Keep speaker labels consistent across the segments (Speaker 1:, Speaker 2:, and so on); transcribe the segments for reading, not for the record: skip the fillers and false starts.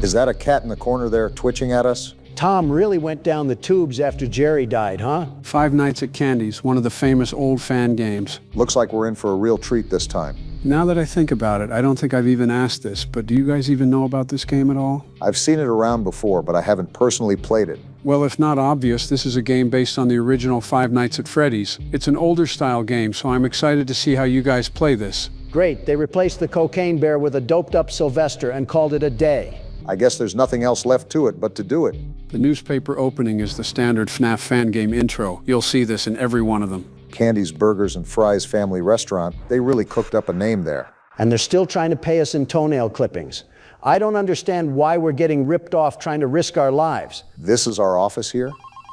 Speaker 1: Is that a cat in the corner there twitching at us?
Speaker 2: Tom really went down the tubes after Jerry died, huh?
Speaker 3: Five Nights at Candy's, one of the famous old fan games.
Speaker 1: Looks like we're in for a real treat this time.
Speaker 3: Now that I think about it, I don't think I've even asked this, but do you guys even know about this game at all?
Speaker 1: I've seen it around before, but I haven't personally played it.
Speaker 3: Well, if not obvious, this is a game based on the original Five Nights at Freddy's. It's an older style game, so I'm excited to see how you guys play this.
Speaker 2: Great, they replaced the cocaine bear with a doped up Sylvester and called it a day.
Speaker 1: I guess there's nothing else left to it but to do it.
Speaker 3: The newspaper opening is the standard FNAF fan game intro. You'll see this in every one of them.
Speaker 1: Candy's Burgers and Fries Family Restaurant, they really cooked up a name there.
Speaker 2: And they're still trying to pay us in toenail clippings. I don't understand why we're getting ripped off trying to risk our lives.
Speaker 1: This is our office here?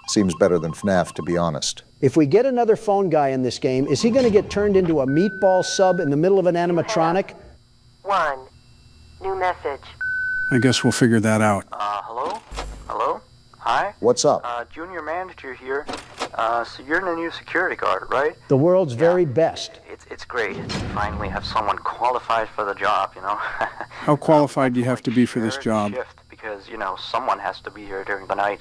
Speaker 1: Seems better than FNAF, to be honest.
Speaker 2: If we get another phone guy in this game, is he going to get turned into a meatball sub in the middle of an animatronic?
Speaker 4: One. New message.
Speaker 3: I guess we'll figure that out.
Speaker 5: Hello? Hello? Hi?
Speaker 1: What's up?
Speaker 5: Junior manager here. So you're the new security guard, right?
Speaker 2: The world's very best.
Speaker 5: It's great to finally have someone qualified for the job, you know?
Speaker 3: How qualified do you have to be for this job?
Speaker 5: Shift because, you know, someone has to be here during the night.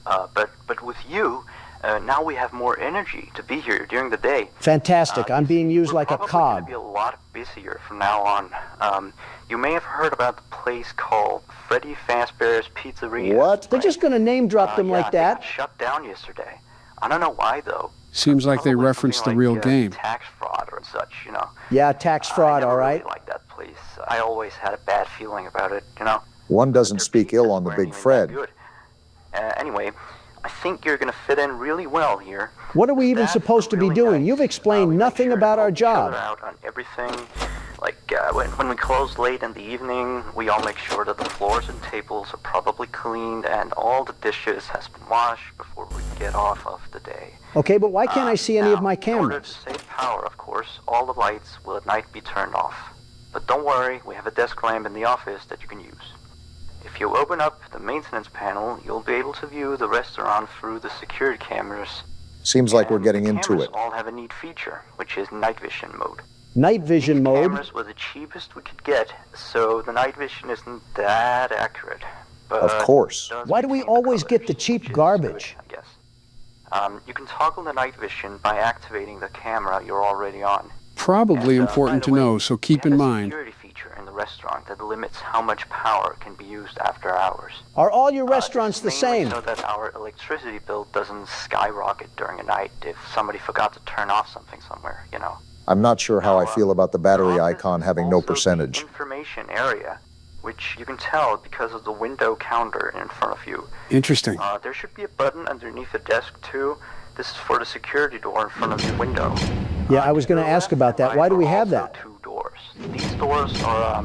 Speaker 5: But with you, now we have more energy to be here during the day.
Speaker 2: Fantastic. I'm being used like a
Speaker 5: We're
Speaker 2: cog.
Speaker 5: probably going to be a lot busier from now on. You may have heard about the place called Freddy Fazbear's Pizzeria.
Speaker 1: What?
Speaker 2: They're just going to name drop them like
Speaker 5: They
Speaker 2: that?
Speaker 5: got shut down yesterday. I don't know why, though.
Speaker 3: Seems like they
Speaker 5: Probably
Speaker 3: referenced the
Speaker 5: something
Speaker 3: real
Speaker 5: like,
Speaker 3: game.
Speaker 5: Tax fraud or such, you know.
Speaker 2: Yeah, tax fraud,
Speaker 5: I never
Speaker 2: all right.
Speaker 5: really liked that place. I always had a bad feeling about it, you know.
Speaker 1: One doesn't
Speaker 5: Their
Speaker 1: speak ill on the
Speaker 5: pizzas
Speaker 1: Big
Speaker 5: weren't even that
Speaker 1: Fred.
Speaker 5: good. Anyway, I think you're going to fit in really well here.
Speaker 2: What are we even
Speaker 5: Staff
Speaker 2: supposed to be
Speaker 5: really
Speaker 2: doing?
Speaker 5: nice.
Speaker 2: You've explained
Speaker 5: We make
Speaker 2: nothing
Speaker 5: sure
Speaker 2: about
Speaker 5: to
Speaker 2: our
Speaker 5: help each other
Speaker 2: job.
Speaker 5: out on everything. Like when we close late in the evening, we all make sure that the floors and tables are properly cleaned and all the dishes has been washed before we get off of the day.
Speaker 2: Okay, but why can't I see any of
Speaker 5: Now,
Speaker 2: my
Speaker 5: in order to
Speaker 2: cameras?
Speaker 5: save power, of course, all the lights will at night be turned off. But don't worry, we have a desk lamp in the office that you can use. If you open up the maintenance panel, you'll be able to view the restaurant through the security cameras.
Speaker 1: Seems like we're
Speaker 5: And
Speaker 1: getting
Speaker 5: the
Speaker 1: into
Speaker 5: cameras
Speaker 1: it.
Speaker 5: all have a neat feature, which is night vision mode.
Speaker 2: Night vision
Speaker 5: These
Speaker 2: mode?
Speaker 5: cameras were the cheapest we could get, so the night vision isn't that accurate. But
Speaker 1: Of course.
Speaker 5: it does
Speaker 2: Why do we
Speaker 5: maintain the
Speaker 2: always get the
Speaker 5: colors,
Speaker 2: cheap
Speaker 5: which is
Speaker 2: garbage?
Speaker 5: good, I guess. You can toggle the night vision by activating the camera you're already on.
Speaker 3: Probably
Speaker 5: And,
Speaker 3: important
Speaker 5: by
Speaker 3: to
Speaker 5: the way,
Speaker 3: know, so keep
Speaker 5: we
Speaker 3: in
Speaker 5: have a
Speaker 3: mind.
Speaker 5: security feature in the restaurant that limits how much power can be used after hours.
Speaker 2: Are all your restaurants the
Speaker 5: This is mainly
Speaker 2: same?
Speaker 5: so that our electricity bill doesn't skyrocket during a night if somebody forgot to turn off something somewhere, you know.
Speaker 1: I'm not sure how I feel about the battery
Speaker 5: Our
Speaker 1: icon
Speaker 5: office
Speaker 1: having no
Speaker 5: also the
Speaker 1: percentage.
Speaker 5: information area, which you can tell because of the window counter in front of you.
Speaker 3: Interesting.
Speaker 5: There should be a button underneath the desk too. This is for the security door in front of the window.
Speaker 2: Yeah, I was going to ask about that. Why do we have that?
Speaker 5: Two doors. These doors are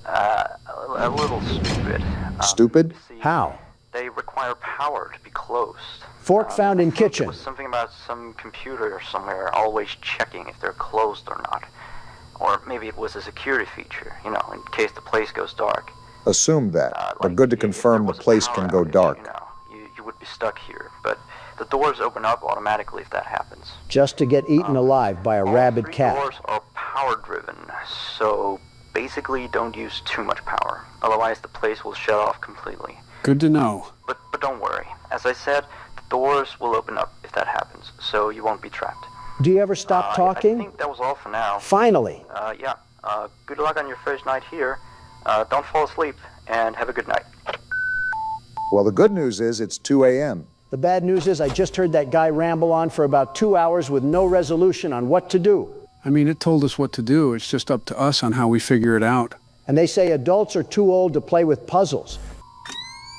Speaker 5: a little stupid.
Speaker 1: Stupid?
Speaker 5: See,
Speaker 2: How?
Speaker 5: They require power to be closed.
Speaker 2: Fork found in
Speaker 5: I think
Speaker 2: kitchen.
Speaker 5: It was something about some computer somewhere always checking if they're closed or not. Or maybe it was a security feature, you know, in case the place goes dark.
Speaker 1: Assumed that, but
Speaker 5: Like,
Speaker 1: good to
Speaker 5: if there
Speaker 1: confirm the
Speaker 5: was a
Speaker 1: place
Speaker 5: power
Speaker 1: can go
Speaker 5: outage,
Speaker 1: dark.
Speaker 5: You know, you would be stuck here, but the doors open up automatically if that happens.
Speaker 2: Just to get eaten alive by a rabid
Speaker 5: All three
Speaker 2: cat.
Speaker 5: doors are power driven, so basically don't use too much power. Otherwise the place will shut off completely.
Speaker 3: Good to know.
Speaker 5: But don't worry. As I said, the doors will open up if that happens, so you won't be trapped.
Speaker 2: Do you ever stop
Speaker 5: I
Speaker 2: talking?
Speaker 5: think that was all for now.
Speaker 2: Finally.
Speaker 5: Yeah. Good luck on your first night here. Don't fall asleep, and have a good night.
Speaker 1: Well, the good news is it's 2 a.m.
Speaker 2: The bad news is I just heard that guy ramble on for about 2 hours with no resolution on what to do.
Speaker 3: I mean, it told us what to do. It's just up to us on how we figure it out.
Speaker 2: And they say adults are too old to play with puzzles.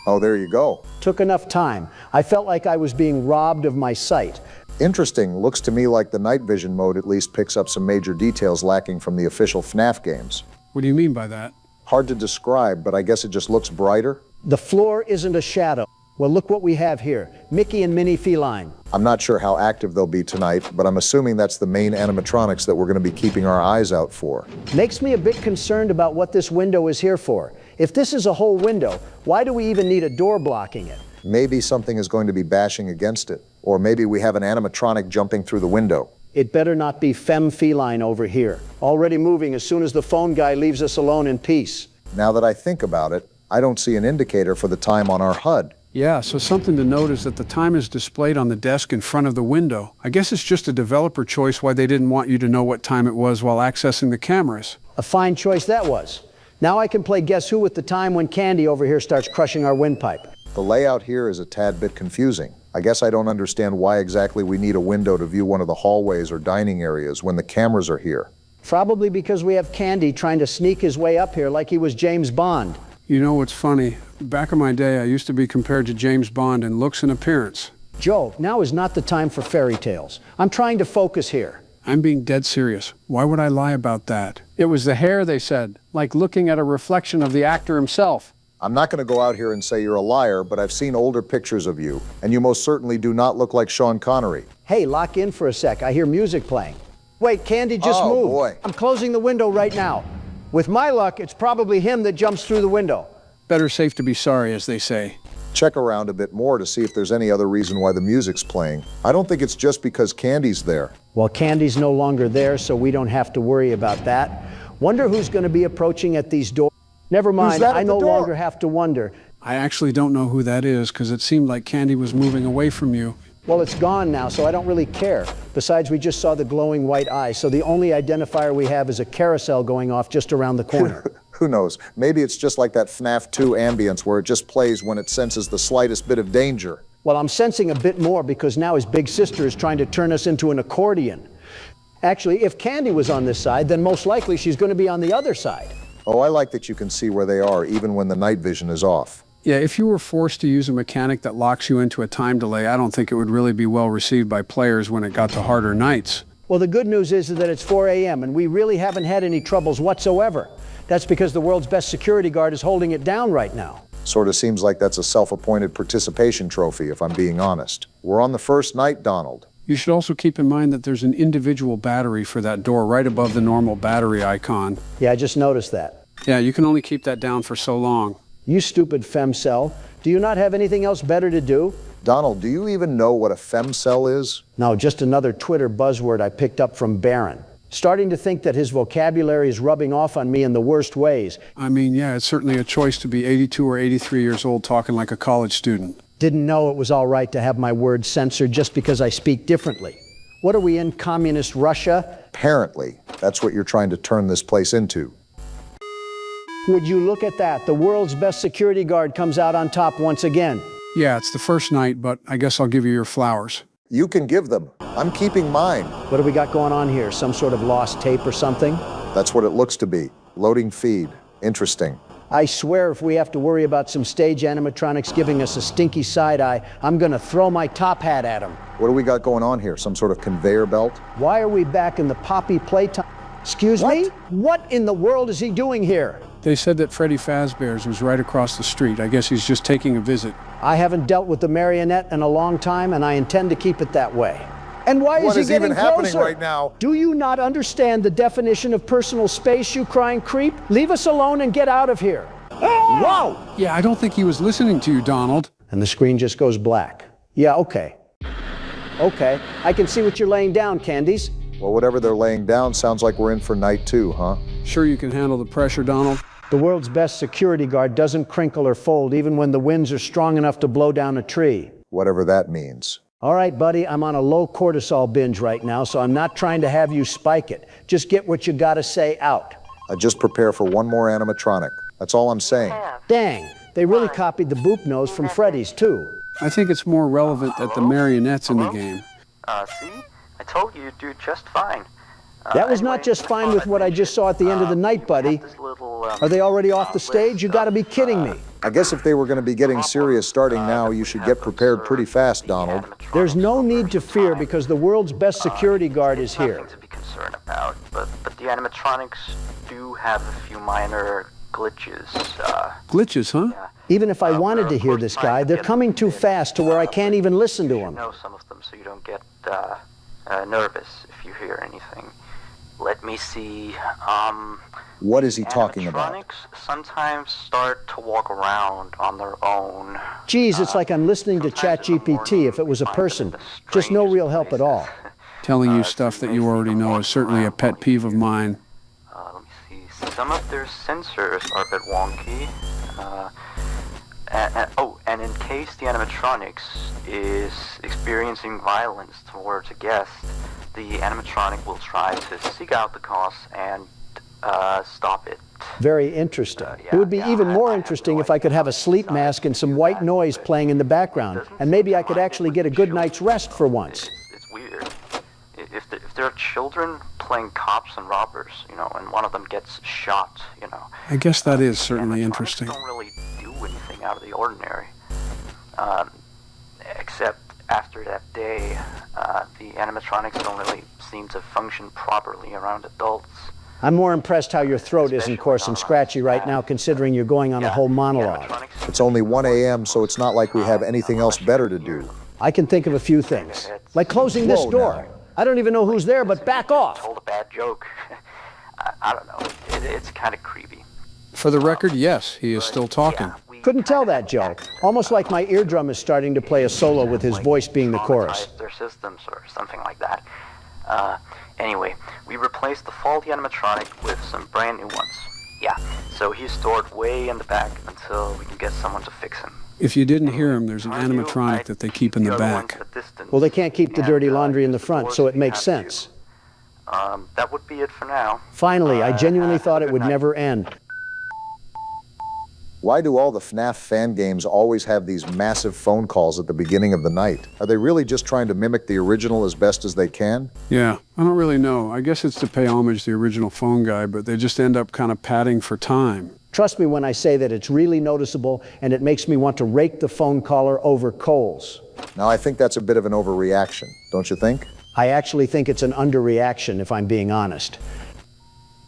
Speaker 1: Oh, there you go.
Speaker 2: Took enough time. I felt like I was being robbed of my sight.
Speaker 1: Interesting. Looks to me like the night vision mode at least picks up some major details lacking from the official FNAF games.
Speaker 3: What do you mean by that?
Speaker 1: Hard to describe, but I guess it just looks brighter.
Speaker 2: The floor isn't a shadow. Well, look what we have here. Mickey and Minnie Feline.
Speaker 1: I'm not sure how active they'll be tonight, but I'm assuming that's the main animatronics that we're going to be keeping our eyes out for.
Speaker 2: Makes me a bit concerned about what this window is here for. If this is a whole window, why do we even need a door blocking it?
Speaker 1: Maybe something is going to be bashing against it. Or maybe we have an animatronic jumping through the window.
Speaker 2: It better not be Femme Feline over here. Already moving as soon as the phone guy leaves us alone in peace.
Speaker 1: Now that I think about it, I don't see an indicator for the time on our HUD.
Speaker 3: Yeah, so something to note is that the time is displayed on the desk in front of the window. I guess it's just a developer choice why they didn't want you to know what time it was while accessing the cameras.
Speaker 2: A fine choice that was. Now I can play Guess Who with the time when Candy over here starts crushing our windpipe.
Speaker 1: The layout here is a tad bit confusing. I guess I don't understand why exactly we need a window to view one of the hallways or dining areas when the cameras are here.
Speaker 2: Probably because we have Candy trying to sneak his way up here like he was James Bond.
Speaker 3: You know what's funny? Back in my day, I used to be compared to James Bond in looks and appearance.
Speaker 2: Joe, now is not the time for fairy tales. I'm trying to focus here.
Speaker 3: I'm being dead serious. Why would I lie about that? It was the hair, they said, like looking at a reflection of the actor himself.
Speaker 1: I'm not going to go out here and say you're a liar, but I've seen older pictures of you, and you most certainly do not look like Sean Connery.
Speaker 2: Hey, lock in for a sec. I hear music playing. Wait, Candy just
Speaker 1: Oh,
Speaker 2: moved.
Speaker 1: boy.
Speaker 2: I'm closing the window right now. With my luck, it's probably him that jumps through the window.
Speaker 3: Better safe to be sorry, as they say.
Speaker 1: Check around a bit more to see if there's any other reason why the music's playing. I don't think it's just because Candy's there.
Speaker 2: Well, Candy's no longer there, so we don't have to worry about that. Wonder who's going to be approaching at these doors. Never mind,
Speaker 1: that at
Speaker 2: I
Speaker 1: the
Speaker 2: no
Speaker 1: door?
Speaker 2: longer have to wonder.
Speaker 3: I actually don't know who that is, because it seemed like Candy was moving away from you.
Speaker 2: Well, it's gone now, so I don't really care. Besides, we just saw the glowing white eye, so the only identifier we have is a carousel going off just around the corner.
Speaker 1: Who knows? Maybe it's just like that FNAF 2 ambience where it just plays when it senses the slightest bit of danger.
Speaker 2: Well, I'm sensing a bit more because now his big sister is trying to turn us into an accordion. Actually, if Candy was on this side, then most likely she's going to be on the other side.
Speaker 1: Oh, I like that you can see where they are even when the night vision is off.
Speaker 3: Yeah, if you were forced to use a mechanic that locks you into a time delay, I don't think it would really be well received by players when it got to harder nights.
Speaker 2: Well, the good news is that it's 4 a.m. and we really haven't had any troubles whatsoever. That's because the world's best security guard is holding it down right now.
Speaker 1: Sort of seems like that's a self-appointed participation trophy, if I'm being honest. We're on the first night, Donald.
Speaker 3: You should also keep in mind that there's an individual battery for that door right above the normal battery icon.
Speaker 2: Yeah, I just noticed that.
Speaker 3: Yeah, you can only keep that down for so long.
Speaker 2: You stupid femcell. Do you not have anything else better to do?
Speaker 1: Donald, do you even know what a femcell is?
Speaker 2: No, just another Twitter buzzword I picked up from Barron. Starting to think that his vocabulary is rubbing off on me in the worst ways.
Speaker 3: I mean, yeah, it's certainly a choice to be 82 or 83 years old talking like a college student.
Speaker 2: Didn't know it was all right to have my words censored just because I speak differently. What are we in, communist Russia?
Speaker 1: Apparently, that's what you're trying to turn this place into.
Speaker 2: Would you look at that? The world's best security guard comes out on top once again.
Speaker 3: Yeah, it's the first night, but I guess I'll give you your flowers.
Speaker 1: You can give them. I'm keeping mine.
Speaker 2: What do we got going on here? Some sort of lost tape or something?
Speaker 1: That's what it looks to be. Loading feed. Interesting.
Speaker 2: I swear if we have to worry about some stage animatronics giving us a stinky side eye, I'm gonna throw my top hat at them.
Speaker 1: What do we got going on here? Some sort of conveyor belt?
Speaker 2: Why are we back in the Poppy Playtime? Excuse me? What in the world is he doing here?
Speaker 3: They said that Freddy Fazbear's was right across the street. I guess he's just taking a visit.
Speaker 2: I haven't dealt with the marionette in a long time, and I intend to keep it that way. And why
Speaker 1: What
Speaker 2: is he
Speaker 1: is
Speaker 2: getting
Speaker 1: even happening
Speaker 2: closer?
Speaker 1: right now?
Speaker 2: Do you not understand the definition of personal space, you crying creep? Leave us alone and get out of here. Whoa!
Speaker 3: Yeah, I don't think he was listening to you, Donald.
Speaker 2: And the screen just goes black. Yeah, okay. Okay, I can see what you're laying down, Candies.
Speaker 1: Well, whatever they're laying down sounds like we're in for night 2, huh?
Speaker 3: Sure you can handle the pressure, Donald?
Speaker 2: The world's best security guard doesn't crinkle or fold even when the winds are strong enough to blow down a tree.
Speaker 1: Whatever that means.
Speaker 2: All right, buddy, I'm on a low cortisol binge right now, so I'm not trying to have you spike it. Just get what you gotta say out.
Speaker 1: Just prepare for one more animatronic. That's all I'm saying.
Speaker 2: Dang, they really copied the boop nose from Freddy's, too.
Speaker 3: I think it's more relevant that the marionette's in the game.
Speaker 5: See? I told you you'd do just fine.
Speaker 2: That was not just fine with what I just saw at the end of the night, buddy. Are they already off the stage? You gotta be kidding me.
Speaker 1: I guess if they were going to be getting serious starting now, you should get prepared pretty fast, Donald.
Speaker 2: There's no need to fear because the world's best security guard is here.
Speaker 5: Nothing to be concerned about, but the animatronics do have a few minor glitches.
Speaker 3: Glitches, huh?
Speaker 2: Even if I wanted to hear this guy, they're coming too fast to where I can't even listen to
Speaker 5: You
Speaker 2: him.
Speaker 5: know some of them, so you don't get nervous if you hear anything. Let me see.
Speaker 1: What is he talking about?
Speaker 5: Animatronics sometimes start to walk around on their own.
Speaker 2: Geez, it's like I'm listening to ChatGPT if it was a person. Just no real help at all.
Speaker 3: Telling you stuff that you already know is certainly a pet peeve of mine.
Speaker 5: Let me see. Some of their sensors are a bit wonky. And in case the animatronics is experiencing violence towards a guest, the animatronic will try to seek out the cause and stop it.
Speaker 2: Very interesting. It would be even more interesting if I could have a sleep mask and some white noise playing in the background, and maybe I could actually get a good night's rest for once.
Speaker 5: It's weird. If there are children playing cops and robbers, and one of them gets shot,
Speaker 3: I guess that is certainly interesting.
Speaker 5: Don't really do anything out of the ordinary. Except after that day, the animatronics don't really seem to function properly around adults.
Speaker 2: I'm more impressed how your throat isn't coarse and scratchy right now, considering you're going on a whole monologue.
Speaker 1: It's only 1 a.m., so it's not like we have anything else better to do.
Speaker 2: I can think of a few things, like closing this door. I don't even know who's there, but back off.
Speaker 5: Told a bad joke. I don't know. It's kind of creepy.
Speaker 3: For the record, yes, he is still talking.
Speaker 2: Couldn't tell that, Joe. Almost like my eardrum is starting to play a solo with his voice being the chorus.
Speaker 5: Their systems or something like that. Anyway, we replaced the faulty animatronic with some brand new ones. Yeah, so he's stored way in the back until we can get someone to fix him.
Speaker 3: If you didn't hear him, there's an animatronic that they keep in the back.
Speaker 2: Well, they can't keep the dirty laundry in the front, so it makes sense.
Speaker 5: That would be it for now.
Speaker 2: Finally, I genuinely thought it would never end.
Speaker 1: Why do all the FNAF fan games always have these massive phone calls at the beginning of the night? Are they really just trying to mimic the original as best as they can?
Speaker 3: Yeah, I don't really know. I guess it's to pay homage to the original phone guy, but they just end up kind of padding for time.
Speaker 2: Trust me when I say that it's really noticeable, and it makes me want to rake the phone caller over coals.
Speaker 1: Now, I think that's a bit of an overreaction, don't you think?
Speaker 2: I actually think it's an underreaction, if I'm being honest.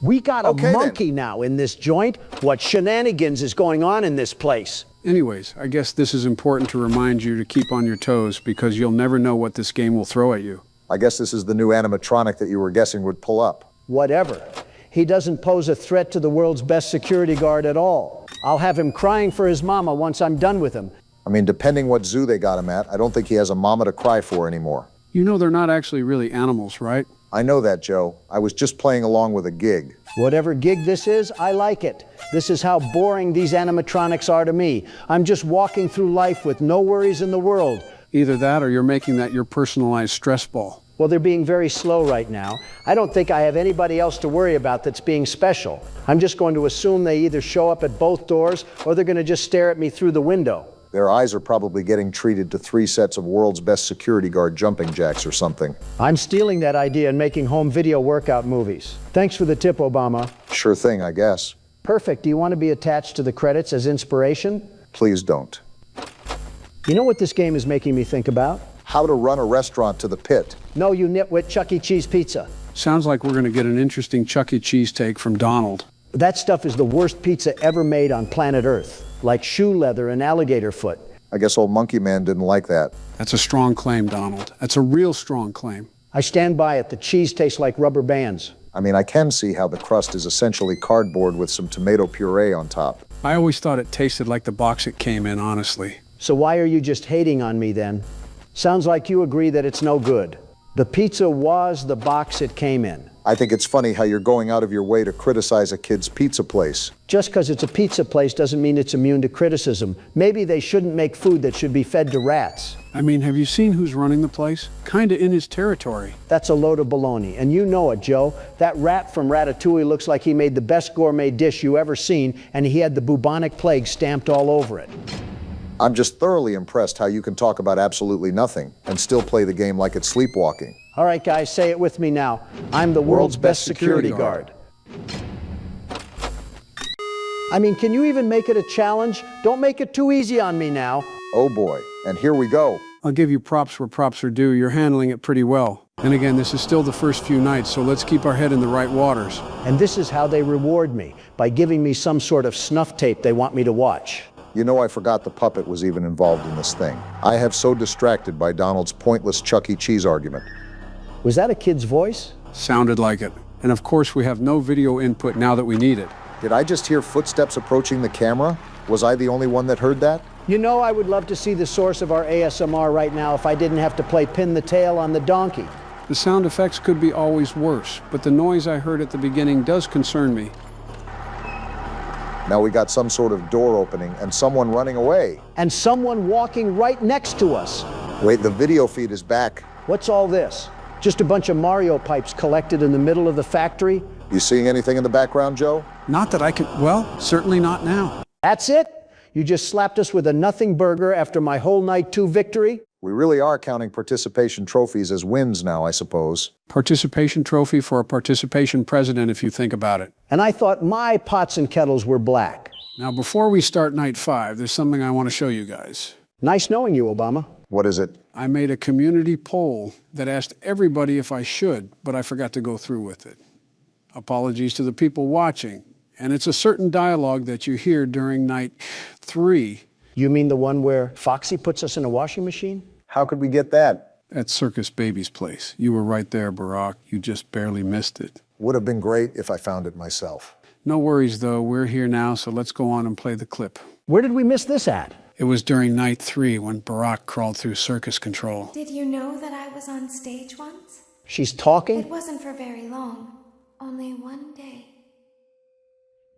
Speaker 2: We got a monkey now in this joint. What shenanigans is going on in this place?
Speaker 3: Anyways, I guess this is important to remind you to keep on your toes because you'll never know what this game will throw at you.
Speaker 1: I guess this is the new animatronic that you were guessing would pull up.
Speaker 2: Whatever. He doesn't pose a threat to the world's best security guard at all. I'll have him crying for his mama once I'm done with him.
Speaker 1: I mean, depending what zoo they got him at, I don't think he has a mama to cry for anymore.
Speaker 3: You know they're not actually really animals, right?
Speaker 1: I know that, Joe. I was just playing along with a gig.
Speaker 2: Whatever gig this is, I like it. This is how boring these animatronics are to me. I'm just walking through life with no worries in the world.
Speaker 3: Either that or you're making that your personalized stress ball.
Speaker 2: Well, they're being very slow right now. I don't think I have anybody else to worry about that's being special. I'm just going to assume they either show up at both doors or they're going to just stare at me through the window.
Speaker 1: Their eyes are probably getting treated to 3 sets of world's best security guard jumping jacks or something.
Speaker 2: I'm stealing that idea and making home video workout movies. Thanks for the tip, Obama.
Speaker 1: Sure thing, I guess.
Speaker 2: Perfect. Do you want to be attached to the credits as inspiration?
Speaker 1: Please don't.
Speaker 2: You know what this game is making me think about?
Speaker 1: How to run a restaurant to the pit.
Speaker 2: No, you nitwit, Chuck E. Cheese pizza.
Speaker 3: Sounds like we're going to get an interesting Chuck E. Cheese take from Donald.
Speaker 2: That stuff is the worst pizza ever made on planet Earth. Like shoe leather and alligator foot.
Speaker 1: I guess old Monkey Man didn't like that.
Speaker 3: That's a strong claim, Donald. That's a real strong claim.
Speaker 2: I stand by it. The cheese tastes like rubber bands.
Speaker 1: I mean, I can see how the crust is essentially cardboard with some tomato puree on top.
Speaker 3: I always thought it tasted like the box it came in, honestly.
Speaker 2: So why are you just hating on me then? Sounds like you agree that it's no good. The pizza was the box it came in.
Speaker 1: I think it's funny how you're going out of your way to criticize a kid's pizza place.
Speaker 2: Just because it's a pizza place doesn't mean it's immune to criticism. Maybe they shouldn't make food that should be fed to rats.
Speaker 3: I mean, have you seen who's running the place? Kinda in his territory.
Speaker 2: That's a load of baloney, and you know it, Joe. That rat from Ratatouille looks like he made the best gourmet dish you ever seen, and he had the bubonic plague stamped all over it.
Speaker 1: I'm just thoroughly impressed how you can talk about absolutely nothing and still play the game like it's sleepwalking.
Speaker 2: All right, guys, say it with me now. I'm the world's best security guard. I mean, can you even make it a challenge? Don't make it too easy on me now.
Speaker 1: Oh boy, and here we go.
Speaker 3: I'll give you props where props are due. You're handling it pretty well. And again, this is still the first few nights, so let's keep our head in the right waters.
Speaker 2: And this is how they reward me, by giving me some sort of snuff tape they want me to watch.
Speaker 1: You know, I forgot the puppet was even involved in this thing. I have so distracted by Donald's pointless Chuck E. Cheese argument.
Speaker 2: Was that a kid's voice?
Speaker 3: Sounded like it. And of course, we have no video input now that we need it.
Speaker 1: Did I just hear footsteps approaching the camera? Was I the only one that heard that?
Speaker 2: You know, I would love to see the source of our ASMR right now if I didn't have to play pin the tail on the donkey.
Speaker 3: The sound effects could be always worse, but the noise I heard at the beginning does concern me.
Speaker 1: Now we got some sort of door opening and someone running away.
Speaker 2: And someone walking right next to us.
Speaker 1: Wait, the video feed is back.
Speaker 2: What's all this? Just a bunch of Mario pipes collected in the middle of the factory?
Speaker 1: You seeing anything in the background, Joe?
Speaker 3: Not that I can, well, certainly not now.
Speaker 2: That's it? You just slapped us with a nothing burger after my whole night 2 victory?
Speaker 1: We really are counting participation trophies as wins now, I suppose.
Speaker 3: Participation trophy for a participation president, if you think about it.
Speaker 2: And I thought my pots and kettles were black.
Speaker 3: Now, before we start night 5, there's something I want to show you guys.
Speaker 2: Nice knowing you, Obama.
Speaker 1: What is it?
Speaker 3: I made a community poll that asked everybody if I should, but I forgot to go through with it. Apologies to the people watching. And it's a certain dialogue that you hear during night 3.
Speaker 2: You mean the one where Foxy puts us in a washing machine?
Speaker 1: How could we get that?
Speaker 3: At Circus Baby's place. You were right there, Barack. You just barely missed it.
Speaker 1: Would have been great if I found it myself.
Speaker 3: No worries, though. We're here now, so let's go on and play the clip.
Speaker 2: Where did we miss this at?
Speaker 3: It was during night 3 when Barack crawled through circus control.
Speaker 6: Did you know that I was on stage once?
Speaker 2: She's talking?
Speaker 6: It wasn't for very long. Only one day.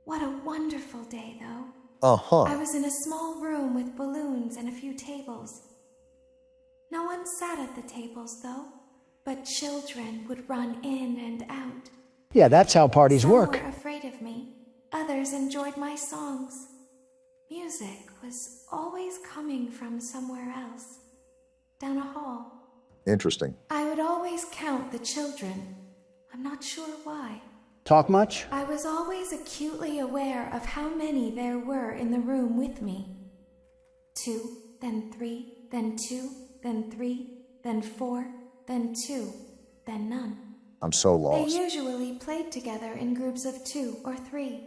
Speaker 6: What a wonderful day, though.
Speaker 1: Uh-huh.
Speaker 6: I was in a small room with balloons and a few tables. No one sat at the tables, though, but children would run in and out.
Speaker 2: Yeah, that's how parties
Speaker 6: Some
Speaker 2: work.
Speaker 6: were afraid of me. Others enjoyed my songs. Music was always coming from somewhere else, down a hall.
Speaker 1: Interesting.
Speaker 6: I would always count the children. I'm not sure why.
Speaker 2: Talk much?
Speaker 6: I was always acutely aware of how many there were in the room with me. 2, then 3, then 2, then 3, then 4, then 2, then none.
Speaker 1: I'm so
Speaker 6: They
Speaker 1: lost.
Speaker 6: usually played together in groups of 2 or 3.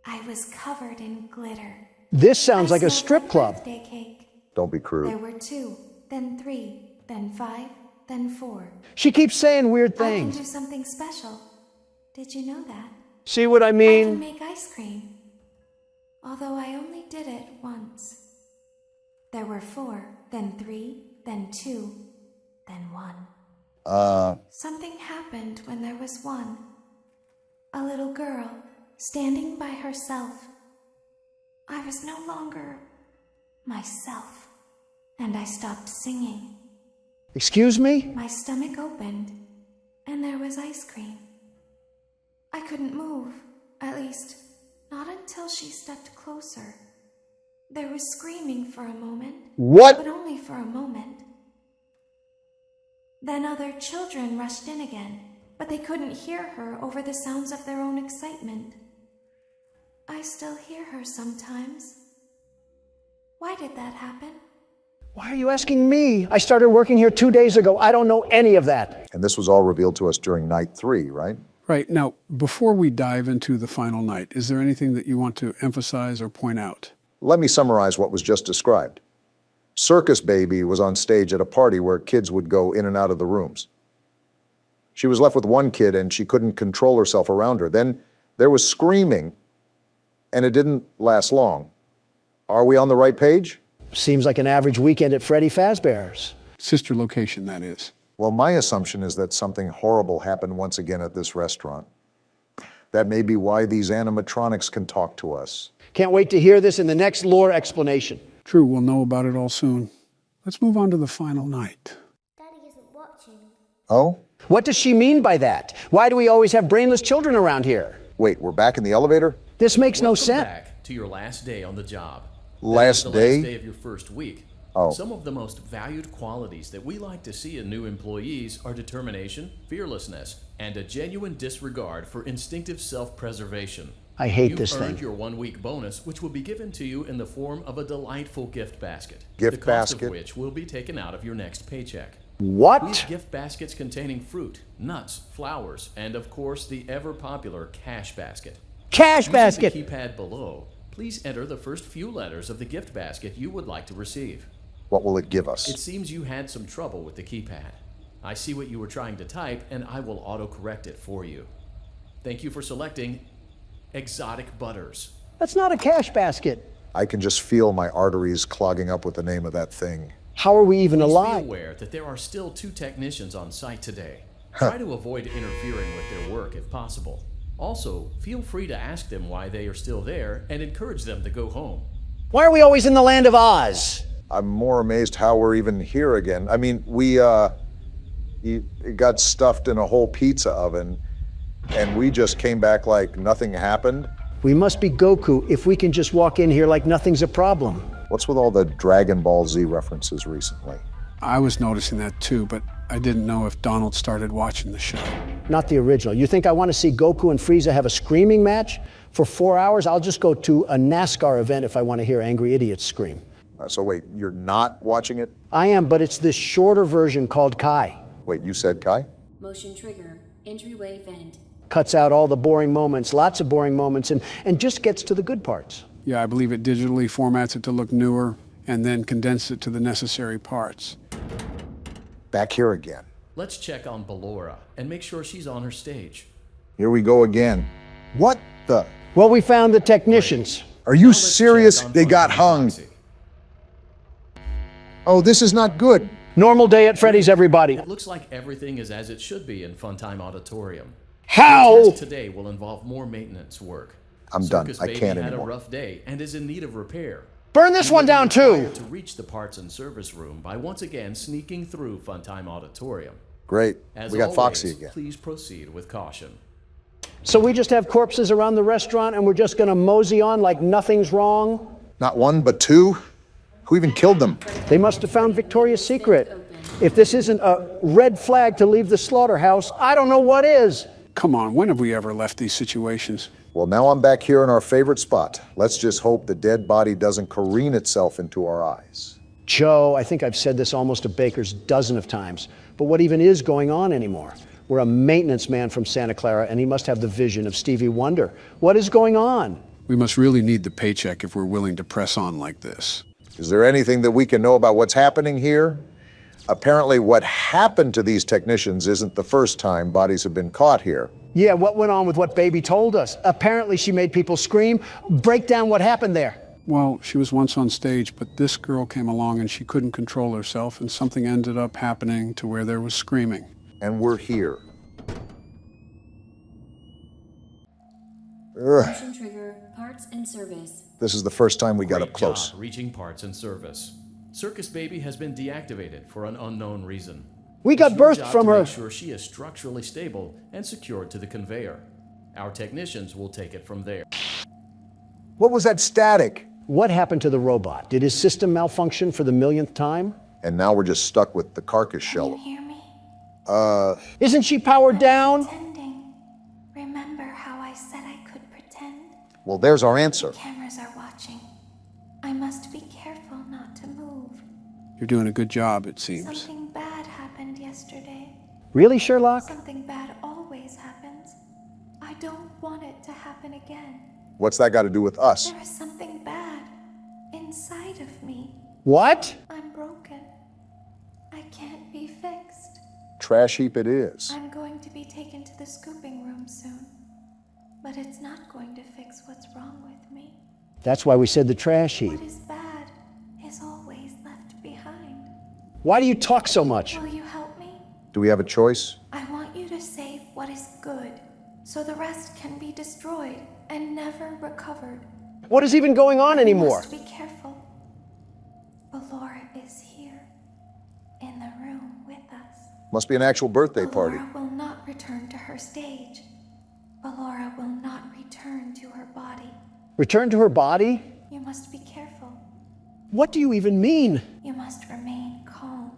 Speaker 6: I was covered in glitter.
Speaker 2: This sounds like a
Speaker 6: smelled
Speaker 2: strip club.
Speaker 6: birthday cake.
Speaker 1: Don't be
Speaker 6: There
Speaker 1: crude.
Speaker 6: were 2, then 3, then 5, then 4.
Speaker 2: She keeps saying weird
Speaker 6: I can
Speaker 2: things.
Speaker 6: do something special. Did you know that?
Speaker 2: See what I
Speaker 6: I can
Speaker 2: mean?
Speaker 6: make ice cream. Although I only did it once. There were 4, then 3, then 2, then 1. Something happened when there was 1. A little girl standing by herself. I was no longer myself, and I stopped singing.
Speaker 2: Excuse me?
Speaker 6: My stomach opened, and there was ice cream. I couldn't move, at least, not until she stepped closer. There was screaming for a moment,
Speaker 2: What?
Speaker 6: but only for a moment. Then other children rushed in again, but they couldn't hear her over the sounds of their own excitement. I still hear her sometimes. Why did that happen?
Speaker 2: Why are you asking me? I started working here 2 days ago. I don't know any of that.
Speaker 1: And this was all revealed to us during night 3, right?
Speaker 3: Right, now, before we dive into the final night, is there anything that you want to emphasize or point out?
Speaker 1: Let me summarize what was just described. Circus Baby was on stage at a party where kids would go in and out of the rooms. She was left with one kid and she couldn't control herself around her. Then there was screaming, and it didn't last long. Are we on the right page?
Speaker 2: Seems like an average weekend at Freddy Fazbear's.
Speaker 3: Sister location, that is.
Speaker 1: Well, my assumption is that something horrible happened once again at this restaurant. That may be why these animatronics can talk to us.
Speaker 2: Can't wait to hear this in the next lore explanation.
Speaker 3: True, we'll know about it all soon. Let's move on to the final night.
Speaker 7: Daddy isn't watching.
Speaker 1: Oh?
Speaker 2: What does she mean by that? Why do we always have brainless children around here?
Speaker 1: Wait, we're back in the elevator?
Speaker 2: This makes no
Speaker 8: Welcome
Speaker 2: sense.
Speaker 8: back to your last day on the job.
Speaker 1: Last
Speaker 8: That is the
Speaker 1: day?
Speaker 8: last day of your first week.
Speaker 1: Oh.
Speaker 8: Some of the most valued qualities that we like to see in new employees are determination, fearlessness, and a genuine disregard for instinctive self-preservation.
Speaker 2: I hate
Speaker 8: You've
Speaker 2: this
Speaker 8: earned
Speaker 2: thing.
Speaker 8: your 1 week bonus, which will be given to you in the form of a delightful gift basket.
Speaker 1: Gift
Speaker 8: the cost
Speaker 1: basket?
Speaker 8: of which will be taken out of your next paycheck. We
Speaker 2: What?
Speaker 8: have gift baskets containing fruit, nuts, flowers, and of course the ever-popular cash basket.
Speaker 2: Cash
Speaker 8: Using
Speaker 2: basket.
Speaker 8: the keypad below, please enter the first few letters of the gift basket you would like to receive.
Speaker 1: What will it give us?
Speaker 8: It seems you had some trouble with the keypad. I see what you were trying to type, and I will auto-correct it for you. Thank you for selecting Exotic Butters.
Speaker 2: That's not a cash basket.
Speaker 1: I can just feel my arteries clogging up with the name of that thing.
Speaker 2: How are we even
Speaker 8: Please be
Speaker 2: alive?
Speaker 8: aware that there are still 2 technicians on site today. Try to avoid interfering with their work if possible. Also, feel free to ask them why they are still there and encourage them to go home.
Speaker 2: Why are we always in the land of Oz?
Speaker 1: I'm more amazed how we're even here again. I mean, he got stuffed in a whole pizza oven, and we just came back like nothing happened.
Speaker 2: We must be Goku if we can just walk in here like nothing's a problem.
Speaker 1: What's with all the Dragon Ball Z references recently?
Speaker 3: I was noticing that too, but I didn't know if Donald started watching the show.
Speaker 2: Not the original. You think I want to see Goku and Frieza have a screaming match? For 4 hours, I'll just go to a NASCAR event if I want to hear angry idiots scream.
Speaker 1: So wait, you're not watching it?
Speaker 2: I am, but it's this shorter version called Kai.
Speaker 1: Wait, you said Kai?
Speaker 9: Motion trigger, entryway vent.
Speaker 2: Cuts out all the boring moments, lots of boring moments, and just gets to the good parts.
Speaker 3: Yeah, I believe it digitally formats it to look newer and then condenses it to the necessary parts.
Speaker 1: Back here again.
Speaker 8: Let's check on Ballora and make sure she's on her stage.
Speaker 1: Here we go again. What the?
Speaker 2: Well, we found the technicians.
Speaker 1: Are you serious? They got hung. Oh, this is not good.
Speaker 2: Normal day at Freddy's, everybody.
Speaker 8: It looks like everything is as it should be in Funtime Auditorium.
Speaker 2: How?
Speaker 8: The test today will involve more maintenance work.
Speaker 1: I'm done.
Speaker 8: Circus
Speaker 1: I
Speaker 8: Baby
Speaker 1: can't
Speaker 8: had
Speaker 1: anymore.
Speaker 8: a rough day and is in need of repair.
Speaker 2: Burn this one down too.
Speaker 8: To reach the parts and service room by once again sneaking through Funtime Auditorium.
Speaker 1: Great.
Speaker 8: As
Speaker 1: We got
Speaker 8: always,
Speaker 1: Foxy again.
Speaker 8: Please proceed with caution.
Speaker 2: So we just have corpses around the restaurant and we're just gonna mosey on like nothing's wrong?
Speaker 1: Not one, but two? Who even killed them?
Speaker 2: They must have found Victoria's Secret. If this isn't a red flag to leave the slaughterhouse, I don't know what is.
Speaker 3: Come on, when have we ever left these situations?
Speaker 1: Well, now I'm back here in our favorite spot. Let's just hope the dead body doesn't careen itself into our eyes.
Speaker 2: Joe, I think I've said this almost a baker's dozen of times, but what even is going on anymore? We're a maintenance man from Santa Clara, and he must have the vision of Stevie Wonder. What is going on?
Speaker 3: We must really need the paycheck if we're willing to press on like this.
Speaker 1: Is there anything that we can know about what's happening here? Apparently, what happened to these technicians isn't the first time bodies have been caught here.
Speaker 2: Yeah, what went on with what Baby told us? Apparently she made people scream. Break down what happened there.
Speaker 3: Well, she was once on stage, but this girl came along and she couldn't control herself, and something ended up happening to where there was screaming.
Speaker 1: And we're here. Ugh.
Speaker 9: Motion trigger, parts and service.
Speaker 1: This is the first time we got
Speaker 8: Great
Speaker 1: up close.
Speaker 8: job reaching parts and service. Circus Baby has been deactivated for an unknown reason.
Speaker 2: We got
Speaker 8: It's your
Speaker 2: birthed
Speaker 8: job
Speaker 2: from
Speaker 8: to
Speaker 2: her.
Speaker 8: Make sure she is structurally stable and secured to the conveyor. Our technicians will take it from there.
Speaker 1: What was that static?
Speaker 2: What happened to the robot? Did his system malfunction for the millionth time?
Speaker 1: And now we're just stuck with the carcass
Speaker 6: Can
Speaker 1: shell.
Speaker 6: you hear me?
Speaker 2: Isn't she powered down?
Speaker 6: Pretending. Remember how I said I could pretend?
Speaker 1: Well, there's our answer.
Speaker 6: Cameras are watching. I must be careful not to move.
Speaker 3: You're doing a good job, it seems.
Speaker 6: Something bad happened yesterday.
Speaker 2: Really, Sherlock?
Speaker 6: Something bad always happens. I don't want it to happen again.
Speaker 1: What's that got to do with us?
Speaker 6: There is something bad inside of me.
Speaker 2: What?
Speaker 6: I'm broken. I can't be fixed.
Speaker 1: Trash heap it is.
Speaker 6: I'm going to be taken to the scooping room soon. But it's not going to fix what's wrong with me.
Speaker 2: That's why we said the trash heap.
Speaker 6: What is bad is always left behind.
Speaker 2: Why do you talk so much?
Speaker 6: Will you help me?
Speaker 1: Do we have a choice?
Speaker 6: I want you to save what is good, so the rest can be destroyed and never recovered.
Speaker 2: What is even going on
Speaker 6: You
Speaker 2: anymore?
Speaker 6: must be careful. Ballora is here, in the room with us.
Speaker 1: Must be an actual birthday party.
Speaker 6: Ballora will not return to her stage. Ballora will not return to her body.
Speaker 2: Return to her body?
Speaker 6: You must be careful.
Speaker 2: What do you even mean?
Speaker 6: You must remain calm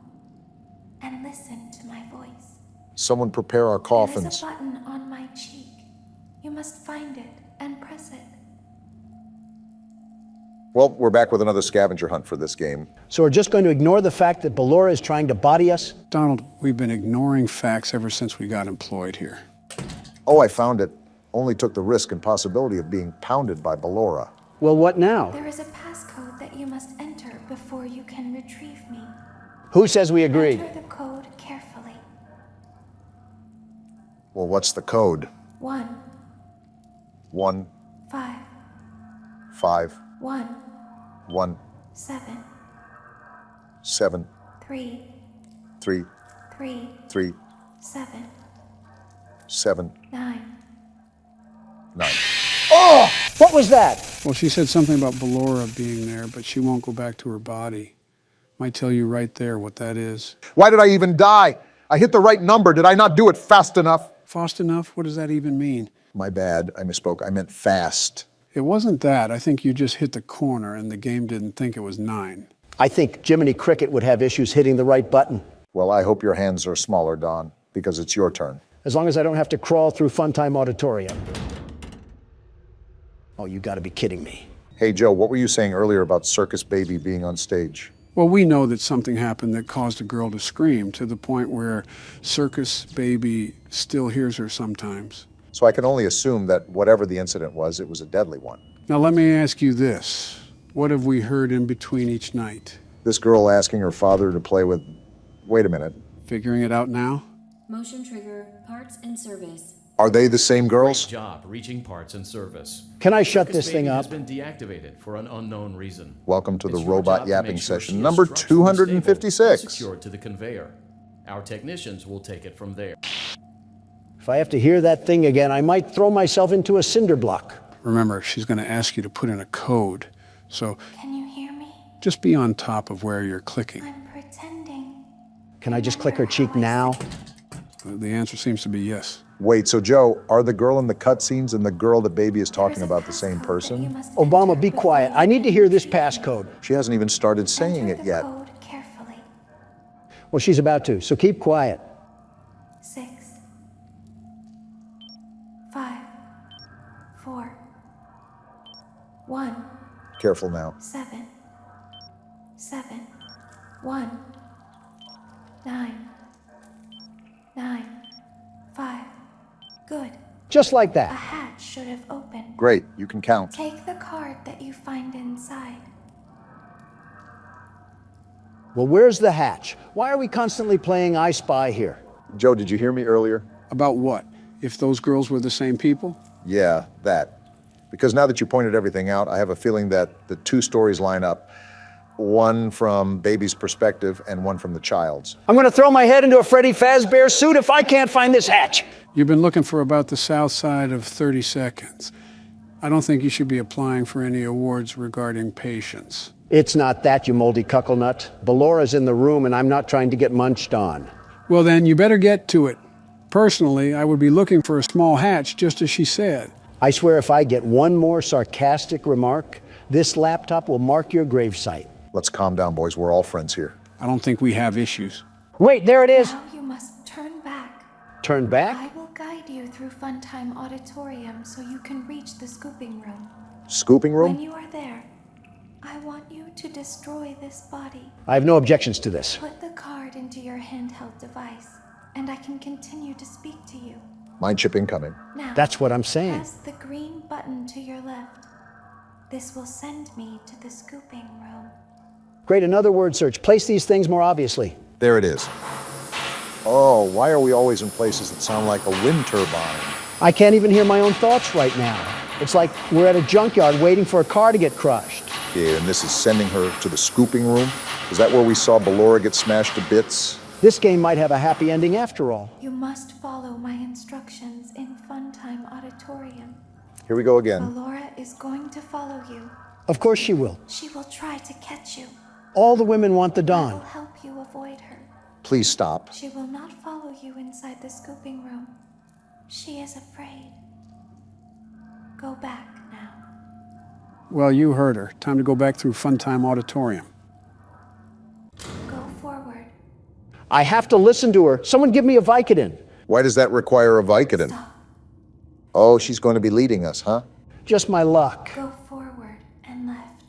Speaker 6: and listen to my voice.
Speaker 1: Someone prepare our
Speaker 6: There is
Speaker 1: coffins.
Speaker 6: a button on my cheek. You must find it and press it.
Speaker 1: Well, we're back with another scavenger hunt for this game.
Speaker 2: So we're just going to ignore the fact that Ballora is trying to body us?
Speaker 3: Donald, we've been ignoring facts ever since we got employed here.
Speaker 1: Oh, I found it. Only took the risk and possibility of being pounded by Ballora.
Speaker 2: Well, what now?
Speaker 6: There is a passcode that you must enter before you can retrieve me.
Speaker 2: Who says we agreed?
Speaker 6: Enter the code carefully.
Speaker 1: Well, what's the code?
Speaker 6: 1,
Speaker 1: 1,
Speaker 6: 5,
Speaker 1: 5,
Speaker 6: 1,
Speaker 1: 1,
Speaker 6: 7,
Speaker 1: 7,
Speaker 6: 3,
Speaker 1: 3,
Speaker 6: 3,
Speaker 1: 3,
Speaker 6: 7,
Speaker 1: 7,
Speaker 6: 9,
Speaker 1: 9.
Speaker 2: Oh! What was that?
Speaker 3: Well, she said something about Ballora being there, but she won't go back to her body. Might tell you right there what that is.
Speaker 1: Why did I even die? I hit the right number. Did I not do it fast enough?
Speaker 3: Fast enough? What does that even mean?
Speaker 1: My bad. I misspoke. I meant fast.
Speaker 3: It wasn't that. I think you just hit the corner and the game didn't think it was 9.
Speaker 2: I think Jiminy Cricket would have issues hitting the right button.
Speaker 1: Well, I hope your hands are smaller, Don, because it's your turn.
Speaker 2: As long as I don't have to crawl through Funtime Auditorium. Oh, you gotta be kidding me.
Speaker 1: Hey, Joe, what were you saying earlier about Circus Baby being on stage?
Speaker 3: Well, we know that something happened that caused a girl to scream to the point where Circus Baby still hears her sometimes.
Speaker 1: So I can only assume that whatever the incident was, it was a deadly one.
Speaker 3: Now, let me ask you this. What have we heard in between each night?
Speaker 1: This girl asking her father to play with... Wait a minute.
Speaker 3: Figuring it out now?
Speaker 9: Motion trigger, parts and service.
Speaker 1: Are they the same girls?
Speaker 8: Great job reaching parts and service.
Speaker 2: Can I shut
Speaker 8: Circus
Speaker 2: this
Speaker 8: Baby
Speaker 2: thing up?
Speaker 8: has been deactivated for an unknown reason.
Speaker 1: Welcome to the
Speaker 8: It's your
Speaker 1: robot
Speaker 8: job to
Speaker 1: yapping
Speaker 8: make sure
Speaker 1: session
Speaker 8: she is
Speaker 1: number
Speaker 8: structurally stable and
Speaker 1: 256.
Speaker 8: secured to the conveyor. Our technicians will take it from there.
Speaker 2: If I have to hear that thing again, I might throw myself into a cinder block.
Speaker 3: Remember, she's going to ask you to put in a code. So
Speaker 6: Can you hear me?
Speaker 3: just be on top of where you're clicking.
Speaker 6: I'm pretending.
Speaker 2: Can I just click her cheek now?
Speaker 3: The answer seems to be yes.
Speaker 1: Wait, so Joe, are the girl in the cutscenes and the girl that Baby is talking about the same person?
Speaker 2: Obama, be quiet. I need to hear this passcode.
Speaker 1: She hasn't even started saying it yet.
Speaker 6: Code carefully.
Speaker 2: Well, she's about to, so keep quiet.
Speaker 6: 6, 5, 4, 1,
Speaker 1: Careful now.
Speaker 6: 7, 7, 1, 9, 9, 5. Good.
Speaker 2: Just like
Speaker 6: A
Speaker 2: that.
Speaker 6: hatch should have opened.
Speaker 1: Great, you can count.
Speaker 6: Take the card that you find inside.
Speaker 2: Well, where's the hatch? Why are we constantly playing I Spy here?
Speaker 1: Joe, did you hear me earlier?
Speaker 3: About what? If those girls were the same people?
Speaker 1: Yeah, that. Because now that you pointed everything out, I have a feeling that the two stories line up. One from Baby's perspective and one from the child's.
Speaker 2: I'm gonna throw my head into a Freddy Fazbear suit if I can't find this hatch.
Speaker 3: You've been looking for about the south side of 30 seconds. I don't think you should be applying for any awards regarding patience.
Speaker 2: It's not that, you moldy cuckle nut. Ballora's in the room and I'm not trying to get munched on.
Speaker 3: Well, then you better get to it. Personally, I would be looking for a small hatch, just as she said.
Speaker 2: I swear if I get one more sarcastic remark, this laptop will mark your gravesite.
Speaker 1: Let's calm down, boys. We're all friends here.
Speaker 3: I don't think we have issues.
Speaker 2: Wait, there it is.
Speaker 6: Now you must turn back.
Speaker 2: Turn back?
Speaker 6: I will guide you through Funtime Auditorium so you can reach the scooping room.
Speaker 1: Scooping
Speaker 6: When
Speaker 1: room?
Speaker 6: you are there, I want you to destroy this body.
Speaker 2: I have no objections to this.
Speaker 6: Put the card into your handheld device, and I can continue to speak to you.
Speaker 1: Mind chip incoming.
Speaker 6: Now,
Speaker 2: That's what I'm saying.
Speaker 6: press the green button to your left. This will send me to the scooping room.
Speaker 2: Great, another word search. Place these things more obviously.
Speaker 1: There it is. Oh, why are we always in places that sound like a wind turbine?
Speaker 2: I can't even hear my own thoughts right now. It's like we're at a junkyard waiting for a car to get crushed.
Speaker 1: Yeah, and this is sending her to the scooping room? Is that where we saw Ballora get smashed to bits?
Speaker 2: This game might have a happy ending after all.
Speaker 6: You must follow my instructions in Funtime Auditorium.
Speaker 1: Here we go again.
Speaker 6: Ballora is going to follow you.
Speaker 2: Of course she will.
Speaker 6: She will try to catch you.
Speaker 2: All the women want the
Speaker 6: I will
Speaker 2: Dawn.
Speaker 6: help you avoid her.
Speaker 1: Please stop.
Speaker 6: She will not follow you inside the scooping room. She is afraid. Go back now.
Speaker 3: Well, you heard her. Time to go back through Funtime Auditorium.
Speaker 6: Go forward.
Speaker 2: I have to listen to her. Someone give me a Vicodin.
Speaker 1: Why does that require a Vicodin?
Speaker 6: Stop.
Speaker 1: Oh, she's going to be leading us, huh?
Speaker 2: Just my luck.
Speaker 6: Go forward and left.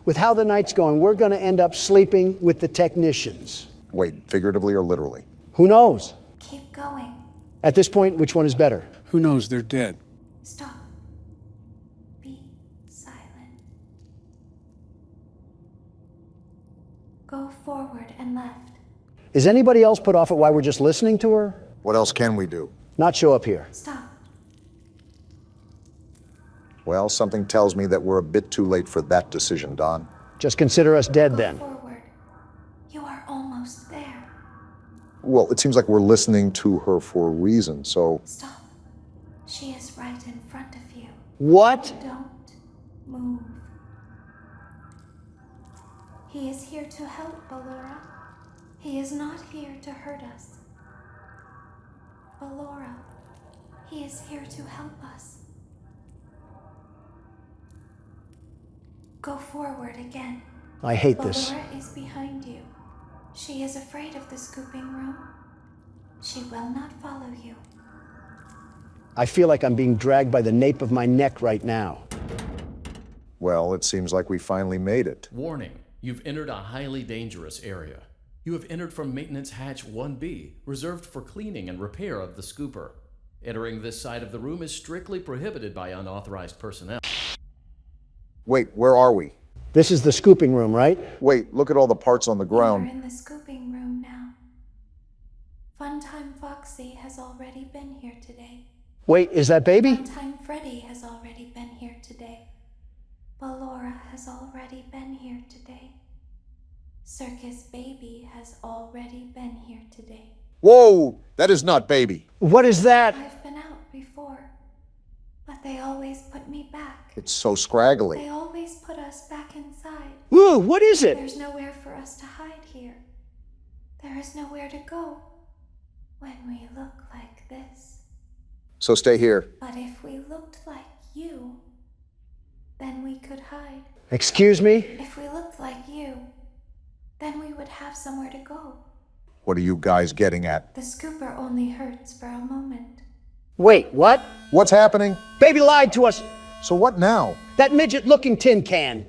Speaker 2: With how the night's going, we're going to end up sleeping with the technicians.
Speaker 1: Wait, figuratively or literally?
Speaker 2: Who knows?
Speaker 6: Keep going.
Speaker 2: At this point, which one is better?
Speaker 3: Who knows? They're dead.
Speaker 6: Stop. Be silent. Go forward and left.
Speaker 2: Is anybody else put off at why we're just listening to her?
Speaker 1: What else can we do?
Speaker 2: Not show up here.
Speaker 6: Stop.
Speaker 1: Well, something tells me that we're a bit too late for that decision, Don.
Speaker 2: Just consider us dead
Speaker 6: Go
Speaker 2: then.
Speaker 6: forward. You are almost there.
Speaker 1: Well, it seems like we're listening to her for a reason, so
Speaker 6: Stop. She is right in front of you.
Speaker 2: What?
Speaker 6: Don't move. He is here to help, Ballora. He is not here to hurt us. Ballora, he is here to help us. Go forward again.
Speaker 2: I hate this.
Speaker 6: Ballora is behind you. She is afraid of the scooping room. She will not follow you.
Speaker 2: I feel like I'm being dragged by the nape of my neck right now.
Speaker 1: Well, it seems like we finally made it.
Speaker 8: Warning, you've entered a highly dangerous area. You have entered from Maintenance Hatch 1B, reserved for cleaning and repair of the scooper. Entering this side of the room is strictly prohibited by unauthorized personnel.
Speaker 1: Wait, where are we?
Speaker 2: This is the scooping room, right?
Speaker 1: Wait, look at all the parts on the
Speaker 6: We're
Speaker 1: ground.
Speaker 6: in the scooping room now. Funtime Foxy has already been here today.
Speaker 2: Wait, is that baby?
Speaker 6: Funtime Freddy has already been here today. Ballora has already been here today. Circus Baby has already been here today.
Speaker 1: Whoa, that is not baby.
Speaker 2: What is that?
Speaker 6: I've been out before, but they always put me back.
Speaker 1: It's so scraggly.
Speaker 6: They always put us back inside.
Speaker 2: Whoa, what is it?
Speaker 6: There's nowhere for us to hide here. There is nowhere to go when we look like this.
Speaker 1: So stay here.
Speaker 6: But if we looked like you, then we could hide.
Speaker 2: Excuse me?
Speaker 6: If we looked like you, then we would have somewhere to go.
Speaker 1: What are you guys getting at?
Speaker 6: The scooper only hurts for a moment.
Speaker 2: Wait, what?
Speaker 1: What's happening?
Speaker 2: Baby lied to us.
Speaker 1: So what now?
Speaker 2: That midget-looking tin can.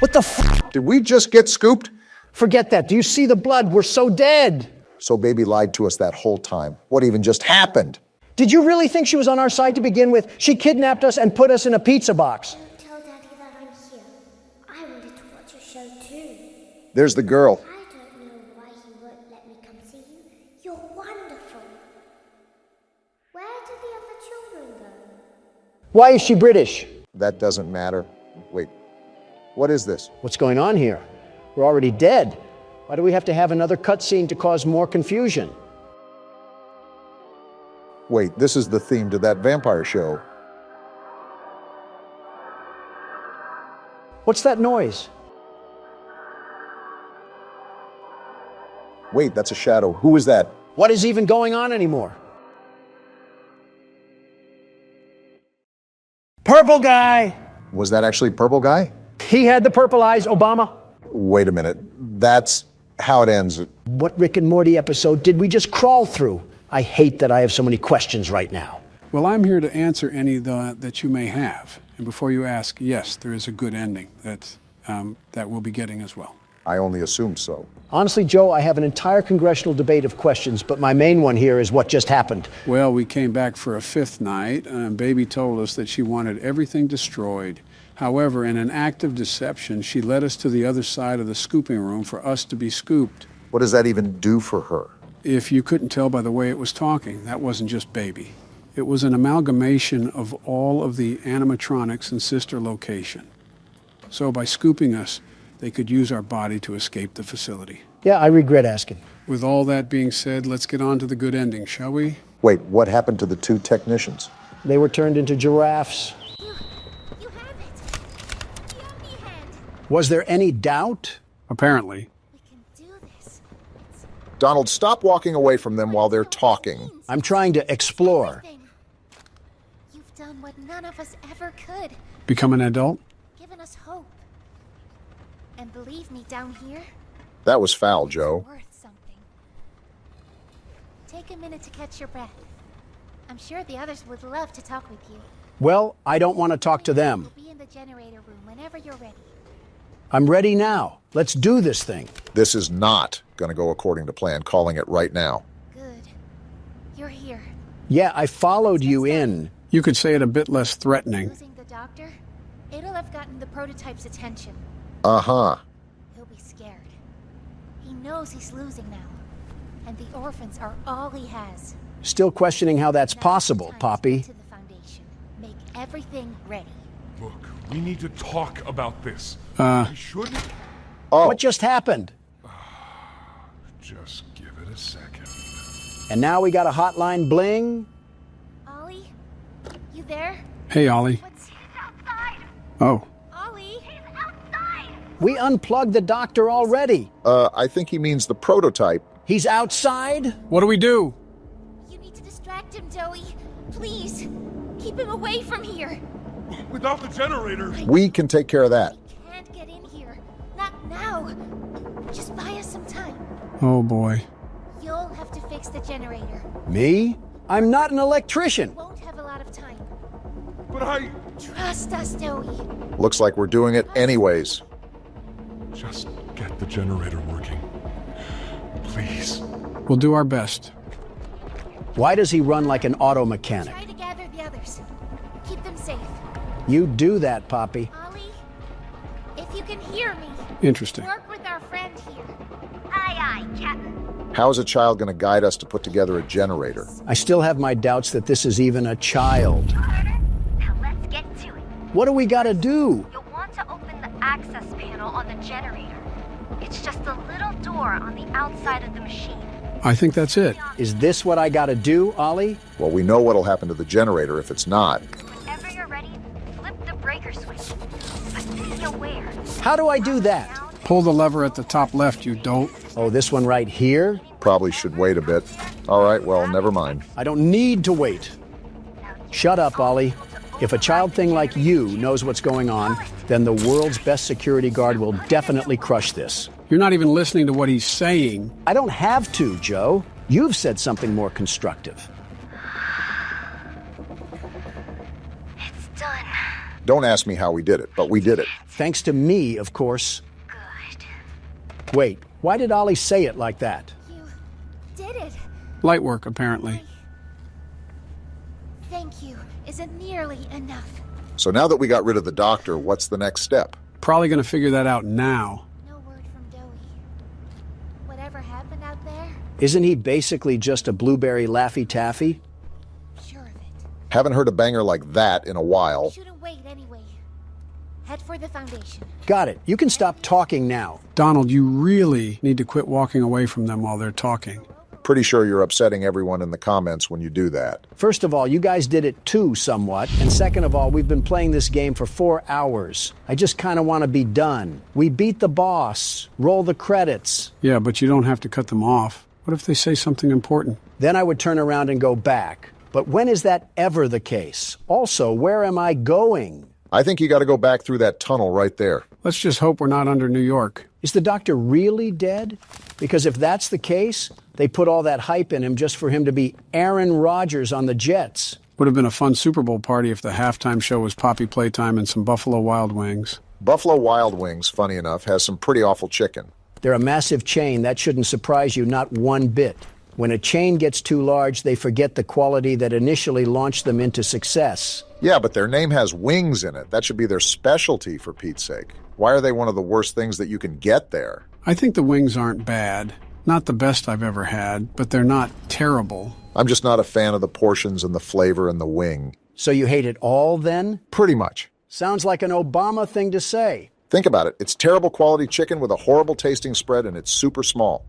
Speaker 2: What the f?
Speaker 1: Did we just get scooped?
Speaker 2: Forget that. Do you see the blood? We're so dead.
Speaker 1: So baby lied to us that whole time. What even just happened?
Speaker 2: Did you really think she was on our side to begin with? She kidnapped us and put us in a pizza box.
Speaker 7: Don't tell Daddy that I'm here. I wanted to watch your show too.
Speaker 1: There's the girl.
Speaker 7: I don't know why he won't let me come see you. You're wonderful. Where did the other children go?
Speaker 2: Why is she British?
Speaker 1: That doesn't matter. Wait, what is this?
Speaker 2: What's going on here? We're already dead. Why do we have to have another cutscene to cause more confusion?
Speaker 1: Wait, this is the theme to that vampire show.
Speaker 2: What's that noise?
Speaker 1: Wait, that's a shadow. Who is that?
Speaker 2: What is even going on anymore? Purple guy!
Speaker 1: Was that actually Purple Guy?
Speaker 2: He had the purple eyes, Obama.
Speaker 1: Wait a minute. That's how it ends.
Speaker 2: What Rick and Morty episode did we just crawl through? I hate that I have so many questions right now.
Speaker 3: Well, I'm here to answer any that you may have. And before you ask, yes, there is a good ending that we'll be getting as well.
Speaker 1: I only assumed so.
Speaker 2: Honestly, Joe, I have an entire congressional debate of questions, but my main one here is what just happened.
Speaker 3: Well, we came back for a fifth night, and Baby told us that she wanted everything destroyed. However, in an act of deception, she led us to the other side of the scooping room for us to be scooped.
Speaker 1: What does that even do for her?
Speaker 3: If you couldn't tell by the way it was talking, that wasn't just Baby. It was an amalgamation of all of the animatronics in Sister Location. So by scooping us, they could use our body to escape the facility.
Speaker 2: Yeah, I regret asking.
Speaker 3: With all that being said, let's get on to the good ending, shall we?
Speaker 1: Wait, what happened to the two technicians?
Speaker 2: They were turned into giraffes.
Speaker 7: You have it. Yummy hand.
Speaker 2: Was there any doubt?
Speaker 3: Apparently.
Speaker 7: We can do this.
Speaker 1: Donald, stop walking away from them while they're talking.
Speaker 2: I'm trying to explore.
Speaker 7: Everything. You've done what none of us ever could.
Speaker 3: Become an adult?
Speaker 7: Given us hope. And believe me, down here,
Speaker 1: That was foul, Joe.
Speaker 7: it's worth something. Take a minute to catch your breath. I'm sure the others would love to talk with you.
Speaker 2: Well, I don't want to talk to them.
Speaker 7: We'll be in the generator room whenever you're ready.
Speaker 2: I'm ready now. Let's do this thing.
Speaker 1: This is not going to go according to plan, calling it right now.
Speaker 7: Good. You're here.
Speaker 2: Yeah, I followed you in.
Speaker 3: You could say it a bit less threatening.
Speaker 7: Losing the doctor, it'll have gotten the prototype's attention.
Speaker 1: Uh-huh.
Speaker 7: He'll be scared. He knows he's losing now. And the orphans are all he has.
Speaker 2: Still questioning how that's
Speaker 7: Now's the
Speaker 2: possible,
Speaker 7: time to
Speaker 2: Poppy.
Speaker 7: get to the Foundation. Make everything ready.
Speaker 10: Look, we need to talk about this.
Speaker 3: Uh.
Speaker 10: We should
Speaker 1: Oh,
Speaker 2: What just happened?
Speaker 10: just give it a second.
Speaker 2: And now we got a hotline bling?
Speaker 7: Ollie, there?
Speaker 3: Hey, Ollie.
Speaker 7: He's outside.
Speaker 3: Oh.
Speaker 7: Ollie, he's outside.
Speaker 2: We unplugged the doctor already.
Speaker 1: I think he means the prototype.
Speaker 2: He's outside?
Speaker 3: What do we do?
Speaker 7: You need to distract him, Joey. Please, keep him away from here.
Speaker 10: Without the generator.
Speaker 1: We can take care of that.
Speaker 7: We can't get in here. Not now. Just buy us some time.
Speaker 3: Oh, boy.
Speaker 7: You'll have to fix the generator.
Speaker 2: Me? I'm not an electrician.
Speaker 7: Won't have a lot of time.
Speaker 10: But I...
Speaker 7: Trust us, Joey.
Speaker 1: Looks like we're doing it anyways.
Speaker 10: Just get the generator working. Please.
Speaker 3: We'll do our best.
Speaker 2: Why does he run like an auto mechanic?
Speaker 7: Try to gather the others. Keep them safe.
Speaker 2: You do that, Poppy.
Speaker 7: Ollie, if you can hear me,
Speaker 3: Interesting.
Speaker 7: work with our friend here. Aye, aye, Captain.
Speaker 1: How is a child going to guide us to put together a generator?
Speaker 2: I still have my doubts that this is even a child.
Speaker 7: Now let's get to it.
Speaker 2: What do we gotta do?
Speaker 7: You'll want to open the access panel on the generator. It's just a little door on the outside of the machine.
Speaker 3: I think that's it.
Speaker 2: Is this what I gotta do, Ollie?
Speaker 1: Well, we know what'll happen to the generator if it's not.
Speaker 7: Whenever you're ready, flip the breaker switch. But be aware.
Speaker 2: How do I do that?
Speaker 3: Pull the lever at the top left, you dope.
Speaker 2: Oh, this one right here?
Speaker 1: Probably should wait a bit. All right, well, never mind.
Speaker 2: I don't need to wait. Shut up, Ollie. If a child thing like you knows what's going on, then the world's best security guard will definitely crush this.
Speaker 3: You're not even listening to what he's saying.
Speaker 2: I don't have to, Joe. You've said something more constructive.
Speaker 7: It's done.
Speaker 1: Don't ask me how we did it, but we did it.
Speaker 2: Thanks to me, of course.
Speaker 7: Good.
Speaker 2: Wait, why did Ollie say it like that?
Speaker 7: You did it.
Speaker 3: Light work, apparently.
Speaker 7: Thank you. Isn't nearly enough.
Speaker 1: So now that we got rid of the doctor, what's the next step?
Speaker 3: Probably going to figure that out now.
Speaker 7: No word from Dowie. Whatever happened out there?
Speaker 2: Isn't he basically just a blueberry Laffy Taffy?
Speaker 7: Sure of it.
Speaker 1: Haven't heard a banger like that in a while.
Speaker 7: Shouldn't wait anyway. Head for the foundation.
Speaker 2: Got it. You can stop talking now.
Speaker 3: Donald, you really need to quit walking away from them while they're talking.
Speaker 1: Pretty sure you're upsetting everyone in the comments when you do that.
Speaker 2: First of all, you guys did it too, somewhat. And second of all, we've been playing this game for 4 hours. I just kind of want to be done. We beat the boss. Roll the credits.
Speaker 3: Yeah, but you don't have to cut them off. What if they say something important?
Speaker 2: Then I would turn around and go back. But when is that ever the case? Also, where am I going?
Speaker 1: I think you got to go back through that tunnel right there.
Speaker 3: Let's just hope we're not under New York.
Speaker 2: Is the doctor really dead? Because if that's the case, they put all that hype in him just for him to be Aaron Rodgers on the Jets.
Speaker 3: Would have been a fun Super Bowl party if the halftime show was Poppy Playtime and some Buffalo Wild Wings.
Speaker 1: Buffalo Wild Wings, funny enough, has some pretty awful chicken.
Speaker 2: They're a massive chain. That shouldn't surprise you, not one bit. When a chain gets too large, they forget the quality that initially launched them into success.
Speaker 1: Yeah, but their name has wings in it. That should be their specialty, for Pete's sake. Why are they one of the worst things that you can get there?
Speaker 3: I think the wings aren't bad. Not the best I've ever had, but they're not terrible.
Speaker 1: I'm just not a fan of the portions and the flavor and the wing.
Speaker 2: So you hate it all, then?
Speaker 1: Pretty much.
Speaker 2: Sounds like an Obama thing to say.
Speaker 1: Think about it. It's terrible quality chicken with a horrible tasting spread, and it's super small.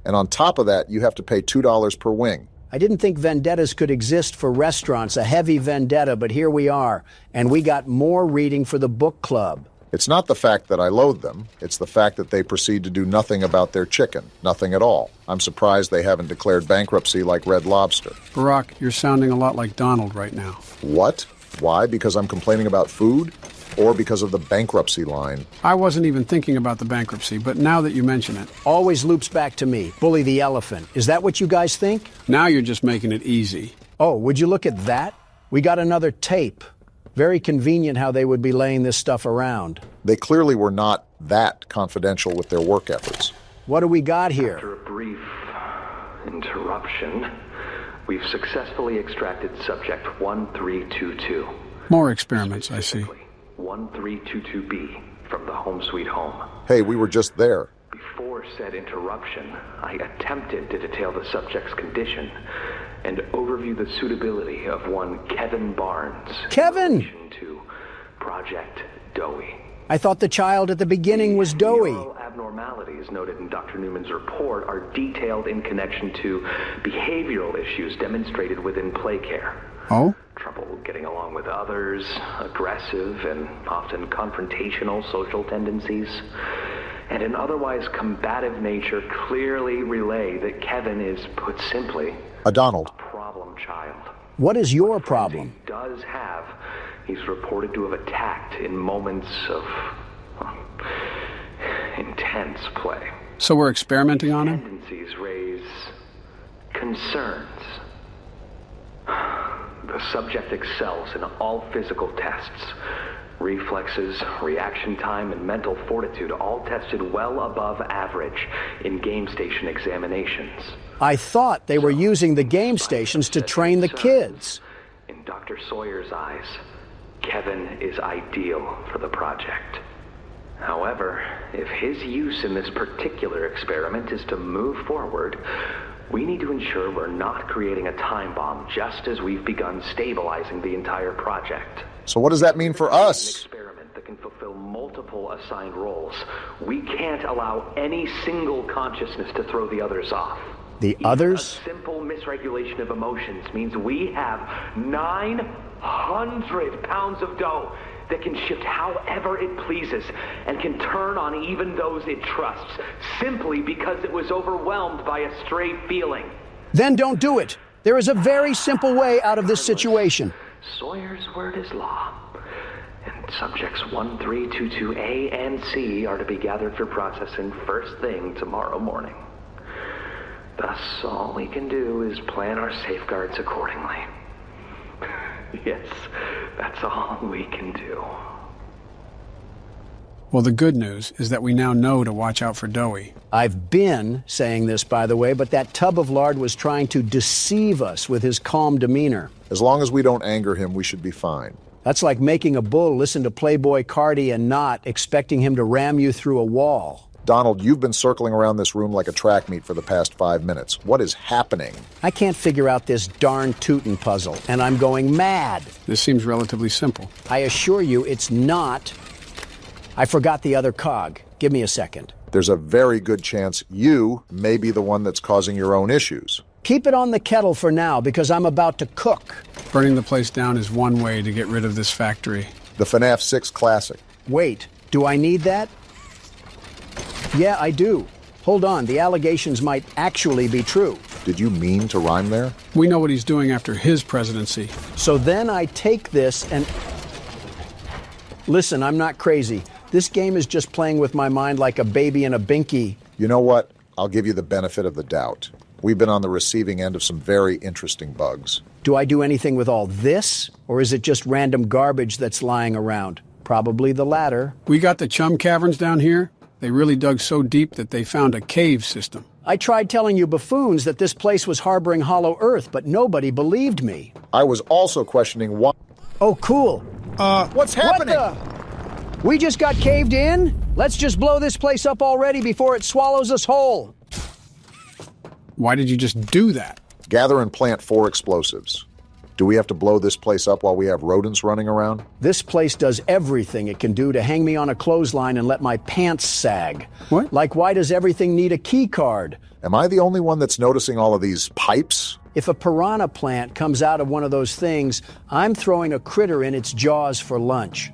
Speaker 1: And on top of that, you have to pay $2 per wing.
Speaker 2: I didn't think vendettas could exist for restaurants, a heavy vendetta, but here we are. And we got more reading for the book club.
Speaker 1: It's not the fact that I loathe them. It's the fact that they proceed to do nothing about their chicken. Nothing at all. I'm surprised they haven't declared bankruptcy like Red Lobster.
Speaker 3: Barack, you're sounding a lot like Donald right now.
Speaker 1: What? Why? Because I'm complaining about food? Or because of the bankruptcy line?
Speaker 3: I wasn't even thinking about the bankruptcy, but now that you mention it.
Speaker 2: Always loops back to me. Bully the elephant. Is that what you guys think?
Speaker 3: Now you're just making it easy.
Speaker 2: Oh, would you look at that? We got another tape. Very convenient how they would be laying this stuff around.
Speaker 1: They clearly were not that confidential with their work efforts.
Speaker 2: What do we got here?
Speaker 11: After a brief interruption, we've successfully extracted subject 1322.
Speaker 3: More experiments, I see.
Speaker 11: 1322B from the home sweet home.
Speaker 1: Hey, we were just there.
Speaker 11: Before said interruption, I attempted to detail the subject's condition and overview the suitability of one Kevin Barnes.
Speaker 2: Kevin!
Speaker 11: In relation to Project Dowie.
Speaker 2: I thought the child at the beginning was Dowie.
Speaker 11: Neural abnormalities noted in Dr. Newman's report are detailed in connection to behavioral issues demonstrated within play care.
Speaker 3: Oh?
Speaker 11: trouble getting along with others, aggressive and often confrontational social tendencies, and an otherwise combative nature clearly relay that Kevin is, put simply,
Speaker 1: a Donald.
Speaker 11: A problem child.
Speaker 2: What is your problem?
Speaker 11: He does have. He's reported to have attacked in moments of intense play.
Speaker 3: So we're experimenting on him?
Speaker 11: Tendencies raise concerns. The subject excels in all physical tests. Reflexes, reaction time, and mental fortitude all tested well above average in game station examinations.
Speaker 2: I thought they were using the game stations to train the kids.
Speaker 11: In Dr. Sawyer's eyes, Kevin is ideal for the project. However, if his use in this particular experiment is to move forward, we need to ensure we're not creating a time bomb just as we've begun stabilizing the entire project.
Speaker 1: So what does that mean for us?
Speaker 11: An experiment that can fulfill multiple assigned roles. We can't allow any single consciousness to throw the others off.
Speaker 2: The others?
Speaker 11: A simple misregulation of emotions means we have 900 pounds of dough that can shift however it pleases and can turn on even those it trusts, simply because it was overwhelmed by a stray feeling.
Speaker 2: Then don't do it. There is a very simple way out of this situation.
Speaker 11: Sawyer's word is law. And subjects 1322A and C are to be gathered for processing first thing tomorrow morning. Thus, all we can do is plan our safeguards accordingly. Yes, that's all we can do.
Speaker 3: Well, the good news is that we now know to watch out for Doughy.
Speaker 2: I've been saying this, by the way, but that tub of lard was trying to deceive us with his calm demeanor.
Speaker 1: As long as we don't anger him, we should be fine.
Speaker 2: That's like making a bull listen to Playboy Cardi and not expecting him to ram you through a wall.
Speaker 1: Donald, you've been circling around this room like a track meet for the past 5 minutes. What is happening?
Speaker 2: I can't figure out this darn Tootin' puzzle, and I'm going mad.
Speaker 3: This seems relatively simple.
Speaker 2: I assure you it's not. I forgot the other cog. Give me a second.
Speaker 1: There's a very good chance you may be the one that's causing your own issues.
Speaker 2: Keep it on the kettle for now, because I'm about to cook.
Speaker 3: Burning the place down is one way to get rid of this factory.
Speaker 1: The FNAF 6 Classic.
Speaker 2: Wait, do I need that? Yeah, I do. Hold on, the allegations might actually be true.
Speaker 1: Did you mean to rhyme there?
Speaker 3: We know what he's doing after his presidency.
Speaker 2: So then I take this and... Listen, I'm not crazy. This game is just playing with my mind like a baby in a binky.
Speaker 1: You know what? I'll give you the benefit of the doubt. We've been on the receiving end of some very interesting bugs.
Speaker 2: Do I do anything with all this? Or is it just random garbage that's lying around? Probably the latter.
Speaker 3: We got the chum caverns down here. They really dug so deep that they found a cave system.
Speaker 2: I tried telling you buffoons that this place was harboring hollow earth, but nobody believed me.
Speaker 1: I was also questioning why...
Speaker 2: Oh, cool.
Speaker 1: What's happening?
Speaker 2: We just got caved in? Let's just blow this place up already before it swallows us whole.
Speaker 3: Why did you just do that?
Speaker 1: Gather and plant 4 explosives. Do we have to blow this place up while we have rodents running around?
Speaker 2: This place does everything it can do to hang me on a clothesline and let my pants sag.
Speaker 3: What?
Speaker 2: Like, why does everything need a key card?
Speaker 1: Am I the only one that's noticing all of these pipes?
Speaker 2: If a piranha plant comes out of one of those things, I'm throwing a critter in its jaws for lunch.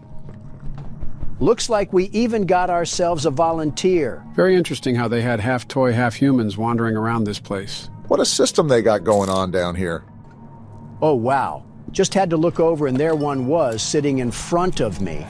Speaker 2: Looks like we even got ourselves a volunteer.
Speaker 3: Very interesting how they had half toy, half humans wandering around this place.
Speaker 1: What a system they got going on down here.
Speaker 2: Oh, wow. Just had to look over and there one was sitting in front of me.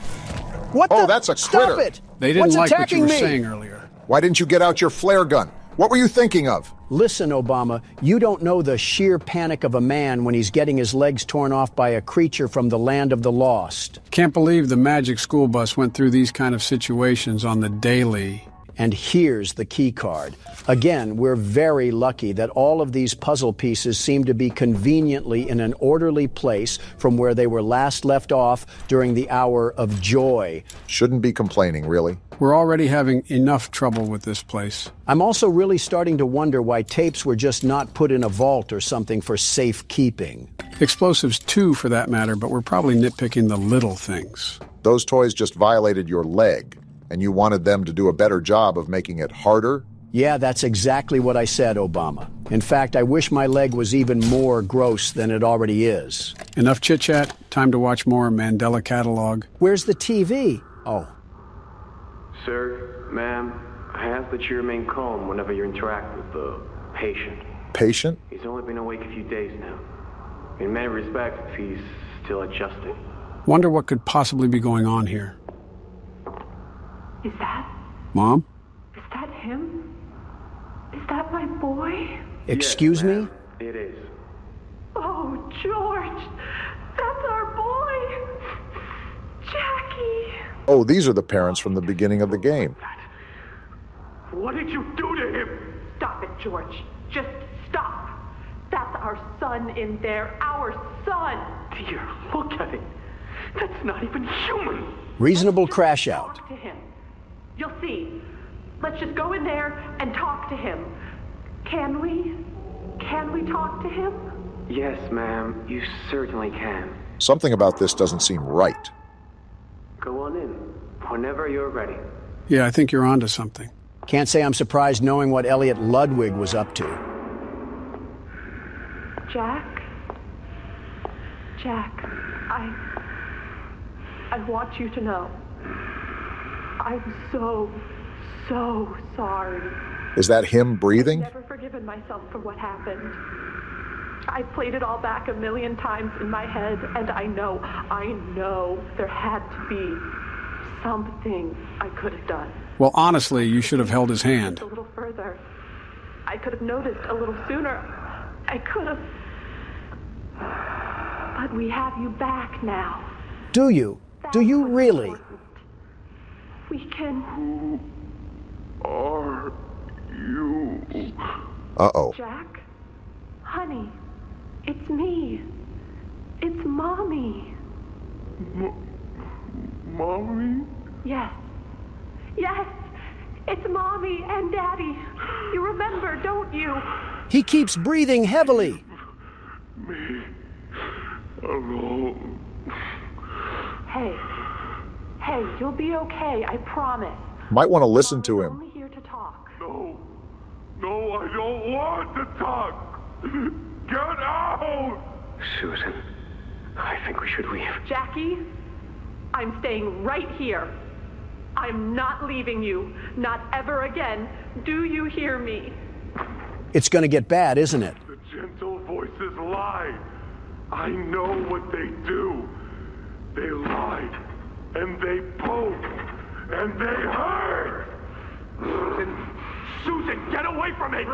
Speaker 2: What the?
Speaker 1: Oh, that's a critter.
Speaker 2: Stop it!
Speaker 3: They didn't
Speaker 2: What's
Speaker 3: like what you were
Speaker 2: attacking me?
Speaker 3: saying earlier.
Speaker 1: Why didn't you get out your flare gun? What were you thinking of?
Speaker 2: Listen, Obama, you don't know the sheer panic of a man when he's getting his legs torn off by a creature from the land of the lost.
Speaker 3: Can't believe the magic school bus went through these kind of situations on the daily.
Speaker 2: And here's the key card. Again, we're very lucky that all of these puzzle pieces seem to be conveniently in an orderly place from where they were last left off during the hour of joy.
Speaker 1: Shouldn't be complaining, really.
Speaker 3: We're already having enough trouble with this place.
Speaker 2: I'm also really starting to wonder why tapes were just not put in a vault or something for safekeeping.
Speaker 3: Explosives too, for that matter, but we're probably nitpicking the little things.
Speaker 1: Those toys just violated your leg, and you wanted them to do a better job of making it harder?
Speaker 2: Yeah, that's exactly what I said, Obama. In fact, I wish my leg was even more gross than it already is.
Speaker 3: Enough chit-chat. Time to watch more Mandela Catalog.
Speaker 2: Where's the TV? Oh.
Speaker 11: Sir, ma'am, I ask that you remain calm whenever you interact with the patient.
Speaker 1: Patient?
Speaker 11: He's only been awake a few days now. In many respects, he's still adjusting.
Speaker 3: Wonder what could possibly be going on here.
Speaker 12: Is that?
Speaker 3: Mom?
Speaker 12: Is that him? Is that my boy?
Speaker 2: Excuse me?
Speaker 11: It is.
Speaker 12: Oh, George! That's our boy! Jackie!
Speaker 1: Oh, these are the parents from the beginning of the game.
Speaker 11: What did you do to him?
Speaker 12: Stop it, George. Just stop. That's our son in there. Our son!
Speaker 11: Dear, look at it. That's not even human.
Speaker 2: Reasonable crash out.
Speaker 12: Talk to him. You'll see. Let's just go in there and talk to him. Can we? Can we talk to him?
Speaker 11: Yes, ma'am. You certainly can.
Speaker 1: Something about this doesn't seem right.
Speaker 11: Go on in. Whenever you're ready.
Speaker 3: Yeah, I think you're onto something.
Speaker 2: Can't say I'm surprised knowing what Elliot Ludwig was up to.
Speaker 12: Jack? Jack, I want you to know. I'm so sorry.
Speaker 1: Is that him breathing?
Speaker 12: I've never forgiven myself for what happened. I played it all back a million times in my head, and I know there had to be something I could have done.
Speaker 3: Well, honestly, you should have held his hand.
Speaker 12: A little further. I could have noticed a little sooner. I could have. But we have you back now.
Speaker 2: Do you? Do you really?
Speaker 12: Important. We can.
Speaker 10: Who are you?
Speaker 1: Uh-oh.
Speaker 12: Jack? Honey, it's me. It's Mommy.
Speaker 10: Mommy?
Speaker 12: Yes. Yes! It's Mommy and Daddy. You remember, don't you?
Speaker 2: He keeps breathing heavily.
Speaker 10: Me alone.
Speaker 12: Hey, you'll be okay, I promise.
Speaker 1: Might want to listen to
Speaker 12: We're
Speaker 1: him.
Speaker 12: only here to talk.
Speaker 10: No, I don't want to talk. Get out!
Speaker 11: Susan, I think we should leave.
Speaker 12: Jackie, I'm staying right here. I'm not leaving you. Not ever again. Do you hear me?
Speaker 2: It's going to get bad, isn't it?
Speaker 10: The gentle voices lie. I know what they do. They lie, and they poke, and they hurt. Susan, get away from me!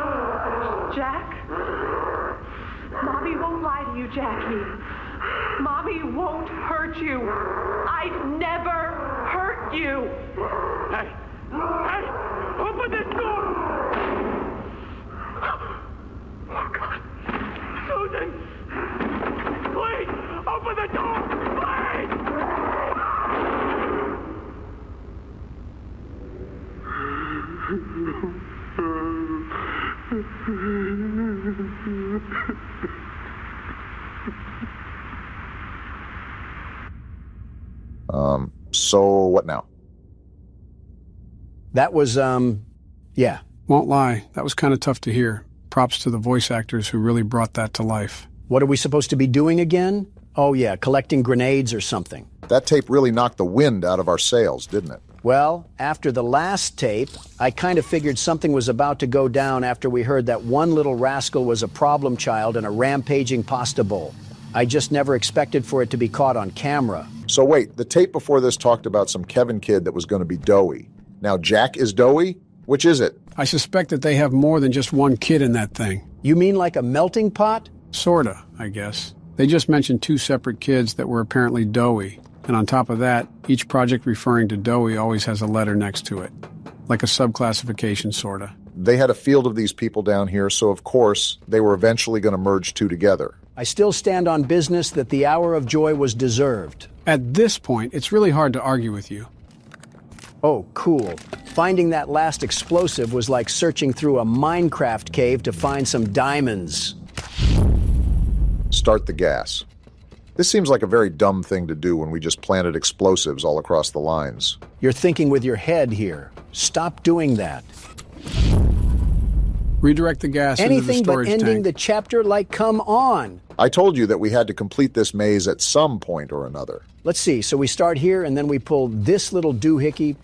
Speaker 12: Jack? Mommy won't lie to you, Jackie. Mommy won't hurt you. I'd never hurt you.
Speaker 10: Hey, open this door! Oh, God. Susan! Please, open the door!
Speaker 1: So what now?
Speaker 2: That was, yeah.
Speaker 3: Won't lie, that was kind of tough to hear. Props to the voice actors who really brought that to life.
Speaker 2: What are we supposed to be doing again? Oh, yeah, collecting grenades or something.
Speaker 1: That tape really knocked the wind out of our sails, didn't it?
Speaker 2: Well, after the last tape, I kind of figured something was about to go down after we heard that one little rascal was a problem child in a rampaging pasta bowl. I just never expected for it to be caught on camera.
Speaker 1: So wait, the tape before this talked about some Kevin kid that was going to be doughy. Now Jack is doughy? Which is it?
Speaker 3: I suspect that they have more than just one kid in that thing.
Speaker 2: You mean like a melting pot?
Speaker 3: Sorta, I guess. They just mentioned two separate kids that were apparently doughy. And on top of that, each project referring to doughy always has a letter next to it. Like a subclassification, sorta.
Speaker 1: They had a field of these people down here, so of course, they were eventually going to merge two together.
Speaker 2: I still stand on business that the hour of joy was deserved.
Speaker 3: At this point, it's really hard to argue with you.
Speaker 2: Oh, cool. Finding that last explosive was like searching through a Minecraft cave to find some diamonds.
Speaker 1: Start the gas. This seems like a very dumb thing to do when we just planted explosives all across the lines.
Speaker 2: You're thinking with your head here. Stop doing that.
Speaker 3: Redirect the gas into the
Speaker 2: Anything but
Speaker 3: storage
Speaker 2: ending
Speaker 3: tank.
Speaker 2: the chapter, like, come on.
Speaker 1: I told you that we had to complete this maze at some point or another.
Speaker 2: Let's see, so we start here, and then we pull this little doohickey,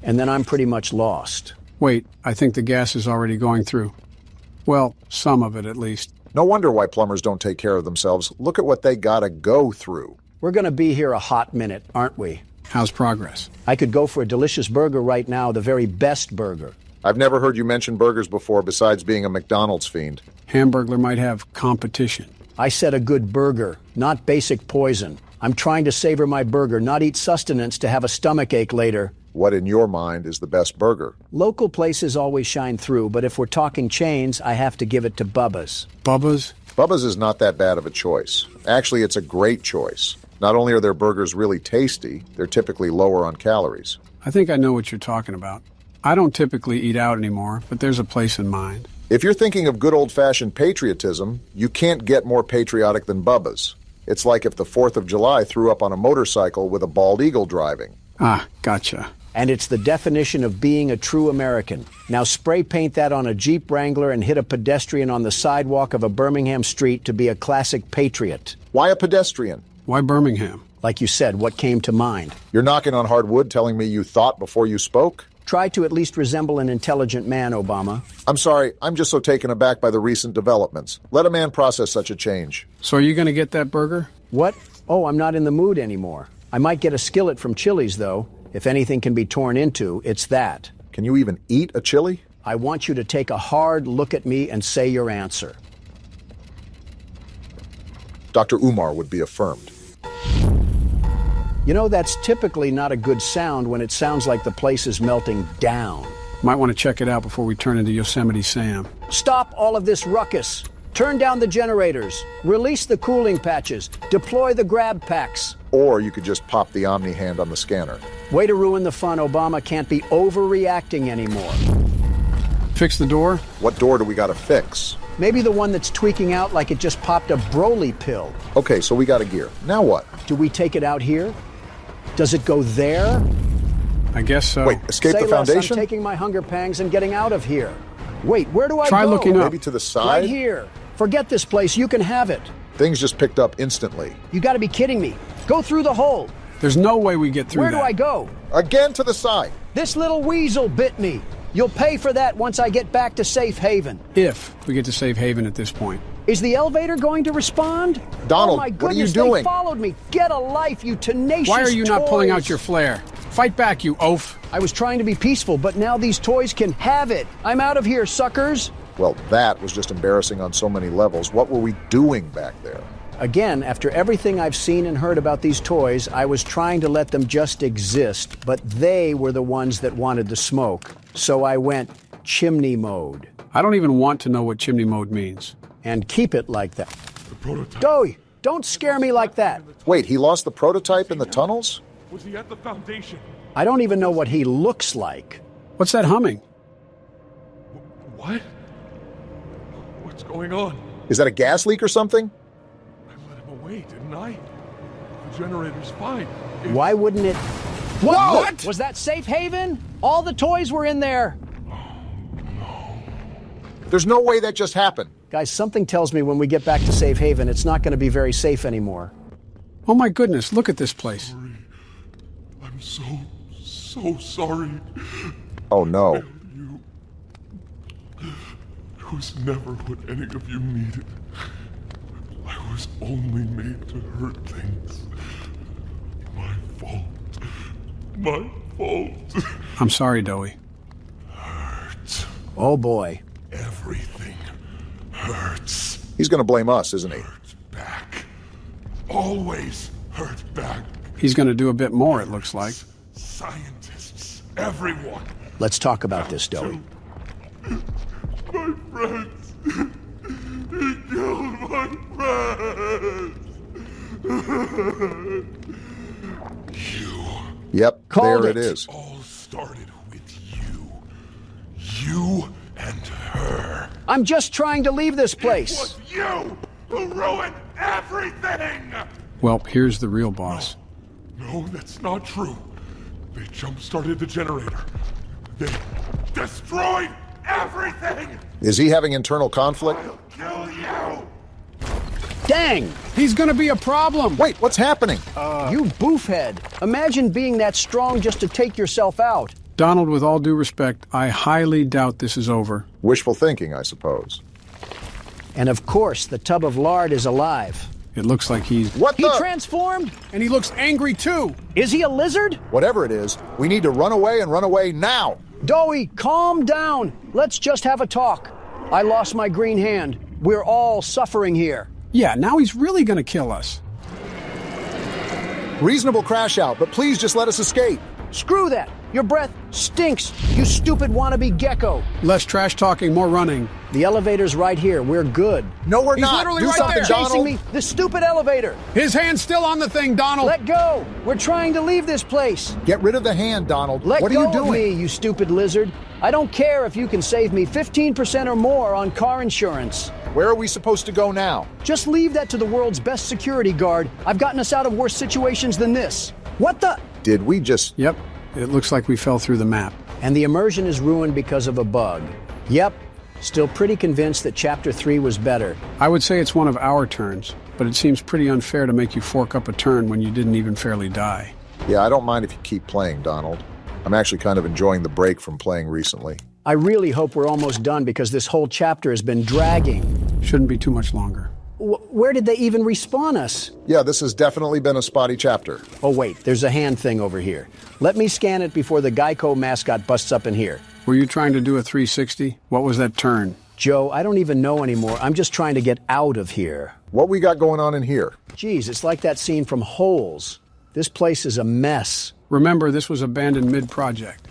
Speaker 2: and then I'm pretty much lost.
Speaker 3: Wait, I think the gas is already going through. Well, some of it at least.
Speaker 1: No wonder why plumbers don't take care of themselves. Look at what they gotta go through.
Speaker 2: We're going to be here a hot minute, aren't we?
Speaker 3: How's progress?
Speaker 2: I could go for a delicious burger right now, the very best burger.
Speaker 1: I've never heard you mention burgers before besides being a McDonald's fiend.
Speaker 3: Hamburglar might have competition.
Speaker 2: I said a good burger, not basic poison. I'm trying to savor my burger, not eat sustenance to have a stomachache later.
Speaker 1: What in your mind is the best burger?
Speaker 2: Local places always shine through, but if we're talking chains, I have to give it to Bubba's.
Speaker 3: Bubba's?
Speaker 1: Bubba's is not that bad of a choice. Actually, it's a great choice. Not only are their burgers really tasty, they're typically lower on calories.
Speaker 3: I think I know what you're talking about. I don't typically eat out anymore, but there's a place in mind.
Speaker 1: If you're thinking of good old-fashioned patriotism, you can't get more patriotic than Bubba's. It's like if the 4th of July threw up on a motorcycle with a bald eagle driving.
Speaker 3: Ah, gotcha.
Speaker 2: And it's the definition of being a true American. Now spray paint that on a Jeep Wrangler and hit a pedestrian on the sidewalk of a Birmingham street to be a classic patriot.
Speaker 1: Why a pedestrian?
Speaker 3: Why Birmingham?
Speaker 2: Like you said, what came to mind?
Speaker 1: You're knocking on hard wood telling me you thought before you spoke?
Speaker 2: Try to at least resemble an intelligent man, Obama.
Speaker 1: I'm sorry, I'm just so taken aback by the recent developments. Let a man process such a change.
Speaker 3: So are you going to get that burger?
Speaker 2: What? Oh, I'm not in the mood anymore. I might get a skillet from Chili's, though. If anything can be torn into, it's that.
Speaker 1: Can you even eat a chili?
Speaker 2: I want you to take a hard look at me and say your answer.
Speaker 1: Dr. Umar would be affirmed.
Speaker 2: You know, that's typically not a good sound when it sounds like the place is melting down.
Speaker 3: Might want to check it out before we turn into Yosemite Sam.
Speaker 2: Stop all of this ruckus. Turn down the generators. Release the cooling patches. Deploy the grab packs.
Speaker 1: Or you could just pop the Omni hand on the scanner.
Speaker 2: Way to ruin the fun. Obama can't be overreacting anymore.
Speaker 3: Fix the door?
Speaker 1: What door do we gotta fix?
Speaker 2: Maybe the one that's tweaking out like it just popped a Broly pill.
Speaker 1: Okay, so we got a gear. Now what?
Speaker 2: Do we take it out here? Does it go there?
Speaker 3: I guess so.
Speaker 1: Wait, escape
Speaker 2: Say
Speaker 1: the foundation?
Speaker 2: less, I'm taking my hunger pangs and getting out of here. Wait, where do I
Speaker 3: Try
Speaker 2: go?
Speaker 3: looking up.
Speaker 1: Maybe to the side?
Speaker 2: Right here. Forget this place. You can have it.
Speaker 1: Things just picked up instantly.
Speaker 2: You got to be kidding me. Go through the hole.
Speaker 3: There's no way we get through
Speaker 2: Where
Speaker 3: that.
Speaker 2: do I go?
Speaker 1: Again to the side.
Speaker 2: This little weasel bit me. You'll pay for that once I get back to safe haven.
Speaker 3: If we get to safe haven at this point.
Speaker 2: Is the elevator going to respond?
Speaker 1: Donald,
Speaker 2: oh my
Speaker 1: what are you
Speaker 2: goodness,
Speaker 1: doing?
Speaker 2: They followed me. Get a life, you tenacious
Speaker 3: Why are you not
Speaker 2: toys.
Speaker 3: pulling out your flare? Fight back, you oaf.
Speaker 2: I was trying to be peaceful, but now these toys can have it. I'm out of here, suckers.
Speaker 1: Well, that was just embarrassing on so many levels. What were we doing back there?
Speaker 2: Again, after everything I've seen and heard about these toys, I was trying to let them just exist, but they were the ones that wanted the smoke. So I went chimney mode.
Speaker 3: I don't even want to know what chimney mode means.
Speaker 2: And keep it like that.
Speaker 10: The prototype.
Speaker 2: Doey, don't scare me like that.
Speaker 1: Wait, he lost the prototype in the tunnels?
Speaker 10: Was he at the foundation?
Speaker 2: I don't even know what he looks like.
Speaker 3: What's that humming?
Speaker 10: What? What's going on?
Speaker 1: Is that a gas leak or something?
Speaker 10: I let him away, didn't I? The generator's fine.
Speaker 2: Why wouldn't it...
Speaker 3: What?
Speaker 2: Was that safe haven? All the toys were in there.
Speaker 1: There's no way that just happened.
Speaker 2: Guys, something tells me when we get back to safe haven, it's not going to be very safe anymore.
Speaker 3: Oh my goodness, look at this place.
Speaker 10: I'm so sorry.
Speaker 1: Oh no.
Speaker 10: You. It was never what any of you needed. I was only made to hurt things. My fault. My fault.
Speaker 3: I'm sorry, Doey.
Speaker 10: Hurt.
Speaker 2: Oh boy.
Speaker 10: Everything hurts.
Speaker 1: He's gonna blame us, isn't he?
Speaker 10: Hurt back. Always hurt back.
Speaker 3: He's going to do a bit more, it looks like.
Speaker 10: Scientists, everyone.
Speaker 2: Let's talk about this, Doey.
Speaker 10: My friends. He killed my friends. You.
Speaker 1: Yep,
Speaker 2: Called
Speaker 1: there
Speaker 2: it.
Speaker 1: it is.
Speaker 10: All started with you. You and her.
Speaker 2: I'm just trying to leave this
Speaker 10: It
Speaker 2: place.
Speaker 10: was you who ruined everything!
Speaker 3: Well, here's the real boss.
Speaker 10: No, that's not true. They jump-started the generator. They destroyed everything!
Speaker 1: Is he having internal conflict?
Speaker 10: Kill you!
Speaker 2: Dang!
Speaker 3: He's gonna be a problem.
Speaker 1: Wait, what's happening?
Speaker 2: You boofhead. Imagine being that strong just to take yourself out.
Speaker 3: Donald, with all due respect, I highly doubt this is over.
Speaker 1: Wishful thinking, I suppose.
Speaker 2: And of course, the tub of lard is alive.
Speaker 3: It looks like he's...
Speaker 1: What
Speaker 2: He
Speaker 1: the?
Speaker 2: transformed?
Speaker 3: And he looks angry, too.
Speaker 2: Is he a lizard?
Speaker 1: Whatever it is, we need to run away and run away now.
Speaker 2: Doey, calm down. Let's just have a talk. I lost my green hand. We're all suffering here.
Speaker 3: Yeah, now he's really gonna kill us.
Speaker 1: Reasonable crash out, but please just let us escape.
Speaker 2: Screw that. Your breath stinks, you stupid wannabe gecko.
Speaker 3: Less trash talking, more running.
Speaker 2: The elevator's right here. We're good.
Speaker 1: No, we're
Speaker 3: He's
Speaker 1: not.
Speaker 3: literally
Speaker 1: Do
Speaker 3: right
Speaker 1: something,
Speaker 3: there.
Speaker 2: Chasing
Speaker 1: Donald.
Speaker 2: me. The stupid elevator.
Speaker 3: His hand's still on the thing, Donald.
Speaker 2: Let go. We're trying to leave this place.
Speaker 1: Get rid of the hand, Donald.
Speaker 2: Let
Speaker 1: what
Speaker 2: go
Speaker 1: are you doing?
Speaker 2: of me, you stupid lizard. I don't care if you can save me 15% or more on car insurance.
Speaker 1: Where are we supposed to go now?
Speaker 2: Just leave that to the world's best security guard. I've gotten us out of worse situations than this. What the?
Speaker 1: Did we just...
Speaker 3: Yep, it looks like we fell through the map.
Speaker 2: And the immersion is ruined because of a bug. Yep, still pretty convinced that Chapter 3 was better.
Speaker 3: I would say it's one of our turns, but it seems pretty unfair to make you fork up a turn when you didn't even fairly die.
Speaker 1: Yeah, I don't mind if you keep playing, Donald. I'm actually kind of enjoying the break from playing recently.
Speaker 2: I really hope we're almost done because this whole chapter has been dragging.
Speaker 3: Shouldn't be too much longer.
Speaker 2: Where did they even respawn us?
Speaker 1: Yeah, this has definitely been a spotty chapter.
Speaker 2: Oh wait, there's a hand thing over here. Let me scan it before the Geico mascot busts up in here.
Speaker 3: Were you trying to do a 360? What was that turn?
Speaker 2: Joe, I don't even know anymore. I'm just trying to get out of here.
Speaker 1: What we got going on in here?
Speaker 2: Geez, it's like that scene from Holes. This place is a mess.
Speaker 3: Remember, this was abandoned mid-project.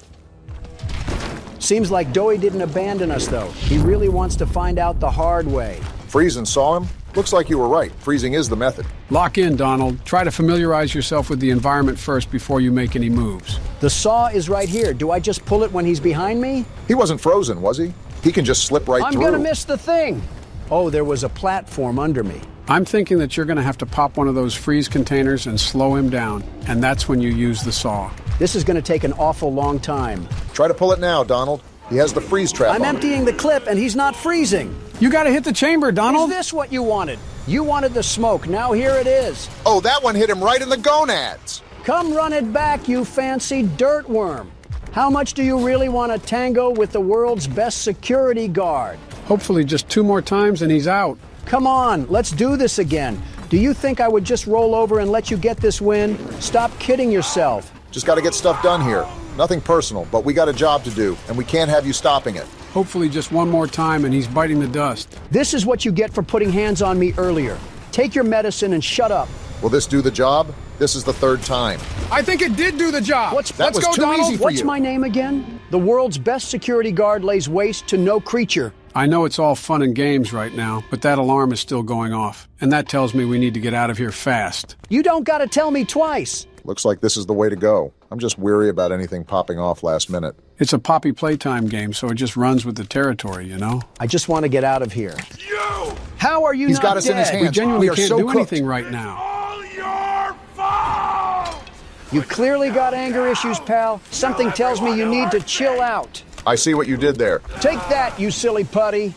Speaker 2: Seems like Doey didn't abandon us, though. He really wants to find out the hard way.
Speaker 1: Freezing saw him? Looks like you were right. Freezing is the method.
Speaker 3: Lock in, Donald. Try to familiarize yourself with the environment first before you make any moves.
Speaker 2: The saw is right here. Do I just pull it when he's behind me?
Speaker 1: He wasn't frozen, was he? He can just slip right through.
Speaker 2: I'm gonna miss the thing. Oh, there was a platform under me.
Speaker 3: I'm thinking that you're gonna have to pop one of those freeze containers and slow him down, and that's when you use the saw.
Speaker 2: This is gonna take an awful long time.
Speaker 1: Try to pull it now, Donald. He has the freeze trap
Speaker 2: I'm
Speaker 1: on
Speaker 2: emptying the clip and he's not freezing.
Speaker 3: You gotta hit the chamber, Donald.
Speaker 2: Is this what you wanted? You wanted the smoke. Now here it is.
Speaker 1: Oh, that one hit him right in the gonads.
Speaker 2: Come run it back, you fancy dirt worm. How much do you really want to tango with the world's best security guard?
Speaker 3: Hopefully just 2 more times and he's out.
Speaker 2: Come on, let's do this again. Do you think I would just roll over and let you get this win? Stop kidding yourself.
Speaker 1: Just got to get stuff done here. Nothing personal, but we got a job to do, and we can't have you stopping it.
Speaker 3: Hopefully just 1 more time and he's biting the dust.
Speaker 2: This is what you get for putting hands on me earlier. Take your medicine and shut up.
Speaker 1: Will this do the job? This is the 3rd time.
Speaker 3: I think it did do the job.
Speaker 2: Let's
Speaker 1: That was
Speaker 2: go,
Speaker 1: too
Speaker 2: Donald.
Speaker 1: easy for
Speaker 2: What's
Speaker 1: you.
Speaker 2: my name again? The world's best security guard lays waste to no creature.
Speaker 3: I know it's all fun and games right now, but that alarm is still going off. And that tells me we need to get out of here fast.
Speaker 2: You don't gotta tell me twice.
Speaker 1: Looks like this is the way to go. I'm just weary about anything popping off last minute.
Speaker 3: It's a Poppy Playtime game, so it just runs with the territory, you know?
Speaker 2: I just want to get out of here.
Speaker 10: You!
Speaker 2: How are you
Speaker 1: He's
Speaker 2: not
Speaker 1: got us
Speaker 2: dead?
Speaker 1: in his hands.
Speaker 3: We genuinely
Speaker 1: We are
Speaker 3: can't
Speaker 1: so
Speaker 3: do
Speaker 1: cooked.
Speaker 3: anything right now.
Speaker 10: All your fault!
Speaker 2: You clearly got anger issues, pal. Something tells me you need to chill out.
Speaker 1: I see what you did there.
Speaker 2: Take that, you silly putty.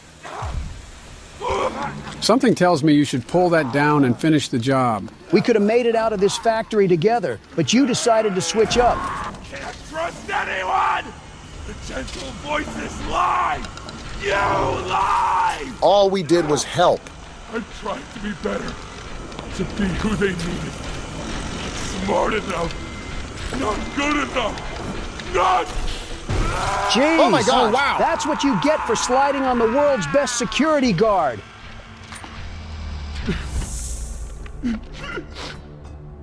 Speaker 3: Something tells me you should pull that down and finish the job.
Speaker 2: We could have made it out of this factory together, but you decided to switch up.
Speaker 10: Can't trust anyone! The gentle voices lie! You lie!
Speaker 1: All we did was help.
Speaker 10: I tried to be better, to be who they needed. Not smart enough, not good enough, not...
Speaker 2: Jeez.
Speaker 1: Oh my God.
Speaker 3: Wow.
Speaker 2: That's what you get for sliding on the world's best security guard.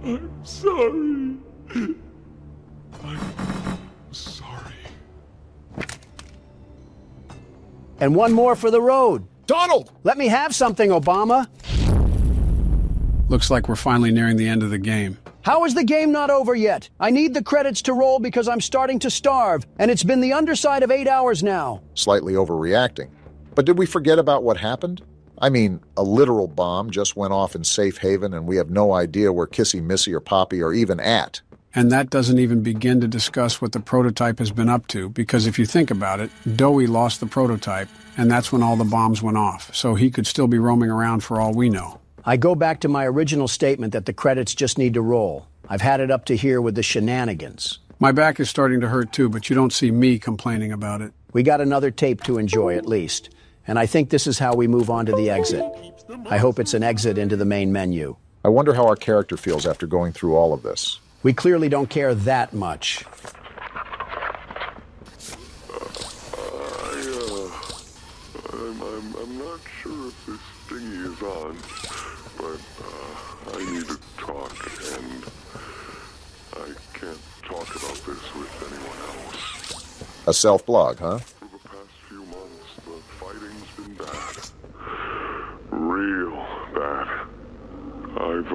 Speaker 10: I'm sorry. I'm sorry.
Speaker 2: And one more for the road.
Speaker 1: Donald!
Speaker 2: Let me have something, Obama.
Speaker 3: Looks like we're finally nearing the end of the game.
Speaker 2: How is the game not over yet? I need the credits to roll because I'm starting to starve, and it's been the underside of 8 hours now.
Speaker 1: Slightly overreacting. But did we forget about what happened? I mean, a literal bomb just went off in Safe Haven, and we have no idea where Kissy, Missy, or Poppy are even at.
Speaker 3: And that doesn't even begin to discuss what the prototype has been up to, because if you think about it, Doey lost the prototype, and that's when all the bombs went off, so he could still be roaming around for all we know.
Speaker 2: I go back to my original statement that the credits just need to roll. I've had it up to here with the shenanigans.
Speaker 3: My back is starting to hurt too, but you don't see me complaining about it.
Speaker 2: We got another tape to enjoy at least, and I think this is how we move on to the exit. I hope it's an exit into the main menu.
Speaker 1: I wonder how our character feels after going through all of this.
Speaker 2: We clearly don't care that much.
Speaker 10: I'm not sure if this thingy is on, but I need to talk, and I can't talk about this with anyone else.
Speaker 1: A self-blog, huh?
Speaker 10: For the past few months, the fighting's been bad. Real bad. I've,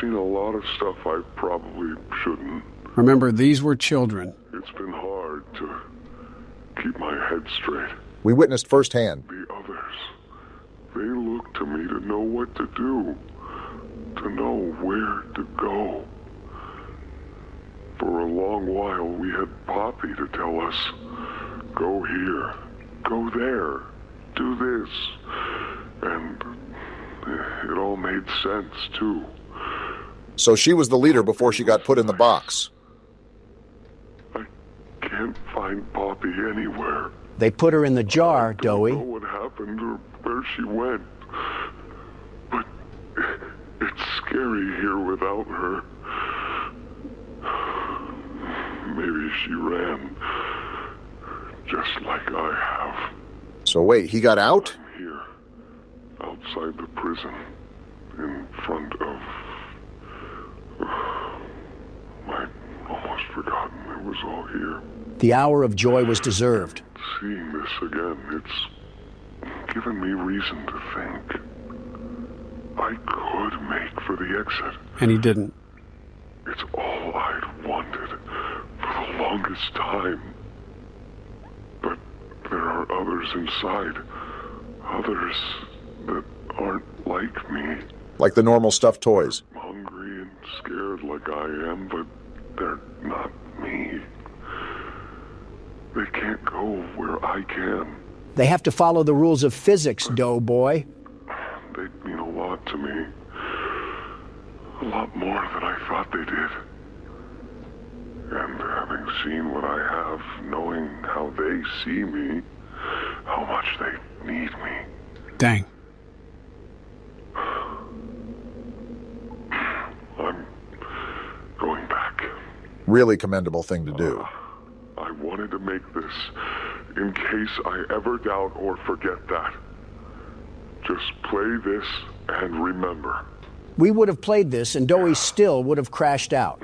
Speaker 10: seen a lot of stuff I probably shouldn't.
Speaker 3: Remember, these were children.
Speaker 10: It's been hard to keep my head straight.
Speaker 1: We witnessed firsthand.
Speaker 10: The others, they look to me to know what to do, to know where to go. For a long while, we had Poppy to tell us, go here, go there, do this. And it all made sense, too.
Speaker 1: So she was the leader before she got put in the box.
Speaker 10: I can't find Poppy anywhere.
Speaker 2: They put her in the jar, Doey.
Speaker 10: I don't know what happened or where she went. But it's scary here without her. Maybe she ran, just like I have.
Speaker 1: So wait, he got out?
Speaker 10: I'm here, outside the prison, in front of... I'd almost forgotten it was all here.
Speaker 2: The hour of joy was deserved.
Speaker 10: Seeing this again, it's given me reason to think. I could make for the exit.
Speaker 3: And he didn't.
Speaker 10: It's all I'd wanted for the longest time. But there are others inside. Others that aren't like me.
Speaker 1: Like the normal stuffed toys.
Speaker 10: Hungry and scared like I am, but they're not me. They can't go where I can.
Speaker 2: They have to follow the rules of physics, Doughboy.
Speaker 10: They mean a lot to me. A lot more than I thought they did. And having seen what I have, knowing how they see me, how much they need me.
Speaker 3: Dang.
Speaker 10: I'm going back.
Speaker 1: Really commendable thing to do.
Speaker 10: I wanted to make this in case I ever doubt or forget that. Just play this and remember.
Speaker 2: We would have played this and Doey still would have crashed out.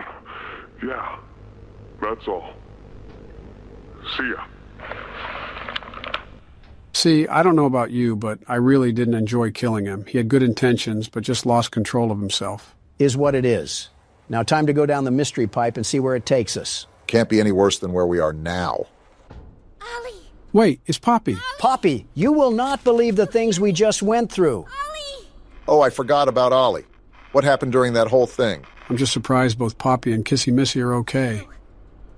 Speaker 10: Yeah, that's all. See ya.
Speaker 3: See, I don't know about you, but I really didn't enjoy killing him. He had good intentions, but just lost control of himself.
Speaker 2: Is what it is. Now time to go down the mystery pipe and see where it takes us.
Speaker 1: Can't be any worse than where we are now.
Speaker 7: Ollie!
Speaker 3: Wait, it's Poppy.
Speaker 7: Ollie!
Speaker 2: Poppy, you will not believe the things we just went through.
Speaker 7: Ollie!
Speaker 1: Oh, I forgot about Ollie. What happened during that whole thing?
Speaker 3: I'm just surprised both Poppy and Kissy Missy are okay.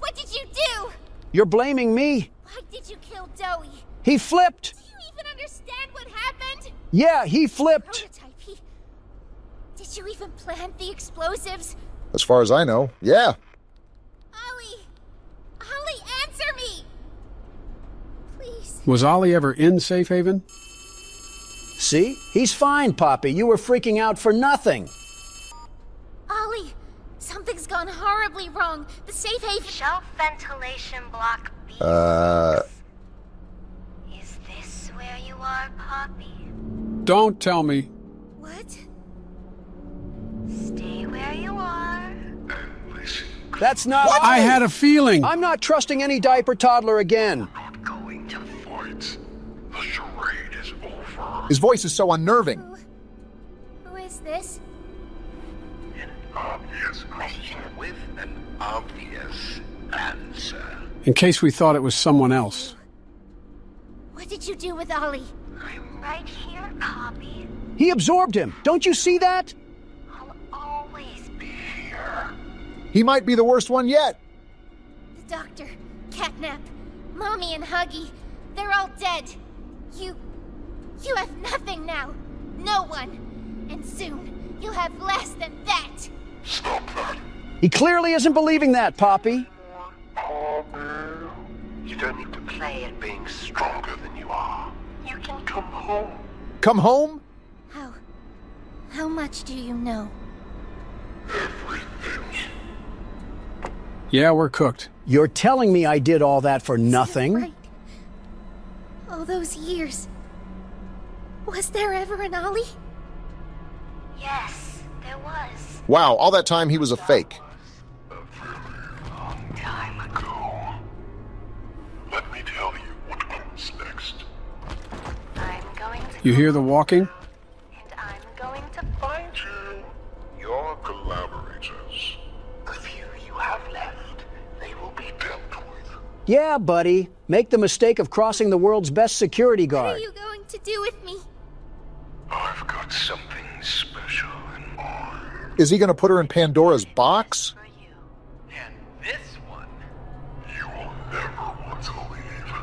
Speaker 7: What did you do?
Speaker 2: You're blaming me?
Speaker 7: Why did you kill Doey?
Speaker 2: He flipped.
Speaker 7: Do you even understand what happened?
Speaker 2: Yeah, he flipped.
Speaker 7: Prototype, Did you even plant the explosives?
Speaker 1: As far as I know, yeah.
Speaker 7: Ollie, answer me! Please.
Speaker 3: Was Ollie ever in Safe Haven?
Speaker 2: See? He's fine, Poppy. You were freaking out for nothing.
Speaker 7: Ollie, something's gone horribly wrong. The safe haven...
Speaker 6: Shelf ventilation block B. Is this where you are, Poppy?
Speaker 3: Don't tell me.
Speaker 7: What?
Speaker 6: Stay where you are.
Speaker 2: That's not...
Speaker 3: What? I had a feeling.
Speaker 2: I'm not trusting any diaper toddler again.
Speaker 10: Not going to fight. The charade is over.
Speaker 1: His voice is so unnerving.
Speaker 7: Who is this?
Speaker 10: An obvious question with an obvious answer.
Speaker 3: In case we thought it was someone else.
Speaker 7: What did you do with Ollie?
Speaker 6: I'm right here, Poppy.
Speaker 2: He absorbed him. Don't you see that?
Speaker 6: I'll always be here.
Speaker 1: He might be the worst one yet.
Speaker 7: The doctor, Catnap, Mommy and Huggy, they're all dead. You have nothing now. No one. And soon, you'll have less than that.
Speaker 10: Stop that.
Speaker 2: He clearly isn't believing that, Poppy.
Speaker 10: You don't need to play at being stronger than you are. You can come home.
Speaker 1: Come home?
Speaker 7: How much do you know?
Speaker 10: Everything.
Speaker 3: Yeah, we're cooked.
Speaker 2: You're telling me I did all that for nothing?
Speaker 7: Right. All those years. Was there ever an Ollie?
Speaker 6: Yes, there was.
Speaker 1: Wow, all that time he was a fake.
Speaker 10: A very long time ago. Let me tell you what comes next.
Speaker 6: I'm going to...
Speaker 3: You hear the walking?
Speaker 6: And I'm going to find you.
Speaker 10: Your collaborators, the few you have left, they will be dealt with.
Speaker 2: Yeah, buddy. Make the mistake of crossing the world's best security
Speaker 7: What are
Speaker 2: guard.
Speaker 7: you going to do with me?
Speaker 10: I've got something special in mind.
Speaker 1: Is he going to put her in Pandora's box?
Speaker 6: For you.
Speaker 11: And this one.
Speaker 10: You will never want to leave.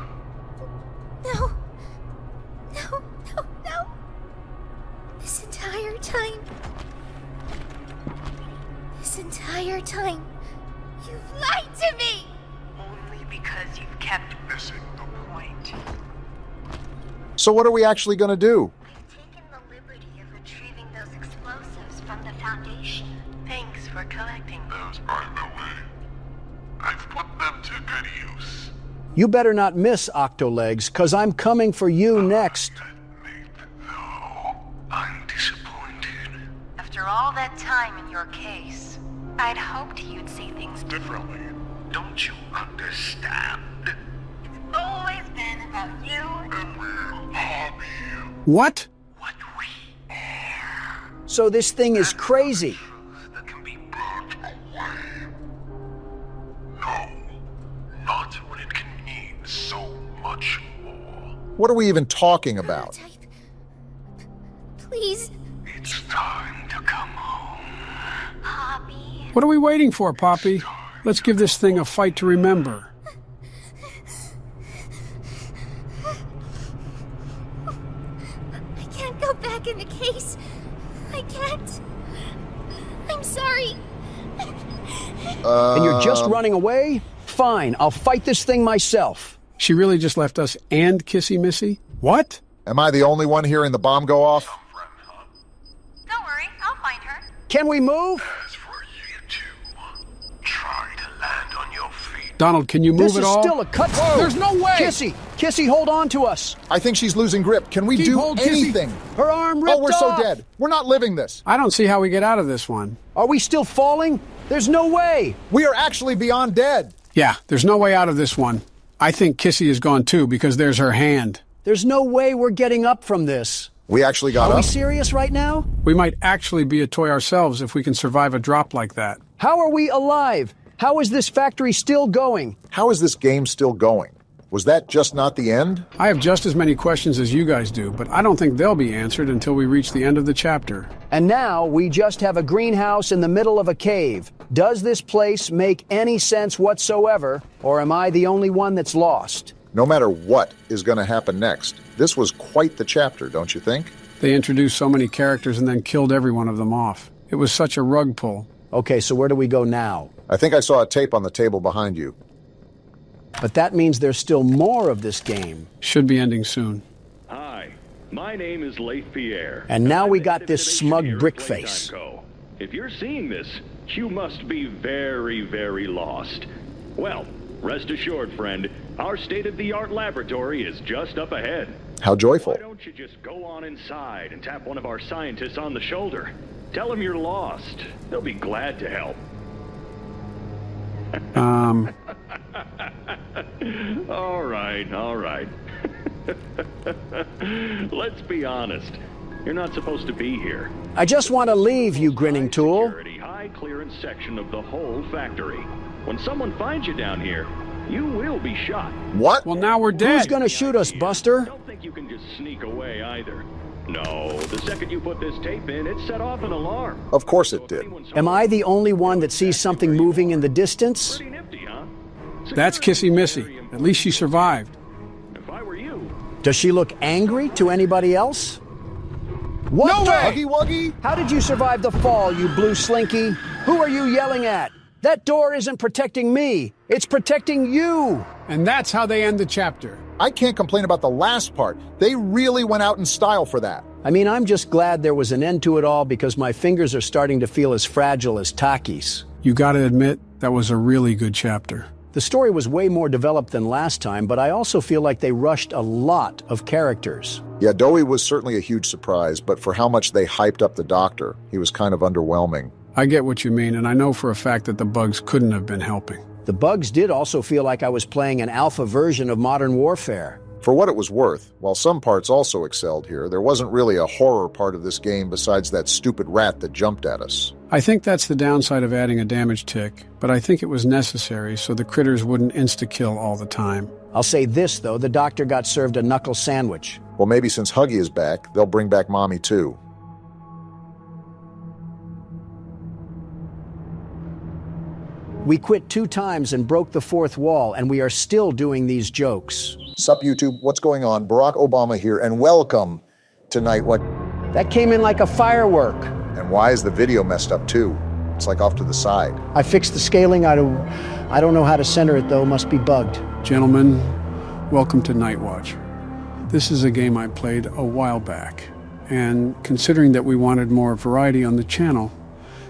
Speaker 7: No. No, no, no. This entire time. This entire time. You've lied to me!
Speaker 6: Only because you've kept
Speaker 10: Missing the
Speaker 6: point.
Speaker 1: So what are we actually going to do?
Speaker 6: I've taken the liberty of retrieving those explosives from the Foundation. Thanks for collecting them.
Speaker 10: those, by the way. I've put them to good use.
Speaker 2: You better not miss, Octolegs, 'cause I'm coming for you next.
Speaker 10: Admit, though, I'm disappointed.
Speaker 6: After all that time in your case, I'd hoped you'd see things
Speaker 10: Differently. Don't you understand?
Speaker 6: It's always been about you.
Speaker 10: And we'll have you.
Speaker 3: What?
Speaker 10: What we are.
Speaker 2: So this thing is crazy.
Speaker 10: Truth that can be brought away. No, not when it can mean so much more.
Speaker 1: What are we even talking about?
Speaker 7: Type. Please.
Speaker 10: It's time to come home.
Speaker 6: Poppy.
Speaker 3: What are we waiting for, Poppy? Let's give this thing a fight to remember.
Speaker 7: I can't go back in the case. I can't. I'm sorry.
Speaker 2: And you're just running away? Fine, I'll fight this thing myself.
Speaker 3: She really just left us and Kissy Missy? What?
Speaker 1: Am I the only one hearing the bomb go off?
Speaker 6: Don't worry, I'll find her.
Speaker 2: Can we move?
Speaker 10: As for you two, try to land on your feet.
Speaker 3: Donald, can you move
Speaker 2: This
Speaker 3: it
Speaker 2: is
Speaker 3: all?
Speaker 2: still a cut.
Speaker 3: There's no way!
Speaker 2: Kissy, hold on to us.
Speaker 1: I think she's losing grip. Can we
Speaker 3: Keep
Speaker 1: do
Speaker 3: hold, Kissy.
Speaker 1: anything?
Speaker 2: Her arm ripped
Speaker 1: Oh, we're so
Speaker 2: off.
Speaker 1: dead. We're not living this.
Speaker 3: I don't see how we get out of this one.
Speaker 2: Are we still falling? There's no way.
Speaker 1: We are actually beyond dead.
Speaker 3: Yeah, there's no way out of this one. I think Kissy is gone too because there's her hand.
Speaker 2: There's no way we're getting up from this.
Speaker 1: We actually got
Speaker 2: Are we
Speaker 1: up.
Speaker 2: serious right now?
Speaker 3: We might actually be a toy ourselves if we can survive a drop like that.
Speaker 2: How are we alive? How is this factory still going?
Speaker 1: How is this game still going? Was that just not the end?
Speaker 3: I have just as many questions as you guys do, but I don't think they'll be answered until we reach the end of the chapter.
Speaker 2: And now we just have a greenhouse in the middle of a cave. Does this place make any sense whatsoever, or am I the only one that's lost?
Speaker 1: No matter what is going to happen next, this was quite the chapter, don't you think?
Speaker 3: They introduced so many characters and then killed every one of them off. It was such a rug pull.
Speaker 2: Okay, so where do we go now?
Speaker 1: I think I saw a tape on the table behind you.
Speaker 2: But that means there's still more of this game.
Speaker 3: Should be ending soon.
Speaker 13: Hi, my name is Leif Pierre.
Speaker 2: And now
Speaker 13: I'm
Speaker 2: we
Speaker 13: the
Speaker 2: got
Speaker 13: head
Speaker 2: this
Speaker 13: of
Speaker 2: smug
Speaker 13: innovation here at
Speaker 2: brick
Speaker 13: Playtime
Speaker 2: face.
Speaker 13: Co. If you're seeing this, you must be very, very lost. Well, rest assured, friend, our state-of-the-art laboratory is just up ahead.
Speaker 1: How joyful.
Speaker 13: Why don't you just go on inside and tap one of our scientists on the shoulder? Tell them you're lost. They'll be glad to help. All right. Let's be honest. You're not supposed to be here.
Speaker 2: I just want to leave, you grinning tool.
Speaker 13: Security, high clearance section of the whole factory. When someone finds you down here, you will be shot.
Speaker 1: What?
Speaker 3: Well, now we're dead.
Speaker 2: Who's gonna shoot us, Buster?
Speaker 13: Don't think you can just sneak away either. No, the second you put this tape in, it set off an alarm.
Speaker 1: Of course it did.
Speaker 2: Am I the only one that sees something moving in the distance?
Speaker 13: Pretty nifty, huh?
Speaker 3: That's Kissy Missy. At least she survived.
Speaker 13: If I were you...
Speaker 2: Does she look angry to anybody else? What
Speaker 3: No
Speaker 2: the-
Speaker 3: way!
Speaker 1: Huggy Wuggy?
Speaker 2: How did you survive the fall, you blue slinky? Who are you yelling at? That door isn't protecting me. It's protecting you.
Speaker 3: And that's how they end the chapter.
Speaker 1: I can't complain about the last part. They really went out in style for that.
Speaker 2: I mean, I'm just glad there was an end to it all because my fingers are starting to feel as fragile as Taki's.
Speaker 3: You gotta admit, that was a really good chapter.
Speaker 2: The story was way more developed than last time, but I also feel like they rushed a lot of characters.
Speaker 1: Yeah, Dowie was certainly a huge surprise, but for how much they hyped up the doctor, he was kind of underwhelming.
Speaker 3: I get what you mean, and I know for a fact that the bugs couldn't have been helping.
Speaker 2: The bugs did also feel like I was playing an alpha version of Modern Warfare.
Speaker 1: For what it was worth, while some parts also excelled here, there wasn't really a horror part of this game besides that stupid rat that jumped at us.
Speaker 3: I think that's the downside of adding a damage tick, but I think it was necessary so the critters wouldn't insta-kill all the time.
Speaker 2: I'll say this, though, the doctor got served a knuckle sandwich.
Speaker 1: Well, maybe since Huggy is back, they'll bring back Mommy too.
Speaker 2: We quit 2 times and broke the 4th wall, and we are still doing these jokes.
Speaker 1: Sup, YouTube? What's going on? Barack Obama here, and welcome to Night What?
Speaker 2: That came in like a firework.
Speaker 1: And why is the video messed up too? It's like off to the side.
Speaker 2: I fixed the scaling. I don't know how to center it, though. Must be bugged.
Speaker 3: Gentlemen, welcome to Night Watch. This is a game I played a while back, and considering that we wanted more variety on the channel,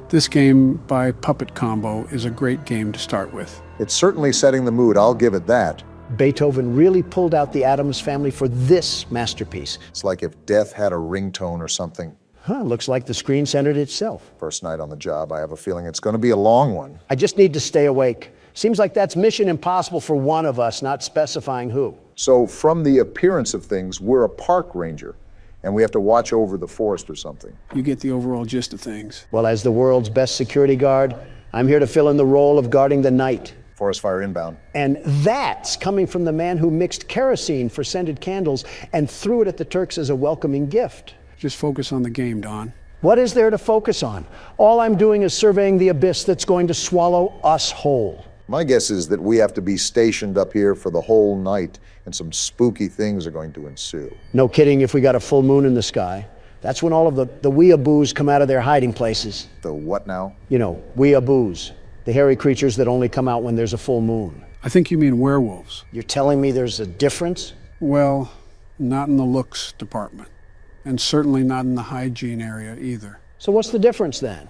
Speaker 3: this game by Puppet Combo is a great game to start with.
Speaker 1: It's certainly setting the mood, I'll give it that.
Speaker 2: Beethoven really pulled out the Addams Family for this masterpiece.
Speaker 1: It's like if death had a ringtone or something.
Speaker 2: Huh, looks like the screen centered itself.
Speaker 1: First night on the job, I have a feeling it's going to be a long one.
Speaker 2: I just need to stay awake. Seems like that's mission impossible for one of us, not specifying who.
Speaker 1: So from the appearance of things, we're a park ranger, and we have to watch over the forest or something.
Speaker 3: You get the overall gist of things.
Speaker 2: Well, as the world's best security guard, I'm here to fill in the role of guarding the night.
Speaker 1: Forest fire inbound.
Speaker 2: And that's coming from the man who mixed kerosene for scented candles and threw it at the Turks as a welcoming gift.
Speaker 3: Just focus on the game, Don.
Speaker 2: What is there to focus on? All I'm doing is surveying the abyss that's going to swallow us whole.
Speaker 1: My guess is that we have to be stationed up here for the whole night, and some spooky things are going to ensue.
Speaker 2: No kidding if we got a full moon in the sky. That's when all of the weeaboos come out of their hiding places.
Speaker 1: The what now?
Speaker 2: You know, weeaboos. The hairy creatures that only come out when there's a full moon.
Speaker 3: I think you mean werewolves.
Speaker 2: You're telling me there's a difference?
Speaker 3: Well, not in the looks department. And certainly not in the hygiene area either.
Speaker 2: So what's the difference then?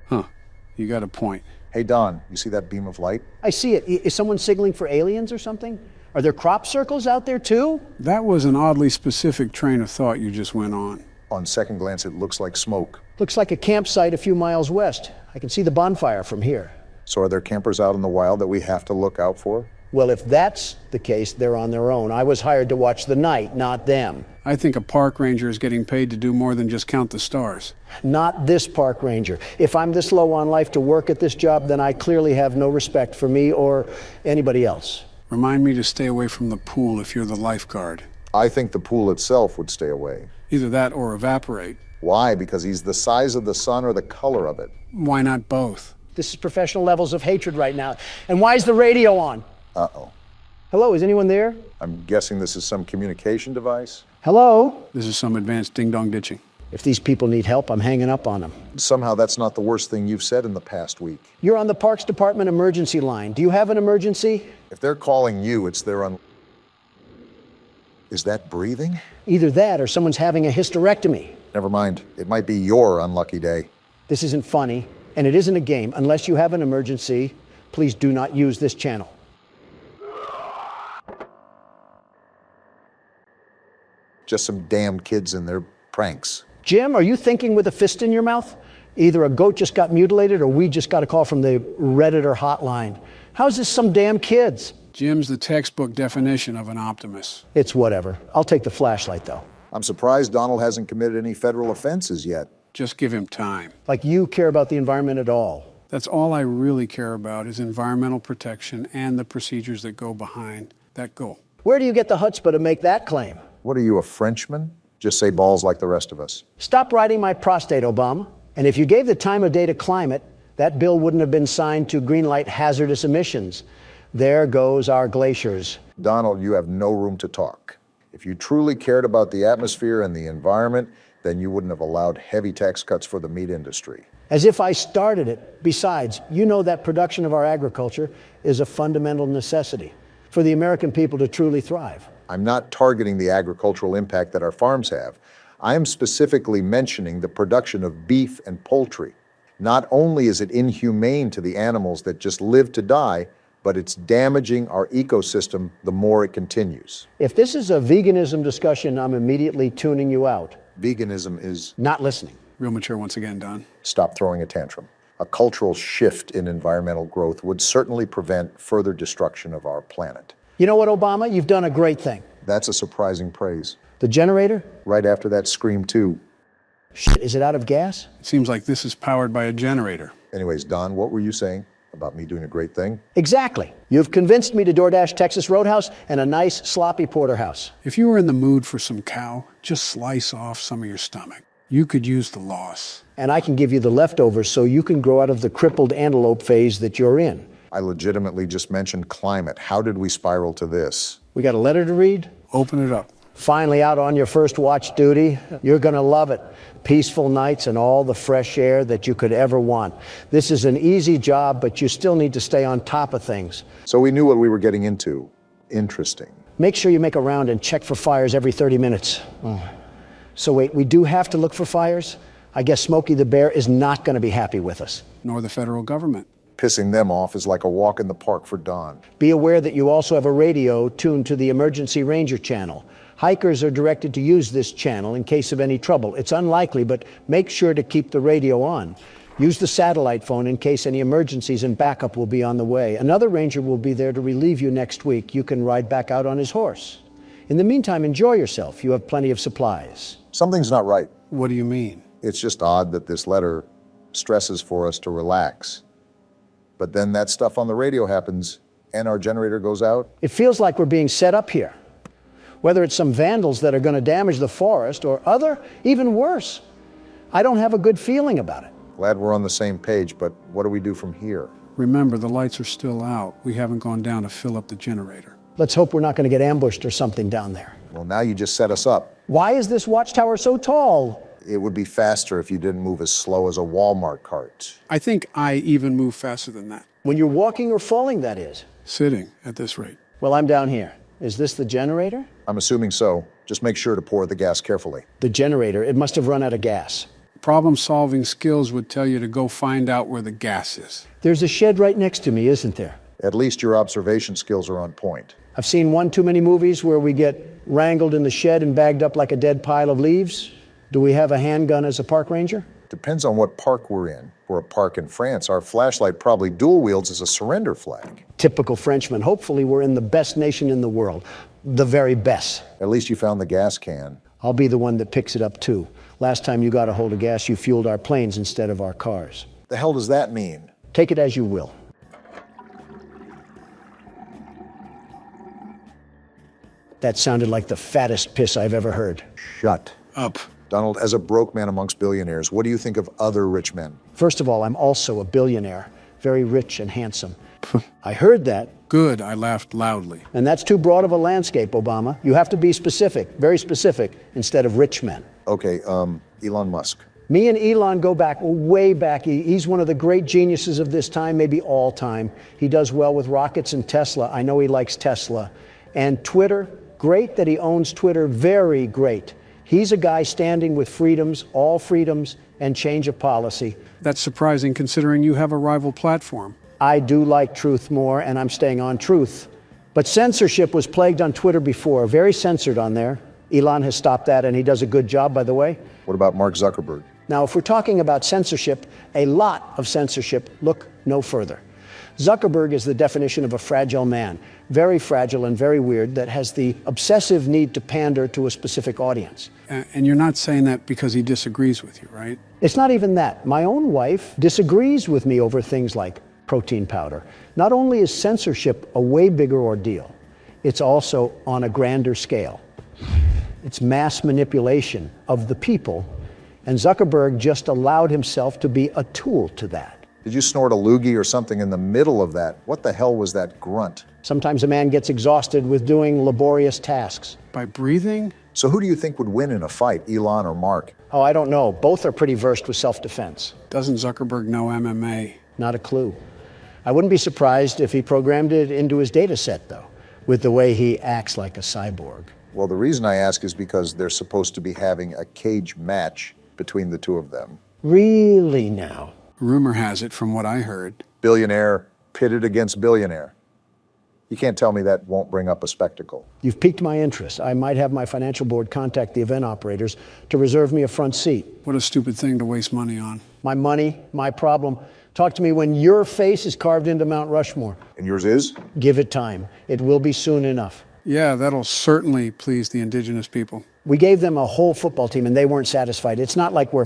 Speaker 3: Huh, you got a point.
Speaker 1: Hey, Don, you see that beam of light?
Speaker 2: I see it. Is someone signaling for aliens or something? Are there crop circles out there too?
Speaker 3: That was an oddly specific train of thought you just went on.
Speaker 1: On second glance, it looks like smoke.
Speaker 2: Looks like a campsite a few miles west. I can see the bonfire from here.
Speaker 1: So are there campers out in the wild that we have to look out for?
Speaker 2: Well, if that's the case, they're on their own. I was hired to watch the night, not them.
Speaker 3: I think a park ranger is getting paid to do more than just count the stars.
Speaker 2: Not this park ranger. If I'm this low on life to work at this job, then I clearly have no respect for me or anybody else.
Speaker 3: Remind me to stay away from the pool if you're the lifeguard.
Speaker 1: I think the pool itself would stay away.
Speaker 3: Either that or evaporate.
Speaker 1: Why? Because he's the size of the sun or the color of it?
Speaker 3: Why not both?
Speaker 2: This is professional levels of hatred right now. And why is the radio on?
Speaker 1: Uh-oh.
Speaker 2: Hello, is anyone there?
Speaker 1: I'm guessing this is some communication device?
Speaker 2: Hello?
Speaker 3: This is some advanced ding-dong ditching.
Speaker 2: If these people need help, I'm hanging up on them.
Speaker 1: Somehow that's not the worst thing you've said in the past week.
Speaker 2: You're on the Parks Department emergency line. Do you have an emergency?
Speaker 1: If they're calling you, it's their Is that breathing?
Speaker 2: Either that or someone's having a hysterectomy.
Speaker 1: Never mind. It might be your unlucky day.
Speaker 2: This isn't funny, and it isn't a game. Unless you have an emergency, please do not use this channel.
Speaker 1: Just some damn kids and their pranks.
Speaker 2: Jim, are you thinking with a fist in your mouth? Either a goat just got mutilated or we just got a call from the Redditor hotline. How's this some damn kids?
Speaker 3: Jim's the textbook definition of an optimist.
Speaker 2: It's whatever. I'll take the flashlight, though.
Speaker 1: I'm surprised Donald hasn't committed any federal offenses yet.
Speaker 3: Just give him time.
Speaker 2: Like you care about the environment at all.
Speaker 3: That's all I really care about is environmental protection and the procedures that go behind that goal.
Speaker 2: Where do you get the chutzpah to make that claim?
Speaker 1: What are you, a Frenchman? Just say balls like the rest of us.
Speaker 2: Stop riding my prostate, Obama. And if you gave the time of day to climate, that bill wouldn't have been signed to greenlight hazardous emissions. There goes our glaciers.
Speaker 1: Donald, you have no room to talk. If you truly cared about the atmosphere and the environment, then you wouldn't have allowed heavy tax cuts for the meat industry.
Speaker 2: As if I started it. Besides, you know that production of our agriculture is a fundamental necessity for the American people to truly thrive.
Speaker 1: I'm not targeting the agricultural impact that our farms have. I am specifically mentioning the production of beef and poultry. Not only is it inhumane to the animals that just live to die, but it's damaging our ecosystem the more it continues.
Speaker 2: If this is a veganism discussion, I'm immediately tuning you out.
Speaker 1: Veganism is
Speaker 2: not listening.
Speaker 3: Real mature once again, Don.
Speaker 1: Stop throwing a tantrum. A cultural shift in environmental growth would certainly prevent further destruction of our planet.
Speaker 2: You know what, Obama? You've done a great thing.
Speaker 1: That's a surprising praise.
Speaker 2: The generator?
Speaker 1: Right after that scream, too.
Speaker 2: Shit, is it out of gas?
Speaker 3: It seems like this is powered by a generator.
Speaker 1: Anyways, Don, what were you saying about me doing a great thing?
Speaker 2: Exactly. You've convinced me to DoorDash Texas Roadhouse and a nice sloppy porterhouse.
Speaker 3: If you were in the mood for some cow, just slice off some of your stomach. You could use the loss.
Speaker 2: And I can give you the leftovers so you can grow out of the crippled antelope phase that you're in.
Speaker 1: I legitimately just mentioned climate. How did we spiral to this?
Speaker 2: We got a letter to read?
Speaker 3: Open it up.
Speaker 2: Finally out on your first watch duty. You're going to love it. Peaceful nights and all the fresh air that you could ever want. This is an easy job, but you still need to stay on top of things.
Speaker 1: So we knew what we were getting into. Interesting.
Speaker 2: Make sure you make a round and check for fires every 30 minutes. Oh. So wait, we do have to look for fires? I guess Smokey the Bear is not going to be happy with us.
Speaker 3: Nor the federal government.
Speaker 1: Pissing them off is like a walk in the park for Don.
Speaker 2: Be aware that you also have a radio tuned to the Emergency Ranger channel. Hikers are directed to use this channel in case of any trouble. It's unlikely, but make sure to keep the radio on. Use the satellite phone in case any emergencies, and backup will be on the way. Another ranger will be there to relieve you next week. You can ride back out on his horse. In the meantime, enjoy yourself. You have plenty of supplies.
Speaker 1: Something's not right.
Speaker 3: What do you mean?
Speaker 1: It's just odd that this letter stresses for us to relax. But then that stuff on the radio happens and our generator goes out.
Speaker 2: It feels like we're being set up here. Whether it's some vandals that are going to damage the forest or other, even worse. I don't have a good feeling about it.
Speaker 1: Glad we're on the same page, but what do we do from here?
Speaker 3: Remember, the lights are still out. We haven't gone down to fill up the generator.
Speaker 2: Let's hope we're not going to get ambushed or something down there.
Speaker 1: Well, now you just set us up.
Speaker 2: Why is this watchtower so tall?
Speaker 1: It would be faster if you didn't move as slow as a Walmart cart.
Speaker 3: I think I even move faster than that.
Speaker 2: When you're walking or falling, that is.
Speaker 3: Sitting at this rate.
Speaker 2: Well, I'm down here. Is this the generator?
Speaker 1: I'm assuming so. Just make sure to pour the gas carefully.
Speaker 2: The generator, it must have run out of gas.
Speaker 3: Problem-solving skills would tell you to go find out where the gas is.
Speaker 2: There's a shed right next to me, isn't there?
Speaker 1: At least your observation skills are on point.
Speaker 2: I've seen one too many movies where we get wrangled in the shed and bagged up like a dead pile of leaves. Do we have a handgun as a park ranger?
Speaker 1: Depends on what park we're in. For a park in France, our flashlight probably dual wields as a surrender flag.
Speaker 2: Typical Frenchman. Hopefully we're in the best nation in the world. The very best.
Speaker 1: At least you found the gas can.
Speaker 2: I'll be the one that picks it up too. Last time you got a hold of gas, you fueled our planes instead of our cars.
Speaker 1: The hell does that mean?
Speaker 2: Take it as you will. That sounded like the fattest piss I've ever heard.
Speaker 1: Shut
Speaker 3: up.
Speaker 1: Donald, as a broke man amongst billionaires, what do you think of other rich men?
Speaker 2: First of all, I'm also a billionaire. Very rich and handsome. I heard that.
Speaker 3: Good, I laughed loudly.
Speaker 2: And that's too broad of a landscape, Obama. You have to be specific, very specific, instead of rich men.
Speaker 1: Okay, Elon Musk.
Speaker 2: Me and Elon go back, way back. He's one of the great geniuses of this time, maybe all time. He does well with rockets and Tesla. I know he likes Tesla. And Twitter, great that he owns Twitter, very great. He's a guy standing with freedoms, all freedoms, and change of policy.
Speaker 3: That's surprising considering you have a rival platform.
Speaker 2: I do like truth more, and I'm staying on truth. But censorship was plagued on Twitter before, very censored on there. Elon has stopped that, and he does a good job, by the way.
Speaker 1: What about Mark Zuckerberg?
Speaker 2: Now, if we're talking about censorship, a lot of censorship, look no further. Zuckerberg is the definition of a fragile man, very fragile and very weird, that has the obsessive need to pander to a specific audience.
Speaker 3: And you're not saying that because he disagrees with you, right?
Speaker 2: It's not even that. My own wife disagrees with me over things like protein powder. Not only is censorship a way bigger ordeal, it's also on a grander scale. It's mass manipulation of the people, and Zuckerberg just allowed himself to be a tool to that.
Speaker 1: Did you snort a loogie or something in the middle of that? What the hell was that grunt?
Speaker 2: Sometimes a man gets exhausted with doing laborious tasks.
Speaker 3: By breathing?
Speaker 1: So who do you think would win in a fight, Elon or Mark?
Speaker 2: Oh, I don't know. Both are pretty versed with self-defense.
Speaker 3: Doesn't Zuckerberg know MMA?
Speaker 2: Not a clue. I wouldn't be surprised if he programmed it into his data set, though, with the way he acts like a cyborg.
Speaker 1: Well, the reason I ask is because they're supposed to be having a cage match between the two of them.
Speaker 2: Really now?
Speaker 3: Rumor has it, from what I heard.
Speaker 1: Billionaire pitted against billionaire. You can't tell me that won't bring up a spectacle.
Speaker 2: You've piqued my interest. I might have my financial board contact the event operators to reserve me a front seat.
Speaker 3: What a stupid thing to waste money on.
Speaker 2: My money, my problem. Talk to me when your face is carved into Mount Rushmore.
Speaker 1: And yours is?
Speaker 2: Give it time. It will be soon enough.
Speaker 3: Yeah, that'll certainly please the indigenous people.
Speaker 2: We gave them a whole football team and they weren't satisfied. It's not like we're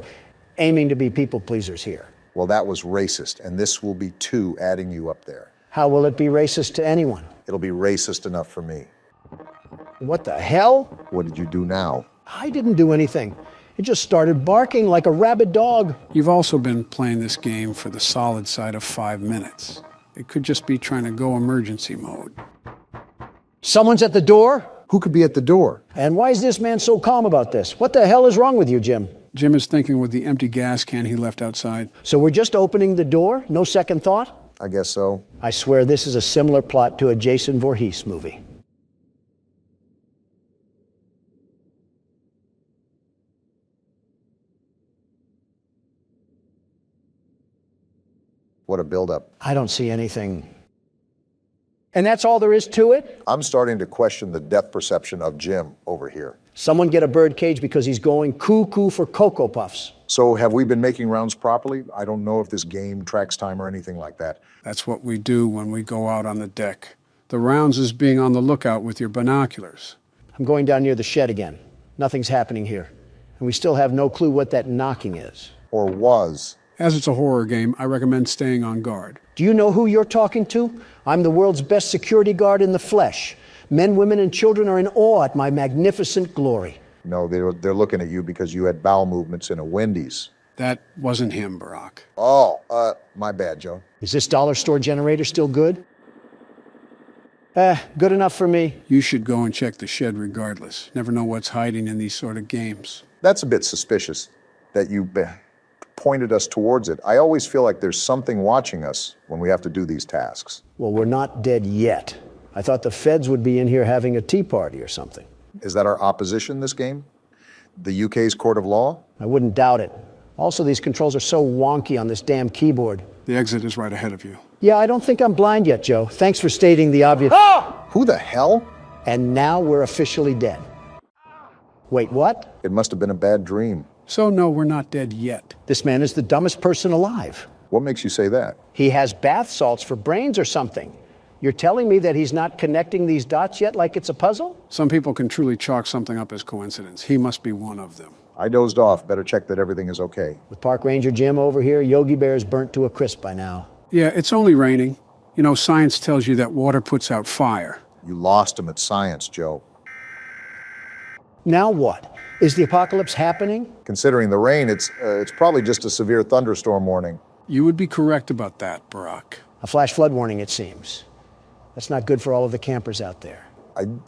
Speaker 2: aiming to be people pleasers here.
Speaker 1: Well, that was racist, and this will be two adding you up there.
Speaker 2: How will it be racist to anyone?
Speaker 1: It'll be racist enough for me.
Speaker 2: What the hell?
Speaker 1: What did you do now?
Speaker 2: I didn't do anything. It just started barking like a rabid dog.
Speaker 3: You've also been playing this game for the solid side of 5 minutes. It could just be trying to go emergency mode.
Speaker 2: Someone's at the door?
Speaker 1: Who could be at the door?
Speaker 2: And why is this man so calm about this? What the hell is wrong with you, Jim?
Speaker 3: Jim is thinking with the empty gas can he left outside.
Speaker 2: So we're just opening the door? No second thought?
Speaker 1: I guess so.
Speaker 2: I swear this is a similar plot to a Jason Voorhees movie.
Speaker 1: What a buildup.
Speaker 2: I don't see anything. And that's all there is to it?
Speaker 1: I'm starting to question the depth perception of Jim over here.
Speaker 2: Someone get a bird cage because he's going cuckoo for Cocoa Puffs.
Speaker 1: So have we been making rounds properly? I don't know if this game tracks time or anything like that.
Speaker 3: That's what we do when we go out on the deck. The rounds is being on the lookout with your binoculars.
Speaker 2: I'm going down near the shed again. Nothing's happening here. And we still have no clue what that knocking is.
Speaker 1: Or was.
Speaker 3: As it's a horror game, I recommend staying on guard.
Speaker 2: Do you know who you're talking to? I'm the world's best security guard in the flesh. Men, women, and children are in awe at my magnificent glory.
Speaker 1: No, they're looking at you because you had bowel movements in a Wendy's.
Speaker 3: That wasn't him, Barack.
Speaker 1: Oh, my bad, Joe.
Speaker 2: Is this dollar store generator still good? Good enough for me.
Speaker 3: You should go and check the shed regardless. Never know what's hiding in these sort of games.
Speaker 1: That's a bit suspicious that you pointed us towards it. I always feel like there's something watching us when we have to do these tasks.
Speaker 2: Well, we're not dead yet. I thought the feds would be in here having a tea party or something.
Speaker 1: Is that our opposition this game? The UK's court of law?
Speaker 2: I wouldn't doubt it. Also, these controls are so wonky on this damn keyboard.
Speaker 3: The exit is right ahead of you.
Speaker 2: Yeah, I don't think I'm blind yet, Joe. Thanks for stating the obvious.
Speaker 1: Ah! Who the hell?
Speaker 2: And now we're officially dead. Wait, what?
Speaker 1: It must have been a bad dream.
Speaker 3: So no, we're not dead yet.
Speaker 2: This man is the dumbest person alive.
Speaker 1: What makes you say that?
Speaker 2: He has bath salts for brains or something. You're telling me that he's not connecting these dots yet like it's a puzzle?
Speaker 3: Some people can truly chalk something up as coincidence. He must be one of them.
Speaker 1: I dozed off. Better check that everything is okay.
Speaker 2: With Park Ranger Jim over here, Yogi Bear's burnt to a crisp by now.
Speaker 3: Yeah, it's only raining. You know, science tells you that water puts out fire.
Speaker 1: You lost him at science, Joe.
Speaker 2: Now what? Is the apocalypse happening?
Speaker 1: Considering the rain, it's probably just a severe thunderstorm warning.
Speaker 3: You would be correct about that, Barack.
Speaker 2: A flash flood warning, it seems. That's not good for all of the campers out there.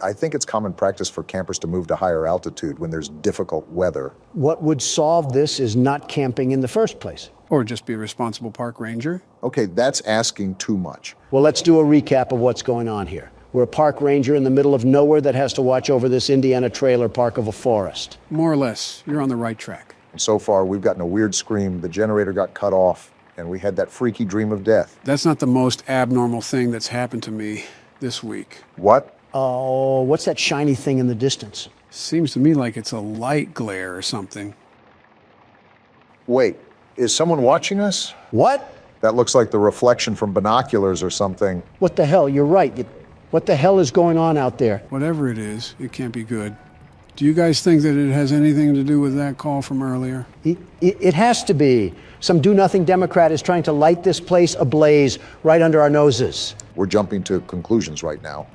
Speaker 1: I think it's common practice for campers to move to higher altitude when there's difficult weather.
Speaker 2: What would solve this is not camping in the first place.
Speaker 3: Or just be a responsible park ranger.
Speaker 1: Okay, that's asking too much.
Speaker 2: Well, let's do a recap of what's going on here. We're a park ranger in the middle of nowhere that has to watch over this Indiana trailer park of a forest.
Speaker 3: More or less. You're on the right track.
Speaker 1: And so far, we've gotten a weird scream. The generator got cut off, and we had that freaky dream of death.
Speaker 3: That's not the most abnormal thing that's happened to me this week.
Speaker 1: What?
Speaker 2: Oh, what's that shiny thing in the distance?
Speaker 3: Seems to me like it's a light glare or something.
Speaker 1: Wait, is someone watching us?
Speaker 2: What?
Speaker 1: That looks like the reflection from binoculars or something.
Speaker 2: What the hell? You're right. What the hell is going on out there?
Speaker 3: Whatever it is, it can't be good. Do you guys think that it has anything to do with that call from earlier?
Speaker 2: It has to be. Some do-nothing Democrat is trying to light this place ablaze right under our noses.
Speaker 1: We're jumping to conclusions right now.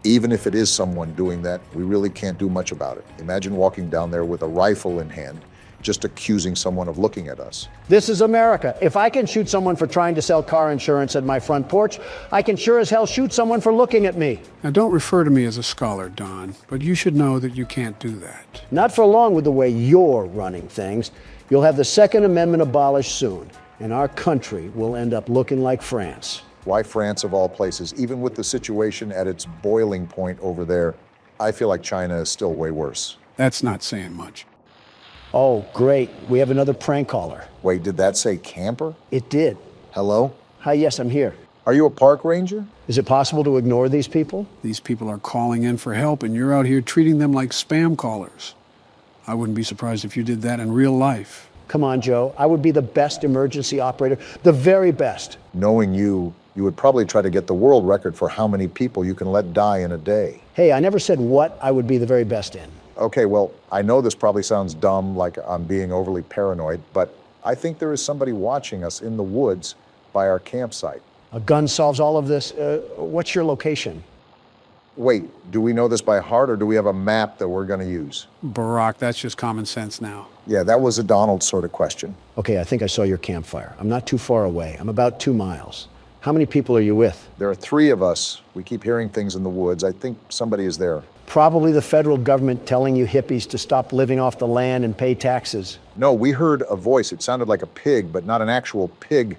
Speaker 1: Even if it is someone doing that, we really can't do much about it. Imagine walking down there with a rifle in hand, just accusing someone of looking at us.
Speaker 2: This is America. If I can shoot someone for trying to sell car insurance at my front porch, I can sure as hell shoot someone for looking at me.
Speaker 3: Now, don't refer to me as a scholar, Don, but you should know that you can't do that.
Speaker 2: Not for long with the way you're running things. You'll have the Second Amendment abolished soon, and our country will end up looking like France.
Speaker 1: Why France of all places? Even with the situation at its boiling point over there, I feel like China is still way worse.
Speaker 3: That's not saying much.
Speaker 2: Oh, great. We have another prank caller.
Speaker 1: Wait, did that say camper?
Speaker 2: It did.
Speaker 1: Hello?
Speaker 2: Hi, yes, I'm here.
Speaker 1: Are you a park ranger?
Speaker 2: Is it possible to ignore these people?
Speaker 3: These people are calling in for help, and you're out here treating them like spam callers. I wouldn't be surprised if you did that in real life.
Speaker 2: Come on, Joe. I would be the best emergency operator, the very best.
Speaker 1: Knowing you would probably try to get the world record for how many people you can let die in a day.
Speaker 2: Hey, I never said what I would be the very best in.
Speaker 1: Okay, well, I know this probably sounds dumb, like I'm being overly paranoid, but I think there is somebody watching us in the woods by our campsite.
Speaker 2: A gun solves all of this. What's your location?
Speaker 1: Wait, do we know this by heart, or do we have a map that we're going to use?
Speaker 3: Barack, that's just common sense now.
Speaker 1: Yeah, that was a Donald sort of question.
Speaker 2: Okay, I think I saw your campfire. I'm not too far away. I'm about 2 miles. How many people are you with?
Speaker 1: There are 3 of us. We keep hearing things in the woods. I think somebody is there.
Speaker 2: Probably the federal government telling you hippies to stop living off the land and pay taxes.
Speaker 1: No, we heard a voice. It sounded like a pig, but not an actual pig,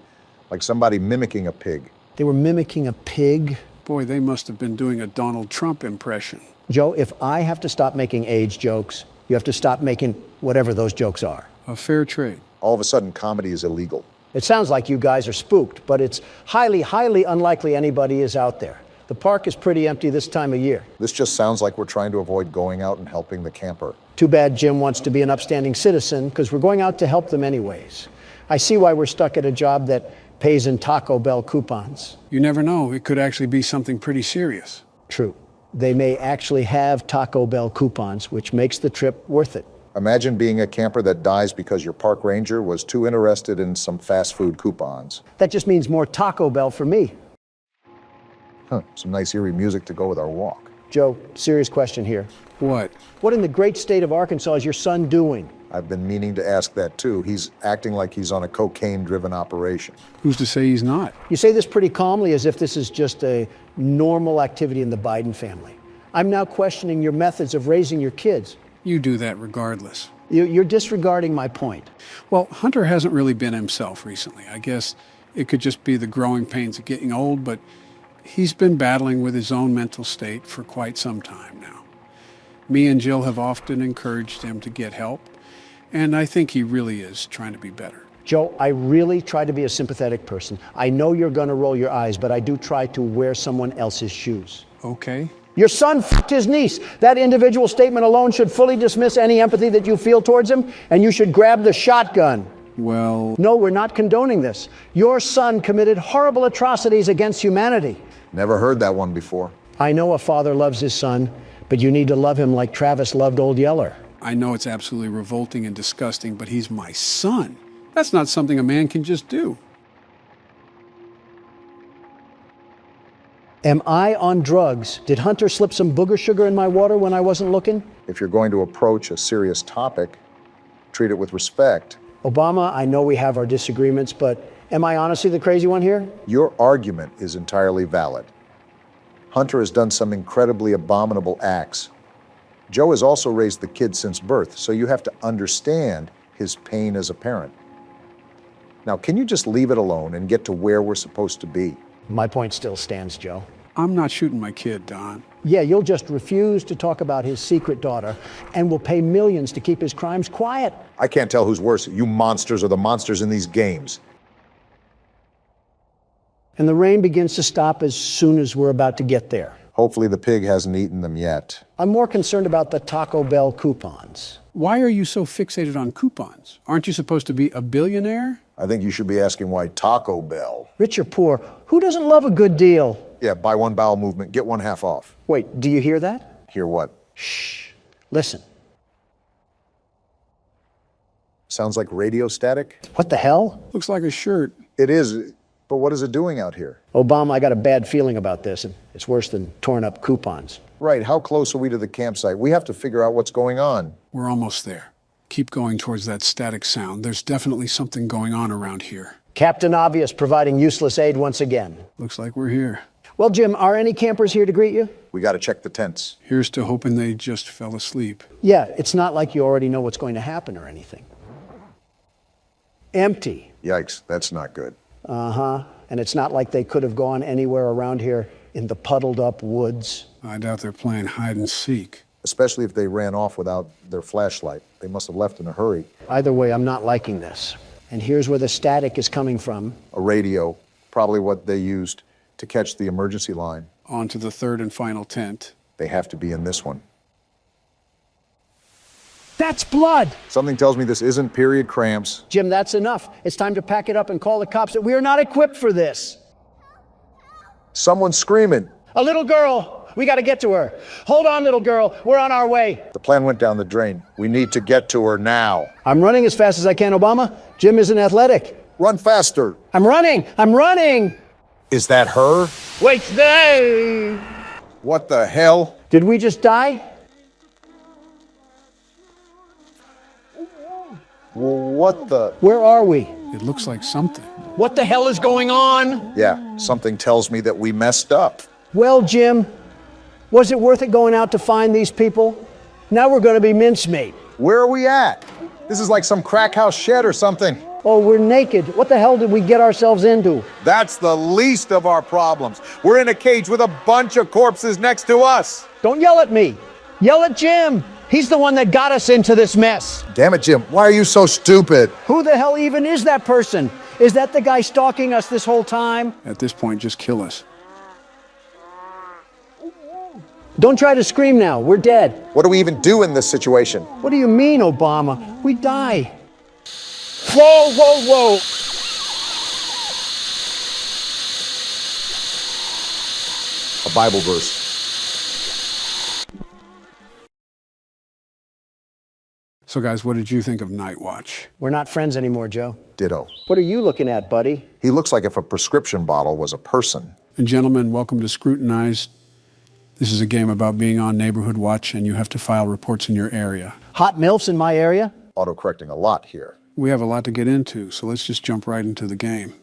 Speaker 1: like somebody mimicking a pig.
Speaker 2: They were mimicking a pig?
Speaker 3: Boy, they must have been doing a Donald Trump impression.
Speaker 2: Joe, if I have to stop making age jokes, you have to stop making whatever those jokes are.
Speaker 3: A fair trade.
Speaker 1: All of a sudden, comedy is illegal.
Speaker 2: It sounds like you guys are spooked, but it's highly, highly unlikely anybody is out there. The park is pretty empty this time of year.
Speaker 1: This just sounds like we're trying to avoid going out and helping the camper.
Speaker 2: Too bad Jim wants to be an upstanding citizen, because we're going out to help them anyways. I see why we're stuck at a job that pays in Taco Bell coupons.
Speaker 3: You never know. It could actually be something pretty serious.
Speaker 2: True. They may actually have Taco Bell coupons, which makes the trip worth it.
Speaker 1: Imagine being a camper that dies because your park ranger was too interested in some fast food coupons.
Speaker 2: That just means more Taco Bell for me.
Speaker 1: Some nice eerie music to go with our walk.
Speaker 2: Joe, serious question here.
Speaker 3: What?
Speaker 2: What in the great state of Arkansas is your son doing?
Speaker 1: I've been meaning to ask that too. He's acting like he's on a cocaine-driven operation.
Speaker 3: Who's to say he's not?
Speaker 2: You say this pretty calmly, as if this is just a normal activity in the Biden family. I'm now questioning your methods of raising your kids.
Speaker 3: You do that regardless.
Speaker 2: You're disregarding my point.
Speaker 3: Well, Hunter hasn't really been himself recently. I guess it could just be the growing pains of getting old, but he's been battling with his own mental state for quite some time now. Me and Jill have often encouraged him to get help, and I think he really is trying to be better.
Speaker 2: Joe, I really try to be a sympathetic person. I know you're going to roll your eyes, but I do try to wear someone else's shoes.
Speaker 3: Okay.
Speaker 2: Your son f***ed his niece. That individual statement alone should fully dismiss any empathy that you feel towards him, and you should grab the shotgun.
Speaker 3: Well...
Speaker 2: No, we're not condoning this. Your son committed horrible atrocities against humanity.
Speaker 1: Never heard that one before.
Speaker 2: I know a father loves his son, but you need to love him like Travis loved Old Yeller.
Speaker 3: I know it's absolutely revolting and disgusting, but he's my son. That's not something a man can just do.
Speaker 2: Am I on drugs? Did Hunter slip some booger sugar in my water when I wasn't looking?
Speaker 1: If you're going to approach a serious topic, treat it with respect.
Speaker 2: Obama, I know we have our disagreements, but am I honestly the crazy one here?
Speaker 1: Your argument is entirely valid. Hunter has done some incredibly abominable acts. Joe has also raised the kid since birth, so you have to understand his pain as a parent. Now, can you just leave it alone and get to where we're supposed to be?
Speaker 2: My point still stands, Joe.
Speaker 3: I'm not shooting my kid, Don.
Speaker 2: Yeah, you'll just refuse to talk about his secret daughter and will pay millions to keep his crimes quiet.
Speaker 1: I can't tell who's worse, you monsters or the monsters in these games.
Speaker 2: And the rain begins to stop as soon as we're about to get there.
Speaker 1: Hopefully the pig hasn't eaten them yet.
Speaker 2: I'm more concerned about the Taco Bell coupons.
Speaker 3: Why are you so fixated on coupons? Aren't you supposed to be a billionaire?
Speaker 1: I think you should be asking why Taco Bell.
Speaker 2: Rich or poor, who doesn't love a good deal?
Speaker 1: Yeah, buy one bowel movement, get one half off.
Speaker 2: Wait, do you hear that?
Speaker 1: Hear what?
Speaker 2: Shh. Listen.
Speaker 1: Sounds like radio static.
Speaker 2: What the hell?
Speaker 3: Looks like a shirt.
Speaker 1: It is. But what is it doing out here?
Speaker 2: Obama, I got a bad feeling about this. It's worse than torn up coupons.
Speaker 1: Right, how close are we to the campsite? We have to figure out what's going on.
Speaker 3: We're almost there. Keep going towards that static sound. There's definitely something going on around here.
Speaker 2: Captain Obvious providing useless aid once again.
Speaker 3: Looks like we're here.
Speaker 2: Well, Jim, are any campers here to greet you?
Speaker 1: We got to check the tents.
Speaker 3: Here's to hoping they just fell asleep.
Speaker 2: Yeah, it's not like you already know what's going to happen or anything. Empty.
Speaker 1: Yikes, that's not good.
Speaker 2: Uh-huh. And it's not like they could have gone anywhere around here in the puddled up woods.
Speaker 3: I doubt they're playing hide and seek.
Speaker 1: Especially if they ran off without their flashlight. They must have left in a hurry.
Speaker 2: Either way, I'm not liking this. And here's where the static is coming from.
Speaker 1: A radio, probably what they used to catch the emergency line.
Speaker 3: On to the third and final tent.
Speaker 1: They have to be in this one.
Speaker 2: That's blood!
Speaker 1: Something tells me this isn't period cramps.
Speaker 2: Jim, that's enough. It's time to pack it up and call the cops. We are not equipped for this.
Speaker 1: Someone's screaming.
Speaker 2: A little girl. We got to get to her. Hold on, little girl. We're on our way.
Speaker 1: The plan went down the drain. We need to get to her now.
Speaker 2: I'm running as fast as I can, Obama. Jim isn't athletic.
Speaker 1: Run faster.
Speaker 2: I'm running. I'm running.
Speaker 1: Is that her?
Speaker 2: Wait, there.
Speaker 1: What the hell?
Speaker 2: Did we just die?
Speaker 1: What the?
Speaker 2: Where are we?
Speaker 3: It looks like something.
Speaker 2: What the hell is going on?
Speaker 1: Yeah, something tells me that we messed up.
Speaker 2: Well, Jim, was it worth it going out to find these people? Now we're going to be mincemeat.
Speaker 1: Where are we at? This is like some crack house shed or something.
Speaker 2: Oh, we're naked. What the hell did we get ourselves into?
Speaker 1: That's the least of our problems. We're in a cage with a bunch of corpses next to us.
Speaker 2: Don't yell at me. Yell at Jim. He's the one that got us into this mess.
Speaker 1: Damn it, Jim. Why are you so stupid?
Speaker 2: Who the hell even is that person? Is that the guy stalking us this whole time?
Speaker 3: At this point, just kill us.
Speaker 2: Don't try to scream now. We're dead.
Speaker 1: What do we even do in this situation?
Speaker 2: What do you mean, Obama? We die. Whoa, whoa, whoa.
Speaker 1: A Bible verse.
Speaker 3: So guys, what did you think of Night Watch?
Speaker 2: We're not friends anymore, Joe.
Speaker 1: Ditto.
Speaker 2: What are you looking at, buddy?
Speaker 1: He looks like if a prescription bottle was a person.
Speaker 3: And gentlemen, welcome to Scrutinize. This is a game about being on Neighborhood Watch, and you have to file reports in your area.
Speaker 2: Hot MILFs in my area?
Speaker 1: Autocorrecting a lot here.
Speaker 3: We have a lot to get into, so let's just jump right into the game.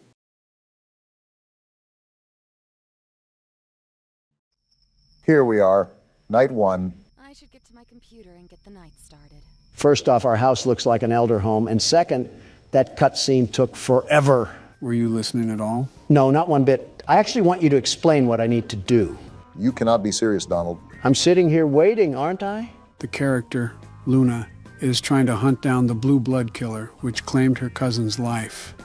Speaker 1: Here we are, night one.
Speaker 14: I should get to my computer and get the night started.
Speaker 2: First off, our house looks like an elder home. And second, that cutscene took forever.
Speaker 3: Were you listening at all?
Speaker 2: No, not one bit. I actually want you to explain what I need to do.
Speaker 1: You cannot be serious, Donald.
Speaker 2: I'm sitting here waiting, aren't I?
Speaker 3: The character, Luna, is trying to hunt down the blue blood killer, which claimed her cousin's life.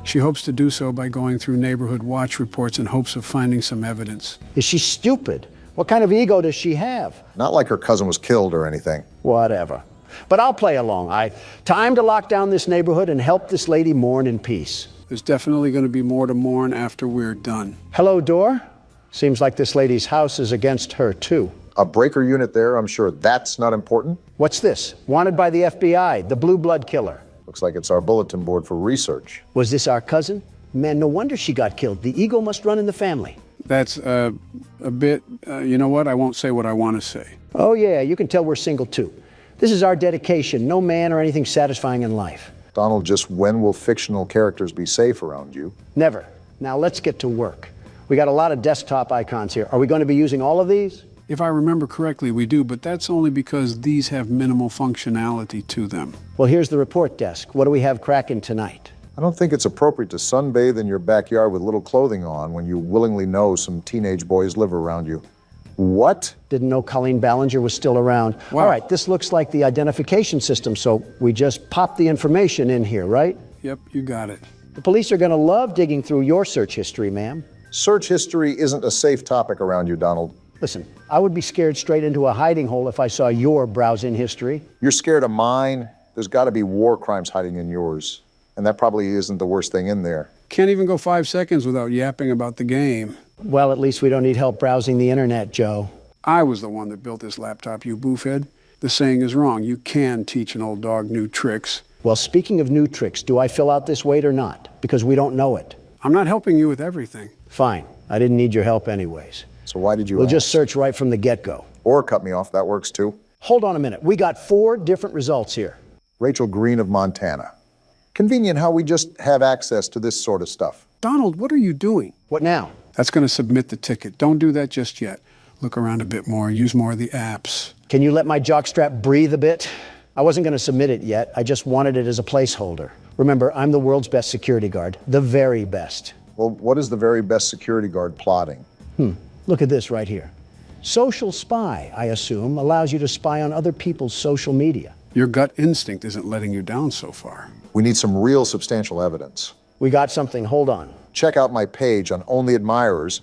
Speaker 3: She hopes to do so by going through Neighborhood Watch reports in hopes of finding some evidence.
Speaker 2: Is she stupid? What kind of ego does she have?
Speaker 1: Not like her cousin was killed or anything.
Speaker 2: Whatever. But I'll play along. Time to lock down this neighborhood and help this lady mourn in peace.
Speaker 3: There's definitely going to be more to mourn after we're done.
Speaker 2: Hello, door? Seems like this lady's house is against her, too.
Speaker 1: A breaker unit there, I'm sure that's not important.
Speaker 2: What's this? Wanted by the FBI, the blue blood killer.
Speaker 1: Looks like it's our bulletin board for research.
Speaker 2: Was this our cousin? Man, no wonder she got killed. The ego must run in the family.
Speaker 3: That's a bit, you know what? I won't say what I want to say.
Speaker 2: Oh, yeah, you can tell we're single, too. This is our dedication. No man or anything satisfying in life.
Speaker 1: Donald, just when will fictional characters be safe around you?
Speaker 2: Never. Now let's get to work. We got a lot of desktop icons here. Are we going to be using all of these?
Speaker 3: If I remember correctly, we do, but that's only because these have minimal functionality to them.
Speaker 2: Well, here's the report desk. What do we have cracking tonight?
Speaker 1: I don't think it's appropriate to sunbathe in your backyard with little clothing on when you willingly know some teenage boys live around you. What?
Speaker 2: Didn't know Colleen Ballinger was still around.
Speaker 3: Wow.
Speaker 2: All right, this looks like the identification system, so we just pop the information in here, right?
Speaker 3: Yep, you got it.
Speaker 2: The police are going to love digging through your search history, ma'am.
Speaker 1: Search history isn't a safe topic around you, Donald.
Speaker 2: Listen, I would be scared straight into a hiding hole if I saw your browsing history.
Speaker 1: You're scared of mine? There's got to be war crimes hiding in yours. And that probably isn't the worst thing in there.
Speaker 3: Can't even go 5 seconds without yapping about the game.
Speaker 2: Well, at least we don't need help browsing the internet, Joe.
Speaker 3: I was the one that built this laptop, you boofhead. The saying is wrong. You can teach an old dog new tricks.
Speaker 2: Well, speaking of new tricks, do I fill out this weight or not? Because we don't know it.
Speaker 3: I'm not helping you with everything.
Speaker 2: Fine. I didn't need your help anyways.
Speaker 1: So why did you
Speaker 2: We'll
Speaker 1: ask?
Speaker 2: just search right from the get-go.
Speaker 1: Or cut me off, that works too.
Speaker 2: Hold on a minute. We got 4 different results here.
Speaker 1: Rachel Green of Montana. Convenient how we just have access to this sort of stuff.
Speaker 3: Donald, what are you doing?
Speaker 2: What now?
Speaker 3: That's going to submit the ticket. Don't do that just yet. Look around a bit more. Use more of the apps.
Speaker 2: Can you let my jockstrap breathe a bit? I wasn't going to submit it yet. I just wanted it as a placeholder. Remember, I'm the world's best security guard. The very best.
Speaker 1: Well, what is the very best security guard plotting?
Speaker 2: Look at this right here. Social spy, I assume, allows you to spy on other people's social media.
Speaker 3: Your gut instinct isn't letting you down so far.
Speaker 1: We need some real substantial evidence.
Speaker 2: We got something. Hold on.
Speaker 1: Check out my page on Only Admirers.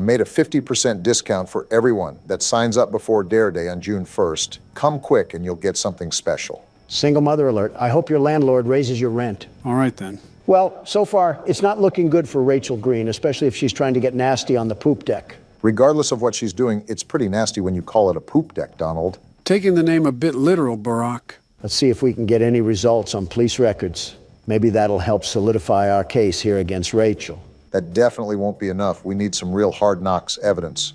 Speaker 1: Made a 50% discount for everyone that signs up before Dare Day on June 1st. Come quick and you'll get something special.
Speaker 2: Single mother alert. I hope your landlord raises your rent.
Speaker 3: All right, then.
Speaker 2: Well, so far, it's not looking good for Rachel Green, especially if she's trying to get nasty on the poop deck.
Speaker 1: Regardless of what she's doing, it's pretty nasty when you call it a poop deck, Donald.
Speaker 3: Taking the name a bit literal, Barack.
Speaker 2: Let's see if we can get any results on police records. Maybe that'll help solidify our case here against Rachel.
Speaker 1: That definitely won't be enough. We need some real hard knocks evidence.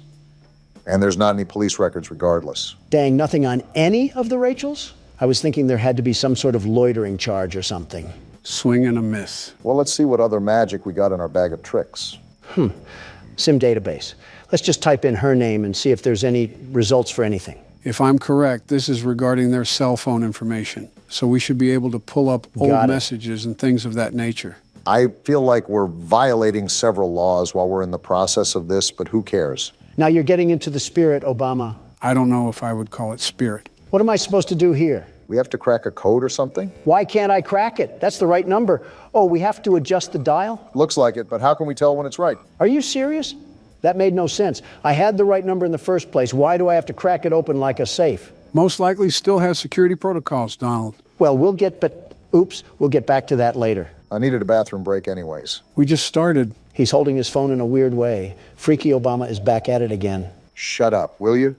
Speaker 1: And there's not any police records regardless.
Speaker 2: Dang, nothing on any of the Rachels? I was thinking there had to be some sort of loitering charge or something.
Speaker 3: Swing and a miss.
Speaker 1: Well, let's see what other magic we got in our bag of tricks.
Speaker 2: SIM database. Let's just type in her name and see if there's any results for anything.
Speaker 3: If I'm correct, this is regarding their cell phone information. So we should be able to pull up old messages and things of that nature.
Speaker 1: I feel like we're violating several laws while we're in the process of this, but who cares?
Speaker 2: Now you're getting into the spirit, Obama.
Speaker 3: I don't know if I would call it spirit.
Speaker 2: What am I supposed to do here?
Speaker 1: We have to crack a code or something?
Speaker 2: Why can't I crack it? That's the right number. Oh, we have to adjust the dial?
Speaker 1: Looks like it, but how can we tell when it's right?
Speaker 2: Are you serious? That made no sense. I had the right number in the first place. Why do I have to crack it open like a safe?
Speaker 3: Most likely still has security protocols, Donald.
Speaker 2: Well, we'll get back to that later.
Speaker 1: I needed a bathroom break anyways.
Speaker 3: We just started.
Speaker 2: He's holding his phone in a weird way. Freaky Obama is back at it again.
Speaker 1: Shut up, will you?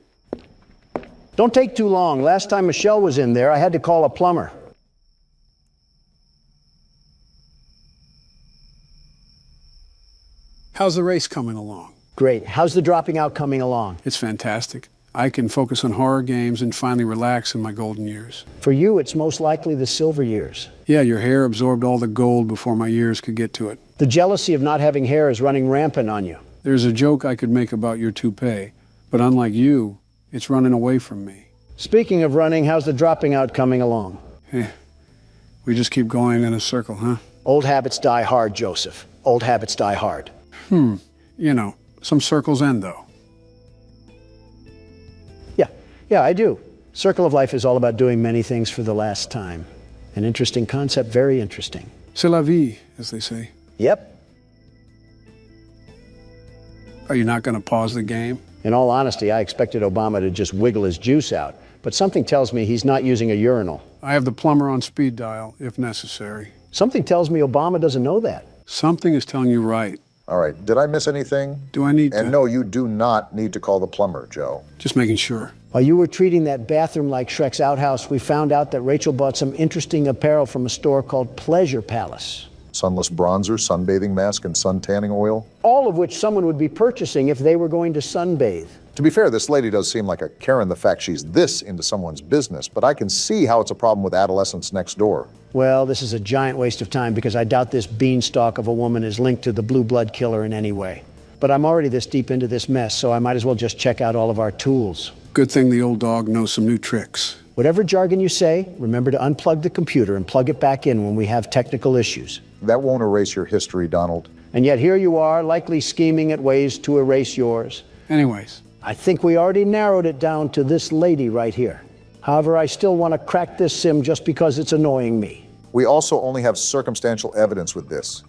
Speaker 2: Don't take too long. Last time Michelle was in there, I had to call a plumber.
Speaker 3: How's the race coming along?
Speaker 2: Great. How's the dropping out coming along?
Speaker 3: It's fantastic. I can focus on horror games and finally relax in my golden years.
Speaker 2: For you, it's most likely the silver years.
Speaker 3: Yeah, your hair absorbed all the gold before my years could get to it.
Speaker 2: The jealousy of not having hair is running rampant on you.
Speaker 3: There's a joke I could make about your toupee, but unlike you, it's running away from me.
Speaker 2: Speaking of running, how's the dropping out coming along?
Speaker 3: We just keep going in a circle, huh?
Speaker 2: Old habits die hard, Joseph. Old habits die hard.
Speaker 3: You know, some circles end, though.
Speaker 2: Yeah, I do. Circle of life is all about doing many things for the last time. An interesting concept, very interesting.
Speaker 3: C'est la vie, as they say.
Speaker 2: Yep.
Speaker 3: Are you not going to pause the game?
Speaker 2: In all honesty, I expected Obama to just wiggle his juice out, but something tells me he's not using a urinal.
Speaker 3: I have the plumber on speed dial, if necessary.
Speaker 2: Something tells me Obama doesn't know that.
Speaker 3: Something is telling you right.
Speaker 1: All right, did I miss anything?
Speaker 3: Do I need to?
Speaker 1: And no, you do not need to call the plumber, Joe.
Speaker 3: Just making sure.
Speaker 2: While you were treating that bathroom like Shrek's outhouse, we found out that Rachel bought some interesting apparel from a store called Pleasure Palace.
Speaker 1: Sunless bronzer, sunbathing mask, and sun tanning oil.
Speaker 2: All of which someone would be purchasing if they were going to sunbathe.
Speaker 1: To be fair, this lady does seem like a Karen the fact she's this into someone's business, but I can see how it's a problem with adolescents next door.
Speaker 2: Well, this is a giant waste of time because I doubt this beanstalk of a woman is linked to the blue blood killer in any way. But I'm already this deep into this mess, so I might as well just check out all of our tools.
Speaker 3: Good thing the old dog knows some new tricks.
Speaker 2: Whatever jargon you say, remember to unplug the computer and plug it back in when we have technical issues.
Speaker 1: That won't erase your history, Donald.
Speaker 2: And yet here you are, likely scheming at ways to erase yours.
Speaker 3: Anyways.
Speaker 2: I think we already narrowed it down to this lady right here. However, I still want to crack this sim just because it's annoying me.
Speaker 1: We also only have circumstantial evidence with this.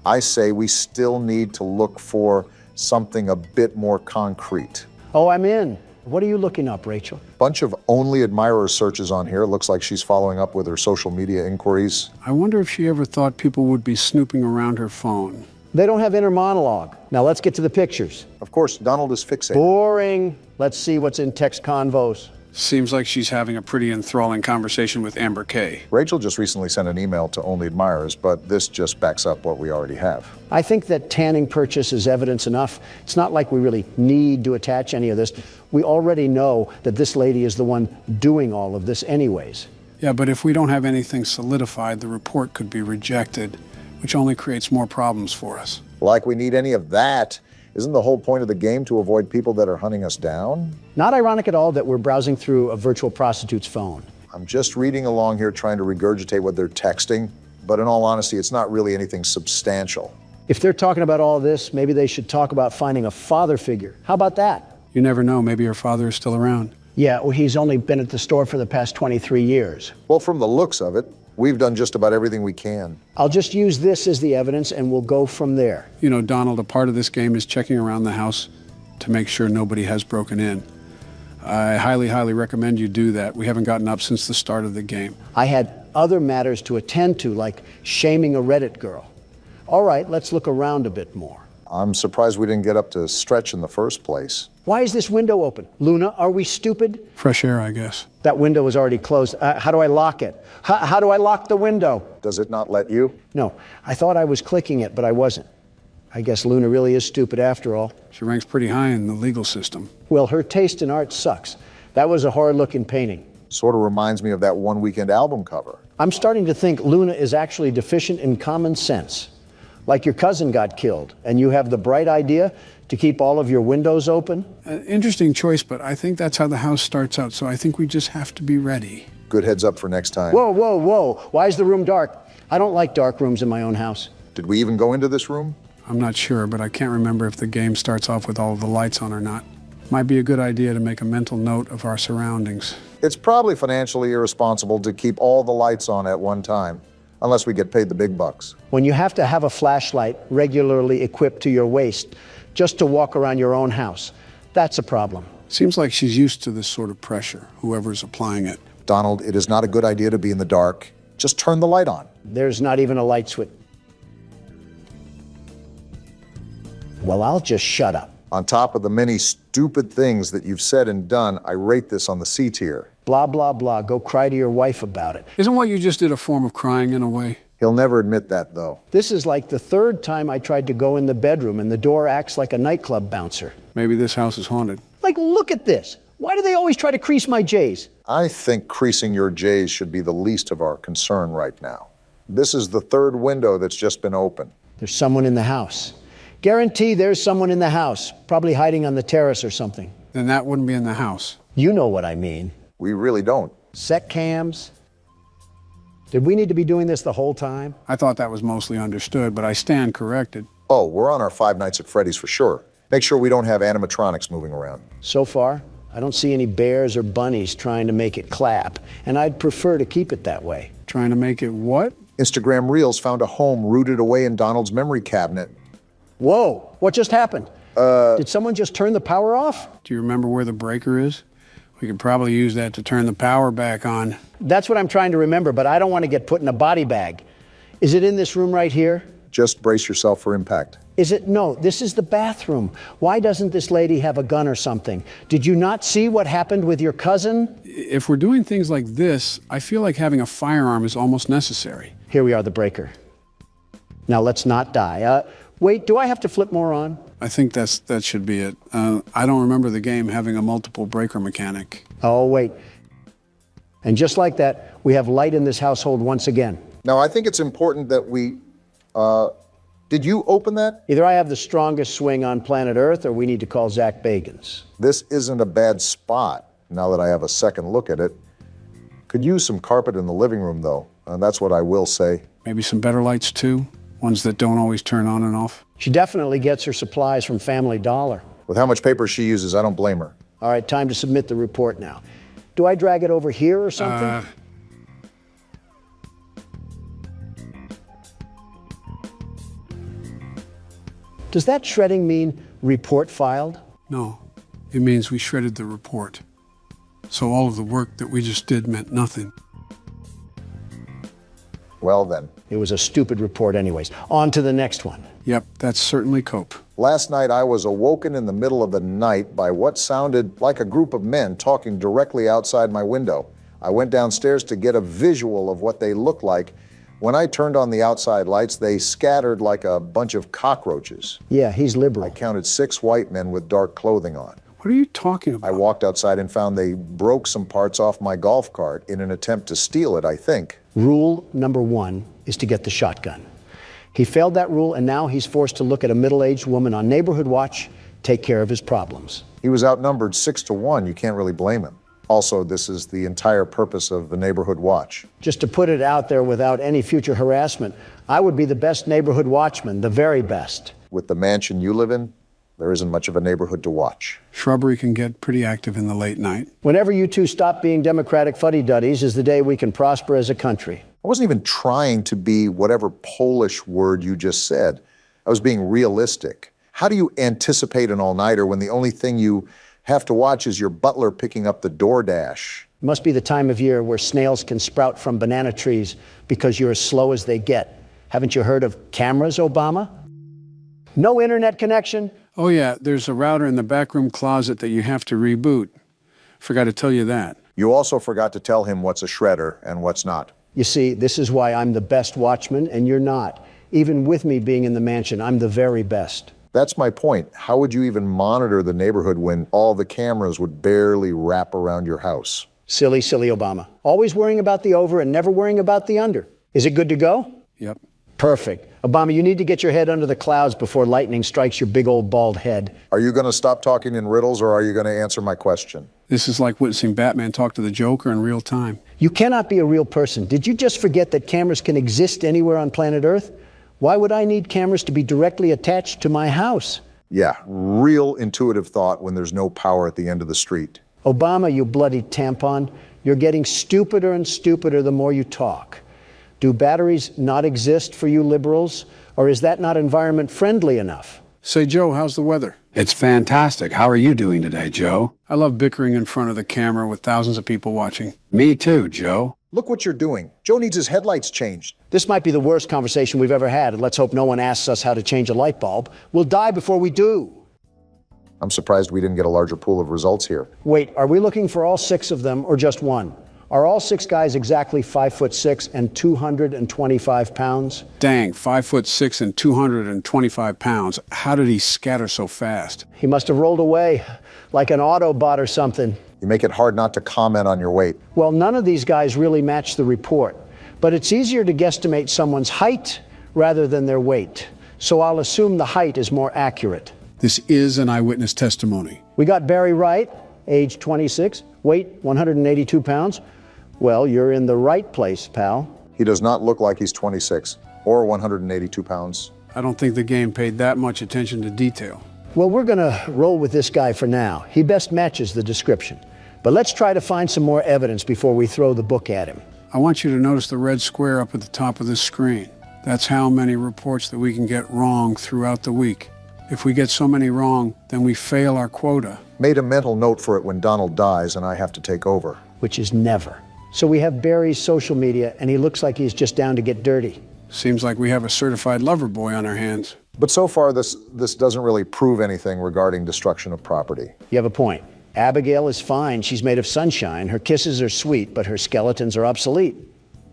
Speaker 1: I say we still need to look for something a bit more concrete.
Speaker 2: Oh, I'm in. What are you looking up, Rachel?
Speaker 1: Bunch of Only Admirer searches on here. Looks like she's following up with her social media inquiries.
Speaker 3: I wonder if she ever thought people would be snooping around her phone.
Speaker 2: They don't have inner monologue. Now let's get to the pictures.
Speaker 1: Of course, Donald is fixated.
Speaker 2: Boring. Let's see what's in text convos.
Speaker 3: Seems like she's having a pretty enthralling conversation with Amber Kay.
Speaker 1: Rachel just recently sent an email to Only Admirers, but this just backs up what we already have.
Speaker 2: I think that tanning purchase is evidence enough. It's not like we really need to attach any of this. We already know that this lady is the one doing all of this anyways.
Speaker 3: Yeah, but if we don't have anything solidified, the report could be rejected, which only creates more problems for us.
Speaker 1: Like we need any of that. Isn't the whole point of the game to avoid people that are hunting us down?
Speaker 2: Not ironic at all that we're browsing through a virtual prostitute's phone.
Speaker 1: I'm just reading along here trying to regurgitate what they're texting, but in all honesty, it's not really anything substantial.
Speaker 2: If they're talking about all this, maybe they should talk about finding a father figure. How about that?
Speaker 3: You never know, maybe her father is still around.
Speaker 2: Yeah, well, he's only been at the store for the past 23 years.
Speaker 1: Well, from the looks of it, we've done just about everything we can.
Speaker 2: I'll just use this as the evidence and we'll go from there.
Speaker 3: You know, Donald, a part of this game is checking around the house to make sure nobody has broken in. I highly, highly recommend you do that. We haven't gotten up since the start of the game.
Speaker 2: I had other matters to attend to, like shaming a Reddit girl. All right, let's look around a bit more.
Speaker 1: I'm surprised we didn't get up to stretch in the first place.
Speaker 2: Why is this window open? Luna, are we stupid?
Speaker 3: Fresh air, I guess.
Speaker 2: That window is already closed. How do I lock it? How do I lock the window?
Speaker 1: Does it not let you?
Speaker 2: No, I thought I was clicking it, but I wasn't. I guess Luna really is stupid after all.
Speaker 3: She ranks pretty high in the legal system.
Speaker 2: Well, her taste in art sucks. That was a horror-looking painting.
Speaker 1: Sort of reminds me of that One Weekend album cover.
Speaker 2: I'm starting to think Luna is actually deficient in common sense. Like your cousin got killed, and you have the bright idea to keep all of your windows open?
Speaker 3: Interesting choice, but I think that's how the house starts out, so I think we just have to be ready.
Speaker 1: Good heads up for next time.
Speaker 2: Whoa, whoa, whoa. Why is the room dark? I don't like dark rooms in my own house.
Speaker 1: Did we even go into this room?
Speaker 3: I'm not sure, but I can't remember if the game starts off with all of the lights on or not. Might be a good idea to make a mental note of our surroundings.
Speaker 1: It's probably financially irresponsible to keep all the lights on at one time, unless we get paid the big bucks.
Speaker 2: When you have to have a flashlight regularly equipped to your waist just to walk around your own house, that's a problem.
Speaker 3: Seems like she's used to this sort of pressure, whoever's applying it.
Speaker 1: Donald, it is not a good idea to be in the dark. Just turn the light on.
Speaker 2: There's not even a light switch. Well, I'll just shut up.
Speaker 1: On top of the many stupid things that you've said and done, I rate this on the C tier.
Speaker 2: Blah, blah, blah. Go cry to your wife about it.
Speaker 3: Isn't what you just did a form of crying in a way?
Speaker 1: He'll never admit that, though.
Speaker 2: This is like the third time I tried to go in the bedroom and the door acts like a nightclub bouncer.
Speaker 3: Maybe this house is haunted.
Speaker 2: Like, look at this. Why do they always try to crease my J's?
Speaker 1: I think creasing your J's should be the least of our concern right now. This is the third window that's just been opened.
Speaker 2: There's someone in the house. Guarantee there's someone in the house, probably hiding on the terrace or something.
Speaker 3: Then that wouldn't be in the house.
Speaker 2: You know what I mean.
Speaker 1: We really don't.
Speaker 2: Set cams. Did we need to be doing this the whole time?
Speaker 3: I thought that was mostly understood, but I stand corrected.
Speaker 1: Oh, we're on our Five Nights at Freddy's for sure. Make sure we don't have animatronics moving around.
Speaker 2: So far, I don't see any bears or bunnies trying to make it clap, and I'd prefer to keep it that way.
Speaker 3: Trying to make it what?
Speaker 1: Instagram Reels found a home rooted away in Donald's memory cabinet.
Speaker 2: Whoa, what just happened? Did someone just turn the power off?
Speaker 3: Do you remember where the breaker is? We could probably use that to turn the power back on.
Speaker 2: That's what I'm trying to remember, but I don't want to get put in a body bag. Is it in this room right here?
Speaker 1: Just brace yourself for impact.
Speaker 2: Is it? No, this is the bathroom. Why doesn't this lady have a gun or something? Did you not see what happened with your cousin?
Speaker 3: If we're doing things like this, I feel like having a firearm is almost necessary.
Speaker 2: Here we are, the breaker. Now let's not die. Wait, do I have to flip more on?
Speaker 3: I think that should be it. I don't remember the game having a multiple breaker mechanic.
Speaker 2: Oh, wait. And just like that, we have light in this household once again.
Speaker 1: Now, I think it's important that we... did you open that?
Speaker 2: Either I have the strongest swing on planet Earth, or we need to call Zach Bagans.
Speaker 1: This isn't a bad spot, now that I have a second look at it. Could use some carpet in the living room, though. That's what I will say.
Speaker 3: Maybe some better lights, too? Ones that don't always turn on and off?
Speaker 2: She definitely gets her supplies from Family Dollar.
Speaker 1: With how much paper she uses, I don't blame her.
Speaker 2: All right, time to submit the report now. Do I drag it over here or something? Does that shredding mean report filed?
Speaker 3: No, it means we shredded the report. So all of the work that we just did meant nothing.
Speaker 1: Well then.
Speaker 2: It was a stupid report anyways. On to the next one.
Speaker 3: Yep, that's certainly cope.
Speaker 1: Last night I was awoken in the middle of the night by what sounded like a group of men talking directly outside my window. I went downstairs to get a visual of what they looked like. When I turned on the outside lights, they scattered like a bunch of cockroaches.
Speaker 2: Yeah, he's liberal.
Speaker 1: I counted 6 white men with dark clothing on.
Speaker 3: What are you talking about?
Speaker 1: I walked outside and found they broke some parts off my golf cart in an attempt to steal it, I think.
Speaker 2: Rule number 1 is to get the shotgun. He failed that rule, and now he's forced to look at a middle-aged woman on neighborhood watch, take care of his problems.
Speaker 1: He was outnumbered 6-1. You can't really blame him. Also, this is the entire purpose of the neighborhood watch.
Speaker 2: Just to put it out there without any future harassment, I would be the best neighborhood watchman, the very best.
Speaker 1: With the mansion you live in, there isn't much of a neighborhood to watch.
Speaker 3: Shrubbery can get pretty active in the late night.
Speaker 2: Whenever you two stop being Democratic fuddy-duddies is the day we can prosper as a country.
Speaker 1: I wasn't even trying to be whatever Polish word you just said. I was being realistic. How do you anticipate an all-nighter when the only thing you have to watch is your butler picking up the DoorDash?
Speaker 2: It must be the time of year where snails can sprout from banana trees because you're as slow as they get. Haven't you heard of cameras, Obama? No internet connection?
Speaker 3: Oh yeah, there's a router in the backroom closet that you have to reboot. Forgot to tell you that.
Speaker 1: You also forgot to tell him what's a shredder and what's not.
Speaker 2: You see, this is why I'm the best watchman and you're not. Even with me being in the mansion, I'm the very best.
Speaker 1: That's my point. How would you even monitor the neighborhood when all the cameras would barely wrap around your house?
Speaker 2: Silly, silly Obama. Always worrying about the over and never worrying about the under. Is it good to go?
Speaker 3: Yep.
Speaker 2: Perfect. Obama, you need to get your head under the clouds before lightning strikes your big old bald head.
Speaker 1: Are you going to stop talking in riddles or are you going to answer my question?
Speaker 3: This is like witnessing Batman talk to the Joker in real time.
Speaker 2: You cannot be a real person. Did you just forget that cameras can exist anywhere on planet Earth? Why would I need cameras to be directly attached to my house?
Speaker 1: Yeah, real intuitive thought when there's no power at the end of the street.
Speaker 2: Obama, you bloody tampon, you're getting stupider and stupider the more you talk. Do batteries not exist for you liberals, or is that not environment friendly enough?
Speaker 3: Say, Joe, how's the weather?
Speaker 15: It's fantastic. How are you doing today, Joe?
Speaker 3: I love bickering in front of the camera with thousands of people watching.
Speaker 15: Me too, Joe.
Speaker 1: Look what you're doing. Joe needs his headlights changed.
Speaker 2: This might be the worst conversation we've ever had, and let's hope no one asks us how to change a light bulb. We'll die before we do.
Speaker 1: I'm surprised we didn't get a larger pool of results here.
Speaker 2: Wait, are we looking for all 6 of them or just one? Are all 6 guys exactly 5'6" and 225 pounds?
Speaker 3: Dang, 5'6" and 225 pounds. How did he scatter so fast?
Speaker 2: He must have rolled away like an Autobot or something.
Speaker 1: You make it hard not to comment on your weight.
Speaker 2: Well, none of these guys really match the report, but it's easier to guesstimate someone's height rather than their weight. So I'll assume the height is more accurate.
Speaker 3: This is an eyewitness testimony.
Speaker 2: We got Barry Wright, age 26, weight 182 pounds. Well, you're in the right place, pal.
Speaker 1: He does not look like he's 26 or 182 pounds.
Speaker 3: I don't think the game paid that much attention to detail.
Speaker 2: Well, we're gonna roll with this guy for now. He best matches the description. But let's try to find some more evidence before we throw the book at him.
Speaker 3: I want you to notice the red square up at the top of this screen. That's how many reports that we can get wrong throughout the week. If we get so many wrong, then we fail our quota.
Speaker 1: Made a mental note for it when Donald dies and I have to take over.
Speaker 2: Which is never. So we have Barry's social media, and he looks like he's just down to get dirty.
Speaker 3: Seems like we have a certified lover boy on our hands.
Speaker 1: But so far, this doesn't really prove anything regarding destruction of property.
Speaker 2: You have a point. Abigail is fine. She's made of sunshine. Her kisses are sweet, but her skeletons are obsolete.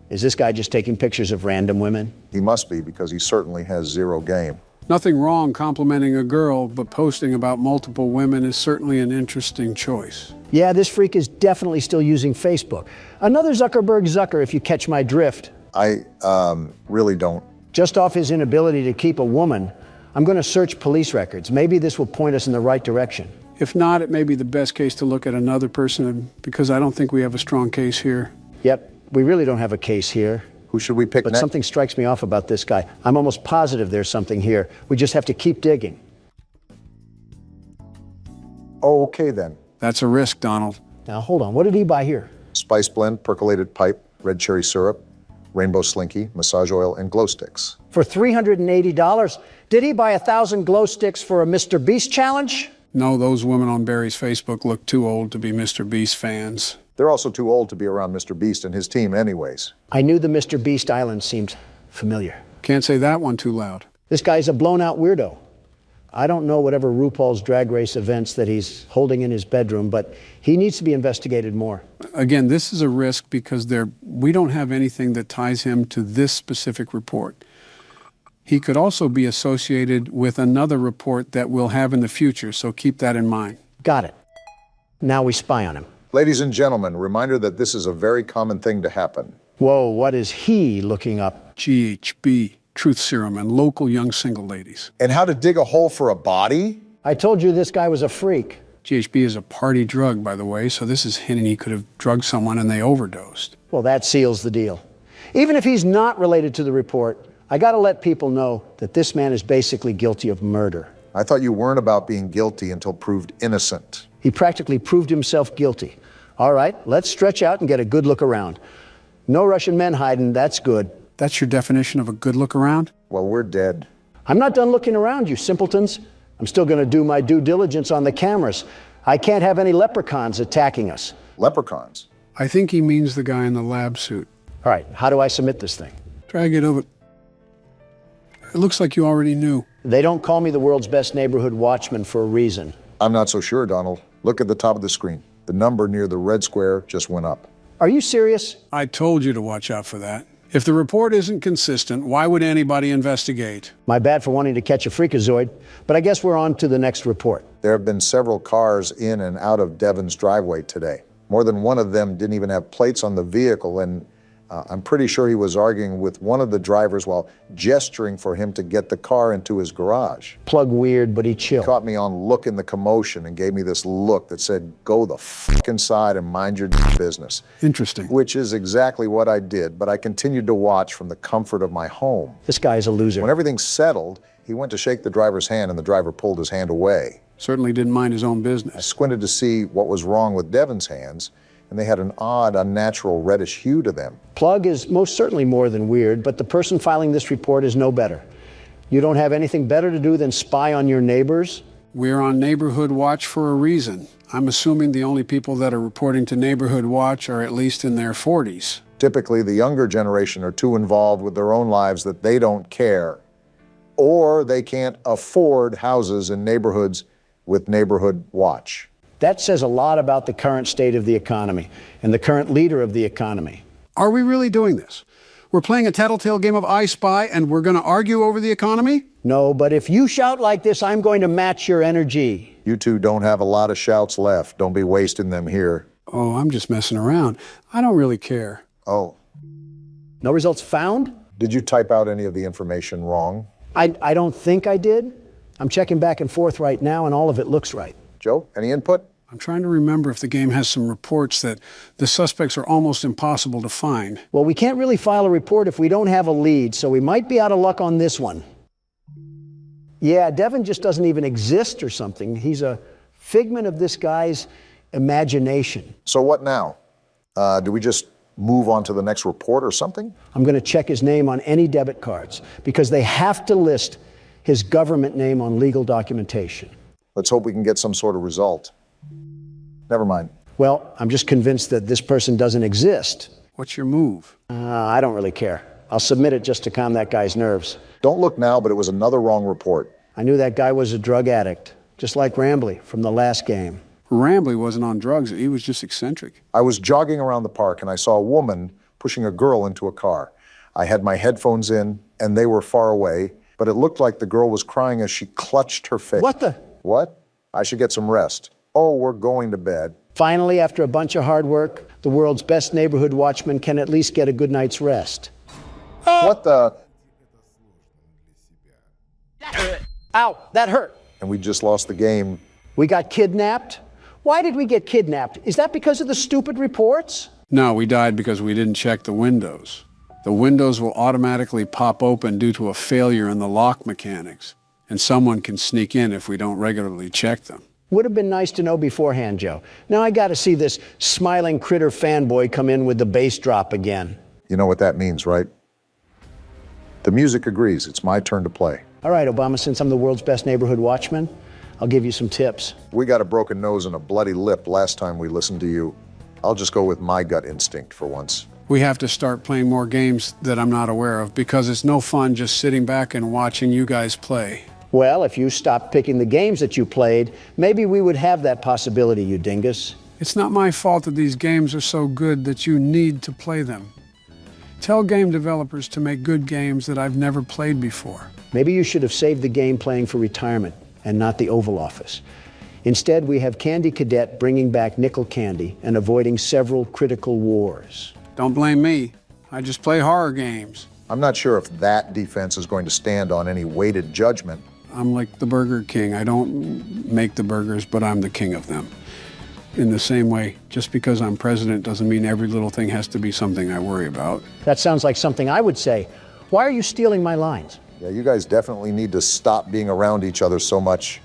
Speaker 2: Is this guy just taking pictures of random women?
Speaker 1: He must be, because he certainly has zero game.
Speaker 3: Nothing wrong complimenting a girl, but posting about multiple women is certainly an interesting choice.
Speaker 2: Yeah, this freak is definitely still using Facebook. Another Zuckerberg Zucker, if you catch my drift.
Speaker 1: I really don't.
Speaker 2: Just off his inability to keep a woman, I'm going to search police records. Maybe this will point us in the right direction.
Speaker 3: If not, it may be the best case to look at another person, because I don't think we have a strong case here.
Speaker 2: Yep, we really don't have a case here.
Speaker 1: Who should we pick
Speaker 2: But
Speaker 1: next?
Speaker 2: something strikes me off about this guy. I'm almost positive there's something here. We just have to keep digging.
Speaker 1: Oh, okay then.
Speaker 3: That's a risk, Donald.
Speaker 2: Now, hold on. What did he buy here?
Speaker 1: Spice blend, percolated pipe, red cherry syrup, rainbow slinky, massage oil, and glow sticks.
Speaker 2: For $380? Did he buy 1,000 glow sticks for a Mr. Beast challenge?
Speaker 3: No, those women on Barry's Facebook look too old to be Mr. Beast fans.
Speaker 1: They're also too old to be around Mr. Beast and his team anyways.
Speaker 2: I knew the Mr. Beast Island seemed familiar.
Speaker 3: Can't say that one too loud.
Speaker 2: This guy's a blown-out weirdo. I don't know whatever RuPaul's Drag Race events that he's holding in his bedroom, but he needs to be investigated more.
Speaker 3: Again, this is a risk because we don't have anything that ties him to this specific report. He could also be associated with another report that we'll have in the future, so keep that in mind.
Speaker 2: Got it. Now we spy on him.
Speaker 1: Ladies and gentlemen, reminder that this is a very common thing to happen.
Speaker 2: Whoa, what is he looking up?
Speaker 3: GHB, truth serum, and local young single ladies.
Speaker 1: And how to dig a hole for a body?
Speaker 2: I told you this guy was a freak.
Speaker 3: GHB is a party drug, by the way, so this is hinting he could have drugged someone and they overdosed.
Speaker 2: Well, that seals the deal. Even if he's not related to the report, I gotta let people know that this man is basically guilty of murder.
Speaker 1: I thought you weren't about being guilty until proved innocent.
Speaker 2: He practically proved himself guilty. All right, let's stretch out and get a good look around. No Russian men hiding, that's good.
Speaker 3: That's your definition of a good look around?
Speaker 1: Well, we're dead.
Speaker 2: I'm not done looking around, you simpletons. I'm still gonna do my due diligence on the cameras. I can't have any leprechauns attacking us.
Speaker 1: Leprechauns?
Speaker 3: I think he means the guy in the lab suit.
Speaker 2: All right, how do I submit this thing?
Speaker 3: Drag it over. It looks like you already knew.
Speaker 2: They don't call me the world's best neighborhood watchman for a reason.
Speaker 1: I'm not so sure, Donald. Look at the top of the screen. The number near the red square just went up.
Speaker 2: Are you serious?
Speaker 3: I told you to watch out for that. If the report isn't consistent, why would anybody investigate?
Speaker 2: My bad for wanting to catch a freakazoid, but I guess we're on to the next report.
Speaker 1: There have been several cars in and out of Devon's driveway today. More than one of them didn't even have plates on the vehicle, and I'm pretty sure he was arguing with one of the drivers while gesturing for him to get the car into his garage.
Speaker 2: Plug weird, but he chill.
Speaker 1: He caught me on look in the commotion and gave me this look that said, go the f*** inside and mind your business.
Speaker 3: Interesting.
Speaker 1: Which is exactly what I did, but I continued to watch from the comfort of my home.
Speaker 2: This guy's a loser.
Speaker 1: When everything settled, he went to shake the driver's hand and the driver pulled his hand away.
Speaker 3: Certainly didn't mind his own
Speaker 1: I
Speaker 3: business.
Speaker 1: squinted to see what was wrong with Devon's hands, and they had an odd, unnatural reddish hue to them.
Speaker 2: Plug is most certainly more than weird, but the person filing this report is no better. You don't have anything better to do than spy on your neighbors?
Speaker 3: We're on Neighborhood Watch for a reason. I'm assuming the only people that are reporting to Neighborhood Watch are at least in their 40s.
Speaker 1: Typically, the younger generation are too involved with their own lives that they don't care, or they can't afford houses in neighborhoods with Neighborhood Watch.
Speaker 2: That says a lot about the current state of the economy and the current leader of the economy.
Speaker 3: Are we really doing this? We're playing a tattletale game of I Spy and we're going to argue over the economy?
Speaker 2: No, but if you shout like this, I'm going to match your energy.
Speaker 1: You two don't have a lot of shouts left. Don't be wasting them here.
Speaker 3: Oh, I'm just messing around. I don't really care.
Speaker 1: Oh.
Speaker 2: No results found?
Speaker 1: Did you type out any of the information wrong?
Speaker 2: I don't think I did. I'm checking back and forth right now, and all of it looks right.
Speaker 1: Joe, any input?
Speaker 3: I'm trying to remember if the game has some reports that the suspects are almost impossible to find.
Speaker 2: Well, we can't really file a report if we don't have a lead, so we might be out of luck on this one. Yeah, Devon just doesn't even exist or something. He's a figment of this guy's imagination.
Speaker 1: So what now? Do we just move on to the next report or something?
Speaker 2: I'm going to check his name on any debit cards because they have to list his government name on legal documentation.
Speaker 1: Let's hope we can get some sort of result. Never mind.
Speaker 2: Well, I'm just convinced that this person doesn't exist.
Speaker 3: What's your move?
Speaker 2: I don't really care. I'll submit it just to calm that guy's nerves.
Speaker 1: Don't look now, but it was another wrong report.
Speaker 2: I knew that guy was a drug addict, just like Rambley from the last game.
Speaker 3: Rambley wasn't on drugs. He was just eccentric.
Speaker 1: I was jogging around the park and I saw a woman pushing a girl into a car. I had my headphones in and they were far away, but it looked like the girl was crying as she clutched her face.
Speaker 2: What the?
Speaker 1: What? I should get some rest. Oh, we're going to bed.
Speaker 2: Finally, after a bunch of hard work, the world's best neighborhood watchman can at least get a good night's rest.
Speaker 1: What the?
Speaker 2: Ow, that hurt.
Speaker 1: And we just lost the game.
Speaker 2: We got kidnapped? Why did we get kidnapped? Is that because of the stupid reports?
Speaker 3: No, we died because we didn't check the windows. The windows will automatically pop open due to a failure in the lock mechanics, and someone can sneak in if we don't regularly check them.
Speaker 2: Would have been nice to know beforehand, Joe. Now I got to see this smiling critter fanboy come in with the bass drop again.
Speaker 1: You know what that means, right? The music agrees. It's my turn to play.
Speaker 2: All right, Obama, since I'm the world's best neighborhood watchman, I'll give you some tips.
Speaker 1: We got a broken nose and a bloody lip last time we listened to you. I'll just go with my gut instinct for once.
Speaker 3: We have to start playing more games that I'm not aware of, because it's no fun just sitting back and watching you guys play.
Speaker 2: Well, if you stopped picking the games that you played, maybe we would have that possibility, you dingus.
Speaker 3: It's not my fault that these games are so good that you need to play them. Tell game developers to make good games that I've never played before.
Speaker 2: Maybe you should have saved the game playing for retirement and not the Oval Office. Instead, we have Candy Cadet bringing back nickel candy and avoiding several critical wars.
Speaker 3: Don't blame me. I just play horror games.
Speaker 1: I'm not sure if that defense is going to stand on any weighted judgment.
Speaker 3: I'm like the Burger King. I don't make the burgers, but I'm the king of them. In the same way, just because I'm president doesn't mean every little thing has to be something I worry about.
Speaker 2: That sounds like something I would say. Why are you stealing my lines?
Speaker 1: Yeah, you guys definitely need to stop being around each other so much.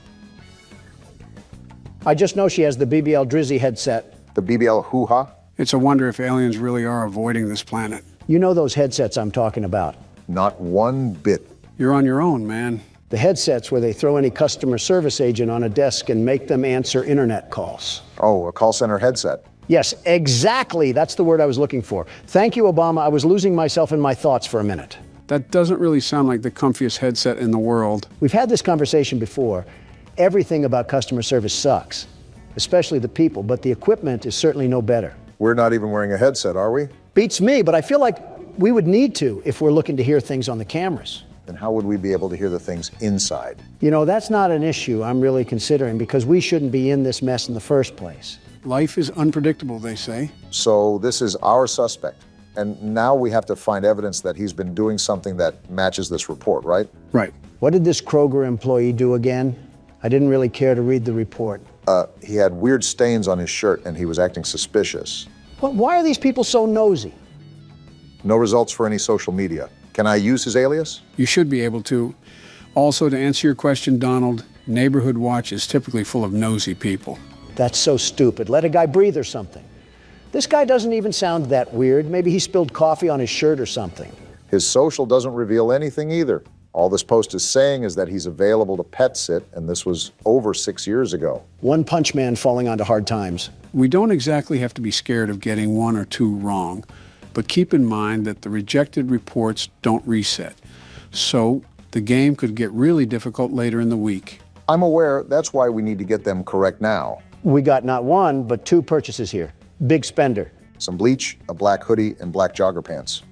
Speaker 2: I just know she has the BBL Drizzy headset.
Speaker 1: The BBL hoo-ha?
Speaker 3: It's a wonder if aliens really are avoiding this planet.
Speaker 2: You know those headsets I'm talking about.
Speaker 1: Not one bit.
Speaker 3: You're on your own, man.
Speaker 2: The headsets where they throw any customer service agent on a desk and make them answer internet calls.
Speaker 1: Oh, a call center headset.
Speaker 2: Yes, exactly. That's the word I was looking for. Thank you, Obama. I was losing myself in my thoughts for a minute.
Speaker 3: That doesn't really sound like the comfiest headset in the world.
Speaker 2: We've had this conversation before. Everything about customer service sucks, especially the people, but the equipment is certainly no better.
Speaker 1: We're not even wearing a headset, are we?
Speaker 2: Beats me, but I feel like we would need to if we're looking to hear things on the cameras.
Speaker 1: Then how would we be able to hear the things inside?
Speaker 2: You know, that's not an issue I'm really considering, because we shouldn't be in this mess in the first place.
Speaker 3: Life is unpredictable, they say.
Speaker 1: So this is our suspect. And now we have to find evidence that he's been doing something that matches this report, right?
Speaker 3: Right.
Speaker 2: What did this Kroger employee do again? I didn't really care to read the report.
Speaker 1: He had weird stains on his shirt and he was acting suspicious.
Speaker 2: Well, why are these people so nosy?
Speaker 1: No results for any social media. Can I use his alias?
Speaker 3: You should be able to. Also, to answer your question, Donald, Neighborhood Watch is typically full of nosy people.
Speaker 2: That's so stupid. Let a guy breathe or something. This guy doesn't even sound that weird. Maybe he spilled coffee on his shirt or something.
Speaker 1: His social doesn't reveal anything either. All this post is saying is that he's available to pet sit, and this was over 6 years ago.
Speaker 2: One punch man falling onto hard times.
Speaker 3: We don't exactly have to be scared of getting one or two wrong, but keep in mind that the rejected reports don't reset. So the game could get really difficult later in the week.
Speaker 1: I'm aware. That's why we need to get them correct now.
Speaker 2: We got not one, but two purchases here. Big spender.
Speaker 1: Some bleach, a black hoodie, and black jogger pants.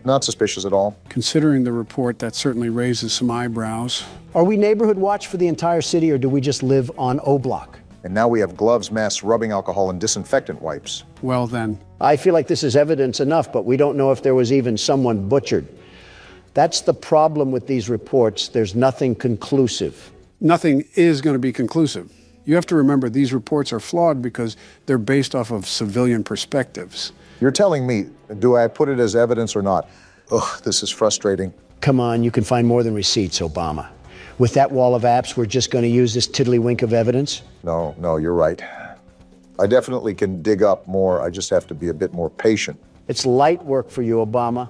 Speaker 1: Not suspicious at all.
Speaker 3: Considering the report, that certainly raises some eyebrows.
Speaker 2: Are we Neighborhood Watch for the entire city, or do we just live on O Block?
Speaker 1: And now we have gloves, masks, rubbing alcohol, and disinfectant wipes.
Speaker 3: Well then.
Speaker 2: I feel like this is evidence enough, but we don't know if there was even someone butchered. That's the problem with these reports. There's nothing conclusive.
Speaker 3: Nothing is going to be conclusive. You have to remember these reports are flawed because they're based off of civilian perspectives.
Speaker 1: You're telling me, do I put it as evidence or not? Ugh, this is frustrating.
Speaker 2: Come on, you can find more than receipts, Obama. With that wall of apps, we're just going to use this tiddlywink of evidence?
Speaker 1: No, you're right. I definitely can dig up more. I just have to be a bit more patient.
Speaker 2: It's light work for you, Obama.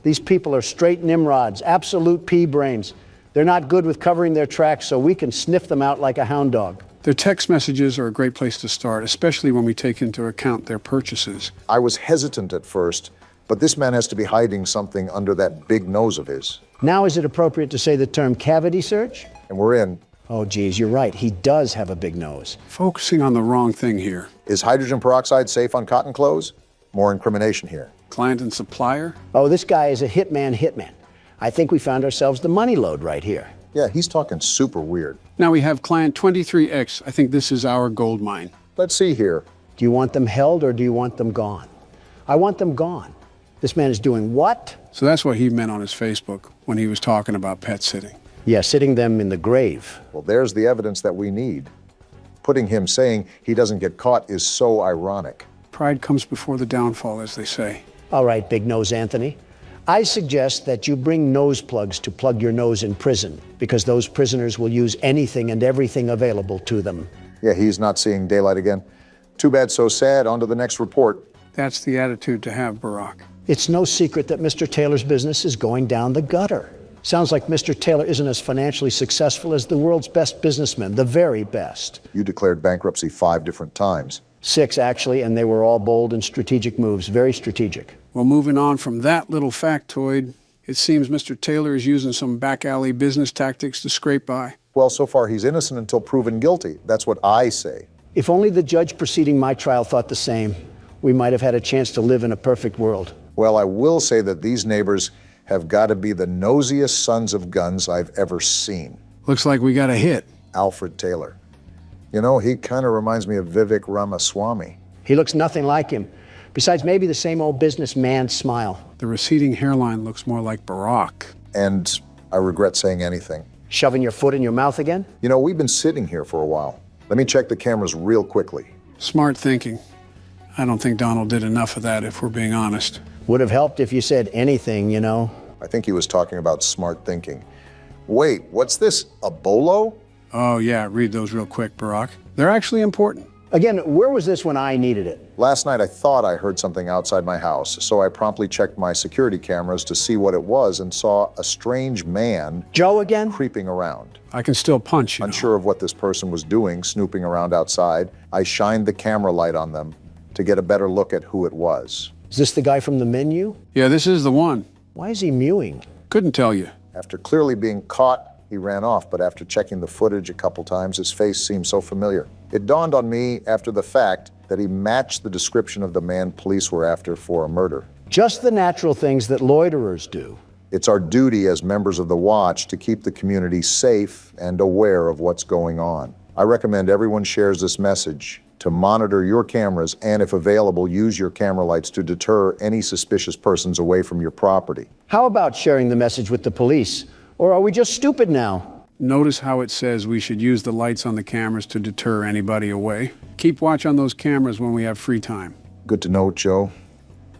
Speaker 2: These people are straight Nimrods, absolute pea brains. They're not good with covering their tracks, so we can sniff them out like a hound dog.
Speaker 3: Their text messages are a great place to start, especially when we take into account their purchases.
Speaker 1: I was hesitant at first, but this man has to be hiding something under that big nose of his.
Speaker 2: Now is it appropriate to say the term cavity search?
Speaker 1: And we're in.
Speaker 2: Oh, geez, you're right. He does have a big nose.
Speaker 3: Focusing on the wrong thing here.
Speaker 1: Is hydrogen peroxide safe on cotton clothes? More incrimination here.
Speaker 3: Client and supplier?
Speaker 2: Oh, this guy is a hitman. I think we found ourselves the money load right here.
Speaker 1: Yeah, he's talking super weird.
Speaker 3: Now we have client 23X. I think this is our gold mine.
Speaker 1: Let's see here.
Speaker 2: Do you want them held or do you want them gone? I want them gone. This man is doing what?
Speaker 3: So that's what he meant on his Facebook when he was talking about pet sitting.
Speaker 2: Yeah, sitting them in the grave.
Speaker 1: Well, there's the evidence that we need. Putting him saying he doesn't get caught is so ironic.
Speaker 3: Pride comes before the downfall, as they say.
Speaker 2: All right, Big Nose Anthony. I suggest that you bring nose plugs to plug your nose in prison, because those prisoners will use anything and everything available to them.
Speaker 1: Yeah, he's not seeing daylight again. Too bad, so sad. On to the next report.
Speaker 3: That's the attitude to have, Barack.
Speaker 2: It's no secret that Mr. Taylor's business is going down the gutter. Sounds like Mr. Taylor isn't as financially successful as the world's best businessmen, the very best.
Speaker 1: You declared bankruptcy 5 different times.
Speaker 2: 6, actually, and they were all bold and strategic moves, very strategic.
Speaker 3: Well, moving on from that little factoid, it seems Mr. Taylor is using some back alley business tactics to scrape by.
Speaker 1: Well, so far he's innocent until proven guilty. That's what I say.
Speaker 2: If only the judge preceding my trial thought the same, we might have had a chance to live in a perfect world.
Speaker 1: Well, I will say that these neighbors have got to be the nosiest sons of guns I've ever seen.
Speaker 3: Looks like we got a hit.
Speaker 1: Alfred Taylor. You know, he kind of reminds me of Vivek Ramaswamy.
Speaker 2: He looks nothing like him. Besides, maybe the same old businessman smile.
Speaker 3: The receding hairline looks more like Barack.
Speaker 1: And I regret saying anything.
Speaker 2: Shoving your foot in your mouth again?
Speaker 1: You know, we've been sitting here for a while. Let me check the cameras real quickly.
Speaker 3: Smart thinking. I don't think Donald did enough of that, if we're being honest.
Speaker 2: Would have helped if you said anything, you know.
Speaker 1: I think he was talking about smart thinking. Wait, what's this, a bolo?
Speaker 3: Oh, yeah, read those real quick, Barack. They're actually important.
Speaker 2: Again, where was this when I needed it?
Speaker 1: Last night I thought I heard something outside my house, so I promptly checked my security cameras to see what it was and saw a strange man...
Speaker 2: Joe again?
Speaker 1: ...creeping around.
Speaker 3: I can still punch, you know.
Speaker 1: Unsure of what this person was doing, snooping around outside, I shined the camera light on them to get a better look at who it was.
Speaker 2: Is this the guy from the menu?
Speaker 3: Yeah, this is the one.
Speaker 2: Why is he mewing?
Speaker 3: Couldn't tell you.
Speaker 1: After clearly being caught, he ran off, but after checking the footage a couple times, his face seemed so familiar. It dawned on me after the fact that he matched the description of the man police were after for a murder.
Speaker 2: Just the natural things that loiterers do.
Speaker 1: It's our duty as members of the Watch to keep the community safe and aware of what's going on. I recommend everyone shares this message to monitor your cameras and, if available, use your camera lights to deter any suspicious persons away from your property.
Speaker 2: How about sharing the message with the police? Or are we just stupid now?
Speaker 3: Notice how it says we should use the lights on the cameras to deter anybody away. Keep watch on those cameras when we have free time.
Speaker 1: Good to know, Joe.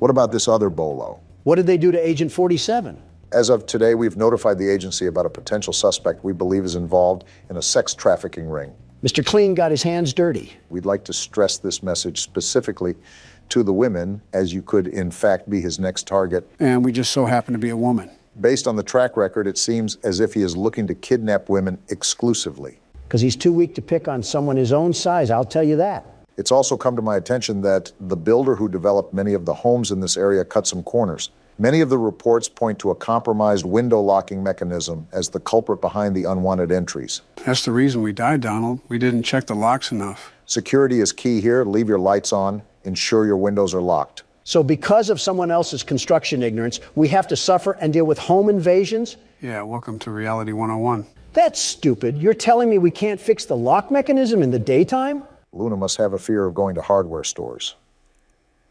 Speaker 1: What about this other bolo?
Speaker 2: What did they do to Agent 47?
Speaker 1: As of today, we've notified the agency about a potential suspect we believe is involved in a sex trafficking ring.
Speaker 2: Mr. Clean got his hands dirty.
Speaker 1: We'd like to stress this message specifically to the women, as you could in fact be his next target.
Speaker 3: And we just so happen to be a woman.
Speaker 1: Based on the track record, it seems as if he is looking to kidnap women exclusively.
Speaker 2: Because he's too weak to pick on someone his own size, I'll tell you that.
Speaker 1: It's also come to my attention that the builder who developed many of the homes in this area cut some corners. Many of the reports point to a compromised window locking mechanism as the culprit behind the unwanted entries.
Speaker 3: That's the reason we died, Donald. We didn't check the locks enough.
Speaker 1: Security is key here. Leave your lights on. Ensure your windows are locked.
Speaker 2: So because of someone else's construction ignorance, we have to suffer and deal with home invasions?
Speaker 3: Yeah, welcome to Reality 101.
Speaker 2: That's stupid. You're telling me we can't fix the lock mechanism in the daytime?
Speaker 1: Luna must have a fear of going to hardware stores.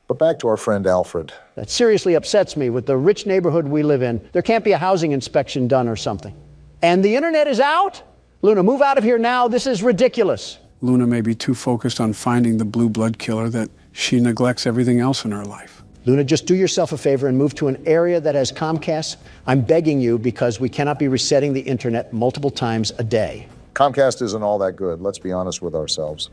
Speaker 1: But back to our friend Alfred.
Speaker 2: That seriously upsets me. With the rich neighborhood we live in, there can't be a housing inspection done or something. And the internet is out? Luna, move out of here now. This is ridiculous.
Speaker 3: Luna may be too focused on finding the blue blood killer that she neglects everything else in her life.
Speaker 2: Luna, just do yourself a favor and move to an area that has Comcast. I'm begging you, because we cannot be resetting the internet multiple times a day.
Speaker 1: Comcast isn't all that good. Let's be honest with ourselves.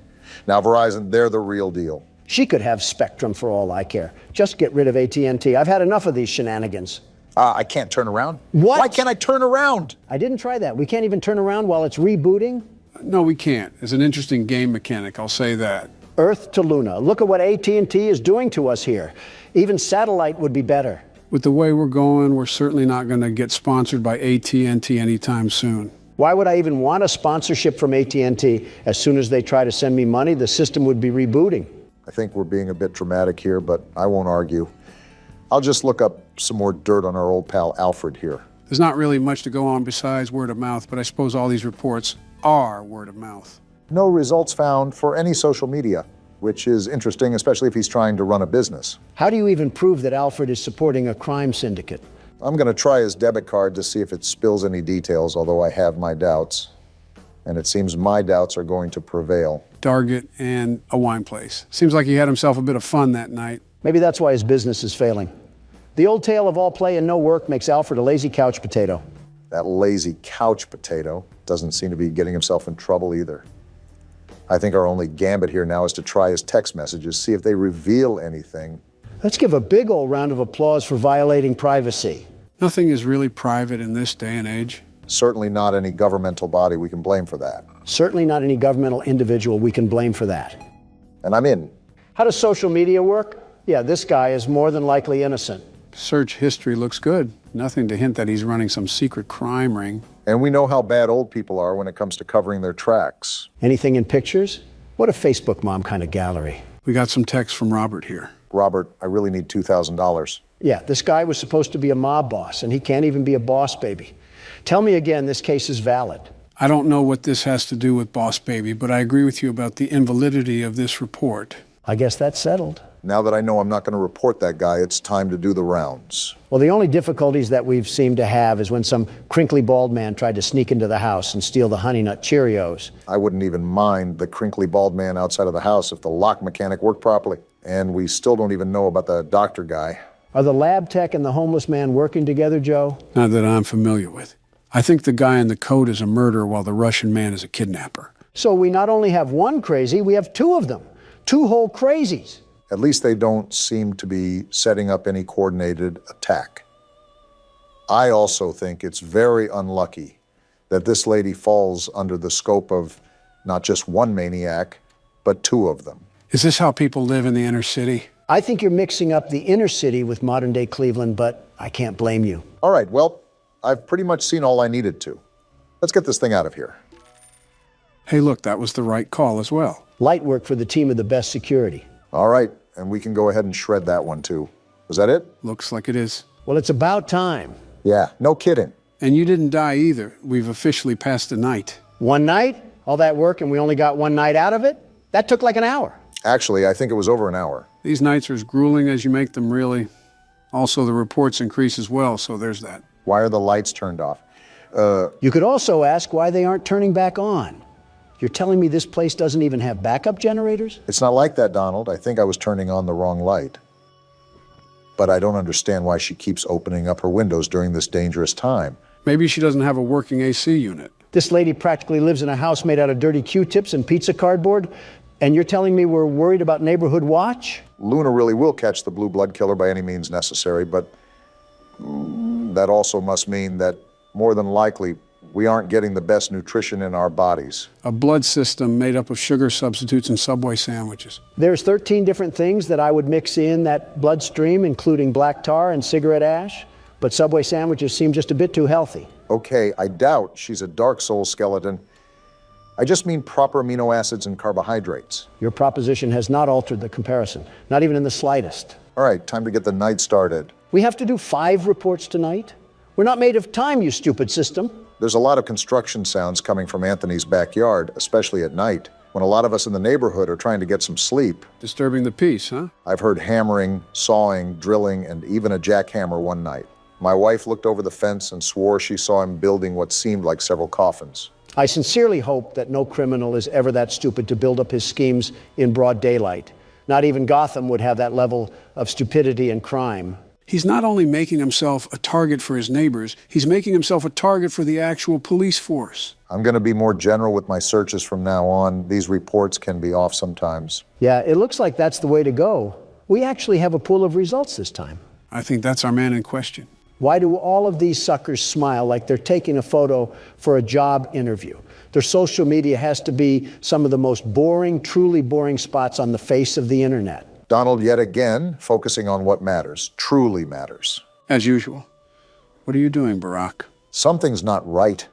Speaker 1: Now, Verizon, they're the real deal.
Speaker 2: She could have Spectrum for all I care. Just get rid of AT&T. I've had enough of these shenanigans.
Speaker 1: I can't turn around.
Speaker 2: What?
Speaker 1: Why can't I turn around?
Speaker 2: I didn't try that. We can't even turn around while it's rebooting?
Speaker 3: No, we can't. It's an interesting game mechanic, I'll say that.
Speaker 2: Earth to Luna. Look at what AT&T is doing to us here. Even satellite would be better.
Speaker 3: With the way we're going, we're certainly not going to get sponsored by AT&T anytime soon.
Speaker 2: Why would I even want a sponsorship from AT&T? As soon as they try to send me money, the system would be rebooting.
Speaker 1: I think we're being a bit dramatic here, but I won't argue. I'll just look up some more dirt on our old pal Alfred here.
Speaker 3: There's not really much to go on besides word of mouth, but I suppose all these reports are word of mouth.
Speaker 1: No results found for any social media, which is interesting, especially if he's trying to run a business.
Speaker 2: How do you even prove that Alfred is supporting a crime syndicate?
Speaker 1: I'm going to try his debit card to see if it spills any details, although I have my doubts. And it seems my doubts are going to prevail.
Speaker 3: Target and a wine place. Seems like he had himself a bit of fun that night.
Speaker 2: Maybe that's why his business is failing. The old tale of all play and no work makes Alfred a lazy couch potato.
Speaker 1: That lazy couch potato doesn't seem to be getting himself in trouble either. I think our only gambit here now is to try his text messages, see if they reveal anything.
Speaker 2: Let's give a big old round of applause for violating privacy.
Speaker 3: Nothing is really private in this day and age.
Speaker 1: Certainly not any governmental body we can blame for that.
Speaker 2: Certainly not any governmental individual we can blame for that.
Speaker 1: And I'm in.
Speaker 2: How does social media work? Yeah, this guy is more than likely innocent.
Speaker 3: Search history looks good. Nothing to hint that he's running some secret crime ring.
Speaker 1: And we know how bad old people are when it comes to covering their tracks.
Speaker 2: Anything in pictures? What a Facebook mom kind of gallery.
Speaker 3: We got some text from Robert here.
Speaker 1: Robert, I really need $2,000.
Speaker 2: Yeah, this guy was supposed to be a mob boss, and he can't even be a boss baby. Tell me again, this case is valid.
Speaker 3: I don't know what this has to do with Boss Baby, but I agree with you about the invalidity of this report.
Speaker 2: I guess that's settled.
Speaker 1: Now that I know I'm not going to report that guy, it's time to do the rounds.
Speaker 2: Well, the only difficulties that we've seemed to have is when some crinkly bald man tried to sneak into the house and steal the Honey Nut Cheerios.
Speaker 1: I wouldn't even mind the crinkly bald man outside of the house if the lock mechanic worked properly. And we still don't even know about the doctor guy.
Speaker 2: Are the lab tech and the homeless man working together, Joe?
Speaker 3: Not that I'm familiar with. I think the guy in the coat is a murderer while the Russian man is a kidnapper.
Speaker 2: So we not only have one crazy, we have two of them. Two whole crazies.
Speaker 1: At least they don't seem to be setting up any coordinated attack. I also think it's very unlucky that this lady falls under the scope of not just one maniac, but two of them.
Speaker 3: Is this how people live in the inner city?
Speaker 2: I think you're mixing up the inner city with modern-day Cleveland, but I can't blame you.
Speaker 1: All right, well, I've pretty much seen all I needed to. Let's get this thing out of here.
Speaker 3: Hey, look, that was the right call as well.
Speaker 2: Light work for the team of the best security.
Speaker 1: All right, and we can go ahead and shred that one too. Was that it?
Speaker 3: Looks like it is.
Speaker 2: Well, it's about time.
Speaker 1: Yeah, no kidding.
Speaker 3: And you didn't die either. We've officially passed the night.
Speaker 2: One night? All that work and we only got one night out of it? That took like an hour.
Speaker 1: Actually, I think it was over an hour.
Speaker 3: These nights are as grueling as you make them, really. Also, the reports increase as well, so there's that.
Speaker 1: Why are the lights turned off?
Speaker 2: You could also ask why they aren't turning back on. You're telling me this place doesn't even have backup generators?
Speaker 1: It's not like that, Donald. I think I was turning on the wrong light. But I don't understand why she keeps opening up her windows during this dangerous time.
Speaker 3: Maybe she doesn't have a working AC unit.
Speaker 2: This lady practically lives in a house made out of dirty Q-tips and pizza cardboard, and you're telling me we're worried about neighborhood watch?
Speaker 1: Luna really will catch the blue blood killer by any means necessary, but that also must mean that more than likely we aren't getting the best nutrition in our bodies.
Speaker 3: A blood system made up of sugar substitutes and Subway sandwiches.
Speaker 2: There's 13 different things that I would mix in that bloodstream, including black tar and cigarette ash, but Subway sandwiches seem just a bit too healthy.
Speaker 1: Okay, I doubt she's a Dark Soul skeleton. I just mean proper amino acids and carbohydrates.
Speaker 2: Your proposition has not altered the comparison, not even in the slightest.
Speaker 1: All right, time to get the night started.
Speaker 2: We have to do 5 reports tonight? We're not made of time, you stupid system.
Speaker 1: There's a lot of construction sounds coming from Anthony's backyard, especially at night, when a lot of us in the neighborhood are trying to get some sleep.
Speaker 3: Disturbing the peace, huh?
Speaker 1: I've heard hammering, sawing, drilling, and even a jackhammer one night. My wife looked over the fence and swore she saw him building what seemed like several coffins.
Speaker 2: I sincerely hope that no criminal is ever that stupid to build up his schemes in broad daylight. Not even Gotham would have that level of stupidity and crime.
Speaker 3: He's not only making himself a target for his neighbors, he's making himself a target for the actual police force.
Speaker 1: I'm going to be more general with my searches from now on. These reports can be off sometimes.
Speaker 2: Yeah, it looks like that's the way to go. We actually have a pool of results this time.
Speaker 3: I think that's our man in question.
Speaker 2: Why do all of these suckers smile like they're taking a photo for a job interview? Their social media has to be some of the most boring, truly boring spots on the face of the internet.
Speaker 1: Donald, yet again, focusing on what matters, truly matters.
Speaker 3: As usual. What are you doing, Barack?
Speaker 1: Something's not right.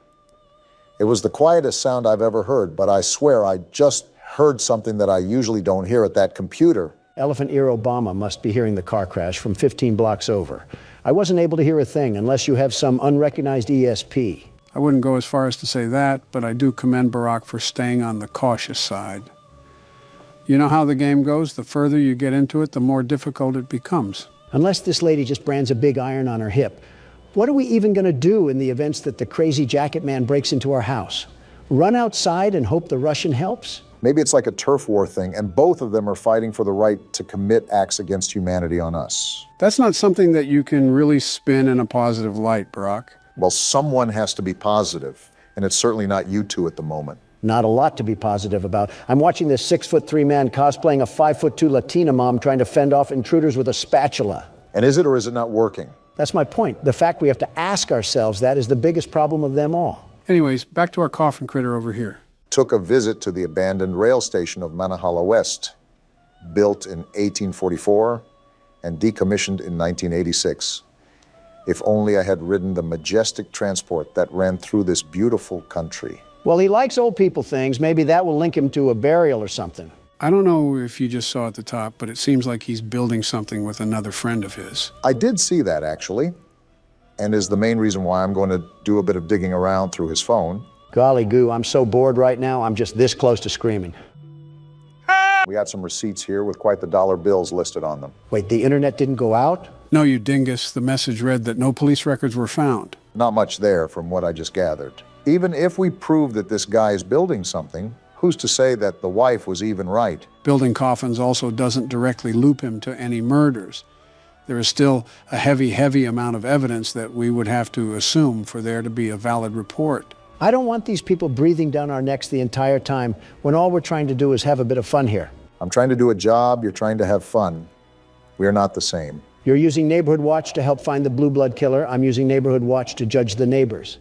Speaker 1: It was the quietest sound I've ever heard, but I swear I just heard something that I usually don't hear at that computer.
Speaker 2: Elephant Ear Obama must be hearing the car crash from 15 blocks over. I wasn't able to hear a thing unless you have some unrecognized ESP.
Speaker 3: I wouldn't go as far as to say that, but I do commend Barack for staying on the cautious side. You know how the game goes? The further you get into it, the more difficult it becomes.
Speaker 2: Unless this lady just brands a big iron on her hip, what are we even going to do in the events that the crazy jacket man breaks into our house? Run outside and hope the Russian helps?
Speaker 1: Maybe it's like a turf war thing, and both of them are fighting for the right to commit acts against humanity on us.
Speaker 3: That's not something that you can really spin in a positive light, Barack.
Speaker 1: Well, someone has to be positive, and it's certainly not you two at the moment.
Speaker 2: Not a lot to be positive about. I'm watching this 6'3" man cosplaying a 5'2" Latina mom trying to fend off intruders with a spatula.
Speaker 1: And is it or is it not working?
Speaker 2: That's my point. The fact we have to ask ourselves that is the biggest problem of them all.
Speaker 3: Anyways, back to our coffin critter over here.
Speaker 1: Took a visit to the abandoned rail station of Manahala West. built in 1844 and decommissioned in 1986. If only I had ridden the majestic transport that ran through this beautiful country.
Speaker 2: Well, he likes old people things. Maybe that will link him to a burial or something.
Speaker 3: I don't know if you just saw at the top, but it seems like he's building something with another friend of his.
Speaker 1: I did see that, actually, and is the main reason why I'm going to do a bit of digging around through his phone.
Speaker 2: Golly goo, I'm so bored right now, I'm just this close to screaming.
Speaker 1: We got some receipts here with quite the dollar bills listed on them.
Speaker 2: Wait, the internet didn't go out?
Speaker 3: No, you dingus. The message read that no police records were found.
Speaker 1: Not much there from what I just gathered. Even if we prove that this guy is building something, who's to say that the wife was even right?
Speaker 3: Building coffins also doesn't directly loop him to any murders. There is still a heavy amount of evidence that we would have to assume for there to be a valid report.
Speaker 2: I don't want these people breathing down our necks the entire time when all we're trying to do is have a bit of fun here.
Speaker 1: I'm trying to do a job, you're trying to have fun. We are not the same.
Speaker 2: You're using Neighborhood Watch to help find the Blue Blood killer. I'm using Neighborhood Watch to judge the neighbors.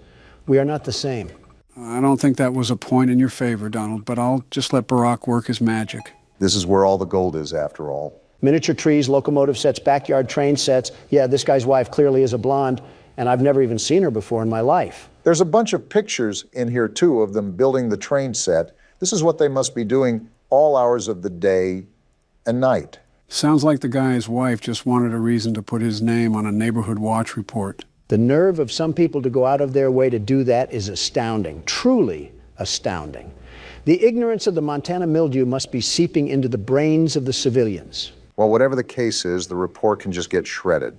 Speaker 2: We are not the same.
Speaker 3: I don't think that was a point in your favor, Donald, but I'll just let Barack work his magic.
Speaker 1: This is where all the gold is, after all.
Speaker 2: Miniature trees, locomotive sets, backyard train sets. Yeah, this guy's wife clearly is a blonde, and I've never even seen her before in my life.
Speaker 1: There's a bunch of pictures in here, too, of them building the train set. This is what they must be doing all hours of the day and night.
Speaker 3: Sounds like the guy's wife just wanted a reason to put his name on a Neighborhood Watch report.
Speaker 2: The nerve of some people to go out of their way to do that is astounding, truly astounding. The ignorance of the Montana mildew must be seeping into the brains of the civilians.
Speaker 1: Well, whatever the case is, the report can just get shredded.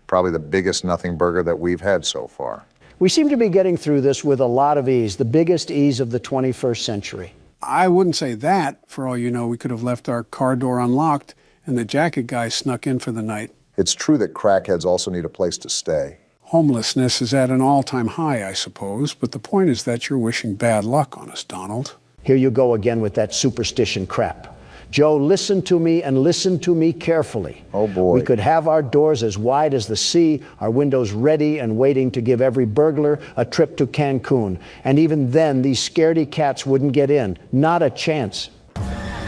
Speaker 1: Probably the biggest nothing burger that we've had so far.
Speaker 2: We seem to be getting through this with a lot of ease, the biggest ease of the 21st century.
Speaker 3: I wouldn't say that. For all you know, we could have left our car door unlocked and the jacket guy snuck in for the night.
Speaker 1: It's true that crackheads also need a place to stay.
Speaker 3: Homelessness is at an all-time high, I suppose, but the point is that you're wishing bad luck on us, Donald.
Speaker 2: Here you go again with that superstition crap. Joe, listen to me and listen to me carefully.
Speaker 1: Oh, boy.
Speaker 2: We could have our doors as wide as the sea, our windows ready and waiting to give every burglar a trip to Cancun. And even then, these scaredy cats wouldn't get in. Not a chance.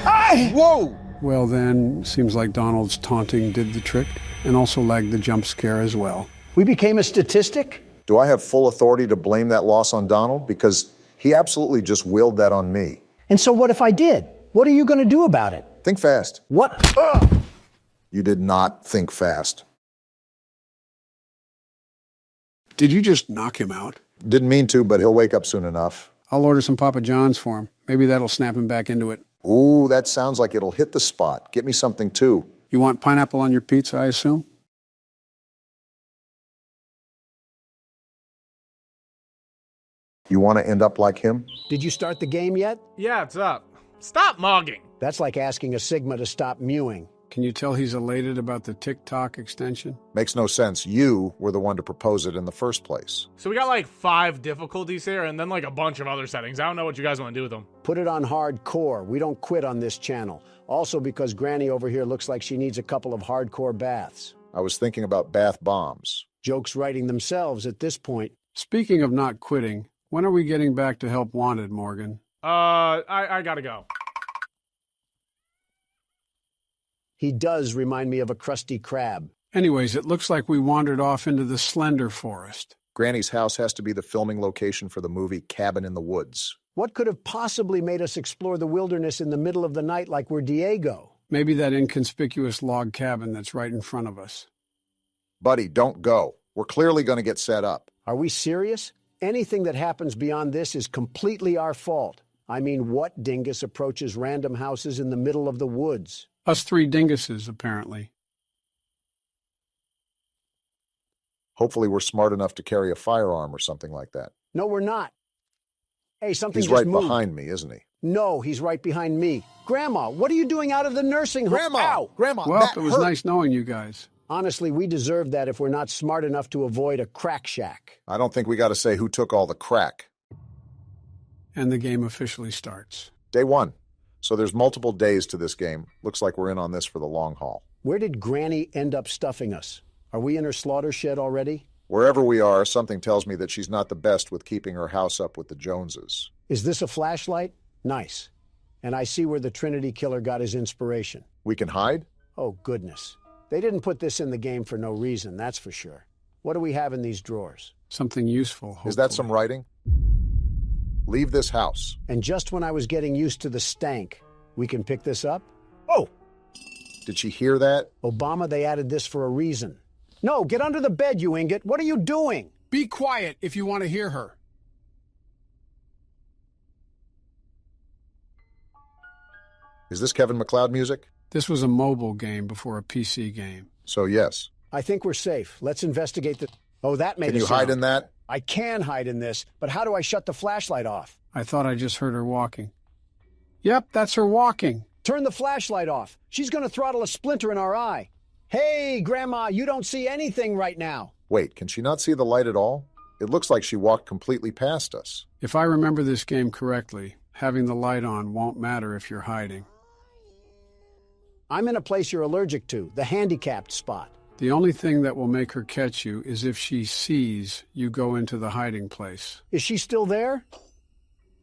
Speaker 1: Hey! Whoa!
Speaker 3: Well, then, seems like Donald's taunting did the trick and also lagged the jump scare as well.
Speaker 2: We became a statistic?
Speaker 1: Do I have full authority to blame that loss on Donald? Because he absolutely just willed that on me.
Speaker 2: And so what if I did? What are you going to do about it?
Speaker 1: Think fast.
Speaker 2: What?
Speaker 1: You did not think fast.
Speaker 3: Did you just knock him out?
Speaker 1: Didn't mean to, but he'll wake up soon enough.
Speaker 3: I'll order some Papa John's for him. Maybe that'll snap him back into it.
Speaker 1: Ooh, that sounds like it'll hit the spot. Get me something, too.
Speaker 3: You want pineapple on your pizza, I assume?
Speaker 1: You want to end up like him?
Speaker 2: Did you start the game yet?
Speaker 16: Yeah, it's up. Stop mogging.
Speaker 2: That's like asking a Sigma to stop mewing.
Speaker 3: Can you tell he's elated about the TikTok extension?
Speaker 1: Makes no sense. You were the one to propose it in the first place.
Speaker 16: So we got like 5 difficulties here and then like a bunch of other settings. I don't know what you guys want to do with them.
Speaker 2: Put it on hardcore. We don't quit on this channel. Also because Granny over here looks like she needs a couple of hardcore baths.
Speaker 1: I was thinking about bath bombs.
Speaker 2: Jokes writing themselves at this point.
Speaker 3: Speaking of not quitting, when are we getting back to Help Wanted, Morgan?
Speaker 16: I gotta go.
Speaker 2: He does remind me of a crusty crab.
Speaker 3: Anyways, it looks like we wandered off into the Slender Forest.
Speaker 1: Granny's house has to be the filming location for the movie Cabin in the Woods.
Speaker 2: What could have possibly made us explore the wilderness in the middle of the night like we're Diego?
Speaker 3: Maybe that inconspicuous log cabin that's right in front of us.
Speaker 1: Buddy, don't go. We're clearly going to get set up.
Speaker 2: Are we serious? Anything that happens beyond this is completely our fault. I mean, what dingus approaches random houses in the middle of the woods?
Speaker 3: Us 3 dinguses, apparently.
Speaker 1: Hopefully we're smart enough to carry a firearm or something like that.
Speaker 2: No, we're not. Hey, something
Speaker 1: He's
Speaker 2: just
Speaker 1: right
Speaker 2: moved.
Speaker 1: behind me, isn't he?
Speaker 2: No, he's right behind me. Grandma, what are you doing out of the nursing home?
Speaker 1: Grandma!
Speaker 2: Ow!
Speaker 1: Grandma,
Speaker 3: Well,
Speaker 1: that
Speaker 3: it was
Speaker 1: hurt.
Speaker 3: nice knowing you guys.
Speaker 2: Honestly, we deserve that if we're not smart enough to avoid a crack shack.
Speaker 1: I don't think we got to say who took all the crack.
Speaker 3: And the game officially starts.
Speaker 1: Day 1. So there's multiple days to this game. Looks like we're in on this for the long haul.
Speaker 2: Where did Granny end up stuffing us? Are we in her slaughter shed already?
Speaker 1: Wherever we are, something tells me that she's not the best with keeping her house up with the Joneses.
Speaker 2: Is this a flashlight? Nice. And I see where the Trinity Killer got his inspiration.
Speaker 1: We can hide?
Speaker 2: Oh, goodness. They didn't put this in the game for no reason, that's for sure. What do we have in these drawers?
Speaker 3: Something useful, hopefully.
Speaker 1: Is that some writing? Leave this house.
Speaker 2: And just when I was getting used to the stank, we can pick this up?
Speaker 1: Oh! Did she hear that?
Speaker 2: Obama, they added this for a reason. No, get under the bed, you ingot. What are you doing?
Speaker 3: Be quiet if you want to hear her.
Speaker 1: Is this Kevin MacLeod music?
Speaker 3: This was a mobile game before a PC game.
Speaker 1: So yes.
Speaker 2: I think we're safe. Let's investigate the... Oh, that made
Speaker 1: Can
Speaker 2: a
Speaker 1: you
Speaker 2: sound.
Speaker 1: hide in that?
Speaker 2: I can hide in this, but how do I shut the flashlight off?
Speaker 3: I thought I just heard her walking. Yep, that's her walking.
Speaker 2: Turn the flashlight off. She's going to throttle a splinter in our eye. Hey, Grandma, you don't see anything right now.
Speaker 1: Wait, can she not see the light at all? It looks like she walked completely past us.
Speaker 3: If I remember this game correctly, having the light on won't matter if you're hiding.
Speaker 2: I'm in a place you're allergic to, the handicapped spot.
Speaker 3: The only thing that will make her catch you is if she sees you go into the hiding place.
Speaker 2: Is she still there?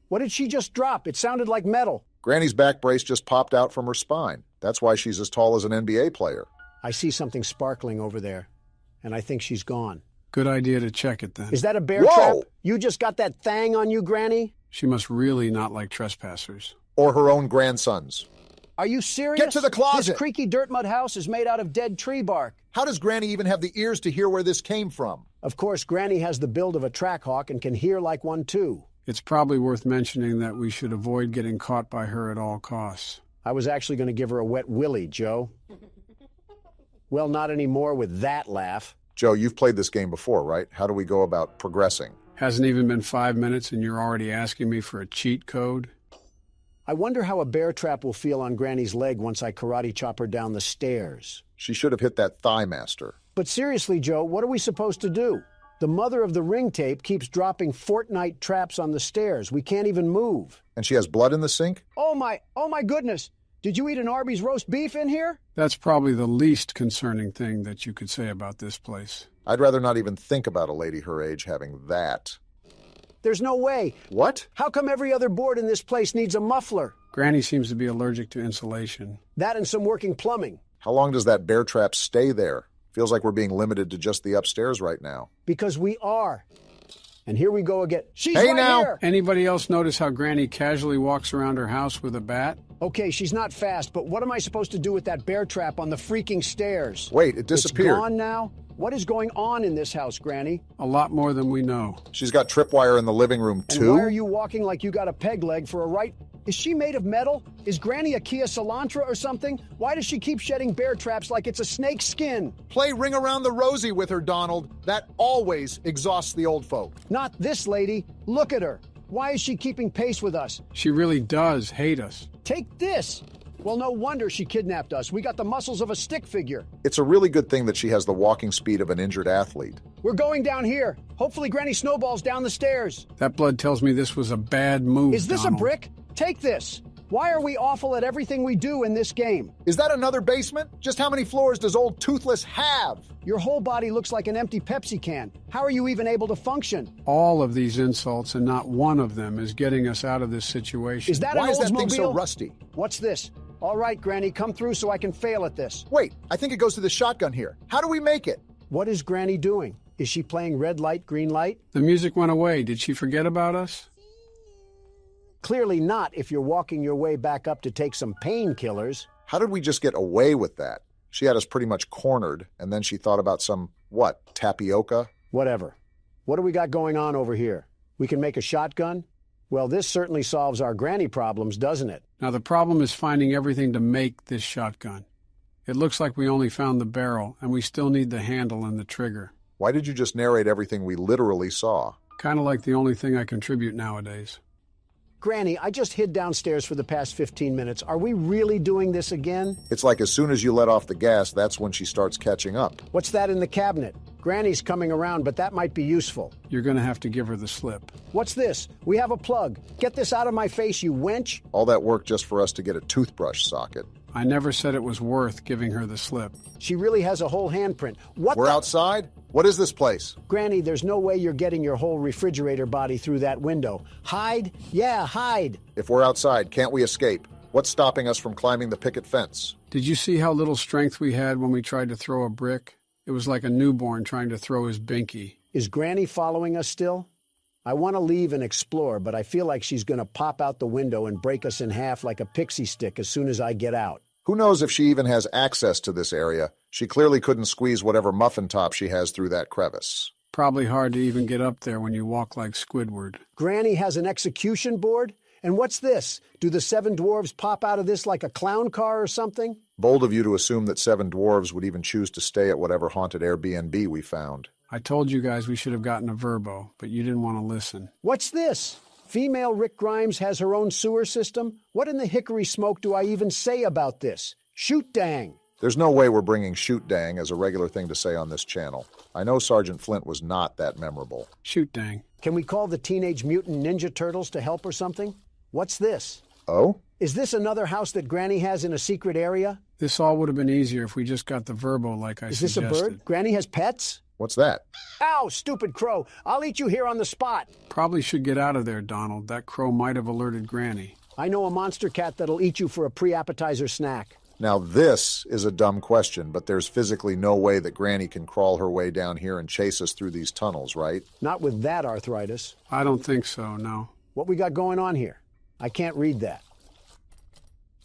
Speaker 2: What did she just drop? It sounded like metal.
Speaker 1: Granny's back brace just popped out from her spine. That's why she's as tall as an NBA player.
Speaker 2: I see something sparkling over there, and I think she's gone.
Speaker 3: Good idea to check it then.
Speaker 2: Is that a bear trap? You just got that thang on you, Granny?
Speaker 3: She must really not like trespassers.
Speaker 1: Or her own grandsons.
Speaker 2: Are you serious?
Speaker 1: Get to the closet!
Speaker 2: This creaky dirt mud house is made out of dead tree bark.
Speaker 1: How does Granny even have the ears to hear where this came from?
Speaker 2: Of course, Granny has the build of a trackhawk and can hear like one too.
Speaker 3: It's probably worth mentioning that we should avoid getting caught by her at all costs.
Speaker 2: I was actually going to give her a wet willy, Joe. Well, not anymore with that laugh.
Speaker 1: Joe, you've played this game before, right? How do we go about progressing?
Speaker 3: Hasn't even been 5 minutes and you're already asking me for a cheat code?
Speaker 2: I wonder how a bear trap will feel on Granny's leg once I karate chop her down the stairs.
Speaker 1: She should have hit that thigh master.
Speaker 2: But seriously, Joe, what are we supposed to do? The mother of the ring tape keeps dropping Fortnite traps on the stairs. We can't even move.
Speaker 1: And she has blood in the sink?
Speaker 2: Oh my goodness. Did you eat an Arby's roast beef in here?
Speaker 3: That's probably the least concerning thing that you could say about this place.
Speaker 1: I'd rather not even think about a lady her age having that.
Speaker 2: There's no way.
Speaker 1: What?
Speaker 2: How come every other board in this place needs a muffler?
Speaker 3: Granny seems to be allergic to insulation.
Speaker 2: That and some working plumbing.
Speaker 1: How long does that bear trap stay there? Feels like we're being limited to just the upstairs right now.
Speaker 2: Because we are. And here we go again. She's
Speaker 1: hey
Speaker 2: right
Speaker 1: now.
Speaker 2: Here.
Speaker 3: Anybody else notice how Granny casually walks around her house with a bat?
Speaker 2: Okay, she's not fast, but what am I supposed to do with that bear trap on the freaking stairs?
Speaker 1: Wait, it disappeared.
Speaker 2: It's gone now? What is going on in this house, Granny?
Speaker 3: A lot more than we know.
Speaker 1: She's got tripwire in the living room, too?
Speaker 2: And why are you walking like you got a peg leg for a right? Is she made of metal? Is Granny a Kia Elantra or something? Why does she keep shedding bear traps like it's a snake's skin?
Speaker 1: Play Ring Around the Rosie with her, Donald. That always exhausts the old folk.
Speaker 2: Not this lady. Look at her. Why is she keeping pace with us?
Speaker 3: She really does hate us.
Speaker 2: Take this. Well, no wonder she kidnapped us. We got the muscles of a stick figure.
Speaker 1: It's a really good thing that she has the walking speed of an injured athlete.
Speaker 2: We're going down here. Hopefully Granny snowballs down the stairs.
Speaker 3: That blood tells me this was a bad move,
Speaker 2: Is this
Speaker 3: Donald.
Speaker 2: a brick? Take this. Why are we awful at everything we do in this game?
Speaker 1: Is that another basement? Just how many floors does old Toothless have?
Speaker 2: Your whole body looks like an empty Pepsi can. How are you even able to function?
Speaker 3: All of these insults and not one of them is getting us out of this situation.
Speaker 2: Is that
Speaker 1: Why
Speaker 2: an
Speaker 1: is that thing
Speaker 2: Oldsmobile?
Speaker 1: so rusty?
Speaker 2: What's this? All right, Granny, come through so I can fail at this.
Speaker 1: Wait, I think it goes to the shotgun here. How do we make it?
Speaker 2: What is Granny doing? Is she playing red light, green light?
Speaker 3: The music went away. Did she forget about us?
Speaker 2: Clearly not if you're walking your way back up to take some painkillers.
Speaker 1: How did we just get away with that? She had us pretty much cornered, and then she thought about some, what, tapioca?
Speaker 2: Whatever. What do we got going on over here? We can make a shotgun? Well, this certainly solves our Granny problems, doesn't it?
Speaker 3: Now, the problem is finding everything to make this shotgun. It looks like we only found the barrel, and we still need the handle and the trigger.
Speaker 1: Why did you just narrate everything we literally saw?
Speaker 3: Kind of like the only thing I contribute nowadays.
Speaker 2: Granny, I just hid downstairs for the past 15 minutes. Are we really doing this again?
Speaker 1: It's like as soon as you let off the gas, that's when she starts catching up.
Speaker 2: What's that in the cabinet? Granny's coming around, but that might be useful.
Speaker 3: You're going to have to give her the slip.
Speaker 2: What's this? We have a plug. Get this out of my face, you wench.
Speaker 1: All that work just for us to get a toothbrush socket.
Speaker 3: I never said it was worth giving her the slip.
Speaker 2: She really has a whole handprint.
Speaker 1: We're outside? What is this place?
Speaker 2: Granny, there's no way you're getting your whole refrigerator body through that window. Hide? Yeah, hide.
Speaker 1: If we're outside, can't we escape? What's stopping us from climbing the picket fence?
Speaker 3: Did you see how little strength we had when we tried to throw a brick? It was like a newborn trying to throw his binky.
Speaker 2: Is Granny following us still? I want to leave and explore, but I feel like she's going to pop out the window and break us in half like a pixie stick as soon as I get out.
Speaker 1: Who knows if she even has access to this area? She clearly couldn't squeeze whatever muffin top she has through that crevice.
Speaker 3: Probably hard to even get up there when you walk like Squidward.
Speaker 2: Granny has an execution board? And what's this? Do the 7 dwarves pop out of this like a clown car or something?
Speaker 1: Bold of you to assume that 7 dwarves would even choose to stay at whatever haunted Airbnb we found.
Speaker 3: I told you guys we should have gotten a Verbo, but you didn't want to listen.
Speaker 2: What's this? Female Rick Grimes has her own sewer system? What in the hickory smoke do I even say about this? Shoot dang!
Speaker 1: There's no way we're bringing shoot dang as a regular thing to say on this channel. I know Sergeant Flint was not that memorable.
Speaker 3: Shoot dang.
Speaker 2: Can we call the Teenage Mutant Ninja Turtles to help or something? What's this?
Speaker 1: Oh?
Speaker 2: Is this another house that Granny has in a secret area?
Speaker 3: This all would have been easier if we just got the Verbo like I suggested.
Speaker 2: Is this a bird? Granny has pets?
Speaker 1: What's that?
Speaker 2: Ow, stupid crow. I'll eat you here on the spot.
Speaker 3: Probably should get out of there, Donald. That crow might have alerted Granny.
Speaker 2: I know a monster cat that'll eat you for a pre-appetizer snack.
Speaker 1: Now this is a dumb question, but there's physically no way that Granny can crawl her way down here and chase us through these tunnels, right?
Speaker 2: Not with that arthritis.
Speaker 3: I don't think so, no.
Speaker 2: What we got going on here? I can't read that.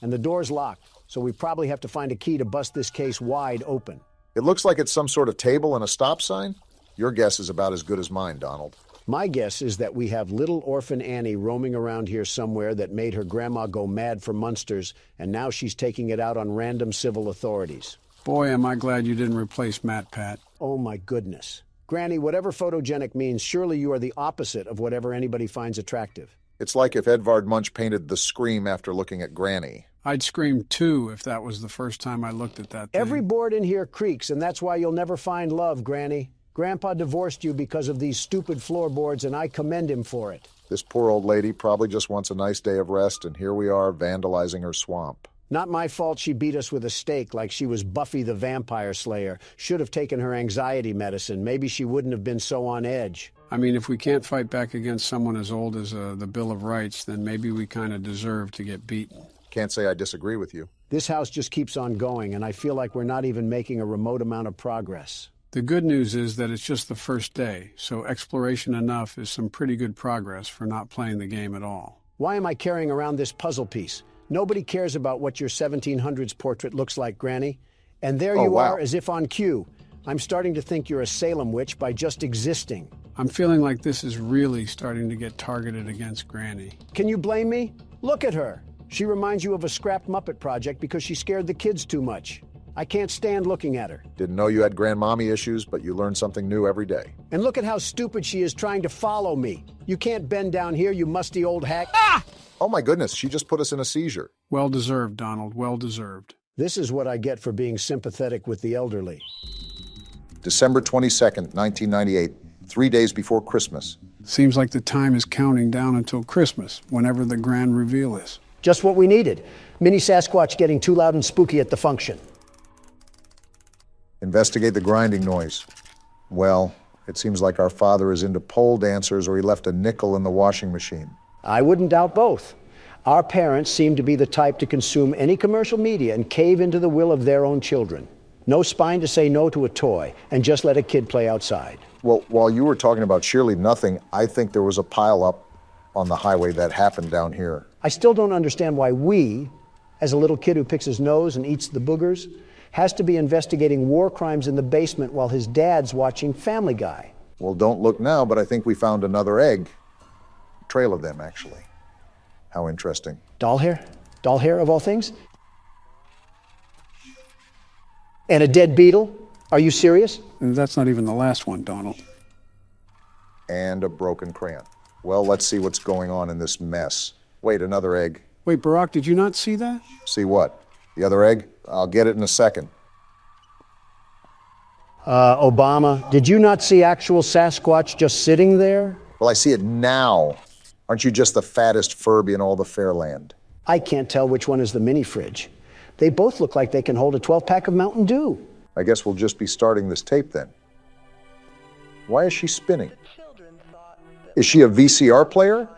Speaker 2: And the door's locked, so we probably have to find a key to bust this case wide open.
Speaker 1: It looks like it's some sort of table and a stop sign. Your guess is about as good as mine, Donald.
Speaker 2: My guess is that we have little orphan Annie roaming around here somewhere that made her grandma go mad for monsters, and now she's taking it out on random civil authorities.
Speaker 3: Boy, am I glad you didn't replace Matt Pat.
Speaker 2: Oh, my goodness. Granny, whatever photogenic means, surely you are the opposite of whatever anybody finds attractive.
Speaker 1: It's like if Edvard Munch painted The Scream after looking at Granny.
Speaker 3: I'd scream too if that was the first time I looked at that thing.
Speaker 2: Every board in here creaks, and that's why you'll never find love, Granny. Grandpa divorced you because of these stupid floorboards, and I commend him for it.
Speaker 1: This poor old lady probably just wants a nice day of rest, and here we are vandalizing her swamp.
Speaker 2: Not my fault she beat us with a stake like she was Buffy the Vampire Slayer. Should have taken her anxiety medicine. Maybe she wouldn't have been so on edge.
Speaker 3: I mean, if we can't fight back against someone as old as the Bill of Rights, then maybe we kind of deserve to get beaten.
Speaker 1: Can't say I disagree with you.
Speaker 2: This house just keeps on going, and I feel like we're not even making a remote amount of progress.
Speaker 3: The good news is that it's just the first day, so exploration enough is some pretty good progress for not playing the game at all.
Speaker 2: Why am I carrying around this puzzle piece? Nobody cares about what your 1700s portrait looks like, Granny. And there you are, as if on cue. I'm starting to think you're a Salem witch by just existing.
Speaker 3: I'm feeling like this is really starting to get targeted against Granny.
Speaker 2: Can you blame me? Look at her. She reminds you of a scrapped Muppet project because she scared the kids too much. I can't stand looking at her.
Speaker 1: Didn't know you had grandmommy issues, but you learn something new every day.
Speaker 2: And look at how stupid she is trying to follow me. You can't bend down here, you musty old hack.
Speaker 1: Ah! Oh my goodness, she just put us in a seizure.
Speaker 3: Well deserved, Donald, well deserved.
Speaker 2: This is what I get for being sympathetic with the elderly.
Speaker 1: December 22nd, 1998, 3 days before Christmas.
Speaker 3: Seems like the time is counting down until Christmas, whenever the grand reveal is.
Speaker 2: Just what we needed. Mini Sasquatch getting too loud and spooky at the function.
Speaker 1: Investigate the grinding noise. Well, it seems like our father is into pole dancers or he left a nickel in the washing machine.
Speaker 2: I wouldn't doubt both. Our parents seem to be the type to consume any commercial media and cave into the will of their own children. No spine to say no to a toy and just let a kid play outside.
Speaker 1: Well, while you were talking about Shirley Nothing, I think there was a pile-up on the highway that happened down here.
Speaker 2: I still don't understand why we, as a little kid who picks his nose and eats the boogers, has to be investigating war crimes in the basement while his dad's watching Family Guy.
Speaker 1: Well, don't look now, but I think we found another egg. A trail of them, actually. How interesting.
Speaker 2: Doll hair? Doll hair, of all things? And a dead beetle? Are you serious?
Speaker 3: That's not even the last one, Donald.
Speaker 1: And a broken crayon. Well, let's see what's going on in this mess. Wait, another egg.
Speaker 3: Wait, Barack, did you not see that?
Speaker 1: See what? The other egg? I'll get it in a second.
Speaker 2: Obama, did you not see actual Sasquatch just sitting there?
Speaker 1: Well, I see it now. Aren't you just the fattest Furby in all the Fairland?
Speaker 2: I can't tell which one is the mini fridge. They both look like they can hold a 12-pack of Mountain Dew.
Speaker 1: I guess we'll just be starting this tape then. Why is she spinning? Is she a VCR player?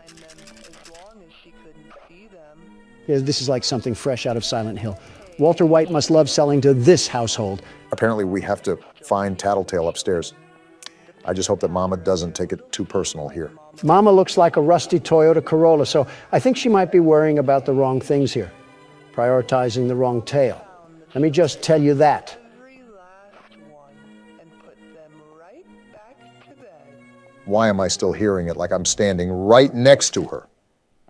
Speaker 2: Yeah, this is like something fresh out of Silent Hill. Walter White must love selling to this household.
Speaker 1: Apparently we have to find Tattletale upstairs. I just hope that Mama doesn't take it too personal here.
Speaker 2: Mama looks like a rusty Toyota Corolla, so I think she might be worrying about the wrong things here, prioritizing the wrong tale. Let me just tell you that.
Speaker 1: Why am I still hearing it like I'm standing right next to her?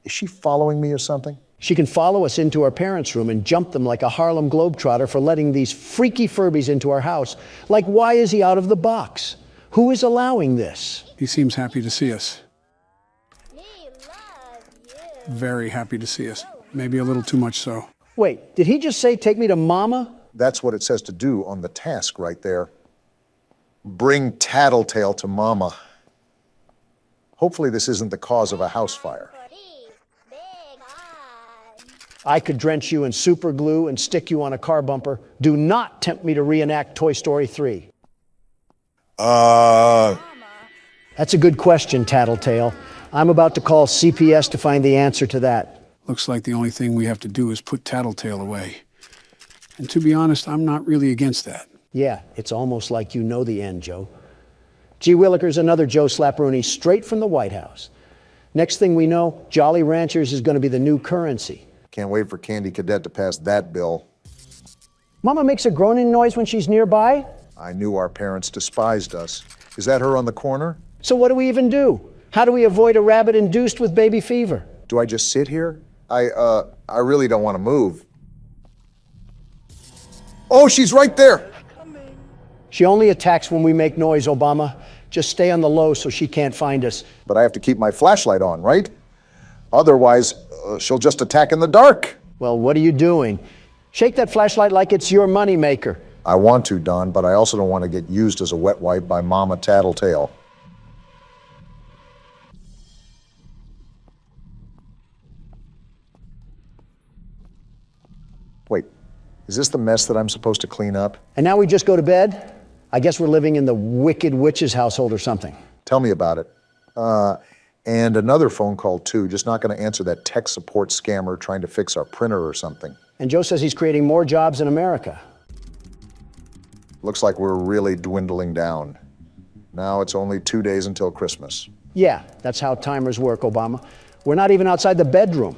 Speaker 1: Is she following me or something?
Speaker 2: She can follow us into our parents' room and jump them like a Harlem Globetrotter for letting these freaky Furbies into our house. Like, why is he out of the box? Who is allowing this?
Speaker 3: He seems happy to see us. Very happy to see us. Maybe a little too much so.
Speaker 2: Wait, did he just say take me to Mama?
Speaker 1: That's what it says to do on the task right there. Bring Tattletale to Mama. Hopefully this isn't the cause of a house fire.
Speaker 2: I could drench you in super glue and stick you on a car bumper. Do not tempt me to reenact Toy Story 3. That's a good question, Tattletale. I'm about to call CPS to find the answer to that.
Speaker 3: Looks like the only thing we have to do is put Tattletale away. And to be honest, I'm not really against that.
Speaker 2: Yeah, it's almost like you know the end, Joe. Gee Willikers, another Joe Slaprooney straight from the White House. Next thing we know, Jolly Ranchers is going to be the new currency.
Speaker 1: Can't wait for Candy Cadet to pass that bill.
Speaker 2: Mama makes a groaning noise when she's nearby?
Speaker 1: I knew our parents despised us. Is that her on the corner?
Speaker 2: So what do we even do? How do we avoid a rabbit induced with baby fever?
Speaker 1: Do I just sit here? I really don't want to move. Oh, she's right there!
Speaker 2: She only attacks when we make noise, Obama. Just stay on the low so she can't find us.
Speaker 1: But I have to keep my flashlight on, right? Otherwise, she'll just attack in the dark.
Speaker 2: Well, what are you doing? Shake that flashlight like it's your moneymaker.
Speaker 1: I want to, Don, but I also don't want to get used as a wet wipe by Mama Tattletale. Wait, is this the mess that I'm supposed to clean up?
Speaker 2: And now we just go to bed? I guess we're living in the Wicked Witch's household or something.
Speaker 1: Tell me about it. And another phone call, too. Just not going to answer that tech support scammer trying to fix our printer or something.
Speaker 2: And Joe says he's creating more jobs in America.
Speaker 1: Looks like we're really dwindling down. Now it's only 2 days until Christmas.
Speaker 2: Yeah, that's how timers work, Obama. We're not even outside the bedroom.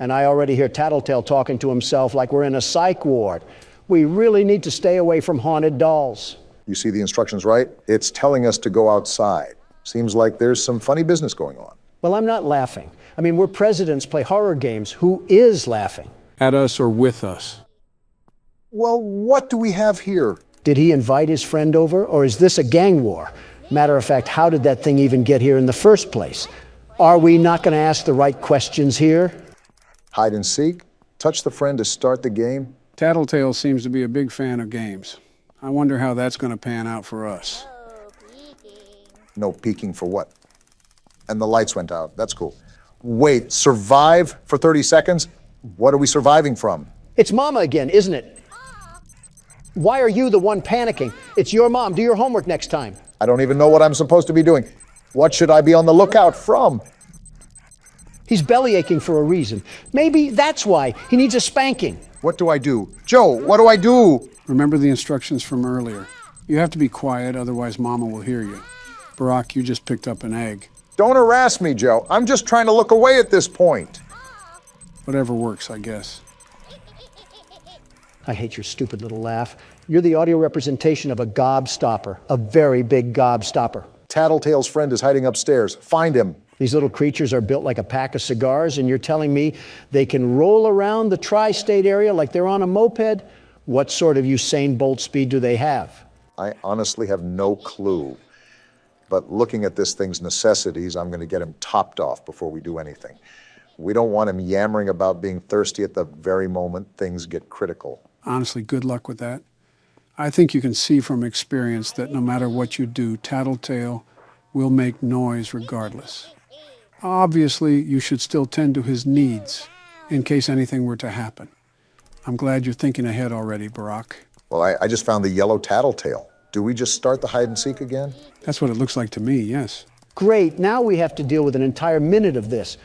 Speaker 2: And I already hear Tattletale talking to himself like we're in a psych ward. We really need to stay away from haunted dolls.
Speaker 1: You see the instructions, right? It's telling us to go outside. Seems like there's some funny business going on.
Speaker 2: Well, I'm not laughing. I mean, we're presidents play horror games. Who is laughing?
Speaker 3: At us or with us?
Speaker 1: Well, what do we have here?
Speaker 2: Did he invite his friend over, or is this a gang war? Matter of fact, how did that thing even get here in the first place? Are we not going to ask the right questions here?
Speaker 1: Hide and seek? Touch the friend to start the game?
Speaker 3: Tattletale seems to be a big fan of games. I wonder how that's going to pan out for us.
Speaker 1: No peeking for what? And the lights went out. That's cool. Wait, survive for 30 seconds? What are we surviving from?
Speaker 2: It's Mama again, isn't it? Why are you the one panicking? It's your mom. Do your homework next time.
Speaker 1: I don't even know what I'm supposed to be doing. What should I be on the lookout from?
Speaker 2: He's belly aching for a reason. Maybe that's why. He needs a spanking.
Speaker 1: What do I do? Joe, what do I do?
Speaker 3: Remember the instructions from earlier. You have to be quiet, otherwise Mama will hear you. Barack, you just picked up an egg.
Speaker 1: Don't harass me, Joe. I'm just trying to look away at this point.
Speaker 3: Whatever works, I guess.
Speaker 2: I hate your stupid little laugh. You're the audio representation of a gobstopper, a very big gobstopper.
Speaker 1: Tattletale's friend is hiding upstairs. Find him.
Speaker 2: These little creatures are built like a pack of cigars, and you're telling me they can roll around the tri-state area like they're on a moped? What sort of Usain Bolt speed do they have?
Speaker 1: I honestly have no clue. But looking at this thing's necessities, I'm going to get him topped off before we do anything. We don't want him yammering about being thirsty at the very moment things get critical.
Speaker 3: Honestly, good luck with that. I think you can see from experience that no matter what you do, Tattletale will make noise regardless. Obviously, you should still tend to his needs in case anything were to happen. I'm glad you're thinking ahead already, Barack.
Speaker 1: Well, I just found the yellow tattletale. Do we just start the hide and seek again?
Speaker 3: That's what it looks like to me, yes.
Speaker 2: Great, now we have to deal with an entire minute of this.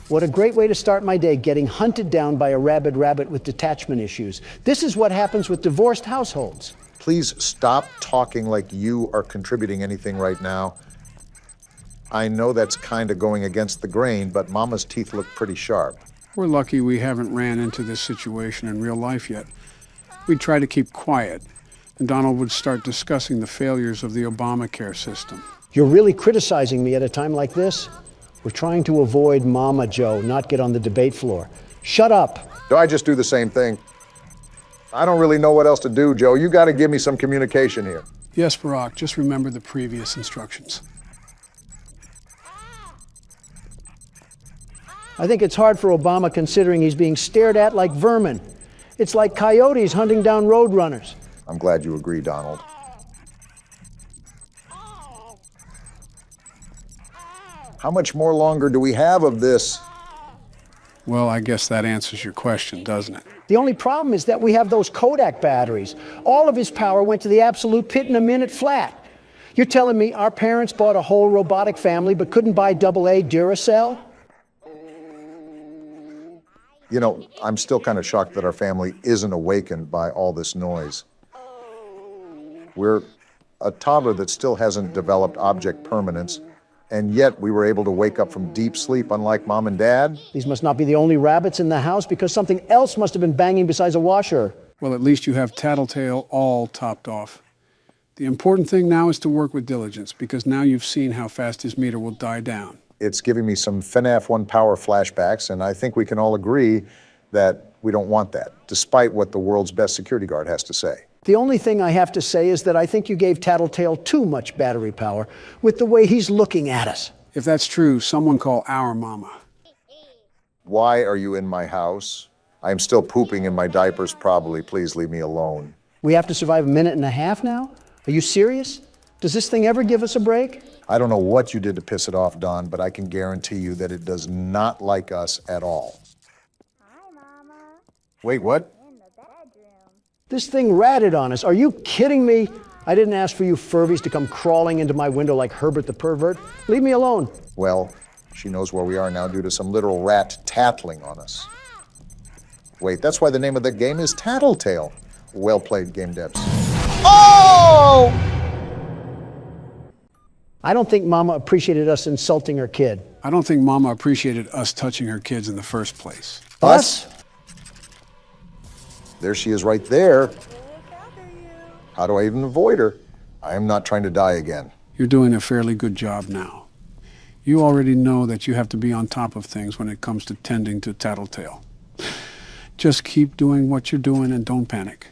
Speaker 2: What a great way to start my day, getting hunted down by a rabid rabbit with detachment issues. This is what happens with divorced households.
Speaker 1: Please stop talking like you are contributing anything right now. I know that's kind of going against the grain, but Mama's teeth look pretty sharp.
Speaker 3: We're lucky we haven't ran into this situation in real life yet. We'd try to keep quiet, and Donald would start discussing the failures of the Obamacare system.
Speaker 2: You're really criticizing me at a time like this? We're trying to avoid Mama, Joe, not get on the debate floor. Shut up.
Speaker 1: Do I just do the same thing? I don't really know what else to do, Joe. You got to give me some communication here.
Speaker 3: Yes, Barack, just remember the previous instructions.
Speaker 2: I think it's hard for Obama considering he's being stared at like vermin. It's like coyotes hunting down roadrunners.
Speaker 1: I'm glad you agree, Donald. How much more longer do we have of this?
Speaker 3: Well, I guess that answers your question, doesn't it?
Speaker 2: The only problem is that we have those Kodak batteries. All of his power went to the absolute pit in a minute flat. You're telling me our parents bought a whole robotic family but couldn't buy AA Duracell?
Speaker 1: You know, I'm still kind of shocked that our family isn't awakened by all this noise. We're a toddler that still hasn't developed object permanence, and yet we were able to wake up from deep sleep, unlike Mom and Dad.
Speaker 2: These must not be the only rabbits in the house, because something else must have been banging besides a washer.
Speaker 3: Well, at least you have Tattletale all topped off. The important thing now is to work with diligence, because now you've seen how fast his meter will die down.
Speaker 1: It's giving me some FNAF 1 power flashbacks, and I think we can all agree that we don't want that, despite what the world's best security guard has to say.
Speaker 2: The only thing I have to say is that I think you gave Tattletale too much battery power with the way he's looking at us.
Speaker 3: If that's true, someone call our mama.
Speaker 1: Why are you in my house? I'm still pooping in my diapers, probably. Please leave me alone.
Speaker 2: We have to survive a minute and a half now? Are you serious? Does this thing ever give us a break?
Speaker 1: I don't know what you did to piss it off, Don, but I can guarantee you that it does not like us at all.
Speaker 17: Hi, Mama.
Speaker 1: Wait, what?
Speaker 17: In the bedroom.
Speaker 2: This thing ratted on us. Are you kidding me? I didn't ask for you Furbies to come crawling into my window like Herbert the pervert. Leave me alone.
Speaker 1: Well, she knows where we are now due to some literal rat tattling on us. Wait, that's why the name of the game is Tattletale. Well played, game devs. Oh!
Speaker 2: I don't think Mama appreciated us insulting her kid.
Speaker 3: I don't think Mama appreciated us touching her kids in the first place.
Speaker 2: Us?
Speaker 1: There she is right there. How do I even avoid her? I am not trying to die again.
Speaker 3: You're doing a fairly good job now. You already know that you have to be on top of things when it comes to tending to Tattletale. Just keep doing what you're doing and don't panic.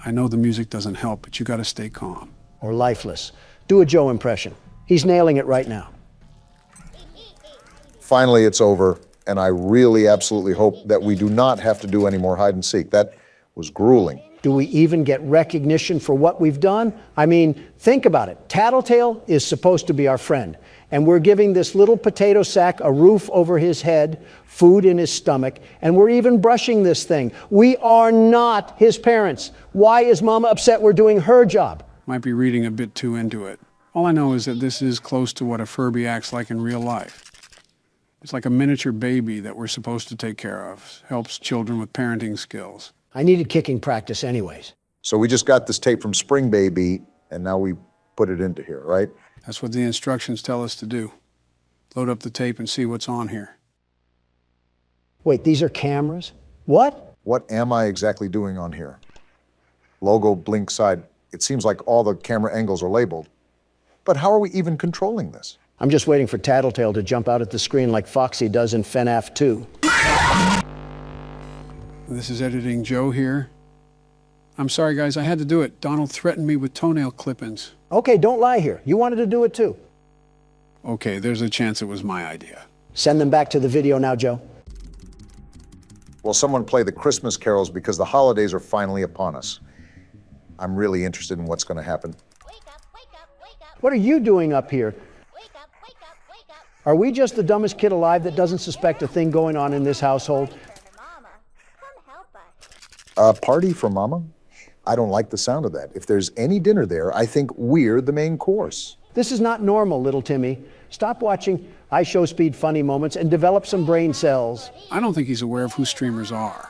Speaker 3: I know the music doesn't help, but you gotta stay calm.
Speaker 2: Or lifeless. Do a Joe impression. He's nailing it right now.
Speaker 1: Finally, it's over, and I really absolutely hope that we do not have to do any more hide and seek. That was grueling.
Speaker 2: Do we even get recognition for what we've done? I mean, think about it. Tattletale is supposed to be our friend, and we're giving this little potato sack a roof over his head, food in his stomach, and we're even brushing this thing. We are not his parents. Why is Mama upset we're doing her job?
Speaker 3: Might be reading a bit too into it. All I know is that this is close to what a Furby acts like in real life. It's like a miniature baby that we're supposed to take care of. Helps children with parenting skills.
Speaker 2: I needed kicking practice anyways.
Speaker 1: So we just got this tape from Spring Baby, and now we put it into here, right?
Speaker 3: That's what the instructions tell us to do. Load up the tape and see what's on here.
Speaker 2: Wait, these are cameras? What?
Speaker 1: What am I exactly doing on here? Logo, blink side. It seems like all the camera angles are labeled. But how are we even controlling this?
Speaker 2: I'm just waiting for Tattletale to jump out at the screen like Foxy does in FNAF 2.
Speaker 3: This is Editing Joe here. I'm sorry, guys, I had to do it. Donald threatened me with toenail clip-ins.
Speaker 2: Okay, don't lie here. You wanted to do it too.
Speaker 3: Okay, there's a chance it was my idea.
Speaker 2: Send them back to the video now, Joe.
Speaker 1: Will someone play the Christmas carols because the holidays are finally upon us? I'm really interested in what's going to happen.
Speaker 17: Wake up, wake up, wake up.
Speaker 2: What are you doing up here?
Speaker 17: Wake up, wake up, wake up.
Speaker 2: Are we just the dumbest kid alive that doesn't suspect a thing going on in this household?
Speaker 17: Mama, come help us.
Speaker 1: A party for Mama? I don't like the sound of that. If there's any dinner there, I think we're the main course.
Speaker 2: This is not normal, little Timmy. Stop watching iShowSpeed funny moments and develop some brain cells.
Speaker 3: I don't think he's aware of who streamers are.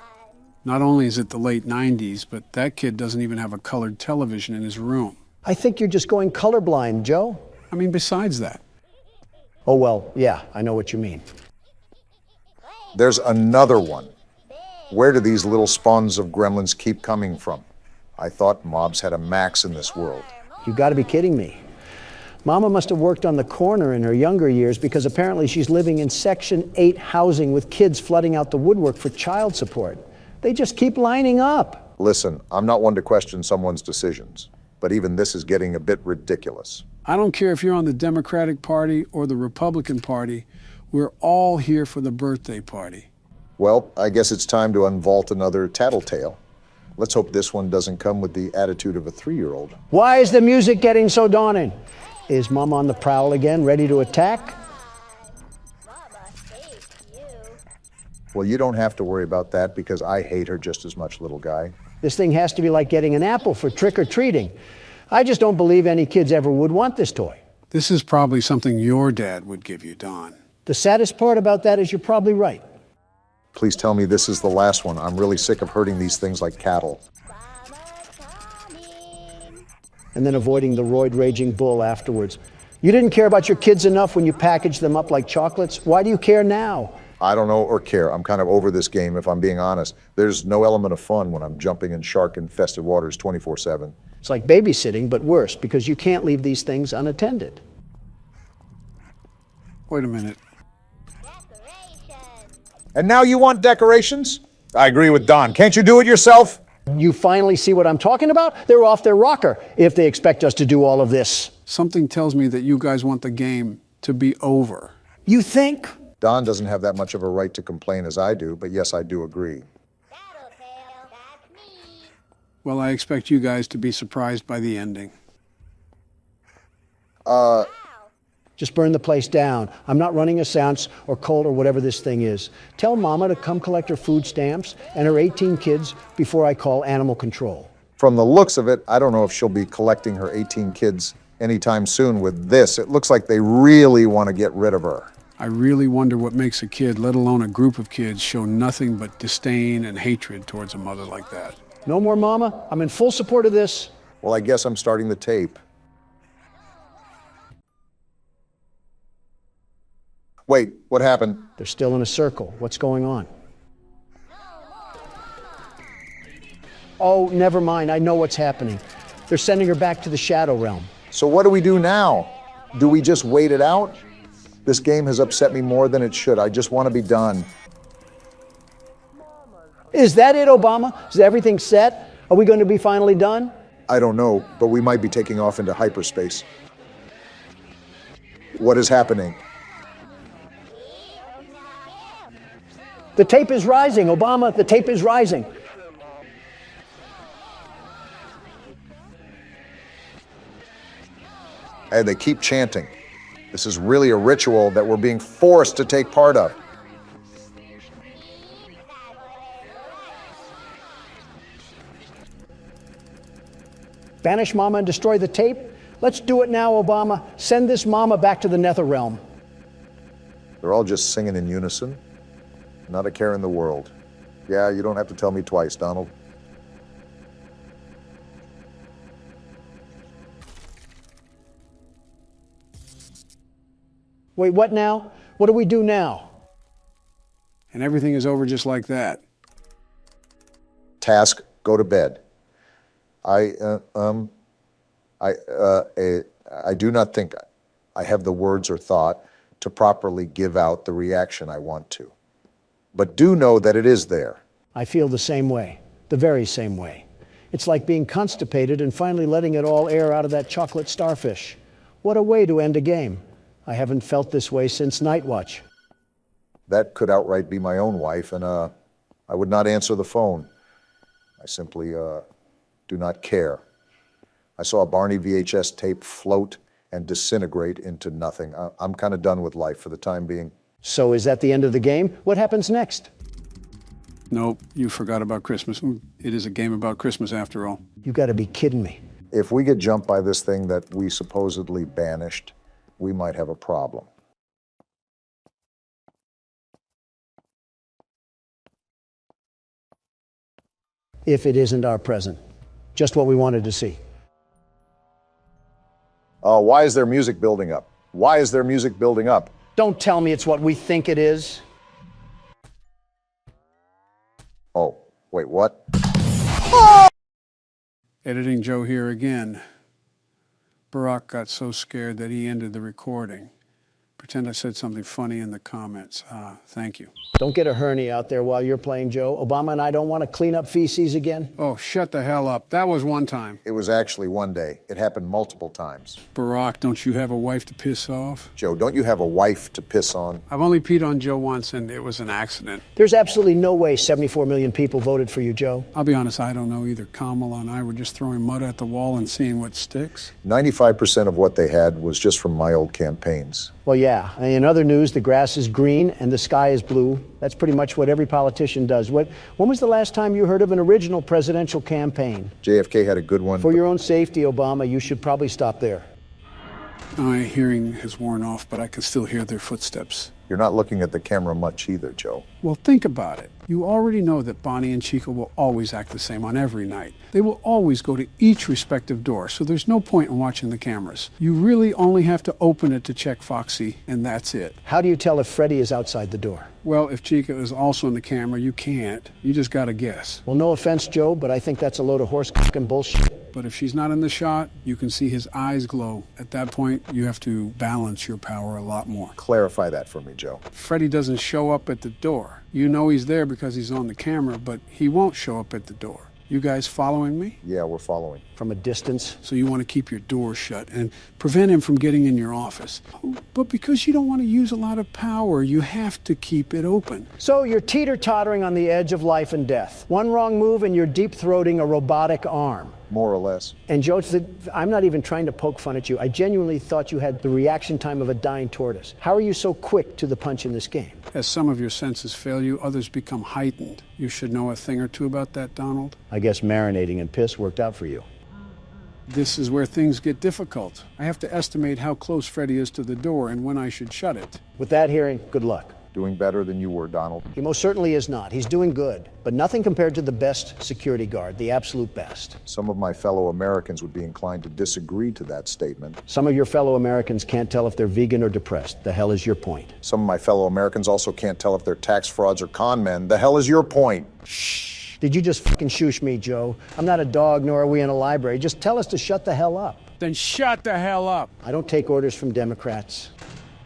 Speaker 3: Not only is it the late 90s, but that kid doesn't even have a colored television in his room.
Speaker 2: I think you're just going colorblind, Joe.
Speaker 3: I mean, besides that.
Speaker 2: Oh, well, yeah, I know what you mean.
Speaker 1: There's another one. Where do these little spawns of gremlins keep coming from? I thought mobs had a max in this world.
Speaker 2: You gotta be kidding me. Mama must have worked on the corner in her younger years because apparently she's living in Section 8 housing with kids flooding out the woodwork for child support. They just keep lining up.
Speaker 1: Listen, I'm not one to question someone's decisions, but even this is getting a bit ridiculous.
Speaker 3: I don't care if you're on the Democratic Party or the Republican Party. We're all here for the birthday party.
Speaker 1: Well, I guess it's time to unvault another tattletale. Let's hope this one doesn't come with the attitude of a 3-year-old.
Speaker 2: Why is the music getting so daunting? Is Mom on the prowl again, ready to attack?
Speaker 1: Well, you don't have to worry about that because I hate her just as much, little guy.
Speaker 2: This thing has to be like getting an apple for trick-or-treating. I just don't believe any kids ever would want this toy.
Speaker 3: This is probably something your dad would give you, Don.
Speaker 2: The saddest part about that is you're probably right.
Speaker 1: Please tell me this is the last one. I'm really sick of herding these things like cattle.
Speaker 2: And then avoiding the roid-raging bull afterwards. You didn't care about your kids enough when you packaged them up like chocolates. Why do you care now?
Speaker 1: I don't know or care. I'm kind of over this game, if I'm being honest. There's no element of fun when I'm jumping in shark-infested waters 24/7.
Speaker 2: It's like babysitting, but worse, because you can't leave these things unattended.
Speaker 3: Wait a minute.
Speaker 1: And now you want decorations? I agree with Don. Can't you do it yourself?
Speaker 2: You finally see what I'm talking about? They're off their rocker if they expect us to do all of this.
Speaker 3: Something tells me that you guys want the game to be over.
Speaker 2: You think?
Speaker 1: Don doesn't have that much of a right to complain as I do, but yes, I do agree.
Speaker 3: Well, I expect you guys to be surprised by the ending.
Speaker 2: Just burn the place down. I'm not running a seance or cult or whatever this thing is. Tell Mama to come collect her food stamps and her 18 kids before I call animal control.
Speaker 1: From the looks of it, I don't know if she'll be collecting her 18 kids anytime soon with this. It looks like they really want to get rid of her.
Speaker 3: I really wonder what makes a kid, let alone a group of kids, show nothing but disdain and hatred towards a mother like that.
Speaker 2: No more Mama. I'm in full support of this.
Speaker 1: Well, I guess I'm starting the tape. Wait, what happened?
Speaker 2: They're still in a circle. What's going on? Oh, never mind. I know what's happening. They're sending her back to the Shadow Realm.
Speaker 1: So what do we do now? Do we just wait it out? This game has upset me more than it should. I just want to be done.
Speaker 2: Is that it, Obama? Is everything set? Are we going to be finally done?
Speaker 1: I don't know, but we might be taking off into hyperspace. What is happening?
Speaker 2: The tape is rising, Obama. The tape is rising.
Speaker 1: And they keep chanting. This is really a ritual that we're being forced to take part of.
Speaker 2: Banish Mama and destroy the tape? Let's do it now, Obama. Send this Mama back to the Nether Realm.
Speaker 1: They're all just singing in unison. Not a care in the world. Yeah, you don't have to tell me twice, Donald.
Speaker 2: Wait, what now? What do we do now?
Speaker 3: And everything is over just like that.
Speaker 1: Task, go to bed. I do not think I have the words or thought to properly give out the reaction I want to. But do know that it is there.
Speaker 2: I feel the same way, the very same way. It's like being constipated and finally letting it all air out of that chocolate starfish. What a way to end a game. I haven't felt this way since Night Watch.
Speaker 1: That could outright be my own wife, and I would not answer the phone. I simply do not care. I saw a Barney VHS tape float and disintegrate into nothing. I'm kind of done with life for the time being.
Speaker 2: So is that the end of the game? What happens next?
Speaker 3: Nope, you forgot about Christmas. It is a game about Christmas after all.
Speaker 2: You gotta be kidding me.
Speaker 1: If we get jumped by this thing that we supposedly banished, we might have a problem.
Speaker 2: If it isn't our present. Just what we wanted to see.
Speaker 1: Why is there music building up? Why is there music building up?
Speaker 2: Don't tell me it's what we think it is.
Speaker 1: Oh, wait, what?
Speaker 3: Editing Joe here again. Barack got so scared that he ended the recording. Pretend I said something funny in the comments. Thank you.
Speaker 2: Don't get a hernia out there while you're playing Joe. Obama and I don't want to clean up feces again.
Speaker 3: Oh, shut the hell up. That was one time.
Speaker 1: It was actually one day. It happened multiple times.
Speaker 3: Barack, don't you have a wife to piss off?
Speaker 1: Joe, don't you have a wife to piss on?
Speaker 3: I've only peed on Joe once, and it was an accident.
Speaker 2: There's absolutely no way 74 million people voted for you, Joe.
Speaker 3: I'll be honest, I don't know either. Kamala and I were just throwing mud at the wall and seeing what sticks.
Speaker 1: 95% of what they had was just from my old campaigns.
Speaker 2: Well, yeah. In other news, the grass is green and the sky is blue. That's pretty much what every politician does. When was the last time you heard of an original presidential campaign?
Speaker 1: JFK had a good one.
Speaker 2: For your own safety, Obama, you should probably stop there.
Speaker 3: My hearing has worn off, but I can still hear their footsteps.
Speaker 1: You're not looking at the camera much either, Joe.
Speaker 3: Well, think about it. You already know that Bonnie and Chica will always act the same on every night. They will always go to each respective door, so there's no point in watching the cameras. You really only have to open it to check Foxy, and that's it.
Speaker 2: How do you tell if Freddy is outside the door?
Speaker 3: Well, if Chica is also in the camera, you can't. You just gotta guess.
Speaker 2: Well, no offense, Joe, but I think that's a load of horse and bullshit.
Speaker 3: But if she's not in the shot, you can see his eyes glow. At that point, you have to balance your power a lot more.
Speaker 1: Clarify that for me, Joe.
Speaker 3: Freddy doesn't show up at the door. You know he's there because he's on the camera, but he won't show up at the door. You guys following me?
Speaker 1: Yeah, we're following.
Speaker 2: From a distance?
Speaker 3: So you want to keep your door shut and prevent him from getting in your office. But because you don't want to use a lot of power, you have to keep it open.
Speaker 2: So you're teeter-tottering on the edge of life and death. One wrong move and you're deep-throating a robotic arm.
Speaker 1: More or less.
Speaker 2: And Joe, I'm not even trying to poke fun at you. I genuinely thought you had the reaction time of a dying tortoise. How are you so quick to the punch in this game?
Speaker 3: As some of your senses fail you, others become heightened. You should know a thing or two about that, Donald.
Speaker 2: I guess marinating in piss worked out for you.
Speaker 3: This is where things get difficult. I have to estimate how close Freddy is to the door and when I should shut it.
Speaker 2: With that hearing, good luck.
Speaker 1: Doing better than you were, Donald.
Speaker 2: He most certainly is not. He's doing good, but nothing compared to the best security guard, the absolute best.
Speaker 1: Some of my fellow Americans would be inclined to disagree to that statement.
Speaker 2: Some of your fellow Americans can't tell if they're vegan or depressed. The hell is your point?
Speaker 1: Some of my fellow Americans also can't tell if they're tax frauds or con men. The hell is your point?
Speaker 2: Shh. Did you just fucking shoosh me, Joe? I'm not a dog, nor are we in a library. Just tell us to shut the hell up.
Speaker 3: Then shut the hell up.
Speaker 2: I don't take orders from Democrats.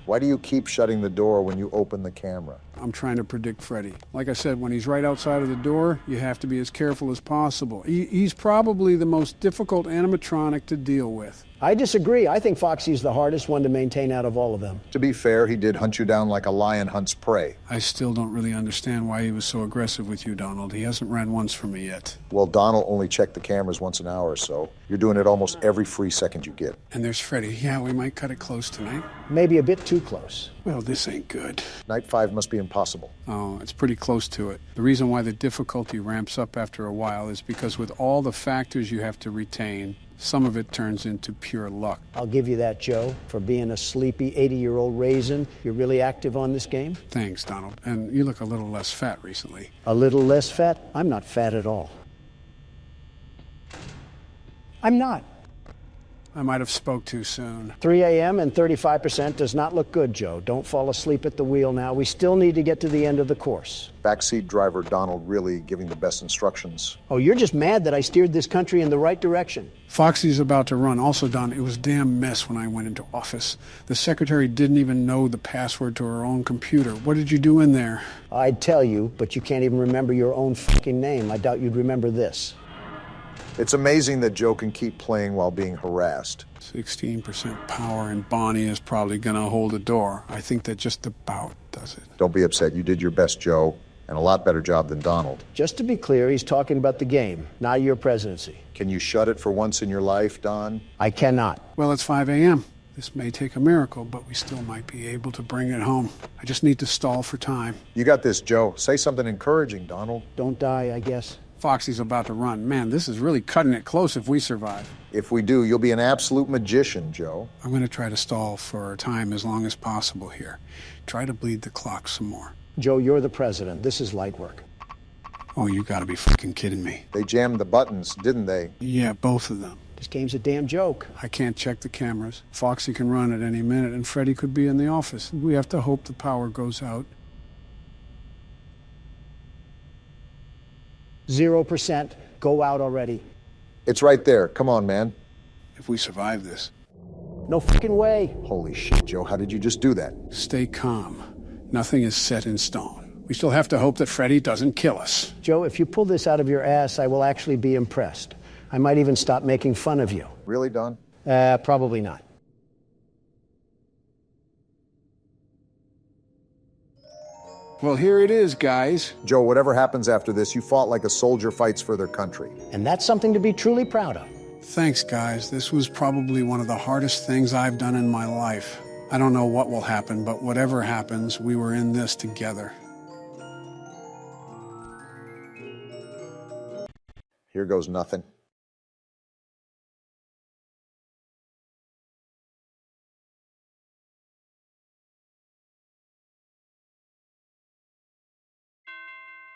Speaker 1: Why do you keep shutting the door when you open the camera?
Speaker 3: I'm trying to predict Freddy. Like I said, when he's right outside of the door, you have to be as careful as possible. He's probably the most difficult animatronic to deal with.
Speaker 2: I disagree. I think Foxy's the hardest one to maintain out of all of them.
Speaker 1: To be fair, he did hunt you down like a lion hunts prey.
Speaker 3: I still don't really understand why he was so aggressive with you, Donald. He hasn't ran once for me yet.
Speaker 1: Well, Donald only checked the cameras once an hour or so. You're doing it almost every free second you get.
Speaker 3: And there's Freddy. Yeah, we might cut it close tonight.
Speaker 2: Maybe a bit too close.
Speaker 3: Well, this ain't good.
Speaker 1: Night 5 must be impossible.
Speaker 3: Oh, it's pretty close to it. The reason why the difficulty ramps up after a while is because with all the factors you have to retain, some of it turns into pure luck.
Speaker 2: I'll give you that, Joe. For being a sleepy 80-year-old raisin, you're really active on this game?
Speaker 3: Thanks, Donald. And you look a little less fat recently.
Speaker 2: A little less fat? I'm not fat at all. I'm not.
Speaker 3: I might have spoke too soon.
Speaker 2: 3 a.m. and 35% does not look good, Joe. Don't fall asleep at the wheel now. We still need to get to the end of the course.
Speaker 1: Backseat driver Donald really giving the best instructions.
Speaker 2: Oh, you're just mad that I steered this country in the right direction.
Speaker 3: Foxy's about to run. Also, Don, it was a damn mess when I went into office. The secretary didn't even know the password to her own computer. What did you do in there?
Speaker 2: I'd tell you, but you can't even remember your own fucking name. I doubt you'd remember this.
Speaker 1: It's amazing that Joe can keep playing while being harassed.
Speaker 3: 16% power, and Bonnie is probably gonna hold the door. I think that just about does it.
Speaker 1: Don't be upset. You did your best, Joe, and a lot better job than Donald.
Speaker 2: Just to be clear, he's talking about the game, not your presidency.
Speaker 1: Can you shut it for once in your life, Don?
Speaker 2: I cannot.
Speaker 3: Well, it's 5 a.m. This may take a miracle, but we still might be able to bring it home. I just need to stall for time.
Speaker 1: You got this, Joe. Say something encouraging, Donald.
Speaker 2: Don't die, I guess.
Speaker 3: Foxy's about to run. Man, this is really cutting it close if we survive.
Speaker 1: If we do, you'll be an absolute magician, Joe.
Speaker 3: I'm going to try to stall for time as long as possible here. Try to bleed the clock some more.
Speaker 2: Joe, you're the president. This is light work.
Speaker 3: Oh, you gotta be fucking kidding me.
Speaker 1: They jammed the buttons, didn't they?
Speaker 3: Yeah, both of them.
Speaker 2: This game's a damn joke.
Speaker 3: I can't check the cameras. Foxy can run at any minute, and Freddy could be in the office. We have to hope the power goes out.
Speaker 2: 0%. Go out already.
Speaker 1: It's right there. Come on, man.
Speaker 3: If we survive this.
Speaker 2: No fucking way.
Speaker 1: Holy shit, Joe. How did you just do that?
Speaker 3: Stay calm. Nothing is set in stone. We still have to hope that Freddy doesn't kill us.
Speaker 2: Joe, if you pull this out of your ass, I will actually be impressed. I might even stop making fun of you.
Speaker 1: Really, Don?
Speaker 2: Probably not.
Speaker 3: Well, here it is, guys.
Speaker 1: Joe, whatever happens after this, you fought like a soldier fights for their country.
Speaker 2: And that's something to be truly proud of.
Speaker 3: Thanks, guys. This was probably one of the hardest things I've done in my life. I don't know what will happen, but whatever happens, we were in this together.
Speaker 1: Here goes nothing.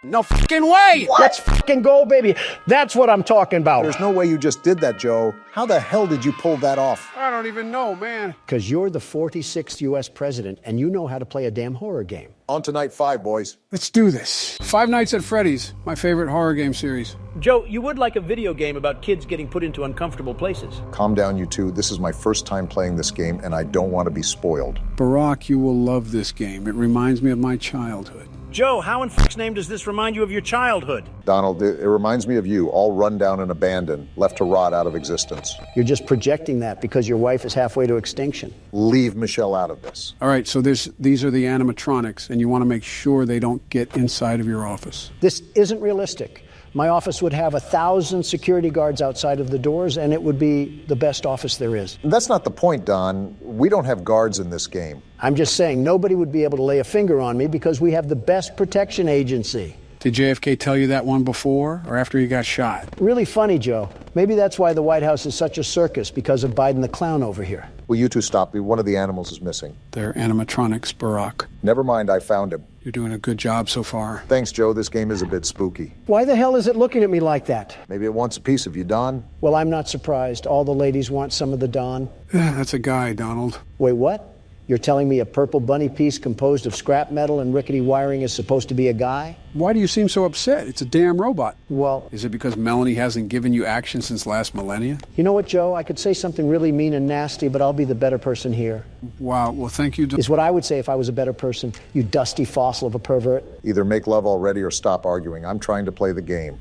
Speaker 3: No fucking way!
Speaker 2: Let's fucking go, baby. That's what I'm talking about.
Speaker 1: There's no way you just did that, Joe. How the hell did you pull that off?
Speaker 3: I don't even know, man.
Speaker 2: Because you're the 46th U.S. president, and you know how to play a damn horror game.
Speaker 1: On to night 5, boys.
Speaker 3: Let's do this. Five Nights at Freddy's, my favorite horror game series.
Speaker 18: Joe, you would like a video game about kids getting put into uncomfortable places.
Speaker 1: Calm down, you two. This is my first time playing this game, and I don't want to be spoiled.
Speaker 3: Barack, you will love this game. It reminds me of my childhood.
Speaker 18: Joe, how in fuck's name does this remind you of your childhood?
Speaker 1: Donald, it reminds me of you, all run down and abandoned, left to rot out of existence.
Speaker 2: You're just projecting that because your wife is halfway to extinction.
Speaker 1: Leave Michelle out of this.
Speaker 3: All right, so these are the animatronics, and you want to make sure they don't get inside of your office.
Speaker 2: This isn't realistic. My office would have 1,000 security guards outside of the doors, and it would be the best office there is.
Speaker 1: That's not the point, Don. We don't have guards in this game.
Speaker 2: I'm just saying nobody would be able to lay a finger on me because we have the best protection agency.
Speaker 3: Did JFK tell you that one before or after he got shot?
Speaker 2: Really funny, Joe. Maybe that's why the White House is such a circus, because of Biden the clown over here.
Speaker 1: Will you two stop me? One of the animals is missing.
Speaker 3: They're animatronics, Barack.
Speaker 1: Never mind, I found him.
Speaker 3: You're doing a good job so far.
Speaker 1: Thanks, Joe. This game is a bit spooky.
Speaker 2: Why the hell is it looking at me like that?
Speaker 1: Maybe it wants a piece of you, Don.
Speaker 2: Well, I'm not surprised. All the ladies want some of the Don.
Speaker 3: That's a guy, Donald.
Speaker 2: Wait, what? You're telling me a purple bunny piece composed of scrap metal and rickety wiring is supposed to be a guy?
Speaker 3: Why do you seem so upset? It's a damn robot.
Speaker 2: Well...
Speaker 3: Is it because Melanie hasn't given you action since last millennia?
Speaker 2: You know what, Joe? I could say something really mean and nasty, but I'll be the better person here.
Speaker 3: Wow, well, thank you.
Speaker 2: Is what I would say if I was a better person, you dusty fossil of a pervert.
Speaker 1: Either make love already or stop arguing. I'm trying to play the game.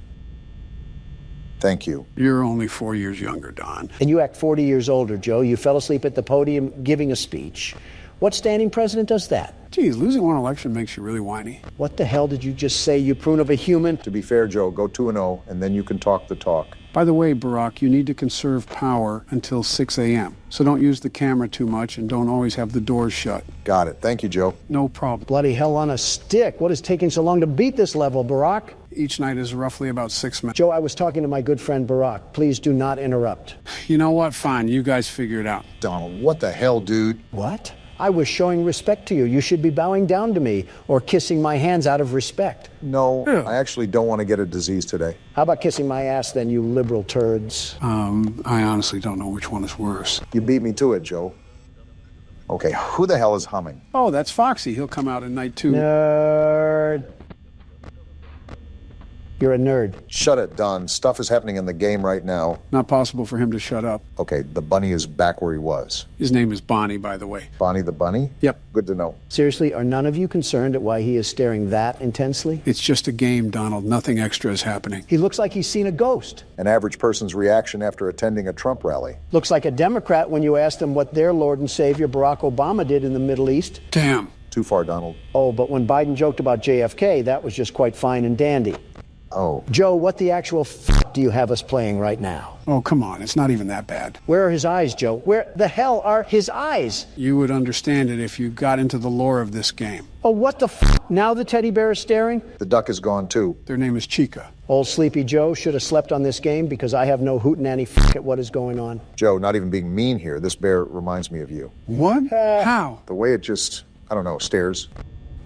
Speaker 1: Thank you.
Speaker 3: You're only 4 years younger, Don.
Speaker 2: And you act 40 years older, Joe. You fell asleep at the podium giving a speech. What standing president does that?
Speaker 3: Geez, losing one election makes you really whiny.
Speaker 2: What the hell did you just say, you prune of a human?
Speaker 1: To be fair, Joe, go 2-0, and then you can talk the talk.
Speaker 3: By the way, Barack, you need to conserve power until 6 a.m. So don't use the camera too much and don't always have the doors shut.
Speaker 1: Got it. Thank you, Joe.
Speaker 3: No problem.
Speaker 2: Bloody hell on a stick. What is taking so long to beat this level, Barack?
Speaker 3: Each night is roughly about 6 minutes.
Speaker 2: Joe, I was talking to my good friend Barack. Please do not interrupt.
Speaker 3: You know what? Fine. You guys figure it out.
Speaker 1: Donald, what the hell, dude?
Speaker 2: What? I was showing respect to you. You should be bowing down to me or kissing my hands out of respect.
Speaker 1: No, I actually don't want to get a disease today.
Speaker 2: How about kissing my ass then, you liberal turds?
Speaker 3: I honestly don't know which one is worse.
Speaker 1: You beat me to it, Joe. Okay, who the hell is humming?
Speaker 3: Oh, that's Foxy. He'll come out in night 2.
Speaker 2: Nerd. You're a nerd.
Speaker 1: Shut it, Don. Stuff is happening in the game right now.
Speaker 3: Not possible for him to shut up.
Speaker 1: Okay, the bunny is back where he was.
Speaker 3: His name is Bonnie, by the way.
Speaker 1: Bonnie the bunny?
Speaker 3: Yep.
Speaker 1: Good to know.
Speaker 2: Seriously, are none of you concerned at why he is staring that intensely?
Speaker 3: It's just a game, Donald. Nothing extra is happening.
Speaker 2: He looks like he's seen a ghost.
Speaker 1: An average person's reaction after attending a Trump rally.
Speaker 2: Looks like a Democrat when you asked him what their Lord and Savior Barack Obama did in the Middle East.
Speaker 3: Damn.
Speaker 1: Too far, Donald.
Speaker 2: Oh, but when Biden joked about JFK, that was just quite fine and dandy.
Speaker 1: Oh.
Speaker 2: Joe, what the actual f fuck do you have us playing right now?
Speaker 3: Oh, come on. It's not even that bad.
Speaker 2: Where are his eyes, Joe? Where the hell are his eyes?
Speaker 3: You would understand it if you got into the lore of this game.
Speaker 2: Oh, what the fuck? Now the teddy bear is staring?
Speaker 1: The duck is gone too.
Speaker 3: Their name is Chica.
Speaker 2: Old Sleepy Joe should have slept on this game because I have no hootenanny fuck at what is going on.
Speaker 1: Joe, not even being mean here, this bear reminds me of you.
Speaker 3: What? How?
Speaker 1: The way it just, I don't know, stares.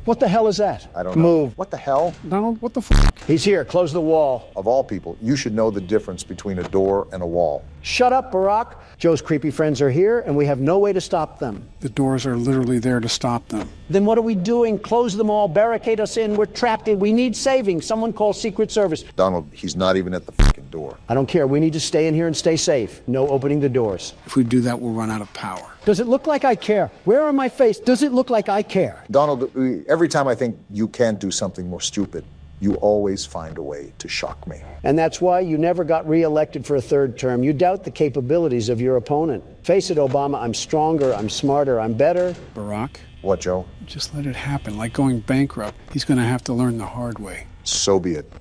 Speaker 2: What the hell is that?
Speaker 1: I don't know.
Speaker 2: Move.
Speaker 1: What the hell?
Speaker 3: Donald, what the fuck?
Speaker 2: He's here. Close the wall.
Speaker 1: Of all people, you should know the difference between a door and a wall.
Speaker 2: Shut up, Barack. Joe's creepy friends are here, and we have no way to stop them.
Speaker 3: The doors are literally there to stop them.
Speaker 2: Then what are we doing? Close them all, barricade us in. We're trapped in. We need saving. Someone call Secret Service.
Speaker 1: Donald, he's not even at the fucking door.
Speaker 2: I don't care. We need to stay in here and stay safe. No opening the doors.
Speaker 3: If we do that, we'll run out of power.
Speaker 2: Does it look like I care? Where on my face does it look like I care?
Speaker 1: Donald, every time I think you can't do something more stupid, you always find a way to shock me.
Speaker 2: And that's why you never got reelected for a third term. You doubt the capabilities of your opponent. Face it, Obama, I'm stronger, I'm smarter, I'm better.
Speaker 3: Barack?
Speaker 1: What, Joe?
Speaker 3: Just let it happen. Like going bankrupt. He's going to have to learn the hard way.
Speaker 1: So be it.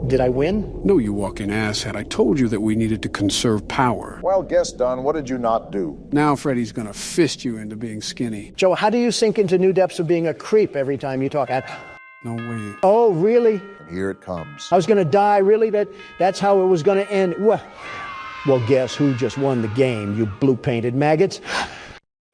Speaker 2: Did I win?
Speaker 3: No, you walking asshat. I told you that we needed to conserve power.
Speaker 1: Well, guess done. What did you not do?
Speaker 3: Now Freddy's going to fist you into being skinny.
Speaker 2: Joe, how do you sink into new depths of being a creep every time you talk?
Speaker 3: No way.
Speaker 2: Oh, really?
Speaker 1: And here it comes.
Speaker 2: I was going to die, really? That's how it was going to end? Well, guess who just won the game, you blue-painted maggots?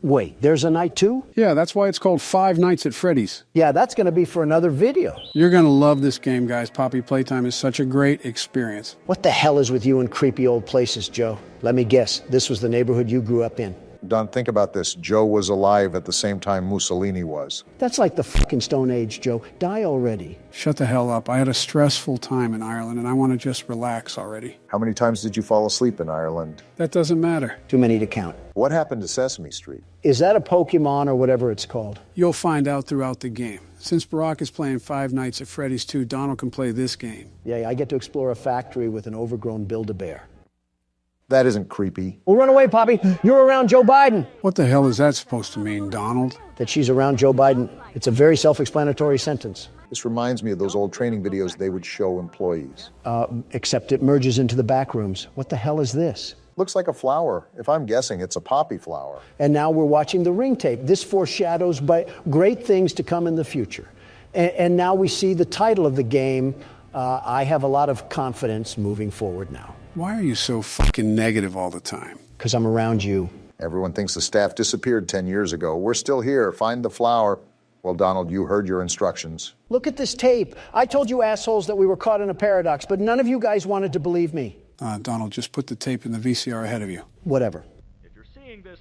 Speaker 2: Wait, there's a night two?
Speaker 3: Yeah, that's why it's called Five Nights at Freddy's.
Speaker 2: Yeah, that's going to be for another video.
Speaker 3: You're going to love this game, guys. Poppy Playtime is such a great experience.
Speaker 2: What the hell is with you in creepy old places, Joe? Let me guess, this was the neighborhood you grew up in.
Speaker 1: Don, think about this. Joe was alive at the same time Mussolini was.
Speaker 2: That's like the fucking Stone Age, Joe. Die already.
Speaker 3: Shut the hell up. I had a stressful time in Ireland, and I want to just relax already.
Speaker 1: How many times did you fall asleep in Ireland?
Speaker 3: That doesn't matter.
Speaker 2: Too many to count.
Speaker 1: What happened to Sesame Street?
Speaker 2: Is that a Pokemon or whatever it's called?
Speaker 3: You'll find out throughout the game. Since Barack is playing Five Nights at Freddy's 2, Donald can play this game.
Speaker 2: Yeah, I get to explore a factory with an overgrown Build-A-Bear.
Speaker 1: That isn't creepy.
Speaker 2: Well, run away, Poppy. You're around Joe Biden.
Speaker 3: What the hell is that supposed to mean, Donald?
Speaker 2: That she's around Joe Biden. It's a very self-explanatory sentence.
Speaker 1: This reminds me of those old training videos they would show employees.
Speaker 2: Except it merges into the back rooms. What the hell is this?
Speaker 1: Looks like a flower. If I'm guessing, it's a poppy flower.
Speaker 2: And now we're watching the ring tape. This foreshadows great things to come in the future. And now we see the title of the game. I have a lot of confidence moving forward now.
Speaker 3: Why are you so fucking negative all the time?
Speaker 2: Because I'm around you.
Speaker 1: Everyone thinks the staff disappeared 10 years ago. We're still here. Find the flower. Well, Donald, you heard your instructions.
Speaker 2: Look at this tape. I told you assholes that we were caught in a paradox, but none of you guys wanted to believe me.
Speaker 3: Donald, just put the tape in the VCR ahead of you.
Speaker 2: Whatever.
Speaker 13: If you're seeing this,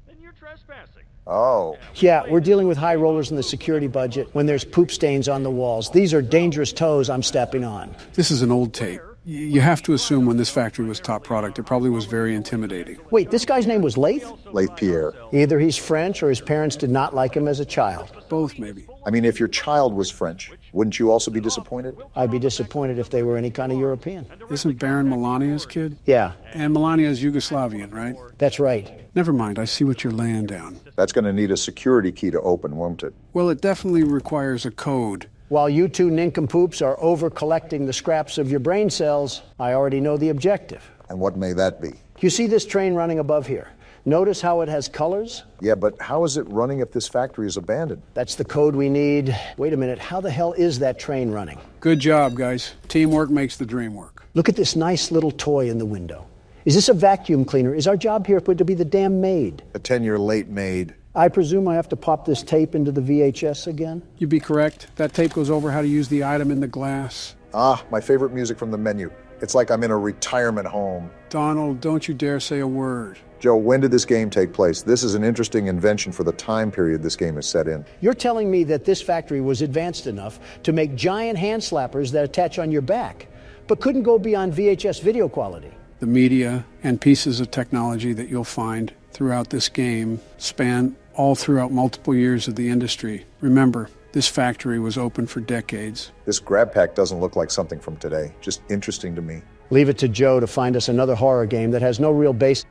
Speaker 13: then you're trespassing.
Speaker 1: Oh.
Speaker 2: Yeah, we're dealing with high rollers in the security budget when there's poop stains on the walls. These are dangerous toes I'm stepping on.
Speaker 3: This is an old tape. You have to assume when this factory was top product, it probably was very intimidating.
Speaker 2: Wait, this guy's name was Laith?
Speaker 1: Laith Pierre.
Speaker 2: Either he's French or his parents did not like him as a child.
Speaker 3: Both, maybe.
Speaker 1: I mean, if your child was French, wouldn't you also be disappointed?
Speaker 2: I'd be disappointed if they were any kind of European.
Speaker 3: Isn't Baron Melania's kid?
Speaker 2: Yeah.
Speaker 3: And Melania's Yugoslavian, right?
Speaker 2: That's right.
Speaker 3: Never mind, I see what you're laying down.
Speaker 1: That's going to need a security key to open, won't it?
Speaker 3: Well, it definitely requires a code.
Speaker 2: While you two nincompoops are over-collecting the scraps of your brain cells, I already know the objective.
Speaker 1: And what may that be?
Speaker 2: You see this train running above here? Notice how it has colors?
Speaker 1: Yeah, but how is it running if this factory is abandoned?
Speaker 2: That's the code we need. Wait a minute, how the hell is that train running?
Speaker 3: Good job, guys. Teamwork makes the dream work.
Speaker 2: Look at this nice little toy in the window. Is this a vacuum cleaner? Is our job here to be the damn maid?
Speaker 1: A 10-year late maid.
Speaker 2: I presume I have to pop this tape into the VHS again?
Speaker 3: You'd be correct. That tape goes over how to use the item in the glass.
Speaker 1: Ah, my favorite music from the menu. It's like I'm in a retirement home.
Speaker 3: Donald, don't you dare say a word.
Speaker 1: Joe, when did this game take place? This is an interesting invention for the time period this game is set in.
Speaker 2: You're telling me that this factory was advanced enough to make giant hand slappers that attach on your back, but couldn't go beyond VHS video quality.
Speaker 3: The media and pieces of technology that you'll find throughout this game span all throughout multiple years of the industry. Remember, this factory was open for decades.
Speaker 1: This grab pack doesn't look like something from today. Just interesting to me.
Speaker 2: Leave it to Joe to find us another horror game that has no real base.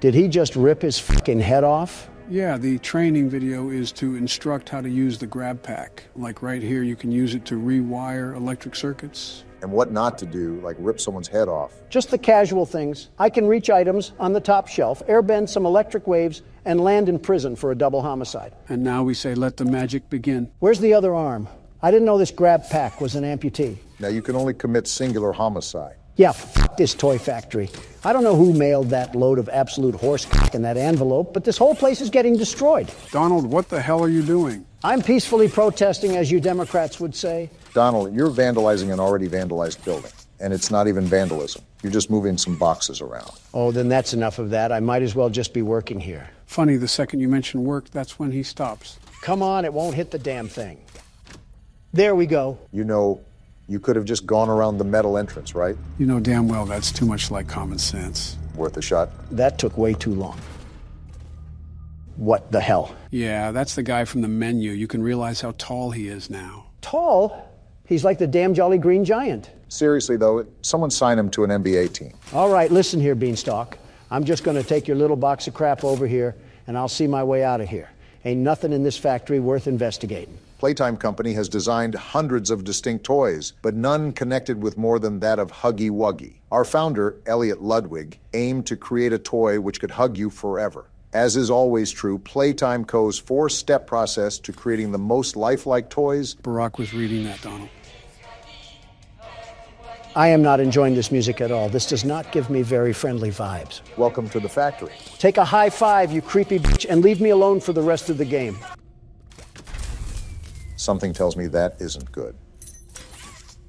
Speaker 2: Did he just rip his fucking head off?
Speaker 3: Yeah, the training video is to instruct how to use the grab pack. Like right here, you can use it to rewire electric circuits.
Speaker 1: and what not to do, like rip someone's head off.
Speaker 2: Just the casual things. I can reach items on the top shelf, airbend some electric waves, and land in prison for a double homicide.
Speaker 3: And now we say, let the magic begin.
Speaker 2: Where's the other arm? I didn't know this grab pack was an amputee.
Speaker 1: Now, you can only commit singular homicide.
Speaker 2: Yeah, f this toy factory. I don't know who mailed that load of absolute horse in that envelope, but this whole place is getting destroyed.
Speaker 3: Donald, what the hell are you doing?
Speaker 2: I'm peacefully protesting, as you Democrats would say.
Speaker 1: Donald, you're vandalizing an already vandalized building, and it's not even vandalism. You're just moving some boxes around.
Speaker 2: Oh, then that's enough of that. I might as well just be working here.
Speaker 3: Funny, the second you mention work, that's when he stops.
Speaker 2: Come on, it won't hit the damn thing. There we go.
Speaker 1: You know, you could have just gone around the metal entrance, right?
Speaker 3: You know damn well that's too much like common sense.
Speaker 1: Worth a shot?
Speaker 2: That took way too long. What the hell?
Speaker 3: Yeah, that's the guy from the menu. You can realize how tall he is now.
Speaker 2: Tall? He's like the damn Jolly Green Giant.
Speaker 1: Seriously, though, someone sign him to an NBA team.
Speaker 2: All right, listen here, Beanstalk. I'm just going to take your little box of crap over here, and I'll see my way out of here. Ain't nothing in this factory worth investigating.
Speaker 1: Playtime Company has designed hundreds of distinct toys, but none connected with more than that of Huggy Wuggy. Our founder, Elliot Ludwig, aimed to create a toy which could hug you forever. As is always true, Playtime Co.'s four-step process to creating the most lifelike toys.
Speaker 3: Barack was reading that, Donald.
Speaker 2: I am not enjoying this music at all. This does not give me very friendly vibes.
Speaker 1: Welcome to the factory.
Speaker 2: Take a high five, you creepy bitch, and leave me alone for the rest of the game.
Speaker 1: Something tells me that isn't good.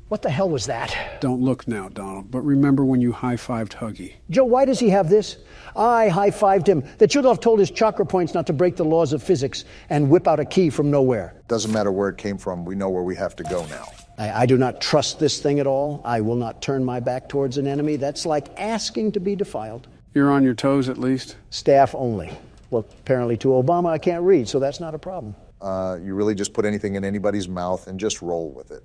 Speaker 2: What the hell was that?
Speaker 3: Don't look now, Donald, but remember when you high-fived Huggy.
Speaker 2: Joe, why does he have this? I high-fived him. That should have told his chakra points not to break the laws of physics and whip out a key from nowhere.
Speaker 1: Doesn't matter where it came from. We know where we have to go now.
Speaker 2: I do not trust this thing at all. I will not turn my back towards an enemy. That's like asking to be defiled.
Speaker 3: You're on your toes, at least?
Speaker 2: Staff only. Well, apparently to Obama I can't read, so that's not a problem.
Speaker 1: You really just put anything in anybody's mouth and just roll with it.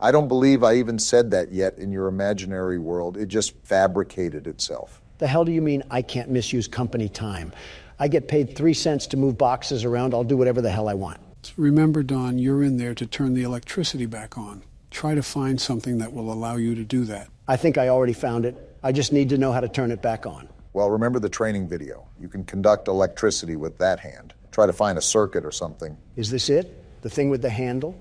Speaker 1: I don't believe I even said that yet in your imaginary world. It just fabricated itself.
Speaker 2: The hell do you mean I can't misuse company time? I get paid 3 cents to move boxes around. I'll do whatever the hell I want.
Speaker 3: Remember, Don, you're in there to turn the electricity back on. Try to find something that will allow you to do that.
Speaker 2: I think I already found it. I just need to know how to turn it back on.
Speaker 1: Well, remember the training video. You can conduct electricity with that hand. Try to find a circuit or something.
Speaker 2: Is this it? The thing with the handle?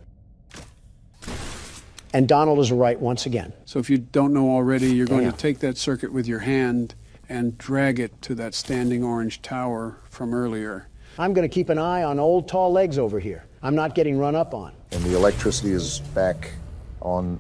Speaker 2: And Donald is right once again.
Speaker 3: So if you don't know already, you're going to take that circuit with your hand and drag it to that standing orange tower from earlier.
Speaker 2: I'm going to keep an eye on old tall legs over here. I'm not getting run up on.
Speaker 1: And the electricity is back on.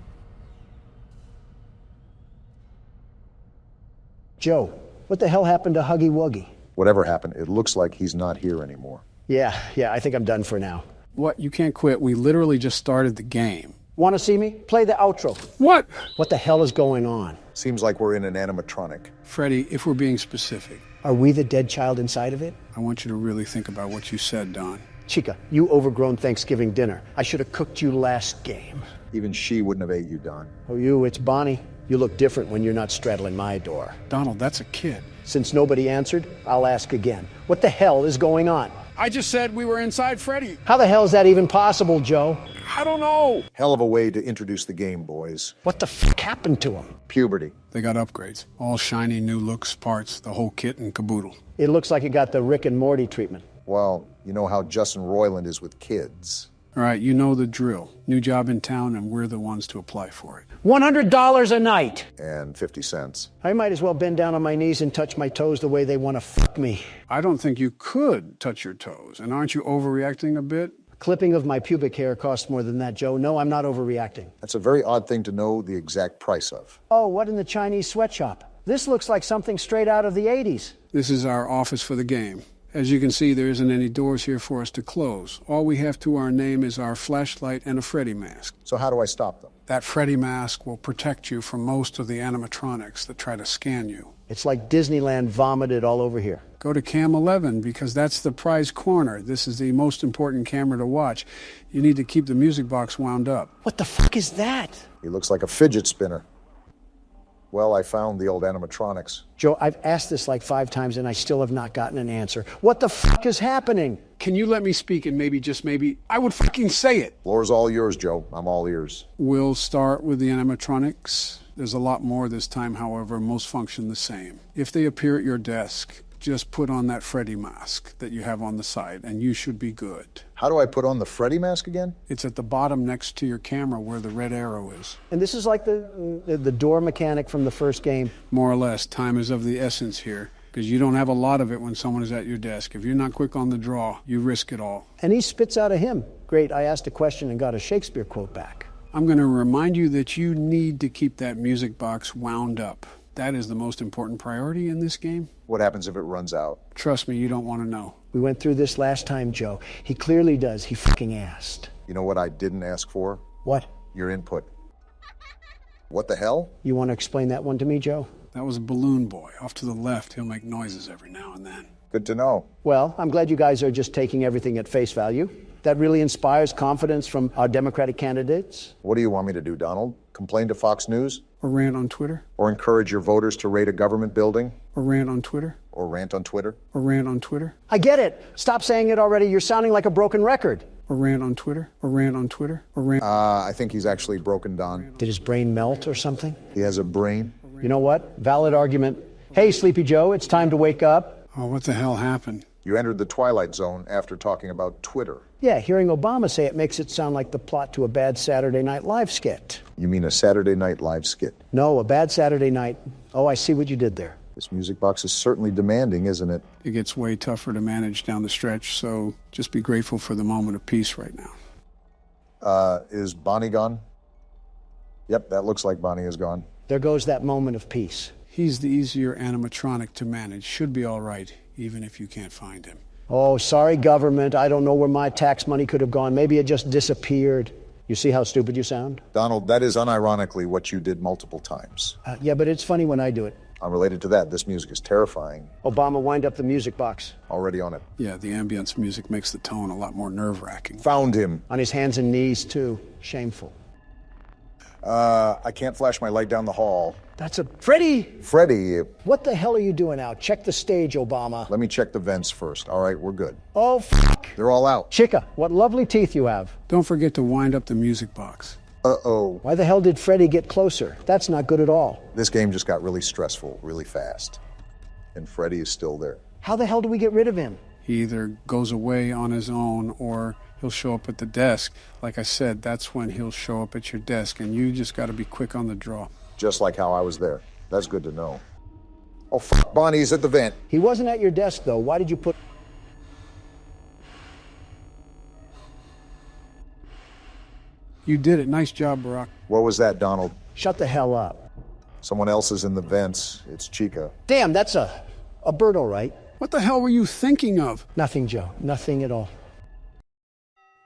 Speaker 2: Joe, what the hell happened to Huggy Wuggy?
Speaker 1: Whatever happened, it looks like he's not here anymore.
Speaker 2: Yeah, I think I'm done for now.
Speaker 3: What? You can't quit. We literally just started the game.
Speaker 2: Want to see me? Play the outro.
Speaker 3: What?
Speaker 2: What the hell is going on?
Speaker 1: Seems like we're in an animatronic.
Speaker 3: Freddie, if we're being specific.
Speaker 2: Are we the dead child inside of it?
Speaker 3: I want you to really think about what you said, Don.
Speaker 2: Chica, you overgrown Thanksgiving dinner. I should have cooked you last game.
Speaker 1: Even she wouldn't have ate you, Don.
Speaker 2: Oh, it's Bonnie. You look different when you're not straddling my door.
Speaker 3: Donald, that's a kid.
Speaker 2: Since nobody answered, I'll ask again. What the hell is going on?
Speaker 3: I just said we were inside Freddie.
Speaker 2: How the hell is that even possible, Joe?
Speaker 3: I don't know.
Speaker 1: Hell of a way to introduce the game, boys.
Speaker 2: What the f*** happened to him?
Speaker 1: Puberty.
Speaker 3: They got upgrades. All shiny new looks, parts, the whole kit and caboodle.
Speaker 2: It looks like it got the Rick and Morty treatment.
Speaker 1: Well, you know how Justin Roiland is with kids.
Speaker 3: All right, you know the drill. New job in town, and we're the ones to apply for it.
Speaker 2: $100 a night.
Speaker 1: And 50 cents.
Speaker 2: I might as well bend down on my knees and touch my toes the way they want to fuck me.
Speaker 3: I don't think you could touch your toes. And aren't you overreacting a bit?
Speaker 2: Clipping of my pubic hair costs more than that, Joe. No, I'm not overreacting.
Speaker 1: That's a very odd thing to know the exact price of.
Speaker 2: Oh, what in the Chinese sweatshop? This looks like something straight out of the 80s.
Speaker 3: This is our office for the game. As you can see, there isn't any doors here for us to close. All we have to our name is our flashlight and a Freddy mask.
Speaker 1: So how do I stop them?
Speaker 3: That Freddy mask will protect you from most of the animatronics that try to scan you.
Speaker 2: It's like Disneyland vomited all over here.
Speaker 3: Go to Cam 11 because that's the prize corner. This is the most important camera to watch. You need to keep the music box wound up.
Speaker 2: What the fuck is that?
Speaker 1: He looks like a fidget spinner. Well, I found the old animatronics.
Speaker 2: Joe, I've asked this like 5 times and I still have not gotten an answer. What the fuck is happening?
Speaker 3: can you let me speak and maybe, just maybe, I would fucking say it.
Speaker 1: Floor's all yours, Joe. I'm all ears.
Speaker 3: We'll start with the animatronics. There's a lot more this time, however, most function the same. If they appear at your desk, just put on that Freddy mask that you have on the side, and you should be good.
Speaker 1: How do I put on the Freddy mask again?
Speaker 3: It's at the bottom next to your camera where the red arrow is.
Speaker 2: And this is like the door mechanic from the first game.
Speaker 3: More or less, time is of the essence here, because you don't have a lot of it when someone is at your desk. If you're not quick on the draw, you risk it all.
Speaker 2: And he spits out a hymn. Great, I asked a question and got a Shakespeare quote back.
Speaker 3: I'm going to remind you that you need to keep that music box wound up. That is the most important priority in this game.
Speaker 1: What happens if it runs out?
Speaker 3: Trust me, you don't want to know.
Speaker 2: We went through this last time, Joe. He clearly does. He fucking asked.
Speaker 1: You know what I didn't ask for?
Speaker 2: What?
Speaker 1: Your input. What the hell?
Speaker 2: You want to explain that one to me, Joe?
Speaker 3: That was a balloon boy. Off to the left, he'll make noises every now and then.
Speaker 1: Good to know.
Speaker 2: Well, I'm glad you guys are just taking everything at face value. That really inspires confidence from our Democratic candidates.
Speaker 1: What do you want me to do, Donald? Complain to Fox News?
Speaker 3: Or rant on Twitter?
Speaker 1: Or encourage your voters to raid a government building?
Speaker 3: Or rant on Twitter?
Speaker 1: Or rant on Twitter?
Speaker 3: Or rant on Twitter?
Speaker 2: I get it. Stop saying it already. You're sounding like a broken record.
Speaker 3: Or rant on Twitter? Or rant on Twitter? Or rant...
Speaker 1: I think he's actually broken, Don.
Speaker 2: Did his brain melt or something?
Speaker 1: He has a brain.
Speaker 2: You know what? Valid argument. Hey, Sleepy Joe, it's time to wake up.
Speaker 3: Oh, what the hell happened?
Speaker 1: You entered the Twilight Zone after talking about Twitter.
Speaker 2: Yeah, hearing Obama say it makes it sound like the plot to a bad Saturday Night Live skit.
Speaker 1: You mean a Saturday Night Live skit?
Speaker 2: No, a bad Saturday night. Oh, I see what you did there.
Speaker 1: This music box is certainly demanding, isn't it?
Speaker 3: It gets way tougher to manage down the stretch, so just be grateful for the moment of peace right now.
Speaker 1: Is Bonnie gone? Yep, that looks like Bonnie is gone.
Speaker 2: There goes that moment of peace.
Speaker 3: He's the easier animatronic to manage. Should be all right, even if you can't find him.
Speaker 2: Oh, sorry, government. I don't know where my tax money could have gone. Maybe it just disappeared. You see how stupid you sound?
Speaker 1: Donald, that is unironically what you did multiple times.
Speaker 2: Yeah, but it's funny when I do it.
Speaker 1: Unrelated to that, this music is terrifying.
Speaker 2: Obama, wind up the music box.
Speaker 1: Already on it.
Speaker 3: Yeah, the ambience music makes the tone a lot more nerve-wracking.
Speaker 1: Found him.
Speaker 2: On his hands and knees, too. Shameful.
Speaker 1: I can't flash my light down the hall.
Speaker 2: That's a... Freddy!
Speaker 1: Freddy!
Speaker 2: What the hell are you doing out? Check the stage, Obama.
Speaker 1: Let me check the vents first. All right, we're good.
Speaker 2: Oh, fuck.
Speaker 1: They're all out.
Speaker 2: Chica, what lovely teeth you have.
Speaker 3: Don't forget to wind up the music box.
Speaker 1: Uh-oh.
Speaker 2: Why the hell did Freddy get closer? That's not good at all.
Speaker 1: This game just got really stressful, really fast. And Freddy is still there.
Speaker 2: How the hell do we get rid of him?
Speaker 3: He either goes away on his own or he'll show up at the desk. Like I said, that's when he'll show up at your desk, and you just got to be quick on the draw.
Speaker 1: Just like how I was there. That's good to know. Oh, fuck, Bonnie's at the vent.
Speaker 2: He wasn't at your desk, though. Why did you put...
Speaker 3: You did it. Nice job, Barack.
Speaker 1: What was that, Donald?
Speaker 2: Shut the hell up.
Speaker 1: Someone else is in the vents. It's Chica.
Speaker 2: Damn, that's a bird, all right.
Speaker 3: What the hell were you thinking of?
Speaker 2: Nothing, Joe. Nothing at all.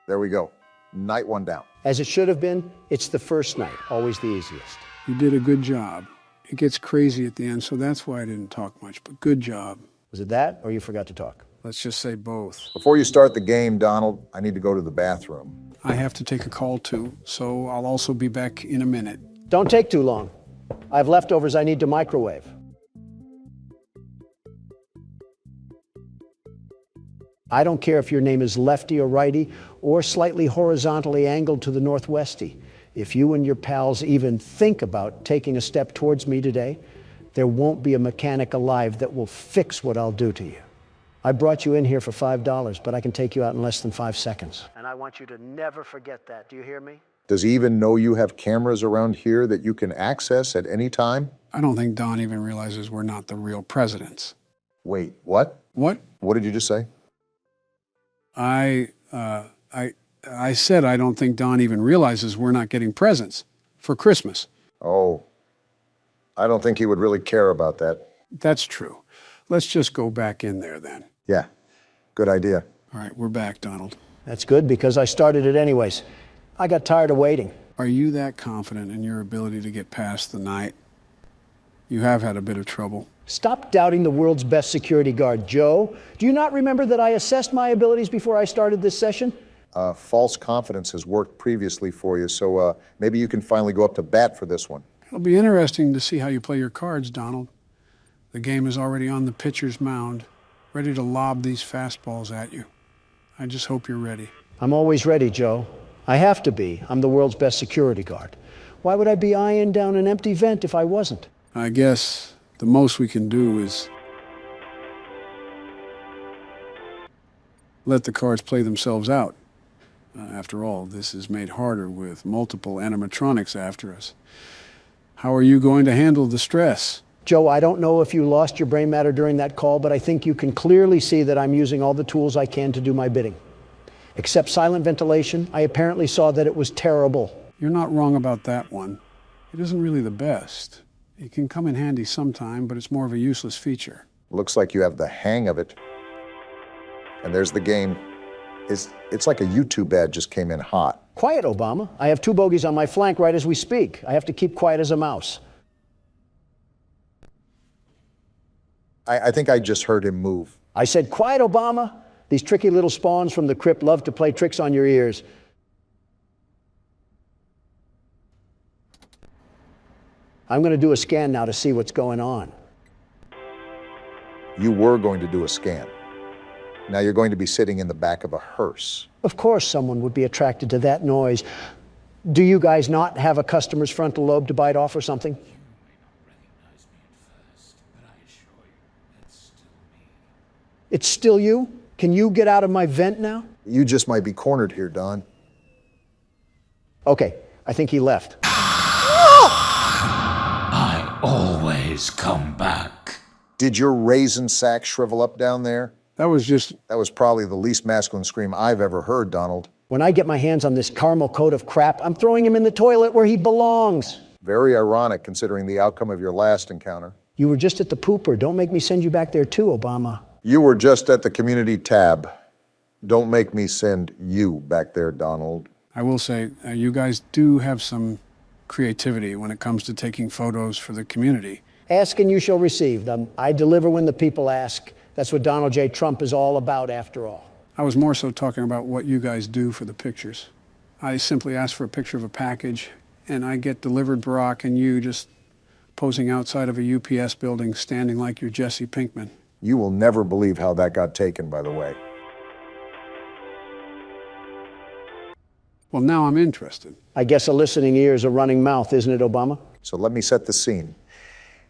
Speaker 1: There we go. Night one down.
Speaker 2: As it should have been, it's the first night. Always the easiest.
Speaker 3: You did a good job. It gets crazy at the end, so that's why I didn't talk much, but good job.
Speaker 2: Was it that, or you forgot to talk?
Speaker 3: Let's just say both.
Speaker 1: Before you start the game, Donald, I need to go to the bathroom.
Speaker 3: I have to take a call too, so I'll also be back in a minute.
Speaker 2: Don't take too long. I have leftovers I need to microwave. I don't care if your name is lefty or righty or slightly horizontally angled to the northwesty. If you and your pals even think about taking a step towards me today, there won't be a mechanic alive that will fix what I'll do to you. I brought you in here for $5, but I can take you out in less than 5 seconds. And I want you to never forget that. Do you hear me?
Speaker 1: Does he even know you have cameras around here that you can access at any time?
Speaker 3: I don't think Don even realizes we're not the real presidents.
Speaker 1: Wait, what?
Speaker 3: What?
Speaker 1: What did you just say?
Speaker 3: I said I don't think Don even realizes we're not getting presents for Christmas.
Speaker 1: Oh, I don't think he would really care about that.
Speaker 3: That's true. Let's just go back in there then.
Speaker 1: Yeah, good idea.
Speaker 3: All right, we're back, Donald.
Speaker 2: That's good because I started it anyways. I got tired of waiting.
Speaker 3: Are you that confident in your ability to get past the night? You have had a bit of trouble.
Speaker 2: Stop doubting the world's best security guard, Joe. Do you not remember that I assessed my abilities before I started this session?
Speaker 1: False confidence has worked previously for you, so maybe you can finally go up to bat for this one.
Speaker 3: It'll be interesting to see how you play your cards, Donald. The game is already on the pitcher's mound, ready to lob these fastballs at you. I just hope you're ready.
Speaker 2: I'm always ready, Joe. I have to be. I'm the world's best security guard. Why would I be eyeing down an empty vent if I wasn't?
Speaker 3: I guess the most we can do is let the cards play themselves out. After all, this is made harder with multiple animatronics after us. How are you going to handle the stress?
Speaker 2: Joe, I don't know if you lost your brain matter during that call, but I think you can clearly see that I'm using all the tools I can to do my bidding. Except silent ventilation, I apparently saw that it was terrible.
Speaker 3: You're not wrong about that one. It isn't really the best. It can come in handy sometime, but it's more of a useless feature.
Speaker 1: Looks like you have the hang of it. And there's the game. It's like a YouTube ad just came in hot.
Speaker 2: Quiet, Obama. I have 2 bogeys on my flank right as we speak. I have to keep quiet as a mouse.
Speaker 1: I think I just heard him move.
Speaker 2: I said, quiet, Obama. These tricky little spawns from the crypt love to play tricks on your ears. I'm going to do a scan now to see what's going on.
Speaker 1: You were going to do a scan. Now you're going to be sitting in the back of a hearse.
Speaker 2: Of course someone would be attracted to that noise. Do you guys not have a customer's frontal lobe to bite off or something? It's still you? Can you get out of my vent now?
Speaker 1: You just might be cornered here, Don.
Speaker 2: Okay, I think he left.
Speaker 19: I always come back.
Speaker 1: Did your raisin sack shrivel up down there?
Speaker 3: That was
Speaker 1: probably the least masculine scream I've ever heard, Donald.
Speaker 2: When I get my hands on this caramel coat of crap, I'm throwing him in the toilet where he belongs.
Speaker 1: Very ironic considering the outcome of your last encounter.
Speaker 2: You were just at the pooper. Don't make me send you back there too, Obama.
Speaker 1: You were just at the community tab. Don't make me send you back there, Donald.
Speaker 3: I will say, you guys do have some creativity when it comes to taking photos for the community.
Speaker 2: Ask and you shall receive. I deliver when the people ask. That's what Donald J. Trump is all about, after all.
Speaker 3: I was more so talking about what you guys do for the pictures. I simply ask for a picture of a package, and I get delivered Barack and you just posing outside of a UPS building, standing like you're Jesse Pinkman.
Speaker 1: You will never believe how that got taken, by the way.
Speaker 3: Well, now I'm interested.
Speaker 2: I guess a listening ear is a running mouth, isn't it, Obama?
Speaker 1: So let me set the scene.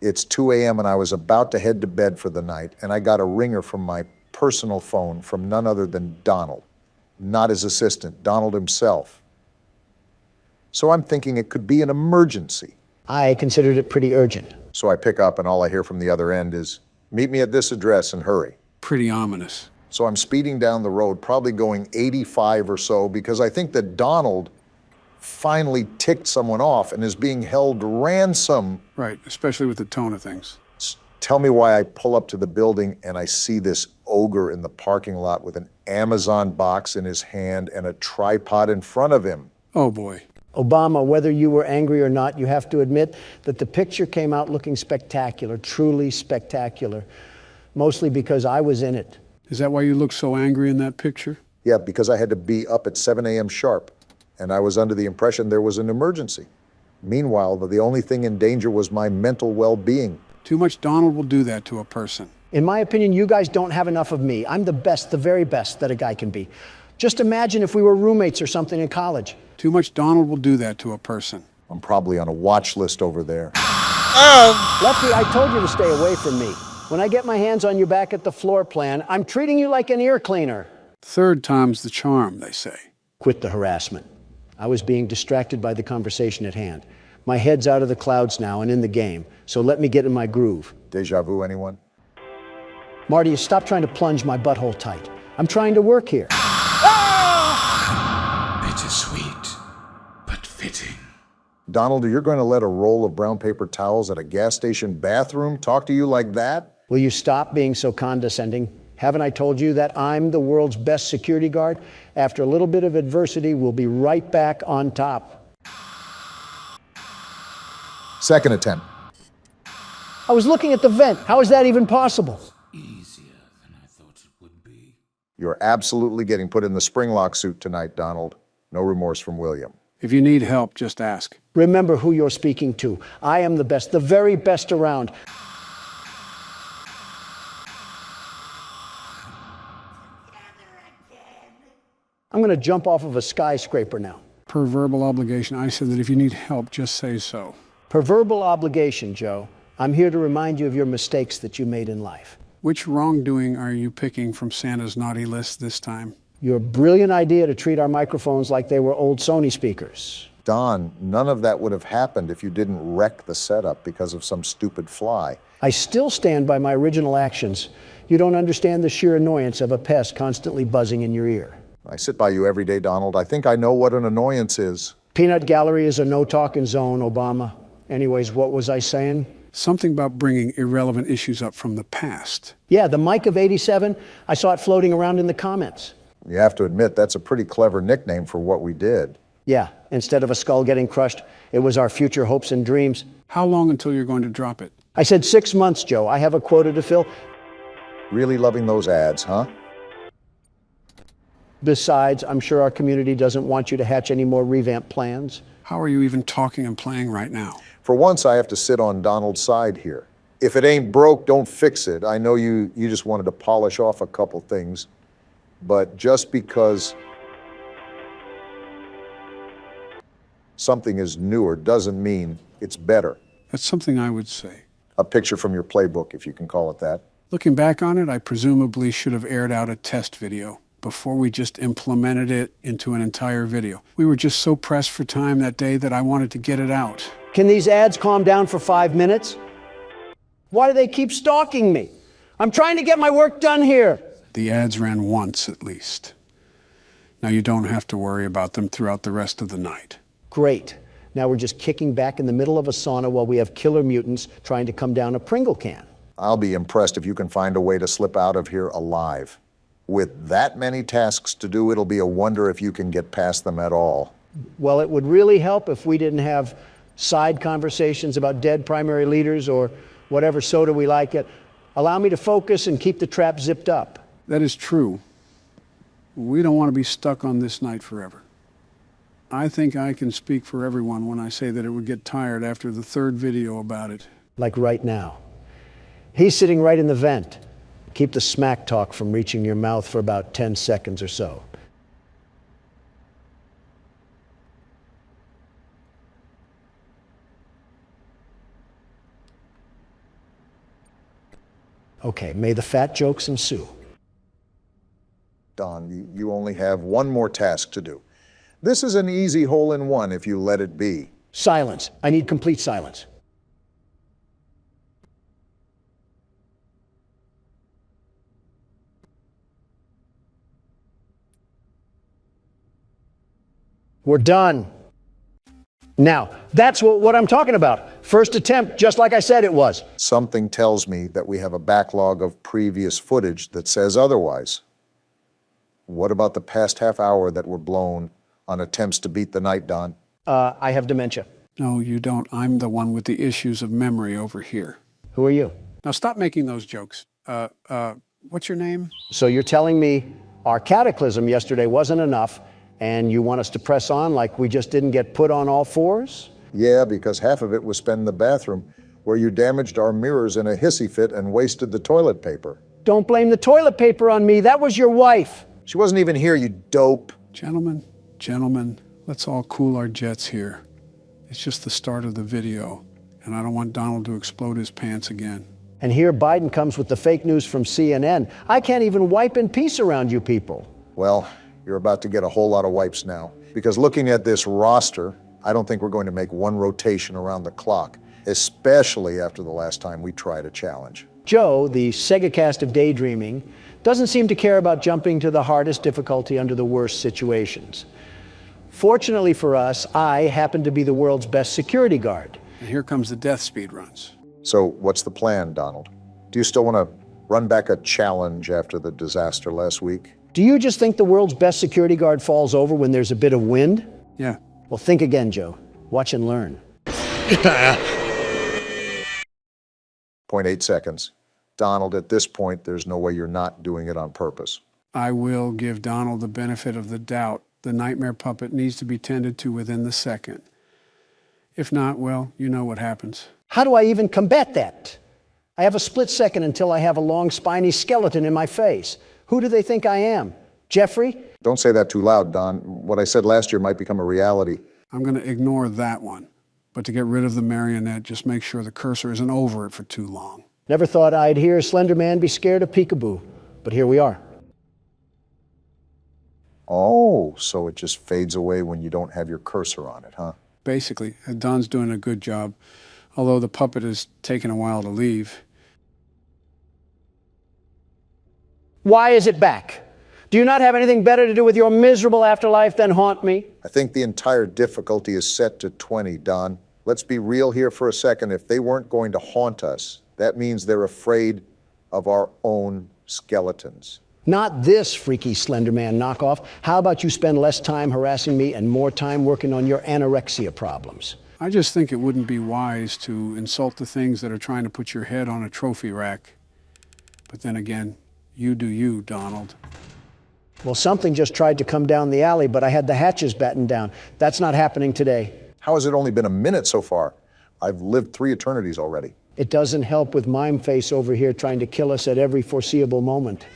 Speaker 1: It's 2 a.m. and I was about to head to bed for the night, and I got a ringer from my personal phone from none other than Donald. Not his assistant, Donald himself. So I'm thinking it could be an emergency.
Speaker 2: I considered it pretty urgent.
Speaker 1: So I pick up and all I hear from the other end is, meet me at this address and hurry.
Speaker 3: Pretty ominous.
Speaker 1: So I'm speeding down the road, probably going 85 or so, because I think that Donald finally ticked someone off and is being held ransom.
Speaker 3: Right, especially with the tone of things.
Speaker 1: Tell me why I pull up to the building and I see this ogre in the parking lot with an Amazon box in his hand and a tripod in front of him.
Speaker 3: Oh boy.
Speaker 2: Obama, whether you were angry or not, you have to admit that the picture came out looking spectacular, truly spectacular, mostly because I was in it.
Speaker 3: Is that why you look so angry in that picture?
Speaker 1: Yeah, because I had to be up at 7 a.m. sharp, and I was under the impression there was an emergency. Meanwhile, the only thing in danger was my mental well-being.
Speaker 3: Too much Donald will do that to a person.
Speaker 2: In my opinion, you guys don't have enough of me. I'm the best, the very best that a guy can be. Just imagine if we were roommates or something in college.
Speaker 3: Too much Donald will do that to a person.
Speaker 1: I'm probably on a watch list over there.
Speaker 2: Lefty, I told you to stay away from me. When I get my hands on you back at the floor plan, I'm treating you like an ear cleaner.
Speaker 3: Third time's the charm, they say.
Speaker 2: Quit the harassment. I was being distracted by the conversation at hand. My head's out of the clouds now and in the game, so let me get in my groove.
Speaker 1: Deja vu, anyone?
Speaker 2: Marty, stop trying to plunge my butthole tight. I'm trying to work here.
Speaker 19: Bittersweet, but fitting.
Speaker 1: Donald, you're going to let a roll of brown paper towels at a gas station bathroom talk to you like that?
Speaker 2: Will you stop being so condescending? Haven't I told you that I'm the world's best security guard? After a little bit of adversity, we'll be right back on top.
Speaker 1: Second attempt.
Speaker 2: I was looking at the vent. How is that even possible?
Speaker 19: Easier than I thought it would be.
Speaker 1: You're absolutely getting put in the springlock suit tonight, Donald. No remorse from William.
Speaker 3: If you need help, just ask.
Speaker 2: Remember who you're speaking to. I am the best, the very best around. I'm going to jump off of a skyscraper now.
Speaker 3: Per verbal obligation, I said that if you need help, just say so.
Speaker 2: Per verbal obligation, Joe. I'm here to remind you of your mistakes that you made in life.
Speaker 3: Which wrongdoing are you picking from Santa's naughty list this time?
Speaker 2: Your brilliant idea to treat our microphones like they were old Sony speakers.
Speaker 1: Don, none of that would have happened if you didn't wreck the setup because of some stupid fly.
Speaker 2: I still stand by my original actions. You don't understand the sheer annoyance of a pest constantly buzzing in your ear.
Speaker 1: I sit by you every day, Donald. I think I know what an annoyance is.
Speaker 2: Peanut Gallery is a no-talking zone, Obama. Anyways, what was I saying?
Speaker 3: Something about bringing irrelevant issues up from the past.
Speaker 2: Yeah, the Mike of '87, I saw it floating around in the comments.
Speaker 1: You have to admit, that's a pretty clever nickname for what we did.
Speaker 2: Yeah, instead of a skull getting crushed, it was our future hopes and dreams.
Speaker 3: How long until you're going to drop it?
Speaker 2: I said 6 months, Joe. I have a quota to fill.
Speaker 1: Really loving those ads, huh?
Speaker 2: Besides, I'm sure our community doesn't want you to hatch any more revamp plans.
Speaker 3: How are you even talking and playing right now?
Speaker 1: For once, I have to sit on Donald's side here. If it ain't broke, don't fix it. I know you just wanted to polish off a couple things, but just because something is newer doesn't mean it's better.
Speaker 3: That's something I would say.
Speaker 1: A picture from your playbook, if you can call it that.
Speaker 3: Looking back on it, I presumably should have aired out a test video before we just implemented it into an entire video. We were just so pressed for time that day that I wanted to get it out.
Speaker 2: Can these ads calm down for 5 minutes? Why do they keep stalking me? I'm trying to get my work done here.
Speaker 3: The ads ran once at least. Now you don't have to worry about them throughout the rest of the night.
Speaker 2: Great. Now we're just kicking back in the middle of a sauna while we have killer mutants trying to come down a Pringle can.
Speaker 1: I'll be impressed if you can find a way to slip out of here alive. With that many tasks to do, it'll be a wonder if you can get past them at all.
Speaker 2: Well, it would really help if we didn't have side conversations about dead primary leaders or whatever soda we like it. Allow me to focus and keep the trap zipped up.
Speaker 3: That is true. We don't want to be stuck on this night forever. I think I can speak for everyone when I say that it would get tired after the third video about it.
Speaker 2: Like right now. He's sitting right in the vent. Keep the smack talk from reaching your mouth for about 10 seconds or so. Okay, may the fat jokes ensue.
Speaker 1: Don, you only have one more task to do. This is an easy hole-in-one if you let it be.
Speaker 2: Silence. I need complete silence. We're done. Now, that's what I'm talking about. First attempt, just like I said it was.
Speaker 1: Something tells me that we have a backlog of previous footage that says otherwise. What about the past half hour that were blown on attempts to beat the night, Don?
Speaker 2: I have dementia.
Speaker 3: No, you don't. I'm the one with the issues of memory over here.
Speaker 2: Who are you?
Speaker 3: Now stop making those jokes. What's your name?
Speaker 2: So you're telling me our cataclysm yesterday wasn't enough and you want us to press on like we just didn't get put on all fours?
Speaker 1: Yeah, because half of it was spent in the bathroom where you damaged our mirrors in a hissy fit and wasted the toilet paper.
Speaker 2: Don't blame the toilet paper on me. That was your wife.
Speaker 1: She wasn't even here, you dope.
Speaker 3: Gentlemen, let's all cool our jets here. It's just the start of the video, and I don't want Donald to explode his pants again.
Speaker 2: And here Biden comes with the fake news from CNN. I can't even wipe in peace around you people.
Speaker 1: Well, you're about to get a whole lot of wipes now. Because looking at this roster, I don't think we're going to make one rotation around the clock, especially after the last time we tried a challenge.
Speaker 2: Joe, the Sega cast of daydreaming, doesn't seem to care about jumping to the hardest difficulty under the worst situations. Fortunately for us, I happen to be the world's best security guard.
Speaker 3: And here comes the death speed runs.
Speaker 1: So what's the plan, Donald? Do you still want to run back a challenge after the disaster last week?
Speaker 2: Do you just think the world's best security guard falls over when there's a bit of wind?
Speaker 3: Yeah.
Speaker 2: Well, think again, Joe. Watch and learn.
Speaker 1: 0.8 seconds. Donald, at this point, there's no way you're not doing it on purpose.
Speaker 3: I will give Donald the benefit of the doubt. The nightmare puppet needs to be tended to within the second. If not, well, you know what happens.
Speaker 2: How do I even combat that? I have a split second until I have a long, spiny skeleton in my face. Who do they think I am? Jeffrey?
Speaker 1: Don't say that too loud, Don. What I said last year might become a reality.
Speaker 3: I'm going to ignore that one. But to get rid of the marionette, just make sure the cursor isn't over it for too long.
Speaker 2: Never thought I'd hear Slender Man be scared of peekaboo, but here we are.
Speaker 1: Oh, so it just fades away when you don't have your cursor on it, huh?
Speaker 3: Basically, Don's doing a good job, although the puppet has taken a while to leave.
Speaker 2: Why is it back? Do you not have anything better to do with your miserable afterlife than haunt me?
Speaker 1: I think the entire difficulty is set to 20, Don. Let's be real here for a second. If they weren't going to haunt us, that means they're afraid of our own skeletons.
Speaker 2: Not this freaky Slender Man knockoff. How about you spend less time harassing me and more time working on your anorexia problems?
Speaker 3: I just think it wouldn't be wise to insult the things that are trying to put your head on a trophy rack. But then again, you do you, Donald.
Speaker 2: Well, something just tried to come down the alley, but I had the hatches battened down. That's not happening today.
Speaker 1: How has it only been a minute so far? I've lived 3 eternities already.
Speaker 2: It doesn't help with Mime Face over here trying to kill us at every foreseeable moment.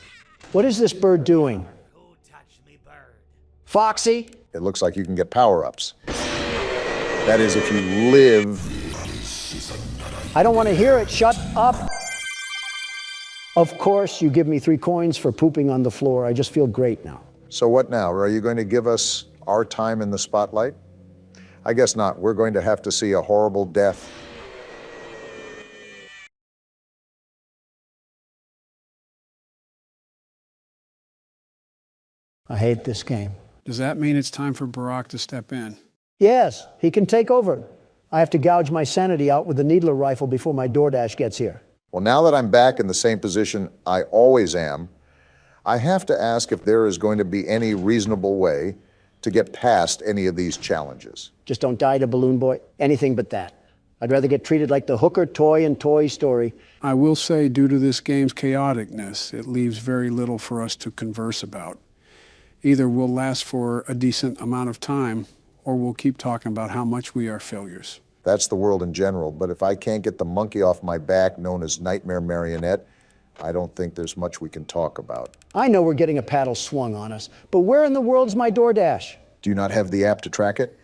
Speaker 2: What is this bird doing? Foxy?
Speaker 1: It looks like you can get power-ups. That is, if you live...
Speaker 2: I don't want to hear it. Shut up. Of course, you give me 3 coins for pooping on the floor. I just feel great now.
Speaker 1: So what now? Are you going to give us our time in the spotlight? I guess not. We're going to have to see a horrible death.
Speaker 2: I hate this game.
Speaker 3: Does that mean it's time for Barack to step in?
Speaker 2: Yes, he can take over. I have to gouge my sanity out with the needler rifle before my DoorDash gets here.
Speaker 1: Well, now that I'm back in the same position I always am, I have to ask if there is going to be any reasonable way to get past any of these challenges.
Speaker 2: Just don't die to Balloon Boy. Anything but that. I'd rather get treated like the hooker toy in Toy Story.
Speaker 3: I will say, due to this game's chaoticness, it leaves very little for us to converse about. Either we'll last for a decent amount of time, or we'll keep talking about how much we are failures.
Speaker 1: That's the world in general, but if I can't get the monkey off my back known as Nightmare Marionette, I don't think there's much we can talk about.
Speaker 2: I know we're getting a paddle swung on us, but where in the world's my DoorDash?
Speaker 1: Do you not have the app to track it?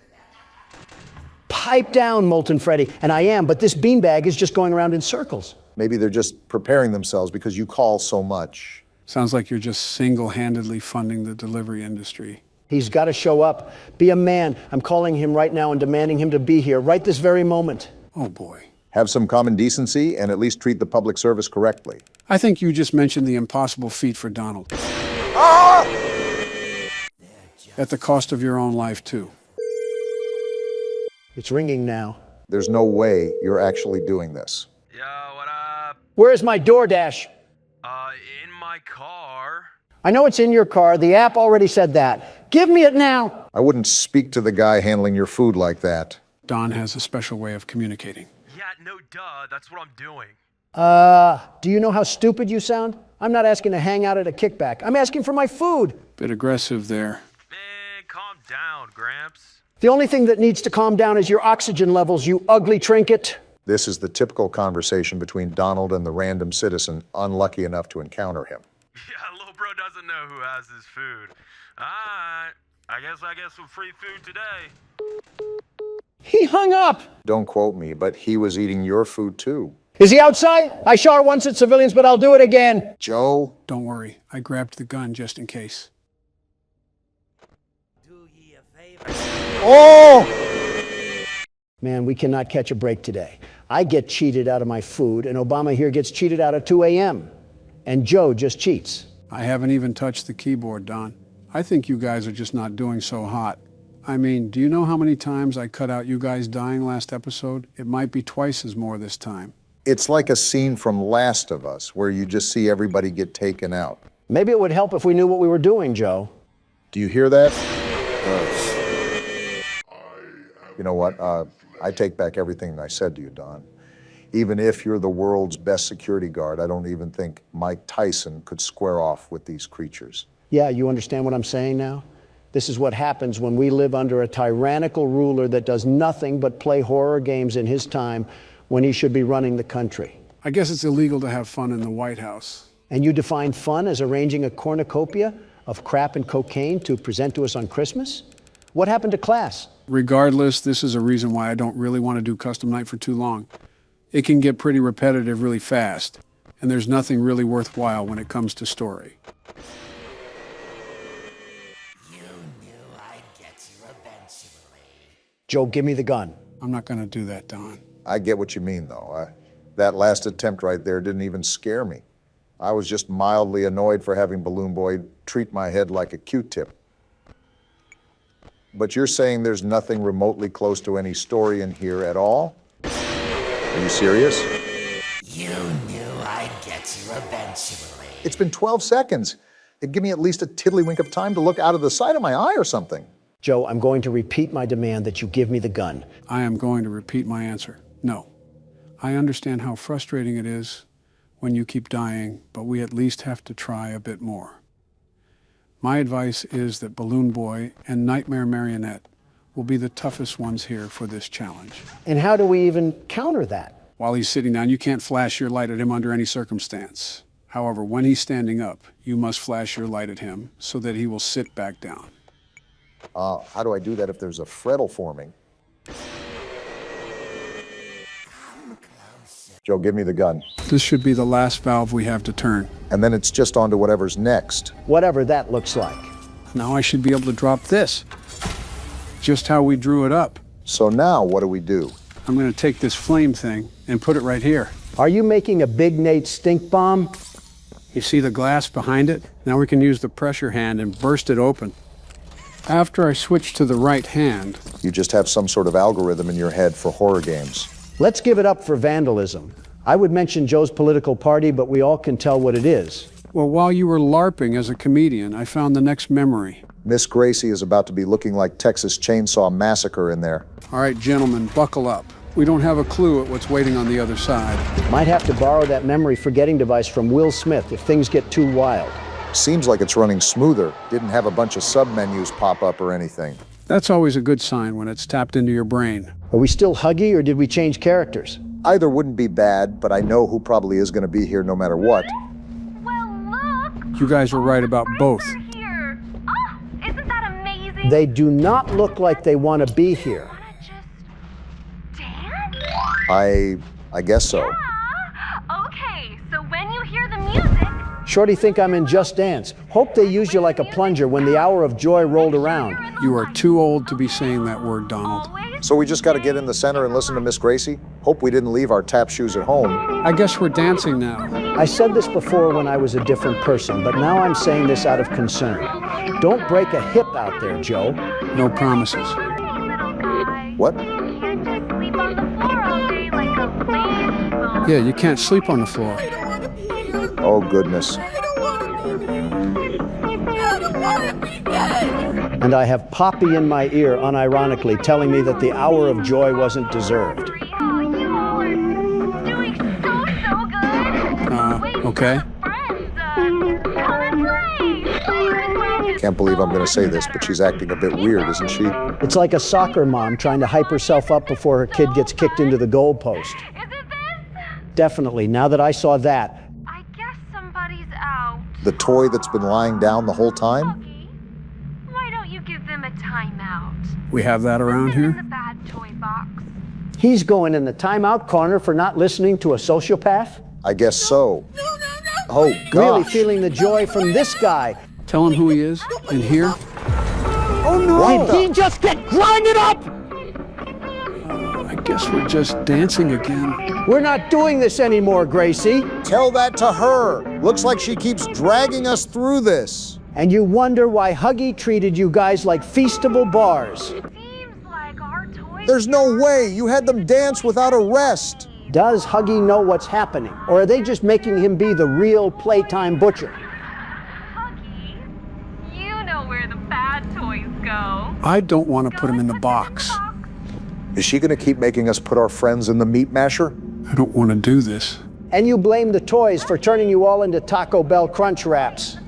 Speaker 2: Pipe down, Molten Freddy. And I am, but this beanbag is just going around in circles.
Speaker 1: Maybe they're just preparing themselves because you call so much.
Speaker 3: Sounds like you're just single-handedly funding the delivery industry.
Speaker 2: He's got to show up. Be a man. I'm calling him right now and demanding him to be here right this very moment.
Speaker 3: Oh, boy.
Speaker 1: Have some common decency and at least treat the public service correctly.
Speaker 3: I think you just mentioned the impossible feat for Donald.
Speaker 1: Ah!
Speaker 3: At the cost of your own life, too.
Speaker 2: It's ringing now.
Speaker 1: There's no way you're actually doing this.
Speaker 20: Yo, what up?
Speaker 2: Where's my DoorDash?
Speaker 20: In my car.
Speaker 2: I know it's in your car. The app already said that. Give me it now.
Speaker 1: I wouldn't speak to the guy handling your food like that.
Speaker 3: Don has a special way of communicating.
Speaker 20: Yeah, no duh, that's what I'm doing.
Speaker 2: Do you know how stupid you sound? I'm not asking to hang out at a kickback. I'm asking for my food.
Speaker 3: Bit aggressive there.
Speaker 20: Man, calm down, Gramps.
Speaker 2: The only thing that needs to calm down is your oxygen levels, you ugly trinket.
Speaker 1: This is the typical conversation between Donald and the random citizen unlucky enough to encounter him.
Speaker 20: Yeah, little bro doesn't know who has his food. Alright, I guess I get some free food today.
Speaker 2: He hung up.
Speaker 1: Don't quote me, but he was eating your food too.
Speaker 2: Is he outside? I shot once at civilians, but I'll do it again.
Speaker 1: Joe?
Speaker 3: Don't worry, I grabbed the gun just in case.
Speaker 2: Oh! Man, we cannot catch a break today. I get cheated out of my food, and Obama here gets cheated out at 2 a.m. And Joe just cheats.
Speaker 3: I haven't even touched the keyboard, Don. I think you guys are just not doing so hot. I mean, do you know how many times I cut out you guys dying last episode? It might be twice as more this time.
Speaker 1: It's like a scene from Last of Us, where you just see everybody get taken out.
Speaker 2: Maybe it would help if we knew what we were doing, Joe.
Speaker 1: Do you hear that? You know what? I take back everything I said to you, Don. Even if you're the world's best security guard, I don't even think Mike Tyson could square off with these creatures.
Speaker 2: Yeah, you understand what I'm saying now? This is what happens when we live under a tyrannical ruler that does nothing but play horror games in his time when he should be running the country.
Speaker 3: I guess it's illegal to have fun in the White House.
Speaker 2: And you define fun as arranging a cornucopia of crap and cocaine to present to us on Christmas? What happened to class?
Speaker 3: Regardless, this is a reason why I don't really want to do custom night for too long. It can get pretty repetitive really fast, and there's nothing really worthwhile when it comes to story.
Speaker 2: Joe, give me the gun.
Speaker 3: I'm not going to do that, Don.
Speaker 1: I get what you mean, though. That last attempt right there didn't even scare me. I was just mildly annoyed for having Balloon Boy treat my head like a Q-tip. But you're saying there's nothing remotely close to any story in here at all? Are you serious?
Speaker 19: You knew I'd get you eventually.
Speaker 1: It's been 12 seconds. It'd give me at least a tiddlywink of time to look out of the side of my eye or something.
Speaker 2: Joe, I'm going to repeat my demand that you give me the gun.
Speaker 3: I am going to repeat my answer. No. I understand how frustrating it is when you keep dying, but we at least have to try a bit more. My advice is that Balloon Boy and Nightmare Marionette will be the toughest ones here for this challenge.
Speaker 2: And how do we even counter that?
Speaker 3: While he's sitting down, you can't flash your light at him under any circumstance. However, when he's standing up, you must flash your light at him so that he will sit back down.
Speaker 1: How do I do that if there's a freddle forming? Joe, give me the gun.
Speaker 3: This should be the last valve we have to turn.
Speaker 1: And then it's just on to whatever's next.
Speaker 2: Whatever that looks like.
Speaker 3: Now I should be able to drop this. Just how we drew it up.
Speaker 1: So now what do we do?
Speaker 3: I'm going to take this flame thing and put it right here.
Speaker 2: Are you making a Big Nate stink bomb?
Speaker 3: You see the glass behind it? Now we can use the pressure hand and burst it open. After I switch to the right hand...
Speaker 1: You just have some sort of algorithm in your head for horror games.
Speaker 2: Let's give it up for vandalism. I would mention Joe's political party, but we all can tell what it is.
Speaker 3: Well, while you were LARPing as a comedian, I found the next memory.
Speaker 1: Miss Gracie is about to be looking like Texas Chainsaw Massacre in there.
Speaker 3: All right, gentlemen, buckle up. We don't have a clue at what's waiting on the other side.
Speaker 2: Might have to borrow that memory forgetting device from Will Smith if things get too wild.
Speaker 1: Seems like it's running smoother. Didn't have a bunch of sub-menus pop up or anything.
Speaker 3: That's always a good sign when it's tapped into your brain.
Speaker 2: Are we still Huggy or did we change characters?
Speaker 1: Either wouldn't be bad, but I know who probably is going to be here no matter what.
Speaker 17: Well, look!
Speaker 3: You guys were right about both.
Speaker 17: Here. Oh, isn't that amazing?
Speaker 2: They do not look like they want to be here.
Speaker 17: Wanna just dance?
Speaker 1: I guess so.
Speaker 17: Yeah. Okay, so when you hear the music...
Speaker 2: Shorty think I'm in Just Dance. Hope they used you like a plunger when the hour of joy rolled around.
Speaker 3: You are too old to be saying that word, Donald.
Speaker 1: So we just got to get in the center and listen to Miss Gracie? Hope we didn't leave our tap shoes at home.
Speaker 3: I guess we're dancing now.
Speaker 2: I said this before when I was a different person, but now I'm saying this out of concern. Don't break a hip out there, Joe.
Speaker 3: No promises.
Speaker 1: What?
Speaker 3: Yeah, you can't sleep on the floor.
Speaker 1: Oh, goodness.
Speaker 2: And I have Poppy in my ear, unironically, telling me that the hour of joy wasn't deserved.
Speaker 3: Okay.
Speaker 1: Can't believe I'm going to say this, but she's acting a bit weird, isn't she?
Speaker 2: It's like a soccer mom trying to hype herself up before her kid gets kicked into the goalpost. Definitely. Now that I saw that.
Speaker 17: I guess somebody's out.
Speaker 1: The toy that's been lying down the whole time?
Speaker 17: Why don't you give them a timeout?
Speaker 3: We have that around
Speaker 17: In the
Speaker 3: here?
Speaker 17: bad toy box.
Speaker 2: He's going in the timeout corner for not listening to a sociopath?
Speaker 1: I guess so. Oh, gosh.
Speaker 2: Really feeling the joy from this guy.
Speaker 3: Tell him who he is in here.
Speaker 2: Oh no! Did he just get grinded up?
Speaker 3: I guess we're just dancing again.
Speaker 2: We're not doing this anymore, Gracie.
Speaker 1: Tell that to her. Looks like she keeps dragging us through this.
Speaker 2: And you wonder why Huggy treated you guys like feastable bars.
Speaker 17: Seems like our toys...
Speaker 1: There's no way. You had them dance without a rest.
Speaker 2: Does Huggy know what's happening? Or are they just making him be the real Playtime butcher?
Speaker 17: Huggy, you know where the bad toys go.
Speaker 3: I don't want to put him in the box.
Speaker 1: Is she going to keep making us put our friends in the meat masher?
Speaker 3: I don't want to do this.
Speaker 2: And you blame the toys for turning you all into Taco Bell Crunch Wraps.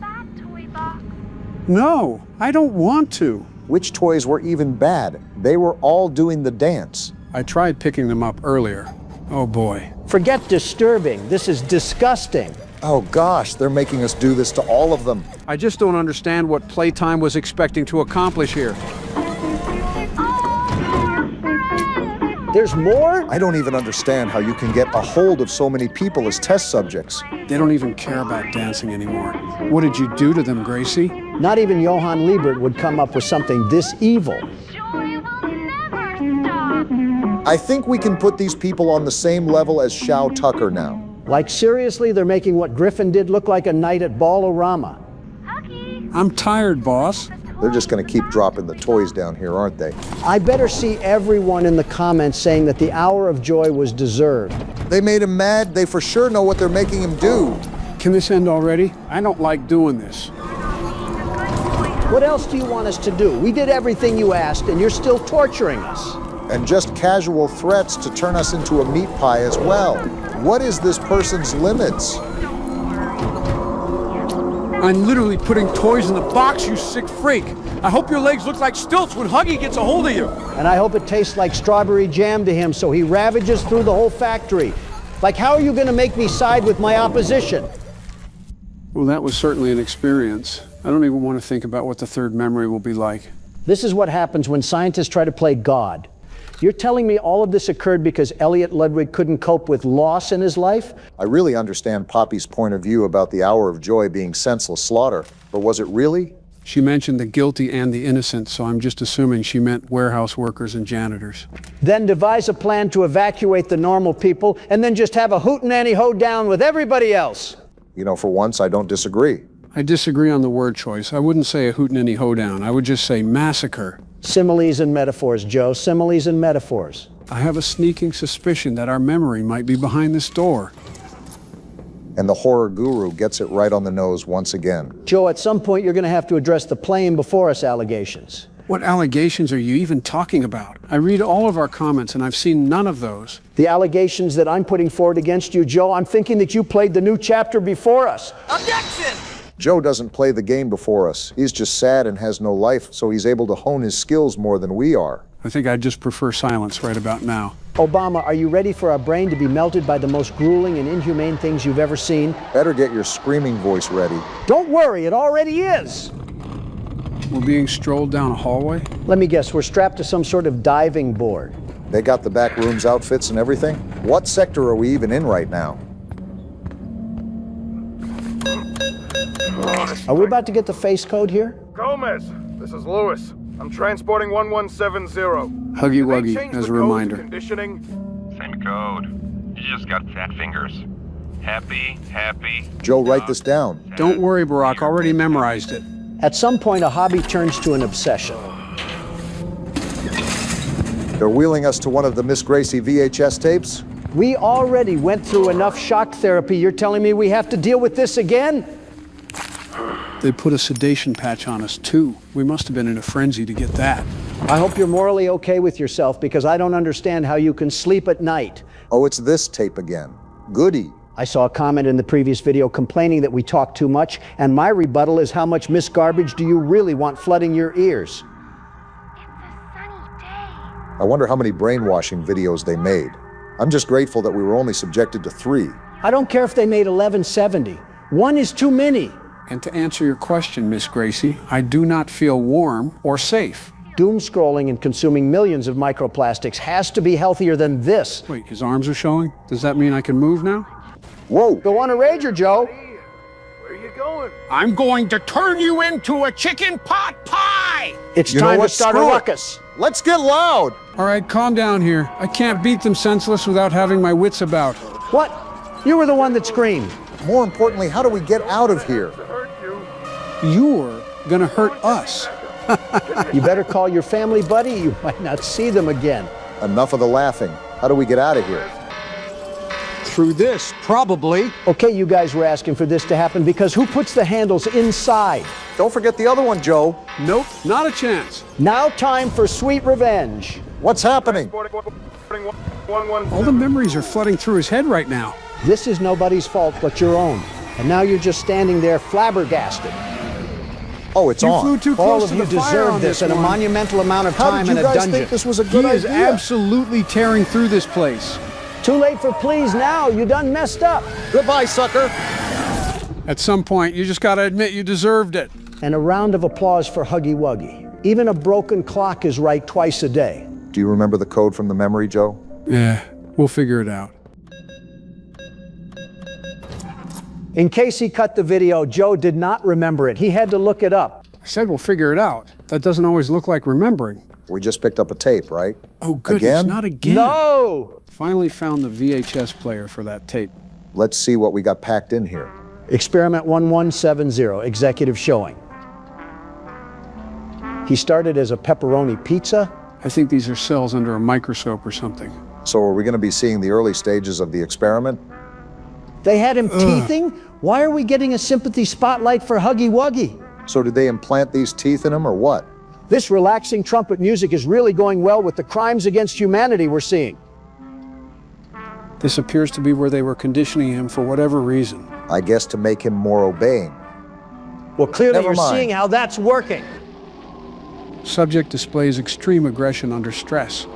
Speaker 3: No, I don't want to.
Speaker 1: Which toys were even bad? They were all doing the dance.
Speaker 3: I tried picking them up earlier. Oh boy.
Speaker 2: Forget disturbing. This is disgusting.
Speaker 1: Oh gosh, they're making us do this to all of them.
Speaker 3: I just don't understand what Playtime was expecting to accomplish here.
Speaker 2: There's more?
Speaker 1: I don't even understand how you can get a hold of so many people as test subjects.
Speaker 3: They don't even care about dancing anymore. What did you do to them, Gracie?
Speaker 2: Not even Johann Liebert would come up with something this evil.
Speaker 1: I think we can put these people on the same level as Shao Tucker now.
Speaker 2: Like seriously, they're making what Griffin did look like a night at Ball-O-Rama.
Speaker 3: I'm tired, boss.
Speaker 1: They're just going to keep dropping the toys down here, aren't they?
Speaker 2: I better see everyone in the comments saying that the hour of joy was deserved.
Speaker 1: They made him mad. They for sure know what they're making him do.
Speaker 3: Can this end already? I don't like doing this.
Speaker 2: What else do you want us to do? We did everything you asked, and you're still torturing us.
Speaker 1: And just casual threats to turn us into a meat pie as well. What is this person's limits?
Speaker 3: I'm literally putting toys in the box, you sick freak. I hope your legs look like stilts when Huggy gets a hold of you.
Speaker 2: And I hope it tastes like strawberry jam to him so he ravages through the whole factory. Like, how are you going to make me side with my opposition?
Speaker 3: Well, that was certainly an experience. I don't even want to think about what the third memory will be like.
Speaker 2: This is what happens when scientists try to play God. You're telling me all of this occurred because Elliot Ludwig couldn't cope with loss in his life?
Speaker 1: I really understand Poppy's point of view about the hour of joy being senseless slaughter, but was it really?
Speaker 3: She mentioned the guilty and the innocent, so I'm just assuming she meant warehouse workers and janitors.
Speaker 2: Then devise a plan to evacuate the normal people, and then just have a hootenanny hoedown with everybody else.
Speaker 1: You know, for once, I don't disagree.
Speaker 3: I disagree on the word choice. I wouldn't say a hootenanny hoedown. I would just say massacre.
Speaker 2: Similes and metaphors, Joe. Similes and metaphors.
Speaker 3: I have a sneaking suspicion that our memory might be behind this door.
Speaker 1: And the horror guru gets it right on the nose once again.
Speaker 2: Joe, at some point you're going to have to address the playing before us allegations.
Speaker 3: What allegations are you even talking about? I read all of our comments and I've seen none of those.
Speaker 2: The allegations that I'm putting forward against you, Joe, I'm thinking that you played the new chapter before us.
Speaker 17: Objection!
Speaker 1: Joe doesn't play the game before us. He's just sad and has no life, so he's able to hone his skills more than we are.
Speaker 3: I think I'd just prefer silence right about now.
Speaker 2: Obama, are you ready for our brain to be melted by the most grueling and inhumane things you've ever seen?
Speaker 1: Better get your screaming voice ready.
Speaker 2: Don't worry, it already is.
Speaker 3: We're being strolled down a hallway?
Speaker 2: Let me guess, we're strapped to some sort of diving board.
Speaker 1: They got the back rooms outfits and everything? What sector are we even in right now?
Speaker 2: Are we about to get the face code here?
Speaker 21: Gomez, this is Lewis. I'm transporting 1170.
Speaker 3: Huggy Wuggy, as a reminder.
Speaker 22: Same code. You just got fat fingers. Happy.
Speaker 1: Joe, write this down.
Speaker 3: Don't worry, Barack. Already memorized it.
Speaker 2: At some point, a hobby turns to an obsession.
Speaker 1: They're wheeling us to one of the Miss Gracie VHS tapes?
Speaker 2: We already went through enough shock therapy. You're telling me we have to deal with this again?
Speaker 3: They put a sedation patch on us, too. We must have been in a frenzy to get that.
Speaker 2: I hope you're morally okay with yourself, because I don't understand how you can sleep at night.
Speaker 1: Oh, it's this tape again. Goody.
Speaker 2: I saw a comment in the previous video complaining that we talk too much, and my rebuttal is, how much Miss Garbage do you really want flooding your ears?
Speaker 1: I wonder how many brainwashing videos they made. I'm just grateful that we were only subjected to 3.
Speaker 2: I don't care if they made 1170. 1 is too many.
Speaker 3: And to answer your question, Miss Gracie, I do not feel warm or safe.
Speaker 2: Doom scrolling and consuming millions of microplastics has to be healthier than this.
Speaker 3: Wait, his arms are showing? Does that mean I can move now?
Speaker 1: Whoa!
Speaker 2: Go on a rager, Joe.
Speaker 21: Where are you going?
Speaker 23: I'm going to turn you into a chicken pot pie!
Speaker 2: It's time to start a ruckus.
Speaker 1: Let's get loud!
Speaker 3: All right, calm down here. I can't beat them senseless without having my wits about.
Speaker 2: What? You were the one that screamed.
Speaker 1: More importantly, how do we get out of here?
Speaker 3: You're gonna hurt us.
Speaker 2: You better call your family, buddy. You might not see them again.
Speaker 1: Enough of the laughing. How do we get out of here?
Speaker 3: Through this, probably.
Speaker 2: Okay, you guys were asking for this to happen because who puts the handles inside?
Speaker 1: Don't forget the other one, Joe.
Speaker 3: Nope, not a chance.
Speaker 2: Now time for sweet revenge.
Speaker 1: What's happening?
Speaker 3: All the memories are flooding through his head right now.
Speaker 2: This is nobody's fault but your own. And now you're just standing there flabbergasted.
Speaker 1: Oh, it's on.
Speaker 3: You flew too close to the fire on this one.
Speaker 2: All of you deserve this and a monumental amount of
Speaker 1: How
Speaker 2: time
Speaker 1: did
Speaker 2: in a
Speaker 1: you guys
Speaker 2: dungeon.
Speaker 1: think this was a good
Speaker 3: idea? He is absolutely tearing through this place.
Speaker 2: Too late for please now. You done messed up.
Speaker 1: Goodbye, sucker.
Speaker 3: At some point, you just gotta admit you deserved it.
Speaker 2: And a round of applause for Huggy Wuggy. Even a broken clock is right twice a day.
Speaker 1: Do you remember the code from the memory, Joe?
Speaker 3: Yeah, we'll figure it out.
Speaker 2: In case he cut the video, Joe did not remember it. He had to look it up.
Speaker 3: I said we'll figure it out. That doesn't always look like remembering.
Speaker 1: We just picked up a tape, right?
Speaker 3: Oh, goodness,
Speaker 1: Again?
Speaker 3: not again.
Speaker 2: No!
Speaker 3: Finally found the VHS player for that tape.
Speaker 1: Let's see what we got packed in here.
Speaker 2: Experiment 1170, executive showing. He started as a pepperoni pizza.
Speaker 3: I think these are cells under a microscope or something.
Speaker 1: So are we going to be seeing the early stages of the experiment?
Speaker 2: They had him teething? Why are we getting a sympathy spotlight for Huggy Wuggy?
Speaker 1: So did they implant these teeth in him or what?
Speaker 2: This relaxing trumpet music is really going well with the crimes against humanity we're seeing.
Speaker 3: This appears to be where they were conditioning him for whatever reason.
Speaker 1: I guess to make him more obeying.
Speaker 2: Well, clearly
Speaker 1: Never
Speaker 2: you're
Speaker 1: mind.
Speaker 2: seeing how that's working.
Speaker 3: Subject displays extreme aggression under stress.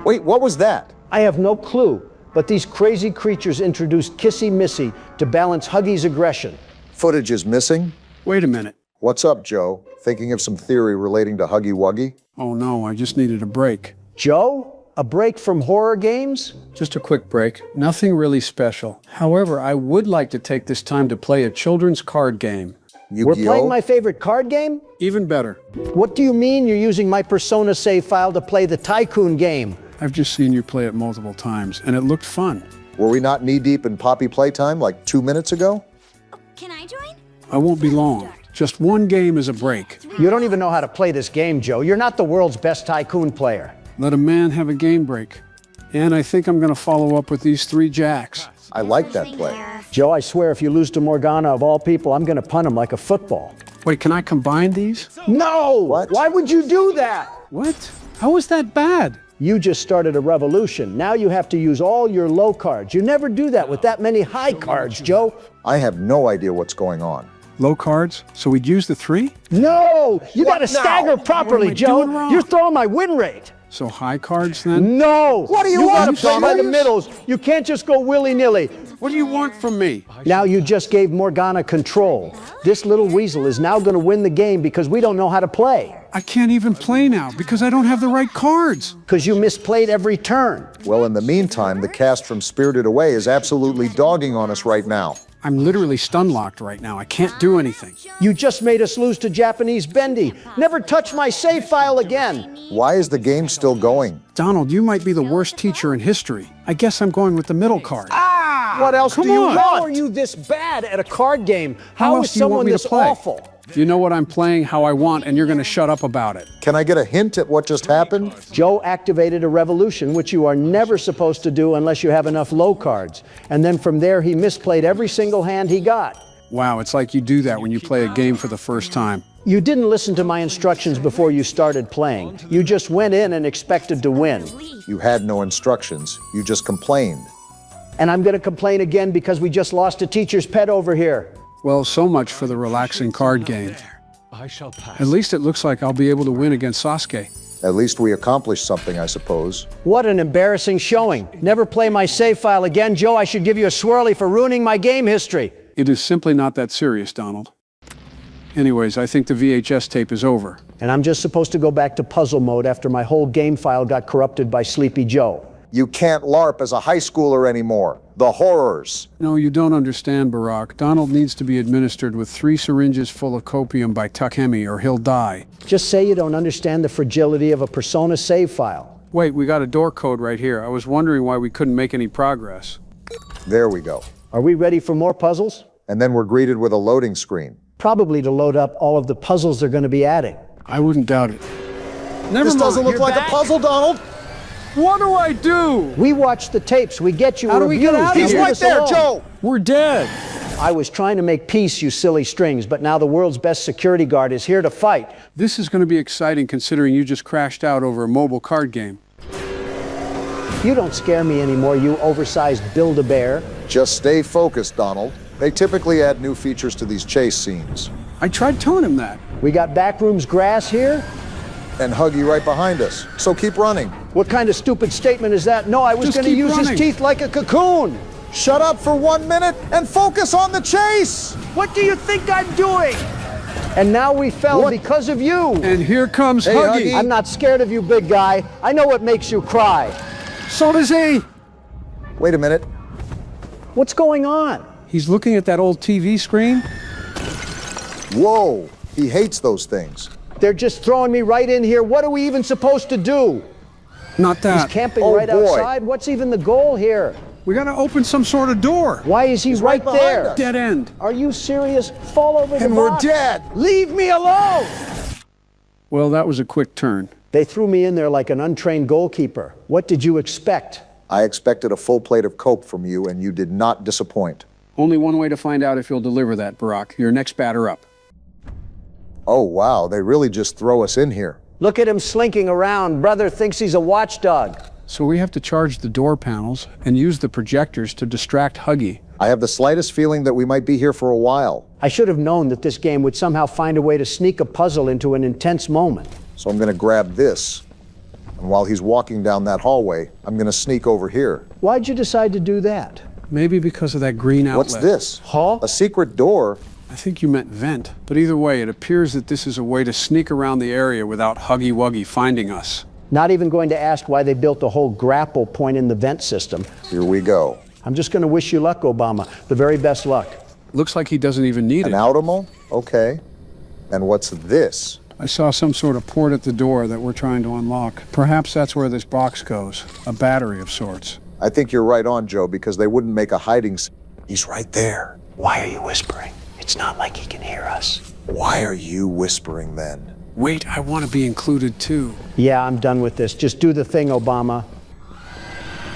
Speaker 1: Wait, what was that?
Speaker 2: I have no clue, but these crazy creatures introduced Kissy Missy to balance Huggy's aggression.
Speaker 1: Footage is missing?
Speaker 3: Wait a minute.
Speaker 1: What's up, Joe? Thinking of some theory relating to Huggy Wuggy?
Speaker 3: Oh no, I just needed a break.
Speaker 2: Joe? A break from horror games?
Speaker 3: Just a quick break. Nothing really special. However, I would like to take this time to play a children's card game.
Speaker 2: We're playing my favorite card game?
Speaker 3: Even better.
Speaker 2: What do you mean you're using my Persona save file to play the Tycoon game?
Speaker 3: I've just seen you play it multiple times, and it looked fun.
Speaker 1: Were we not knee-deep in Poppy Playtime like 2 minutes ago?
Speaker 14: Can I join?
Speaker 3: I won't be long. Just one game is a break.
Speaker 2: You don't even know how to play this game, Joe. You're not the world's best Tycoon player.
Speaker 3: Let a man have a game break. And I think I'm going to follow up with these 3 jacks.
Speaker 1: I like that play.
Speaker 2: Joe, I swear if you lose to Morgana of all people, I'm going to punt him like a football.
Speaker 3: Wait, can I combine these?
Speaker 2: No! What? Why would you do that?
Speaker 3: What? How is that bad?
Speaker 2: You just started a revolution. Now you have to use all your low cards. You never do that with that many high cards, Joe.
Speaker 1: I have no idea what's going on.
Speaker 3: Low cards? So we'd use the 3?
Speaker 2: No! You got to
Speaker 1: now?
Speaker 2: stagger properly,
Speaker 3: What am I
Speaker 2: Joe.
Speaker 3: doing wrong?
Speaker 2: You're throwing my win rate.
Speaker 3: So high cards then?
Speaker 2: No!
Speaker 1: What do you
Speaker 2: gotta
Speaker 1: want,
Speaker 2: play by the
Speaker 1: Thomas?
Speaker 2: middles. You can't just go willy-nilly.
Speaker 3: What do you want from me?
Speaker 2: Now you just gave Morgana control. This little weasel is now going to win the game because we don't know how to play.
Speaker 3: I can't even play now because I don't have the right cards.
Speaker 2: Because you misplayed every turn.
Speaker 1: Well, in the meantime, the cast from Spirited Away is absolutely dogging on us right now.
Speaker 3: I'm literally stun-locked right now. I can't do anything.
Speaker 2: You just made us lose to Japanese Bendy. Never touch my save file again.
Speaker 1: Why is the game still going?
Speaker 3: Donald, you might be the worst teacher in history. I guess I'm going with the middle card.
Speaker 2: What else
Speaker 3: Come
Speaker 2: do you
Speaker 3: on.
Speaker 2: want? How are you this bad at a card game? How
Speaker 3: else
Speaker 2: is
Speaker 3: do you want
Speaker 2: someone
Speaker 3: me to
Speaker 2: this
Speaker 3: play?
Speaker 2: awful?
Speaker 3: You know what I'm playing, how I want, and you're going to shut up about it.
Speaker 1: Can I get a hint at what just happened?
Speaker 2: Joe activated a revolution, which you are never supposed to do unless you have enough low cards. And then from there, he misplayed every single hand he got.
Speaker 3: Wow, it's like you do that when you play a game for the first time.
Speaker 2: You didn't listen to my instructions before you started playing. You just went in and expected to win.
Speaker 1: You had no instructions. You just complained.
Speaker 2: And I'm going to complain again because we just lost a teacher's pet over here.
Speaker 3: Well, so much for the relaxing card game.
Speaker 16: I shall pass.
Speaker 3: At least it looks like I'll be able to win against Sasuke.
Speaker 1: At least we accomplished something, I suppose.
Speaker 2: What an embarrassing showing. Never play my save file again, Joe. I should give you a swirly for ruining my game history.
Speaker 3: It is simply not that serious, Donald. Anyways, I think the VHS tape is over.
Speaker 2: And I'm just supposed to go back to puzzle mode after my whole game file got corrupted by Sleepy Joe.
Speaker 1: You can't LARP as a high schooler anymore. The horrors.
Speaker 3: No, you don't understand, Barack. Donald needs to be administered with 3 syringes full of copium by Takemi or he'll die.
Speaker 2: Just say you don't understand the fragility of a Persona save file.
Speaker 3: Wait, we got a door code right here. I was wondering why we couldn't make any progress.
Speaker 1: There we go.
Speaker 2: Are we ready for more puzzles?
Speaker 1: And then we're greeted with a loading screen.
Speaker 2: Probably to load up all of the puzzles they're going to be adding.
Speaker 3: I wouldn't doubt it.
Speaker 1: This doesn't look like a puzzle, Donald.
Speaker 3: What do I do?
Speaker 2: We watch the tapes. We get you
Speaker 3: How do we get out of
Speaker 1: He's
Speaker 3: here?
Speaker 1: right there, Joe.
Speaker 3: We're dead.
Speaker 2: I was trying to make peace, you silly strings, but now the world's best security guard is here to fight.
Speaker 3: This is going to be exciting considering you just crashed out over a mobile card game.
Speaker 2: You don't scare me anymore, you oversized Build-A-Bear.
Speaker 1: Just stay focused, Donald. They typically add new features to these chase scenes.
Speaker 3: I tried telling him that.
Speaker 2: We got backrooms grass here.
Speaker 1: And Huggy right behind us. So keep running.
Speaker 2: What kind of stupid statement is that? No, I was
Speaker 3: Just
Speaker 2: going to
Speaker 3: keep
Speaker 2: use
Speaker 3: running.
Speaker 2: his teeth like a cocoon.
Speaker 1: Shut up for 1 minute and focus on the chase!
Speaker 2: What do you think I'm doing? And now we fell because of you.
Speaker 3: And here comes
Speaker 1: Hey,
Speaker 3: Huggy.
Speaker 1: Huggy.
Speaker 2: I'm not scared of you, big guy. I know what makes you cry.
Speaker 3: So does he.
Speaker 1: Wait a minute.
Speaker 2: What's going on?
Speaker 3: He's looking at that old TV screen.
Speaker 1: Whoa, he hates those things.
Speaker 2: They're just throwing me right in here. What are we even supposed to do?
Speaker 3: Not that.
Speaker 2: He's camping
Speaker 1: Oh,
Speaker 2: right
Speaker 1: boy.
Speaker 2: outside. What's even the goal here?
Speaker 3: We gotta open some sort of door.
Speaker 2: Why is he right
Speaker 1: behind
Speaker 2: there?
Speaker 1: us.
Speaker 3: Dead end.
Speaker 2: Are you serious? Fall over the
Speaker 1: And we're
Speaker 2: box.
Speaker 1: dead.
Speaker 2: Leave me alone!
Speaker 3: Well, that was a quick turn.
Speaker 2: They threw me in there like an untrained goalkeeper. What did you expect?
Speaker 1: I expected a full plate of Coke from you, and you did not disappoint.
Speaker 3: Only one way to find out if you'll deliver that, Barack. Your next batter up.
Speaker 1: Oh, wow, they really just throw us in here.
Speaker 2: Look at him slinking around. Brother thinks he's a watchdog.
Speaker 3: So we have to charge the door panels and use the projectors to distract Huggy.
Speaker 1: I have the slightest feeling that we might be here for a while.
Speaker 2: I should have known that this game would somehow find a way to sneak a puzzle into an intense moment.
Speaker 1: So I'm going to grab this. And while he's walking down that hallway, I'm going to sneak over here.
Speaker 2: Why'd you decide to do that?
Speaker 3: Maybe because of that green outlet.
Speaker 1: What's this?
Speaker 2: Hall?
Speaker 1: A secret door?
Speaker 3: I think you meant vent. But either way, it appears that this is a way to sneak around the area without Huggy Wuggy finding us.
Speaker 2: Not even going to ask why they built a whole grapple point in the vent system.
Speaker 1: Here we go.
Speaker 2: I'm just going to wish you luck, Obama. The very best luck.
Speaker 3: Looks like he doesn't even need
Speaker 1: An
Speaker 3: it.
Speaker 1: Automol? Okay. And what's this?
Speaker 3: I saw some sort of port at the door that we're trying to unlock. Perhaps that's where this box goes. A battery of sorts.
Speaker 1: I think you're right on, Joe, because they wouldn't make a hiding. He's right there.
Speaker 2: Why are you whispering? It's not like he can hear us.
Speaker 1: Why are you whispering then?
Speaker 3: Wait, I want to be included too.
Speaker 2: Yeah, I'm done with this. Just do the thing, Obama.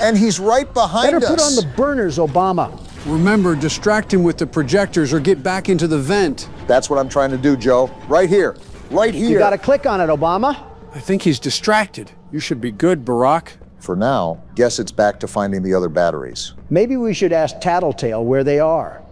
Speaker 1: And he's right behind us.
Speaker 2: Better put on the burners, Obama.
Speaker 3: Remember, distract him with the projectors or get back into the vent.
Speaker 1: That's what I'm trying to do, Joe. Right here. Right here.
Speaker 2: You gotta click on it, Obama.
Speaker 3: I think he's distracted. You should be good, Barack.
Speaker 1: For now, guess it's back to finding the other batteries.
Speaker 2: Maybe we should ask Tattletale where they are.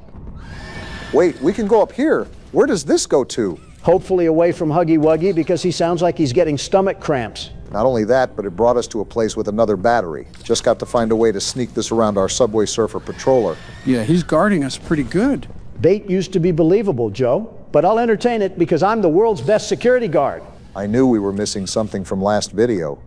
Speaker 1: Wait, we can go up here. Where does this go to?
Speaker 2: Hopefully away from Huggy Wuggy, because he sounds like he's getting stomach cramps.
Speaker 1: Not only that, but it brought us to a place with another battery. Just got to find a way to sneak this around our Subway Surfer patroller.
Speaker 3: Yeah, he's guarding us pretty good.
Speaker 2: Bait used to be believable, Joe, but I'll entertain it because I'm the world's best security guard.
Speaker 1: I knew we were missing something from last video.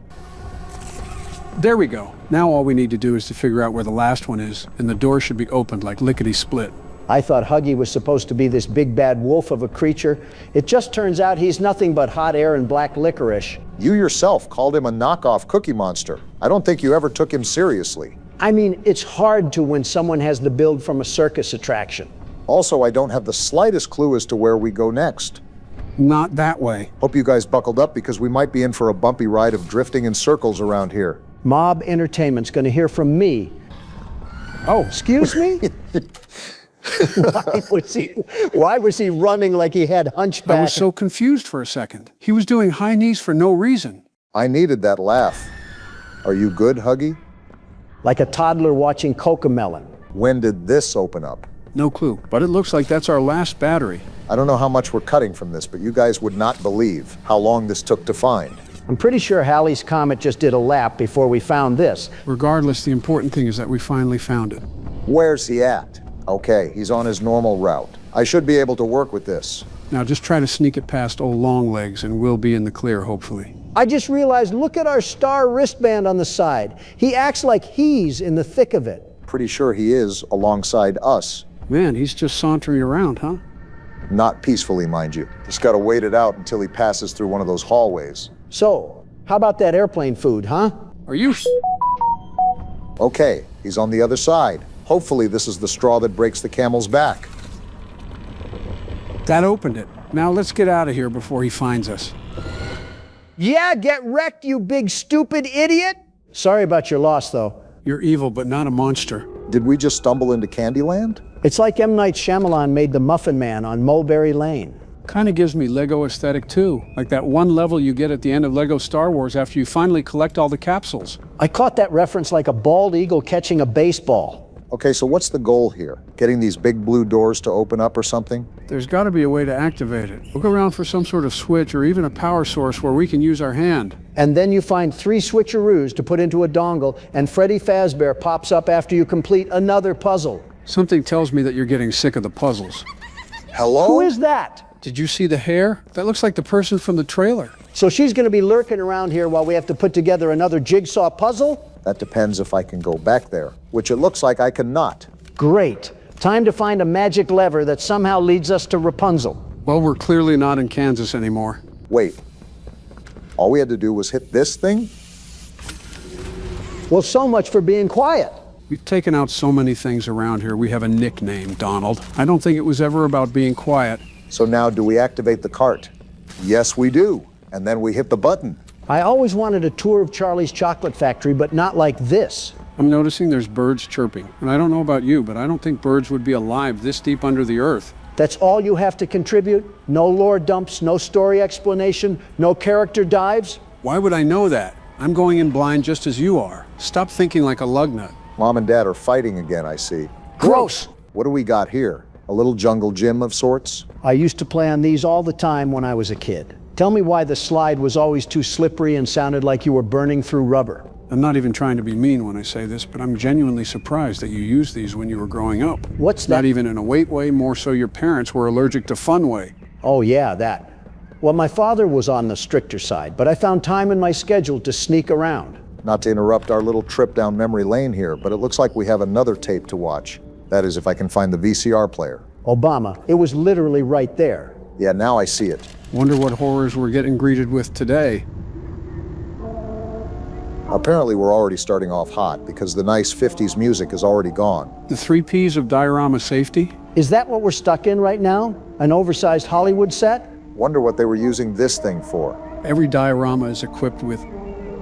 Speaker 3: There we go. Now all we need to do is to figure out where the last one is, and the door should be opened like lickety-split.
Speaker 2: I thought Huggy was supposed to be this big bad wolf of a creature. It just turns out he's nothing but hot air and black licorice.
Speaker 1: You yourself called him a knockoff Cookie Monster. I don't think you ever took him seriously.
Speaker 2: I mean, it's hard to when someone has the build from a circus attraction.
Speaker 1: Also, I don't have the slightest clue as to where we go next.
Speaker 3: Not that way.
Speaker 1: Hope you guys buckled up because we might be in for a bumpy ride of drifting in circles around here.
Speaker 2: Mob Entertainment's gonna hear from me. Oh, excuse me? Why was he running like he had hunchback?
Speaker 3: I was so confused for a second. He was doing high knees for no reason.
Speaker 1: I needed that laugh. Are you good, Huggy?
Speaker 2: Like a toddler watching Cocomelon.
Speaker 1: When did this open up?
Speaker 3: No clue, but it looks like that's our last battery.
Speaker 1: I don't know how much we're cutting from this, but you guys would not believe how long this took to find.
Speaker 2: I'm pretty sure Halley's Comet just did a lap before we found this.
Speaker 3: Regardless, the important thing is that we finally found it.
Speaker 1: Where's he at? Okay, he's on his normal route. I should be able to work with this.
Speaker 3: Now just try to sneak it past old Longlegs and we'll be in the clear, hopefully.
Speaker 2: I just realized, look at our star wristband on the side. He acts like he's in the thick of it.
Speaker 1: Pretty sure he is alongside us.
Speaker 3: Man, he's just sauntering around, huh?
Speaker 1: Not peacefully, mind you. Just gotta wait it out until he passes through one of those hallways.
Speaker 2: So, how about that airplane food, huh?
Speaker 3: Are you...
Speaker 1: Okay, he's on the other side. Hopefully this is the straw that breaks the camel's back.
Speaker 3: That opened it. Now let's get out of here before he finds us.
Speaker 2: Yeah, get wrecked, you big stupid idiot! Sorry about your loss, though.
Speaker 3: You're evil, but not a monster.
Speaker 1: Did we just stumble into Candyland?
Speaker 2: It's like M. Night Shyamalan made the Muffin Man on Mulberry Lane.
Speaker 3: Kind of gives me Lego aesthetic too. Like that one level you get at the end of Lego Star Wars after you finally collect all the capsules.
Speaker 2: I caught that reference like a bald eagle catching a baseball.
Speaker 1: Okay, so what's the goal here? Getting these big blue doors to open up or something?
Speaker 3: There's got to be a way to activate it. Look around for some sort of switch or even a power source where we can use our hand.
Speaker 2: And then you find 3 switcheroos to put into a dongle, and Freddy Fazbear pops up after you complete another puzzle.
Speaker 3: Something tells me that you're getting sick of the puzzles.
Speaker 1: Hello?
Speaker 2: Who is that?
Speaker 3: Did you see the hair? That looks like the person from the trailer.
Speaker 2: So she's going to be lurking around here while we have to put together another jigsaw puzzle?
Speaker 1: That depends if I can go back there, which it looks like I cannot.
Speaker 2: Great. Time to find a magic lever that somehow leads us to Rapunzel.
Speaker 3: Well, we're clearly not in Kansas anymore.
Speaker 1: Wait. All we had to do was hit this thing?
Speaker 2: Well, so much for being quiet.
Speaker 3: We've taken out so many things around here. We have a nickname, Donald. I don't think it was ever about being quiet.
Speaker 1: So now do we activate the cart? Yes, we do. And then we hit the button.
Speaker 2: I always wanted a tour of Charlie's Chocolate Factory, but not like this.
Speaker 3: I'm noticing there's birds chirping. And I don't know about you, but I don't think birds would be alive this deep under the earth.
Speaker 2: That's all you have to contribute? No lore dumps, no story explanation, no character dives?
Speaker 3: Why would I know that? I'm going in blind just as you are. Stop thinking like a lug nut.
Speaker 1: Mom and Dad are fighting again, I see.
Speaker 2: Gross!
Speaker 1: What do we got here? A little jungle gym of sorts?
Speaker 2: I used to play on these all the time when I was a kid. Tell me why the slide was always too slippery and sounded like you were burning through rubber.
Speaker 3: I'm not even trying to be mean when I say this, but I'm genuinely surprised that you used these when you were growing up.
Speaker 2: What's that?
Speaker 3: Not even in a weight way, more so your parents were allergic to fun way.
Speaker 2: Oh yeah, that. Well, my father was on the stricter side, but I found time in my schedule to sneak around.
Speaker 1: Not to interrupt our little trip down memory lane here, but it looks like we have another tape to watch. That is, if I can find the VCR player.
Speaker 2: Obama, it was literally right there.
Speaker 1: Yeah, now I see it.
Speaker 3: Wonder what horrors we're getting greeted with today.
Speaker 1: Apparently we're already starting off hot because the nice 50s music is already gone.
Speaker 3: The 3 Ps of diorama safety?
Speaker 2: Is that what we're stuck in right now? An oversized Hollywood set?
Speaker 1: Wonder what they were using this thing for.
Speaker 3: Every diorama is equipped with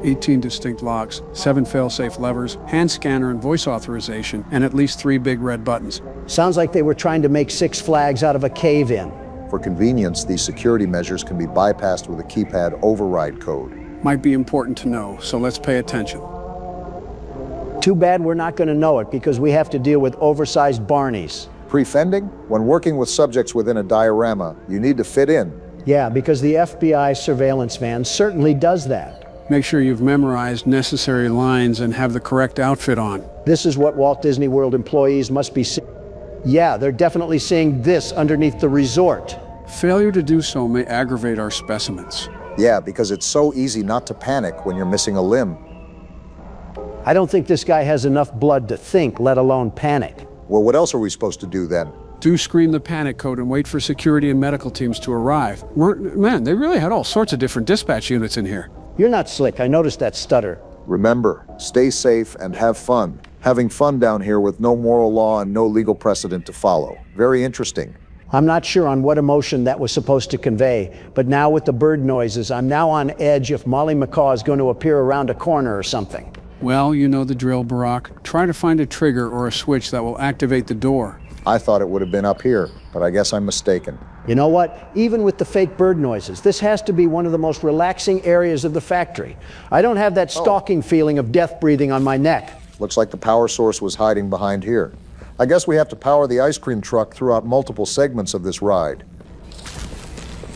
Speaker 3: 18 distinct locks, 7 fail-safe levers, hand scanner and voice authorization, and at least 3 big red buttons.
Speaker 2: Sounds like they were trying to make 6 Flags out of a cave-in.
Speaker 1: For convenience, these security measures can be bypassed with a keypad override code.
Speaker 3: Might be important to know, so let's pay attention.
Speaker 2: Too bad we're not going to know it because we have to deal with oversized Barneys.
Speaker 1: Pre-fending? When working with subjects within a diorama, you need to fit in.
Speaker 2: Yeah, because the FBI surveillance van certainly does that.
Speaker 3: Make sure you've memorized necessary lines and have the correct outfit on.
Speaker 2: This is what Walt Disney World employees must be seeing. Yeah, they're definitely seeing this underneath the resort.
Speaker 3: Failure to do so may aggravate our specimens.
Speaker 1: Yeah, because it's so easy not to panic when you're missing a limb.
Speaker 2: I don't think this guy has enough blood to think, let alone panic.
Speaker 1: Well, what else are we supposed to do then?
Speaker 3: Do scream the panic code and wait for security and medical teams to arrive. Man, they really had all sorts of different dispatch units in here.
Speaker 2: You're not slick. I noticed that stutter.
Speaker 1: Remember, stay safe and have fun. Having fun down here with no moral law and no legal precedent to follow. Very interesting.
Speaker 2: I'm not sure on what emotion that was supposed to convey, but now with the bird noises, I'm now on edge if Molly McCaw is going to appear around a corner or something.
Speaker 3: Well, you know the drill, Barack. Try to find a trigger or a switch that will activate the door.
Speaker 1: I thought it would have been up here, but I guess I'm mistaken.
Speaker 2: You know what? Even with the fake bird noises, this has to be one of the most relaxing areas of the factory. I don't have that stalking feeling of death breathing on my neck.
Speaker 1: Looks like the power source was hiding behind here. I guess we have to power the ice cream truck throughout multiple segments of this ride.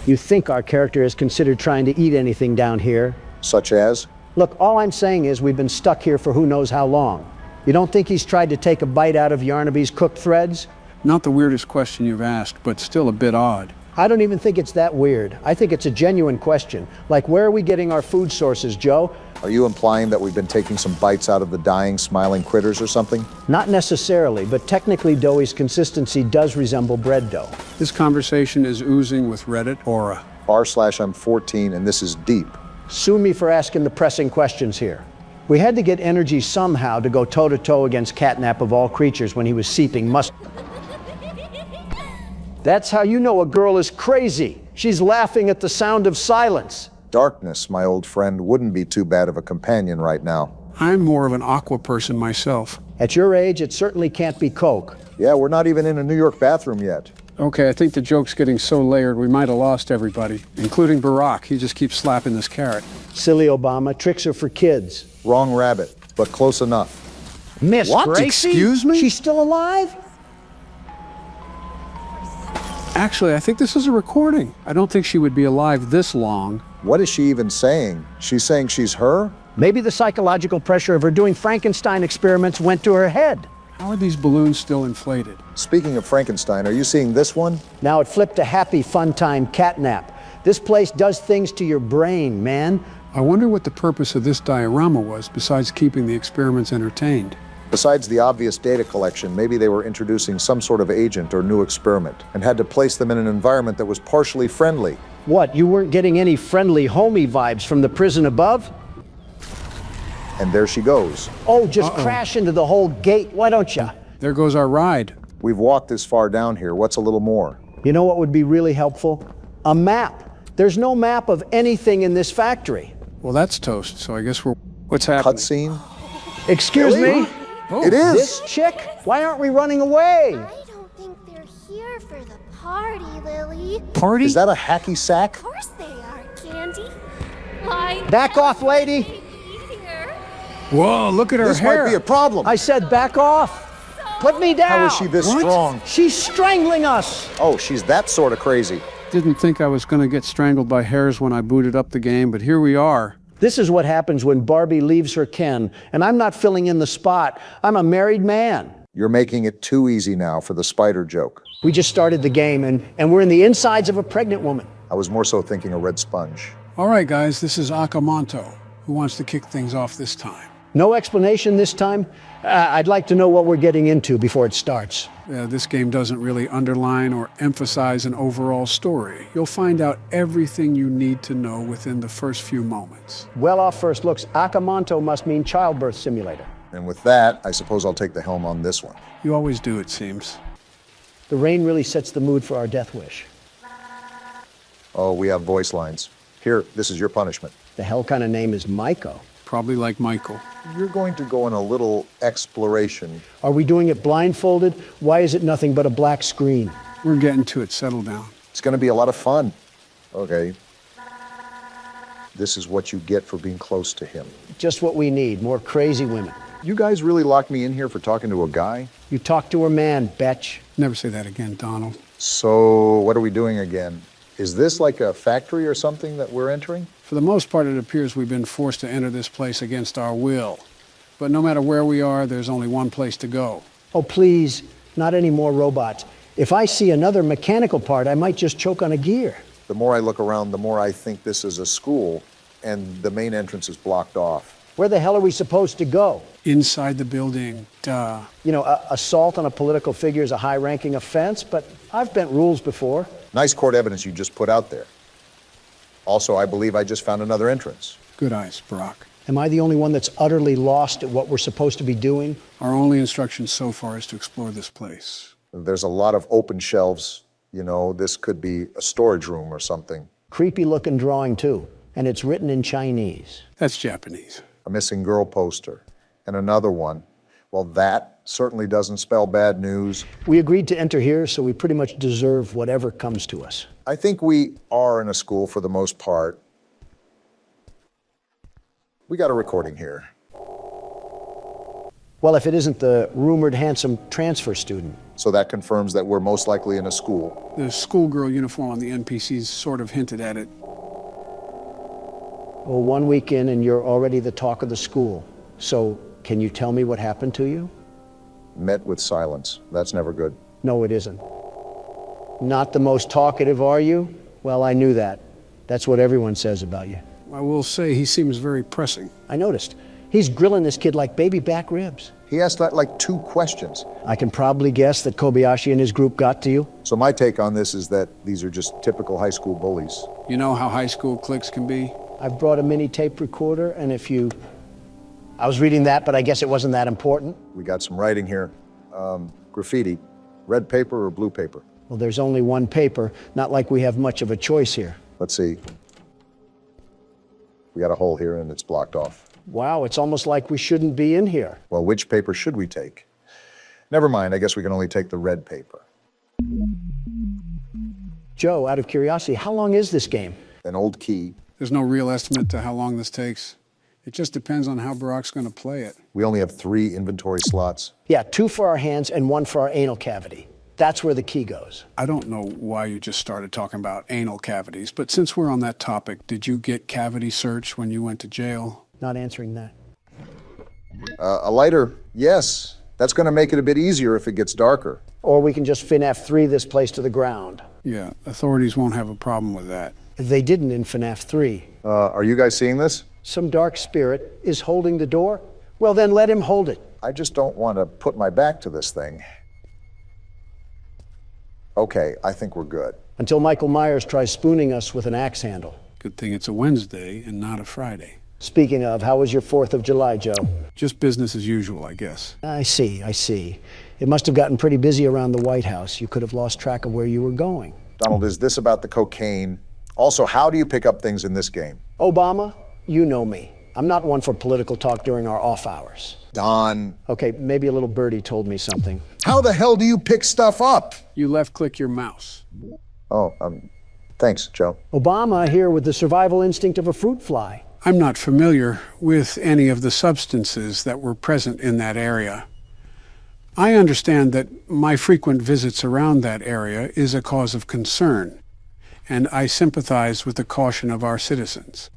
Speaker 2: You think our character has considered trying to eat anything down here?
Speaker 1: Such as?
Speaker 2: Look, all I'm saying is we've been stuck here for who knows how long. You don't think he's tried to take a bite out of Yarnaby's cooked threads?
Speaker 3: Not the weirdest question you've asked, but still a bit odd.
Speaker 2: I don't even think it's that weird. I think it's a genuine question. Like, where are we getting our food sources, Joe?
Speaker 1: Are you implying that we've been taking some bites out of the dying, smiling critters or something?
Speaker 2: Not necessarily, but technically Doughie's consistency does resemble bread dough.
Speaker 3: This conversation is oozing with Reddit aura.
Speaker 1: /I'm 14 and this is deep.
Speaker 2: Sue me for asking the pressing questions here. We had to get energy somehow to go toe-to-toe against Catnap of all creatures when he was seeping mustard. That's how you know a girl is crazy. She's laughing at the sound of silence.
Speaker 1: Darkness, my old friend, wouldn't be too bad of a companion right now.
Speaker 3: I'm more of an aqua person myself.
Speaker 2: At your age, it certainly can't be Coke.
Speaker 1: Yeah, we're not even in a New York bathroom yet.
Speaker 3: Okay, I think the joke's getting so layered we might have lost everybody, including Barack. He just keeps slapping this carrot.
Speaker 2: Silly Obama, tricks are for kids.
Speaker 1: Wrong rabbit, but close enough.
Speaker 2: Miss
Speaker 15: What?
Speaker 2: Gracie?
Speaker 15: Excuse me?
Speaker 2: She's still alive?
Speaker 3: Actually, I think this is a recording. I don't think she would be alive this long.
Speaker 1: What is she even saying? She's saying she's her?
Speaker 2: Maybe the psychological pressure of her doing Frankenstein experiments went to her head.
Speaker 3: How are these balloons still inflated?
Speaker 1: Speaking of Frankenstein, are you seeing this one?
Speaker 2: Now it flipped to happy, fun time catnap. This place does things to your brain, man.
Speaker 3: I wonder what the purpose of this diorama was besides keeping the experiments entertained.
Speaker 1: Besides the obvious data collection, maybe they were introducing some sort of agent or new experiment and had to place them in an environment that was partially friendly.
Speaker 2: What, you weren't getting any friendly homie vibes from the prison above?
Speaker 1: And there she goes.
Speaker 2: Oh, just crash into the whole gate, why don't you?
Speaker 3: There goes our ride.
Speaker 1: We've walked this far down here. What's a little more?
Speaker 2: You know what would be really helpful? A map. There's no map of anything in this factory.
Speaker 3: Well, that's toast, so I guess we're... What's happening?
Speaker 1: Cutscene?
Speaker 2: Excuse me?
Speaker 3: Oh.
Speaker 1: It is!
Speaker 2: This chick? Why aren't we running away?
Speaker 7: I don't think they're here for the party, Lily.
Speaker 3: Party?
Speaker 1: Is that a hacky sack?
Speaker 7: Of course they are, Candy. Why?
Speaker 2: Back off, lady!
Speaker 7: Here.
Speaker 3: Whoa, look at her
Speaker 1: This
Speaker 3: hair.
Speaker 1: might be a problem.
Speaker 2: I said back off! Put me down!
Speaker 1: How is she this strong?
Speaker 2: She's strangling us!
Speaker 1: Oh, she's that sort of crazy.
Speaker 3: Didn't think I was going to get strangled by hairs when I booted up the game, but here we are.
Speaker 2: This is what happens when Barbie leaves her Ken, and I'm not filling in the spot. I'm a married man.
Speaker 1: You're making it too easy now for the spider joke.
Speaker 2: We just started the game, and we're in the insides of a pregnant woman.
Speaker 1: I was more so thinking a red sponge.
Speaker 3: All right, guys, this is Akamanto. Who wants to kick things off this time?
Speaker 2: No explanation this time? I'd like to know what we're getting into before it starts.
Speaker 3: This game doesn't really underline or emphasize an overall story. You'll find out everything you need to know within the first few moments.
Speaker 2: Well, off first looks, Akamanto must mean childbirth simulator.
Speaker 1: And with that, I suppose I'll take the helm on this one.
Speaker 3: You always do, it seems.
Speaker 2: The rain really sets the mood for our death wish.
Speaker 1: Oh, we have voice lines. Here, this is your punishment.
Speaker 2: The hell kind of name is Maiko?
Speaker 3: Probably like Michael.
Speaker 1: You're going to go on a little exploration.
Speaker 2: Are we doing it blindfolded? Why is it nothing but a black screen?
Speaker 3: We're getting to it. Settle down.
Speaker 1: It's going to be a lot of fun. Okay. This is what you get for being close to him.
Speaker 2: Just what we need, more crazy women.
Speaker 1: You guys really locked me in here for talking to a guy?
Speaker 2: You talk to a man, betch.
Speaker 3: Never say that again, Donald.
Speaker 1: So, what are we doing again? Is this like a factory or something that we're entering?
Speaker 3: For the most part, it appears we've been forced to enter this place against our will. But no matter where we are, there's only one place to go.
Speaker 2: Oh, please, not any more robots. If I see another mechanical part, I might just choke on a gear.
Speaker 1: The more I look around, the more I think this is a school, and the main entrance is blocked off.
Speaker 2: Where the hell are we supposed to go?
Speaker 3: Inside the building, duh.
Speaker 2: You know, assault on a political figure is a high-ranking offense, but I've bent rules before.
Speaker 1: Nice court evidence you just put out there. Also, I believe I just found another entrance.
Speaker 3: Good eyes, Brock.
Speaker 2: Am I the only one that's utterly lost at what we're supposed to be doing?
Speaker 3: Our only instruction so far is to explore this place.
Speaker 1: There's a lot of open shelves. You know, this could be a storage room or something.
Speaker 2: Creepy-looking drawing, too. And it's written in Chinese.
Speaker 3: That's Japanese.
Speaker 1: A missing girl poster. And another one. Well, that certainly doesn't spell bad news.
Speaker 2: We agreed to enter here, so we pretty much deserve whatever comes to us.
Speaker 1: I think we are in a school for the most part. We got a recording here.
Speaker 2: Well, if it isn't the rumored handsome transfer student.
Speaker 1: So that confirms that we're most likely in a school.
Speaker 3: The schoolgirl uniform on the NPCs sort of hinted at it.
Speaker 2: Well, 1 week in and you're already the talk of the school. So, can you tell me what happened to you?
Speaker 1: Met with silence. That's never good.
Speaker 2: No, it isn't. Not the most talkative, are you? Well, I knew that. That's what everyone says about you.
Speaker 3: I will say he seems very pressing.
Speaker 2: I noticed. He's grilling this kid like baby back ribs.
Speaker 1: He asked that like 2 questions.
Speaker 2: I can probably guess that Kobayashi and his group got to you.
Speaker 1: So my take on this is that these are just typical high school bullies.
Speaker 3: You know how high school cliques can be?
Speaker 2: I've brought a mini tape recorder, and if you... I was reading that, but I guess it wasn't that important.
Speaker 1: We got some writing here. Graffiti. Red paper or blue paper?
Speaker 2: Well, there's only one paper. Not like we have much of a choice here.
Speaker 1: Let's see. We got a hole here and it's blocked off.
Speaker 2: Wow, it's almost like we shouldn't be in here.
Speaker 1: Well, which paper should we take? Never mind, I guess we can only take the red paper.
Speaker 2: Joe, out of curiosity, how long is this game?
Speaker 1: An old key.
Speaker 3: There's no real estimate to how long this takes. It just depends on how Barack's going to play it.
Speaker 1: We only have 3 inventory slots.
Speaker 2: Yeah, 2 for our hands and 1 for our anal cavity. That's where the key goes.
Speaker 3: I don't know why you just started talking about anal cavities, but since we're on that topic, did you get cavity search when you went to jail?
Speaker 2: Not answering that.
Speaker 1: A lighter, yes. That's going to make it a bit easier if it gets darker.
Speaker 2: Or we can just FNAF 3 this place to the ground.
Speaker 3: Yeah, authorities won't have a problem with that.
Speaker 2: They didn't in FNAF 3.
Speaker 1: Are you guys seeing this?
Speaker 2: Some dark spirit is holding the door? Well, then let him hold it.
Speaker 1: I just don't want to put my back to this thing. Okay, I think we're good.
Speaker 2: Until Michael Myers tries spooning us with an axe handle.
Speaker 3: Good thing it's a Wednesday and not a Friday.
Speaker 2: Speaking of, how was your 4th of July, Joe?
Speaker 3: Just business as usual, I guess.
Speaker 2: I see. It must have gotten pretty busy around the White House. You could have lost track of where you were going.
Speaker 1: Donald, is this about the cocaine? Also, how do you pick up things in this game?
Speaker 2: Obama, you know me. I'm not one for political talk during our off hours.
Speaker 1: Don.
Speaker 2: Okay, maybe a little birdie told me something.
Speaker 1: How the hell do you pick stuff up?
Speaker 3: You left-click your mouse.
Speaker 1: Oh, thanks, Joe.
Speaker 2: Obama here with the survival instinct of a fruit fly.
Speaker 3: I'm not familiar with any of the substances that were present in that area. I understand that my frequent visits around that area is a cause of concern, and I sympathize with the caution of our citizens.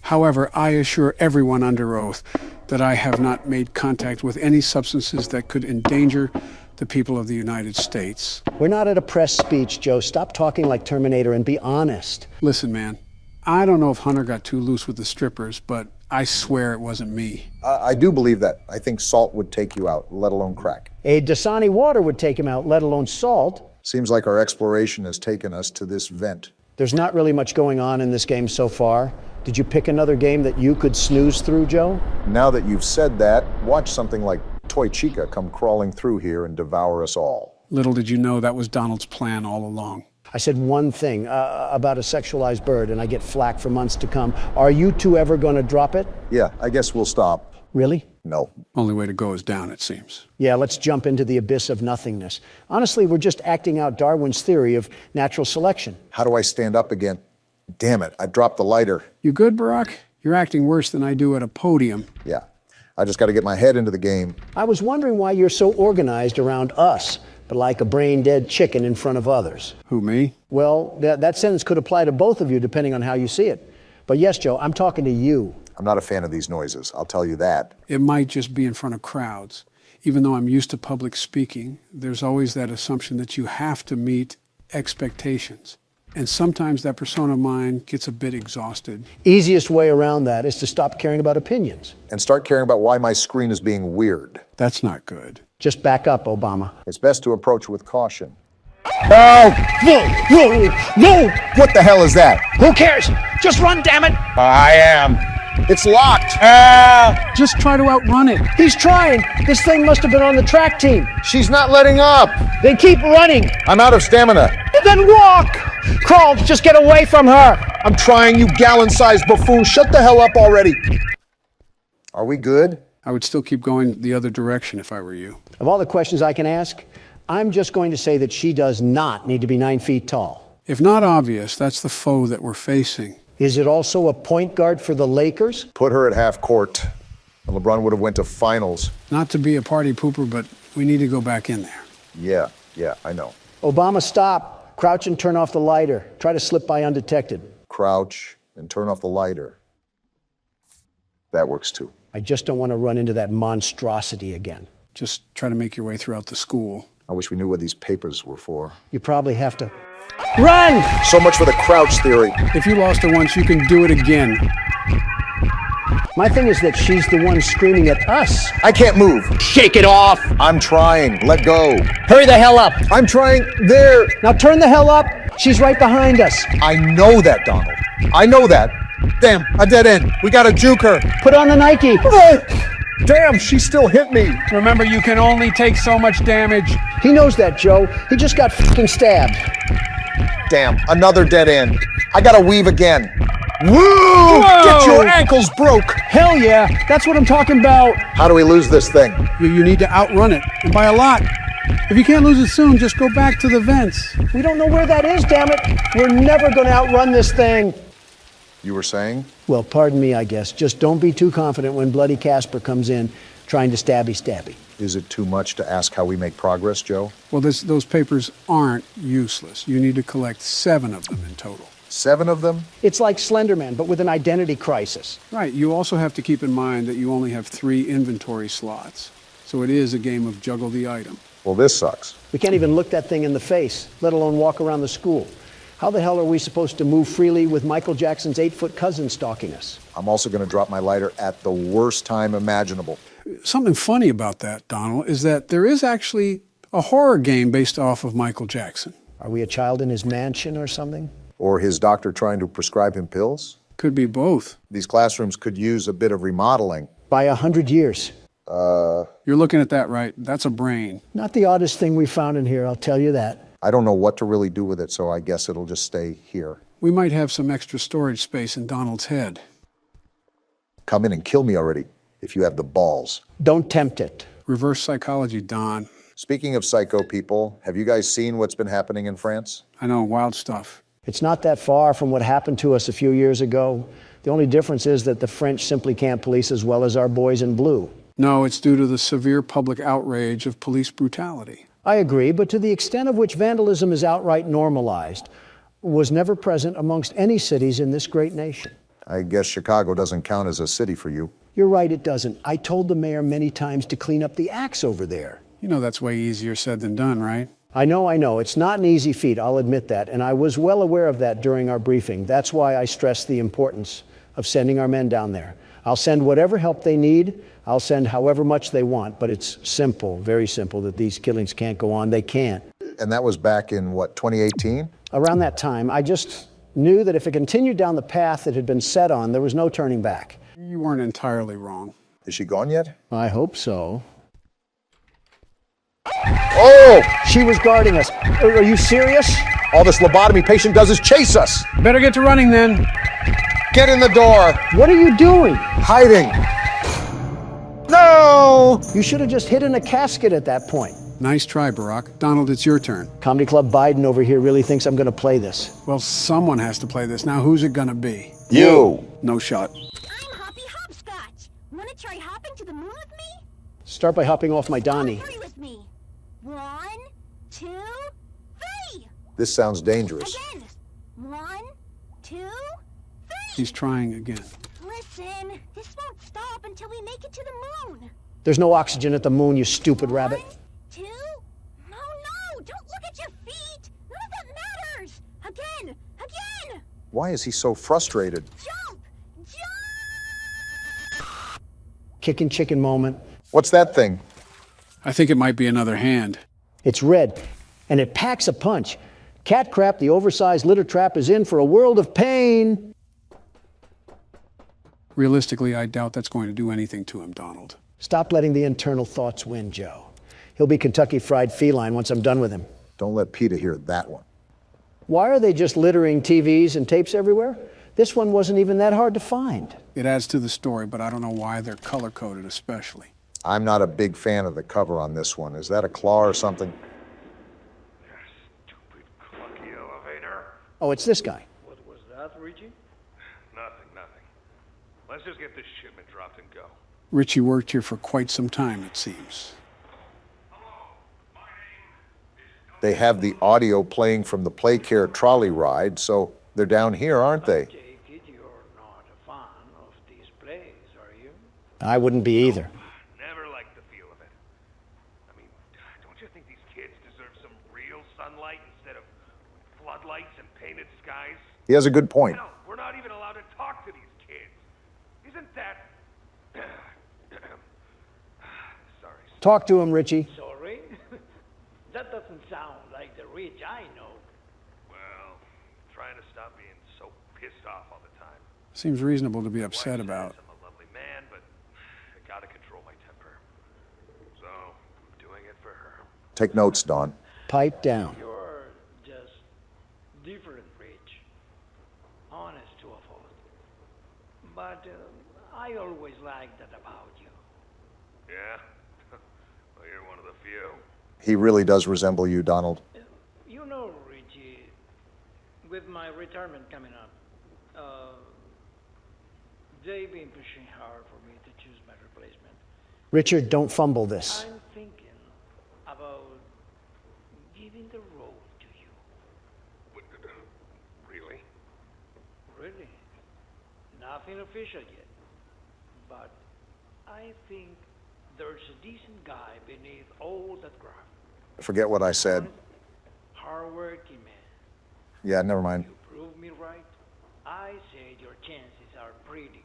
Speaker 3: However, I assure everyone under oath that I have not made contact with any substances that could endanger the people of the United States.
Speaker 2: We're not at a press speech, Joe. Stop talking like Terminator and be honest.
Speaker 3: Listen, man, I don't know if Hunter got too loose with the strippers, but I swear it wasn't me.
Speaker 1: I do believe that. I think salt would take you out, let alone crack.
Speaker 2: A Dasani water would take him out, let alone salt.
Speaker 1: Seems like our exploration has taken us to this vent.
Speaker 2: There's not really much going on in this game so far. Did you pick another game that you could snooze through, Joe?
Speaker 1: Now that you've said that, watch something like Toy Chica come crawling through here and devour us all.
Speaker 3: Little did you know that was Donald's plan all along.
Speaker 2: I said one thing about a sexualized bird, and I get flack for months to come. Are you two ever going to drop it?
Speaker 1: Yeah, I guess we'll stop.
Speaker 2: Really?
Speaker 1: No.
Speaker 3: Only way to go is down, it seems.
Speaker 2: Yeah, let's jump into the abyss of nothingness. Honestly, we're just acting out Darwin's theory of natural selection.
Speaker 1: How do I stand up again? Damn it, I dropped the lighter.
Speaker 3: You good, Barack? You're acting worse than I do at a podium.
Speaker 1: Yeah, I just got to get my head into the game.
Speaker 2: I was wondering why you're so organized around us, but like a brain-dead chicken in front of others.
Speaker 3: Who, me?
Speaker 2: Well, that sentence could apply to both of you depending on how you see it. But yes, Joe, I'm talking to you.
Speaker 1: I'm not a fan of these noises, I'll tell you that.
Speaker 3: It might just be in front of crowds. Even though I'm used to public speaking, there's always that assumption that you have to meet expectations. And sometimes that persona of mine gets a bit exhausted.
Speaker 2: Easiest way around that is to stop caring about opinions.
Speaker 1: And start caring about why my screen is being weird.
Speaker 3: That's not good.
Speaker 2: Just back up, Obama.
Speaker 1: It's best to approach with caution.
Speaker 23: No! No! No!
Speaker 1: What the hell is that?
Speaker 23: Who cares? Just run, damn it! I am.
Speaker 1: It's locked.
Speaker 3: Just try to outrun it.
Speaker 2: He's trying. This thing must have been on the track team.
Speaker 1: She's not letting up.
Speaker 2: Then keep running.
Speaker 1: I'm out of stamina.
Speaker 2: Then walk. Crawl, just get away from her.
Speaker 1: I'm trying, you gallon-sized buffoon. Shut the hell up already. Are we good?
Speaker 3: I would still keep going the other direction if I were you.
Speaker 2: Of all the questions I can ask, I'm just going to say that she does not need to be 9 feet tall.
Speaker 3: If not obvious, that's the foe that we're facing.
Speaker 2: Is it also a point guard for the Lakers?
Speaker 1: Put her at half court. LeBron would have went to finals.
Speaker 3: Not to be a party pooper, but we need to go back in there.
Speaker 1: Yeah, I know.
Speaker 2: Obama, stop. Crouch and turn off the lighter. Try to slip by undetected.
Speaker 1: Crouch and turn off the lighter. That works too.
Speaker 2: I just don't want to run into that monstrosity again.
Speaker 3: Just try to make your way throughout the school.
Speaker 1: I wish we knew what these papers were for.
Speaker 2: You probably have to run!
Speaker 1: So much for the crouch theory.
Speaker 3: If you lost her once, you can do it again.
Speaker 2: My thing is that she's the one screaming at us.
Speaker 1: I can't move.
Speaker 2: Shake it off!
Speaker 1: I'm trying. Let go.
Speaker 2: Hurry the hell up!
Speaker 1: I'm trying. There.
Speaker 2: Now turn the hell up. She's right behind us.
Speaker 1: I know that, Donald. I know that. Damn, a dead end. We gotta juke her.
Speaker 2: Put on the Nike.
Speaker 1: Damn, she still hit me.
Speaker 3: Remember, you can only take so much damage.
Speaker 2: He knows that, Joe. He just got fucking stabbed.
Speaker 1: Damn, another dead end. I gotta weave again. Woo!
Speaker 3: Whoa!
Speaker 1: Get your ankles broke.
Speaker 2: Hell yeah, that's what I'm talking about.
Speaker 1: How do we lose this thing?
Speaker 3: You need to outrun it, and by a lot. If you can't lose it soon, just go back to the vents.
Speaker 2: We don't know where that is, damn it. We're never gonna outrun this thing.
Speaker 1: You were saying?
Speaker 2: Well, pardon me, I guess. Just don't be too confident when Bloody Casper comes in trying to stabby.
Speaker 1: Is it too much to ask how we make progress, Joe?
Speaker 3: Well, those papers aren't useless. You need to collect 7 of them in total.
Speaker 1: 7 of them?
Speaker 2: It's like Slenderman, but with an identity crisis.
Speaker 3: Right. You also have to keep in mind that you only have 3 inventory slots. So it is a game of juggle the item.
Speaker 1: Well, this sucks.
Speaker 2: We can't even look that thing in the face, let alone walk around the school. How the hell are we supposed to move freely with Michael Jackson's 8-foot cousin stalking us?
Speaker 1: I'm also going to drop my lighter at the worst time imaginable.
Speaker 3: Something funny about that, Donald, is that there is actually a horror game based off of Michael Jackson.
Speaker 2: Are we a child in his mansion or something?
Speaker 1: Or his doctor trying to prescribe him pills?
Speaker 3: Could be both.
Speaker 1: These classrooms could use a bit of remodeling.
Speaker 2: By 100 years.
Speaker 3: You're looking at that right. That's a brain.
Speaker 2: Not the oddest thing we found in here, I'll tell you that.
Speaker 1: I don't know what to really do with it, so I guess it'll just stay here.
Speaker 3: We might have some extra storage space in Donald's head.
Speaker 1: Come in and kill me already, if you have the balls.
Speaker 2: Don't tempt it.
Speaker 3: Reverse psychology, Don.
Speaker 1: Speaking of psycho people, have you guys seen what's been happening in France?
Speaker 3: I know, wild stuff.
Speaker 2: It's not that far from what happened to us a few years ago. The only difference is that the French simply can't police as well as our boys in blue.
Speaker 3: No, it's due to the severe public outrage of police brutality.
Speaker 2: I agree, but to the extent of which vandalism is outright normalized was never present amongst any cities in this great nation.
Speaker 1: I guess Chicago doesn't count as a city for you.
Speaker 2: You're right, it doesn't. I told the mayor many times to clean up the acts over there.
Speaker 3: You know that's way easier said than done, right?
Speaker 2: I know. It's not an easy feat, I'll admit that, and I was well aware of that during our briefing. That's why I stressed the importance of sending our men down there. I'll send whatever help they need. I'll send however much they want, but it's simple, very simple, that these killings can't go on. They can't.
Speaker 1: And that was back in, what, 2018?
Speaker 2: Around that time, I just knew that if it continued down the path it had been set on, there was no turning back.
Speaker 3: You weren't entirely wrong.
Speaker 1: Is she gone yet?
Speaker 2: I hope so.
Speaker 1: Oh!
Speaker 2: She was guarding us. Are you serious?
Speaker 1: All this lobotomy patient does is chase us.
Speaker 3: Better get to running then.
Speaker 1: Get in the door.
Speaker 2: What are you doing?
Speaker 1: Hiding. No!
Speaker 2: You should have just hid in a casket at that point.
Speaker 3: Nice try, Barack. Donald, it's your turn.
Speaker 2: Comedy Club Biden over here really thinks I'm going to play this.
Speaker 3: Well, someone has to play this. Now, who's it going to be?
Speaker 1: You.
Speaker 3: No shot.
Speaker 7: I'm Hoppy Hopscotch. Want to try hopping to the moon with me?
Speaker 2: Start by hopping off my Donnie.
Speaker 7: Hurry with me. 1, 2, 3.
Speaker 1: This sounds dangerous.
Speaker 7: Again. 1, 2, 3.
Speaker 3: He's trying again.
Speaker 7: Listen, this won't stop until we make it to the moon.
Speaker 2: There's no oxygen at the moon, you stupid rabbit.
Speaker 7: 1, 2. No, don't look at your feet. None of that matters. Again.
Speaker 1: Why is he so frustrated?
Speaker 7: Jump.
Speaker 2: Kicking chicken moment.
Speaker 1: What's that thing?
Speaker 3: I think it might be another hand.
Speaker 2: It's red, and it packs a punch. Cat Crap, the oversized litter trap, is in for a world of pain.
Speaker 3: Realistically, I doubt that's going to do anything to him, Donald.
Speaker 2: Stop letting the internal thoughts win, Joe. He'll be Kentucky Fried Feline once I'm done with him.
Speaker 1: Don't let PETA hear that one.
Speaker 2: Why are they just littering TVs and tapes everywhere? This one wasn't even that hard to find.
Speaker 3: It adds to the story, but I don't know why they're color-coded especially.
Speaker 1: I'm not a big fan of the cover on this one. Is that a claw or something?
Speaker 21: Stupid clunky elevator.
Speaker 2: Oh, it's this guy.
Speaker 21: What was that, Richie? Nothing. Let's just get this shipment dropped and go.
Speaker 3: Richie worked here for quite some time, it seems.
Speaker 1: They have the audio playing from the Playcare trolley ride, so they're down here, aren't they?
Speaker 2: I wouldn't be either.
Speaker 21: Never liked the feel of it. I mean, don't you think these kids deserve some real sunlight instead of floodlights and painted skies?
Speaker 1: He has a good point.
Speaker 21: No, we're not even allowed to talk to these kids. Isn't that... Sorry.
Speaker 2: Talk to him, Richie.
Speaker 4: Sorry? That doesn't sound like the Rich I know.
Speaker 21: Well, trying to stop being so pissed off all the time.
Speaker 3: Seems reasonable to be upset about.
Speaker 21: I'm a lovely man, but I gotta control my temper. So, I'm doing it for her.
Speaker 1: Take notes, Don.
Speaker 2: Pipe down.
Speaker 4: You're just different, Rich. Honest to a fault. But I always liked that about you.
Speaker 21: Yeah? Well, you're one of the few.
Speaker 1: He really does resemble you, Donald.
Speaker 4: You know, Richie, with my retirement coming up, they've been pushing hard for me to choose my replacement.
Speaker 2: Richard, don't fumble this.
Speaker 4: I'm thinking about giving the role to you.
Speaker 21: Really?
Speaker 4: Really? Nothing official yet. But I think there's a decent guy beneath all that graft.
Speaker 1: Forget what I said.
Speaker 4: Hard-working man.
Speaker 1: Yeah, never mind.
Speaker 4: Prove me right. I say your chances are pretty good.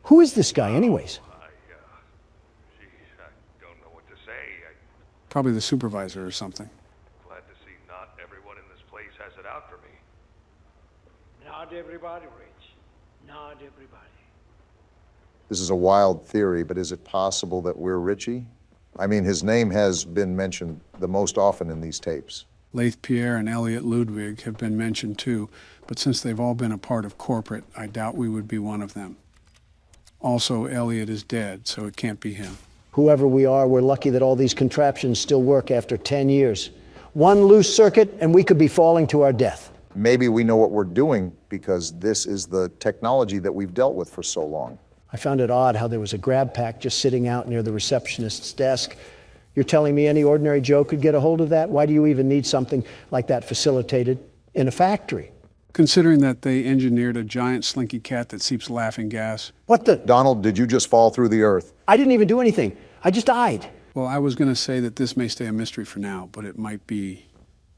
Speaker 2: Who is this guy, anyways?
Speaker 21: Geez, I don't know what to say.
Speaker 3: Probably the supervisor or something.
Speaker 21: Glad to see not everyone in this place has it out for me.
Speaker 4: Not everybody, Rich. Not everybody.
Speaker 1: This is a wild theory, but is it possible that we're Richie? I mean, his name has been mentioned the most often in these tapes.
Speaker 3: Leith Pierre and Elliot Ludwig have been mentioned too, but since they've all been a part of corporate, I doubt we would be one of them. Also, Elliot is dead, so it can't be him.
Speaker 2: Whoever we are, we're lucky that all these contraptions still work after 10 years. One loose circuit, and we could be falling to our death.
Speaker 1: Maybe we know what we're doing because this is the technology that we've dealt with for so long.
Speaker 2: I found it odd how there was a grab pack just sitting out near the receptionist's desk. You're telling me any ordinary Joe could get a hold of that? Why do you even need something like that facilitated in a factory?
Speaker 3: Considering that they engineered a giant slinky cat that seeps laughing gas.
Speaker 2: What the?
Speaker 1: Donald, did you just fall through the earth?
Speaker 2: I didn't even do anything. I just died.
Speaker 3: Well, I was going to say that this may stay a mystery for now, but it might be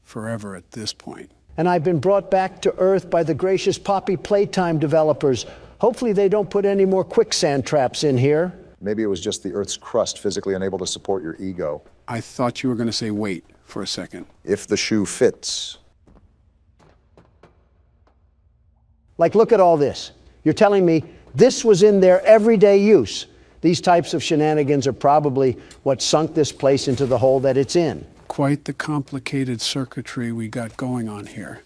Speaker 3: forever at this point.
Speaker 2: And I've been brought back to Earth by the gracious Poppy Playtime developers. Hopefully they don't put any more quicksand traps in here.
Speaker 1: Maybe it was just the Earth's crust physically unable to support your ego.
Speaker 3: I thought you were going to say wait for a second.
Speaker 1: If the shoe fits.
Speaker 2: Like, look at all this. You're telling me this was in their everyday use. These types of shenanigans are probably what sunk this place into the hole that it's in.
Speaker 3: Quite the complicated circuitry we got going on here.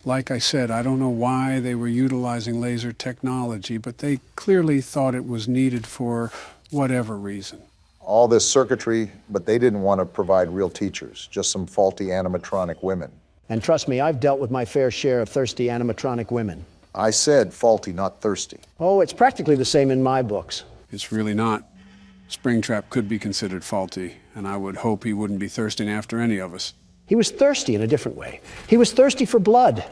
Speaker 3: Like I said, I don't know why they were utilizing laser technology, but they clearly thought it was needed for whatever reason.
Speaker 1: All this circuitry, but they didn't want to provide real teachers, just some faulty animatronic women.
Speaker 2: And trust me, I've dealt with my fair share of thirsty animatronic women.
Speaker 1: I said faulty, not thirsty.
Speaker 2: Oh, it's practically the same in my books.
Speaker 3: It's really not. Springtrap could be considered faulty, and I would hope he wouldn't be thirsting after any of us.
Speaker 2: He was thirsty in a different way. He was thirsty for blood,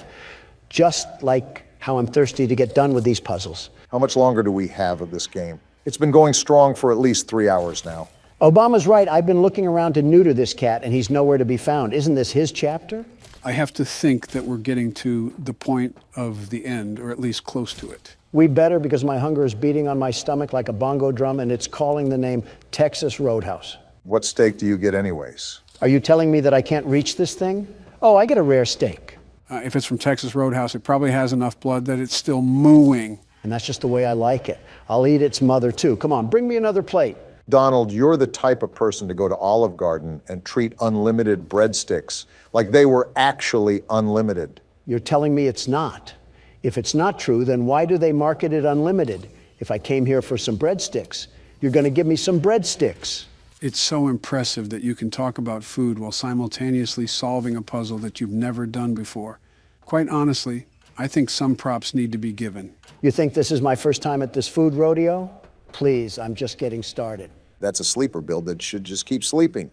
Speaker 2: just like how I'm thirsty to get done with these puzzles.
Speaker 1: How much longer do we have of this game? It's been going strong for at least 3 hours now.
Speaker 2: Obama's right. I've been looking around to neuter this cat, and he's nowhere to be found. Isn't this his chapter?
Speaker 3: I have to think that we're getting to the point of the end, or at least close to it.
Speaker 2: We better, because my hunger is beating on my stomach like a bongo drum, and it's calling the name Texas Roadhouse.
Speaker 1: What steak do you get anyways?
Speaker 2: Are you telling me that I can't reach this thing? Oh, I get a rare steak.
Speaker 3: If it's from Texas Roadhouse, it probably has enough blood that it's still mooing.
Speaker 2: And that's just the way I like it. I'll eat its mother, too. Come on, bring me another plate.
Speaker 1: Donald, you're the type of person to go to Olive Garden and treat unlimited breadsticks like they were actually unlimited.
Speaker 2: You're telling me it's not. If it's not true, then why do they market it unlimited? If I came here for some breadsticks, you're going to give me some breadsticks.
Speaker 3: It's so impressive that you can talk about food while simultaneously solving a puzzle that you've never done before. Quite honestly, I think some props need to be given.
Speaker 2: You think this is my first time at this food rodeo? Please, I'm just getting started.
Speaker 1: That's a sleeper build that should just keep sleeping.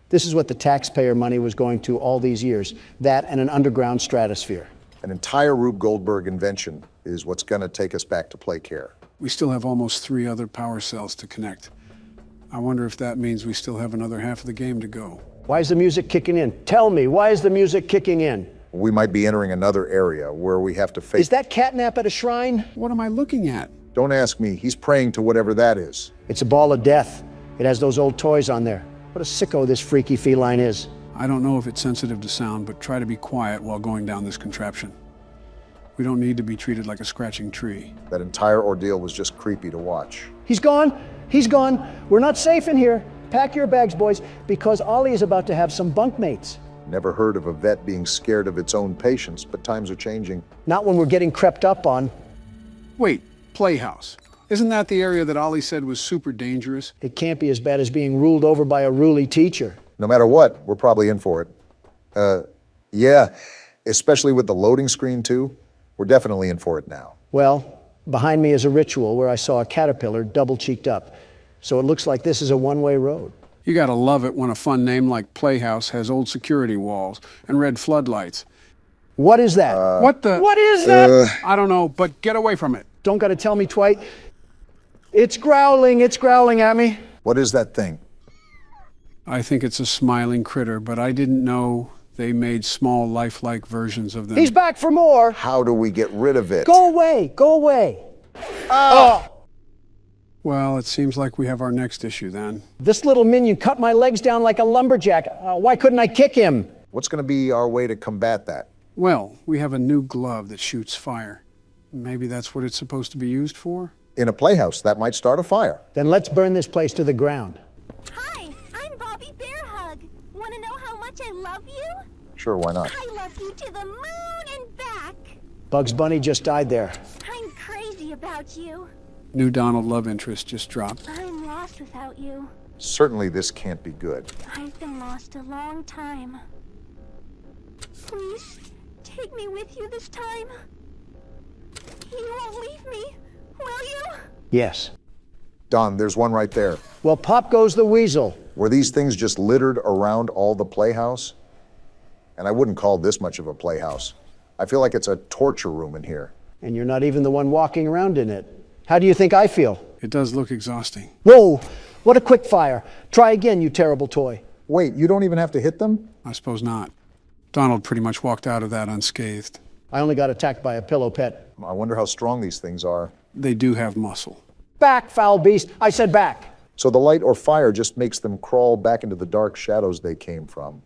Speaker 2: This is what the taxpayer money was going to all these years, that and an underground stratosphere.
Speaker 1: An entire Rube Goldberg invention is what's going to take us back to play care.
Speaker 3: We still have almost 3 other power cells to connect. I wonder if that means we still have another half of the game to go.
Speaker 2: Why is the music kicking in? Tell me, why is the music kicking in?
Speaker 1: We might be entering another area where we have to face...
Speaker 2: Is that catnap at a shrine?
Speaker 3: What am I looking at?
Speaker 1: Don't ask me. He's praying to whatever that is.
Speaker 2: It's a ball of death. It has those old toys on there. What a sicko this freaky feline is.
Speaker 3: I don't know if it's sensitive to sound, but try to be quiet while going down this contraption. We don't need to be treated like a scratching tree.
Speaker 1: That entire ordeal was just creepy to watch.
Speaker 2: He's gone. He's gone. We're not safe in here. Pack your bags, boys, because Ollie is about to have some bunkmates.
Speaker 1: Never heard of a vet being scared of its own patients, but times are changing.
Speaker 2: Not when we're getting crept up on.
Speaker 3: Wait, Playhouse. Isn't that the area that Ollie said was super dangerous?
Speaker 2: It can't be as bad as being ruled over by a ruly teacher.
Speaker 1: No matter what, we're probably in for it. Yeah, especially with the loading screen, too. We're definitely in for it now.
Speaker 2: Well, behind me is a ritual where I saw a caterpillar double-cheeked up. So it looks like this is a one-way road.
Speaker 3: You gotta love it when a fun name like Playhouse has old security walls and red floodlights.
Speaker 2: What is that?
Speaker 3: What is that? I don't know, but get away from it.
Speaker 2: Don't gotta tell me, Dwight. It's growling at me.
Speaker 1: What is that thing?
Speaker 3: I think it's a smiling critter, but I didn't know they made small, lifelike versions of them.
Speaker 2: He's back for more.
Speaker 1: How do we get rid of it?
Speaker 2: Go away, go away.
Speaker 3: Well, it seems like we have our next issue then.
Speaker 2: This little minion cut my legs down like a lumberjack. Why couldn't I kick him?
Speaker 1: What's going to be our way to combat that?
Speaker 3: Well, we have a new glove that shoots fire. Maybe that's what it's supposed to be used for?
Speaker 1: In a playhouse, that might start a fire.
Speaker 2: Then let's burn this place to the ground.
Speaker 7: Hi, I'm Bobby Bearhug. Want to know how much I love you?
Speaker 1: Sure, why not?
Speaker 7: I love you to the moon and back.
Speaker 2: Bugs Bunny just died there.
Speaker 7: I'm crazy about you.
Speaker 3: New Donald love interest just dropped.
Speaker 7: I'm lost without you.
Speaker 1: Certainly this can't be good.
Speaker 7: I've been lost a long time. Please, take me with you this time. You won't leave me, will you?
Speaker 2: Yes.
Speaker 1: Don, there's one right there.
Speaker 2: Well, pop goes the weasel.
Speaker 1: Were these things just littered around all the playhouse? And I wouldn't call this much of a playhouse. I feel like it's a torture room in here.
Speaker 2: And you're not even the one walking around in it. How do you think I feel?
Speaker 3: It does look exhausting.
Speaker 2: Whoa! What a quick fire. Try again, you terrible toy.
Speaker 1: Wait, you don't even have to hit them?
Speaker 3: I suppose not. Donald pretty much walked out of that unscathed.
Speaker 2: I only got attacked by a pillow pet.
Speaker 1: I wonder how strong these things are.
Speaker 3: They do have muscle.
Speaker 2: Back, foul beast. I said back.
Speaker 1: So the light or fire just makes them crawl back into the dark shadows they came from.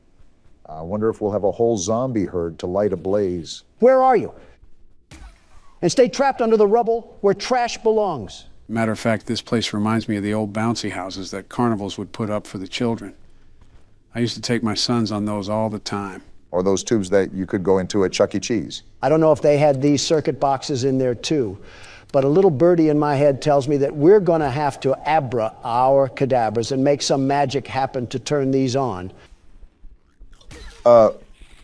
Speaker 1: I wonder if we'll have a whole zombie herd to light a blaze.
Speaker 2: Where are you? And stay trapped under the rubble where trash belongs.
Speaker 3: Matter of fact, this place reminds me of the old bouncy houses that carnivals would put up for the children. I used to take my sons on those all the time.
Speaker 1: Or those tubes that you could go into at Chuck E. Cheese.
Speaker 2: I don't know if they had these circuit boxes in there too, but a little birdie in my head tells me that we're going to have to abra our cadabras and make some magic happen to turn these on.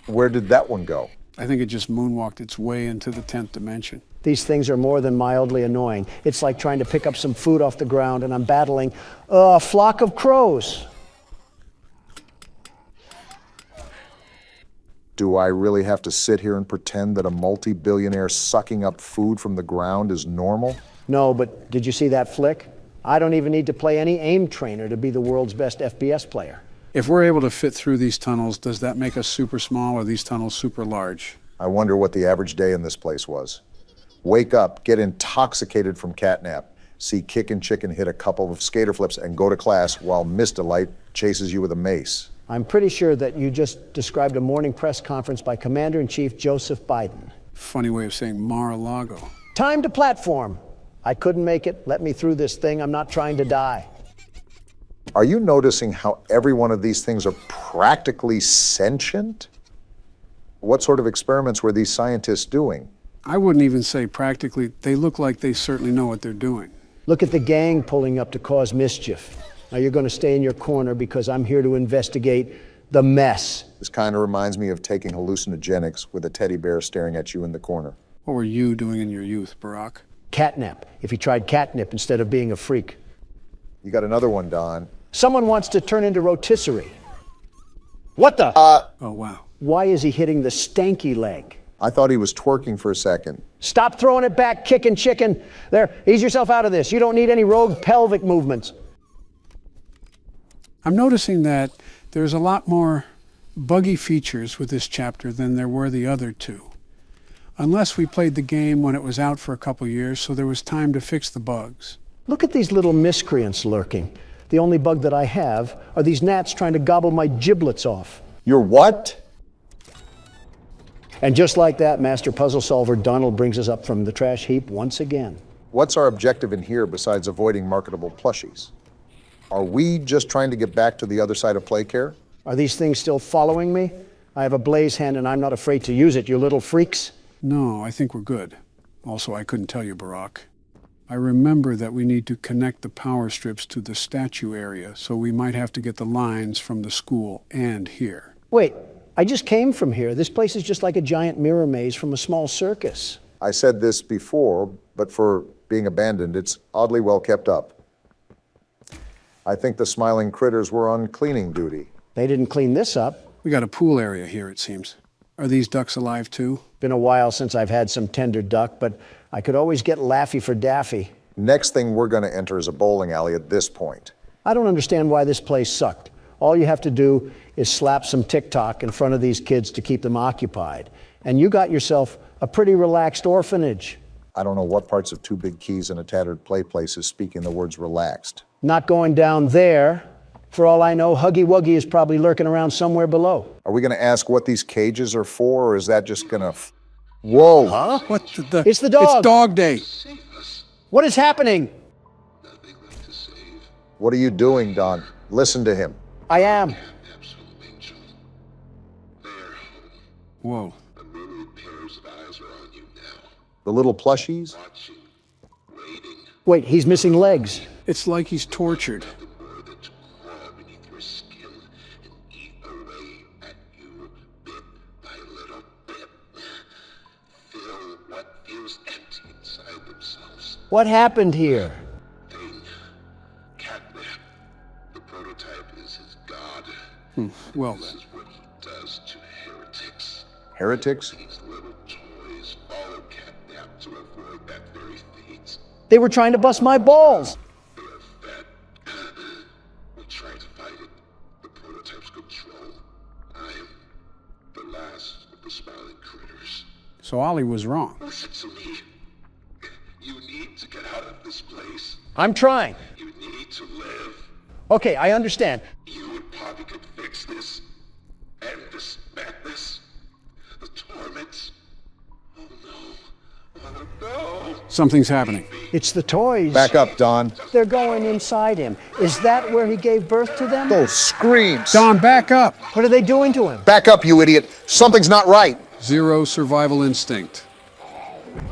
Speaker 1: Where did that one go?
Speaker 3: I think it just moonwalked its way into the 10th dimension.
Speaker 2: These things are more than mildly annoying. It's like trying to pick up some food off the ground and I'm battling a flock of crows.
Speaker 1: Do I really have to sit here and pretend that a multi-billionaire sucking up food from the ground is normal?
Speaker 2: No, but did you see that flick? I don't even need to play any aim trainer to be the world's best FPS player.
Speaker 3: If we're able to fit through these tunnels, does that make us super small or these tunnels super large?
Speaker 1: I wonder what the average day in this place was. Wake up, get intoxicated from catnap, see Kickin' Chicken hit a couple of skater flips and go to class while Mr. Light chases you with a mace.
Speaker 2: I'm pretty sure that you just described a morning press conference by Commander-in-Chief Joseph Biden.
Speaker 3: Funny way of saying Mar-a-Lago.
Speaker 2: Time to platform. I couldn't make it. Let me through this thing. I'm not trying to die.
Speaker 1: Are you noticing how every one of these things are practically sentient? What sort of experiments were these scientists doing?
Speaker 3: I wouldn't even say practically. They look like they certainly know what they're doing.
Speaker 2: Look at the gang pulling up to cause mischief. Now you're going to stay in your corner because I'm here to investigate the mess.
Speaker 1: This kind of reminds me of taking hallucinogenics with a teddy bear staring at you in the corner.
Speaker 3: What were you doing in your youth, Barack?
Speaker 2: Catnap. If he tried catnip instead of being a freak.
Speaker 1: You got another one, Don.
Speaker 2: Someone wants to turn into rotisserie. What the?
Speaker 3: Oh, wow.
Speaker 2: Why is he hitting the stanky leg?
Speaker 1: I thought he was twerking for a second.
Speaker 2: Stop throwing it back, Kickin' Chicken. There, ease yourself out of this. You don't need any rogue pelvic movements.
Speaker 3: I'm noticing that there's a lot more buggy features with this chapter than there were the other two. Unless we played the game when it was out for a couple years, so there was time to fix the bugs.
Speaker 2: Look at these little miscreants lurking. The only bug that I have are these gnats trying to gobble my giblets off.
Speaker 1: Your what?
Speaker 2: And just like that, Master Puzzle Solver Donald brings us up from the trash heap once again.
Speaker 1: What's our objective in here besides avoiding marketable plushies? Are we just trying to get back to the other side of Playcare?
Speaker 2: Are these things still following me? I have a blaze hand and I'm not afraid to use it, you little freaks.
Speaker 3: No, I think we're good. Also, I couldn't tell you, Barack. I remember that we need to connect the power strips to the statue area, so we might have to get the lines from the school and here.
Speaker 2: Wait, I just came from here. This place is just like a giant mirror maze from a small circus.
Speaker 1: I said this before, but for being abandoned, it's oddly well kept up. I think the smiling critters were on cleaning duty.
Speaker 2: They didn't clean this up.
Speaker 3: We got a pool area here, it seems. Are these ducks alive too?
Speaker 2: Been a while since I've had some tender duck, but I could always get Laffy for Daffy.
Speaker 1: Next thing we're going to enter is a bowling alley at this point.
Speaker 2: I don't understand why this place sucked. All you have to do is slap some TikTok in front of these kids to keep them occupied. And you got yourself a pretty relaxed orphanage.
Speaker 1: I don't know what parts of Two Big Keys and a Tattered Play Place is speaking the words relaxed.
Speaker 2: Not going down there. For all I know, Huggy Wuggy is probably lurking around somewhere below.
Speaker 1: Are we going to ask what these cages are for, or is that just going to... Whoa!
Speaker 2: Huh?
Speaker 3: What the...
Speaker 2: It's the dog!
Speaker 3: It's dog day!
Speaker 2: What is happening?
Speaker 1: What are you doing, Don? Listen to him.
Speaker 2: I am.
Speaker 3: Whoa.
Speaker 1: The little plushies?
Speaker 2: Wait, he's missing legs.
Speaker 3: It's like he's tortured.
Speaker 2: What happened here?
Speaker 10: Catnap. The prototype is his god.
Speaker 3: Well
Speaker 10: This
Speaker 3: then.
Speaker 10: is what he does to heretics.
Speaker 1: Heretics?
Speaker 10: These little toys follow Catnap to avoid that very fate.
Speaker 2: They were trying to bust my balls.
Speaker 10: They are fat. We try to fight it. The prototype's control. I am the last of the smiling critters.
Speaker 3: So Ollie was wrong.
Speaker 10: Listen to me. You need to get out of this place.
Speaker 2: I'm trying.
Speaker 10: You need to live.
Speaker 2: Okay, I understand.
Speaker 10: You and Poppy could fix this. End this madness. The torments. Oh no. Oh no.
Speaker 3: Something's happening.
Speaker 2: It's the toys.
Speaker 1: Back up, Don.
Speaker 2: They're going inside him. Is that where he gave birth to them?
Speaker 1: Those screams!
Speaker 3: Don, back up!
Speaker 2: What are they doing to him?
Speaker 1: Back up, you idiot! Something's not right!
Speaker 3: Zero survival instinct.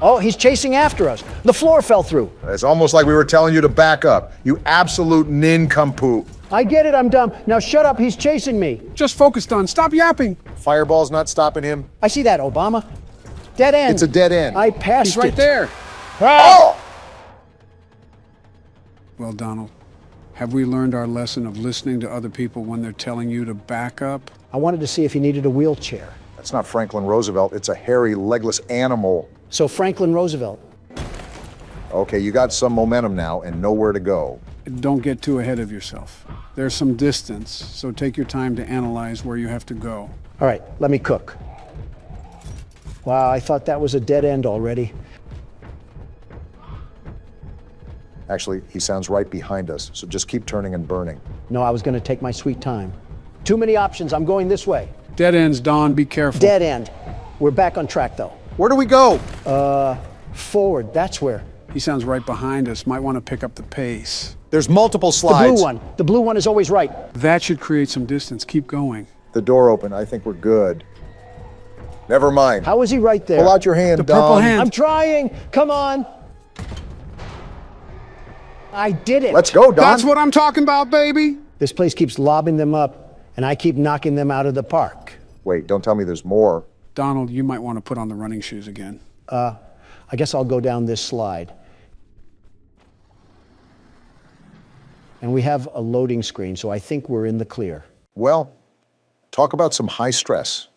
Speaker 2: Oh, he's chasing after us. The floor fell through.
Speaker 1: It's almost like we were telling you to back up. You absolute nincompoop.
Speaker 2: I get it, I'm dumb. Now shut up, he's chasing me.
Speaker 3: Just focus, Don. Stop yapping.
Speaker 1: Fireball's not stopping him.
Speaker 2: I see that, Obama. Dead end.
Speaker 1: It's a dead end.
Speaker 2: I passed
Speaker 3: He's right
Speaker 2: it.
Speaker 3: there.
Speaker 1: Oh!
Speaker 3: Well, Donald, have we learned our lesson of listening to other people when they're telling you to back up?
Speaker 2: I wanted to see if he needed a wheelchair.
Speaker 1: That's not Franklin Roosevelt. It's a hairy, legless animal.
Speaker 2: So Franklin Roosevelt.
Speaker 1: Okay, you got some momentum now and nowhere to go.
Speaker 3: Don't get too ahead of yourself. There's some distance, so take your time to analyze where you have to go.
Speaker 2: All right, let me cook. Wow, I thought that was a dead end already.
Speaker 1: Actually, he sounds right behind us, so just keep turning and burning.
Speaker 2: No, I was going to take my sweet time. Too many options. I'm going this way.
Speaker 3: Dead ends, Don. Be careful.
Speaker 2: Dead end. We're back on track, though.
Speaker 1: Where do we go?
Speaker 2: Forward. That's where.
Speaker 3: He sounds right behind us. Might want to pick up the pace.
Speaker 1: There's multiple slides.
Speaker 2: The blue one. The blue one is always right.
Speaker 3: That should create some distance. Keep going.
Speaker 1: The door open. I think we're good. Never mind.
Speaker 2: How is he right there?
Speaker 1: Pull out your hand,
Speaker 3: The
Speaker 1: Don.
Speaker 3: purple hand.
Speaker 2: I'm trying. Come on. I did it.
Speaker 1: Let's go, Don.
Speaker 3: That's what I'm talking about, baby.
Speaker 2: This place keeps lobbing them up, and I keep knocking them out of the park.
Speaker 1: Wait, don't tell me there's more.
Speaker 3: Donald, you might want to put on the running shoes again.
Speaker 2: I guess I'll go down this slide. And we have a loading screen, so I think we're in the clear.
Speaker 1: Well, talk about some high stress.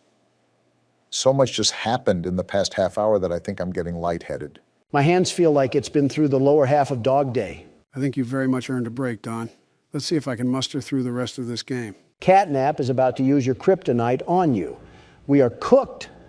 Speaker 1: So much just happened in the past half hour that I think I'm getting lightheaded.
Speaker 2: My hands feel like it's been through the lower half of Dog Day.
Speaker 3: I think you've very much earned a break, Don. Let's see if I can muster through the rest of this game.
Speaker 2: Catnap is about to use your kryptonite on you. We are cooked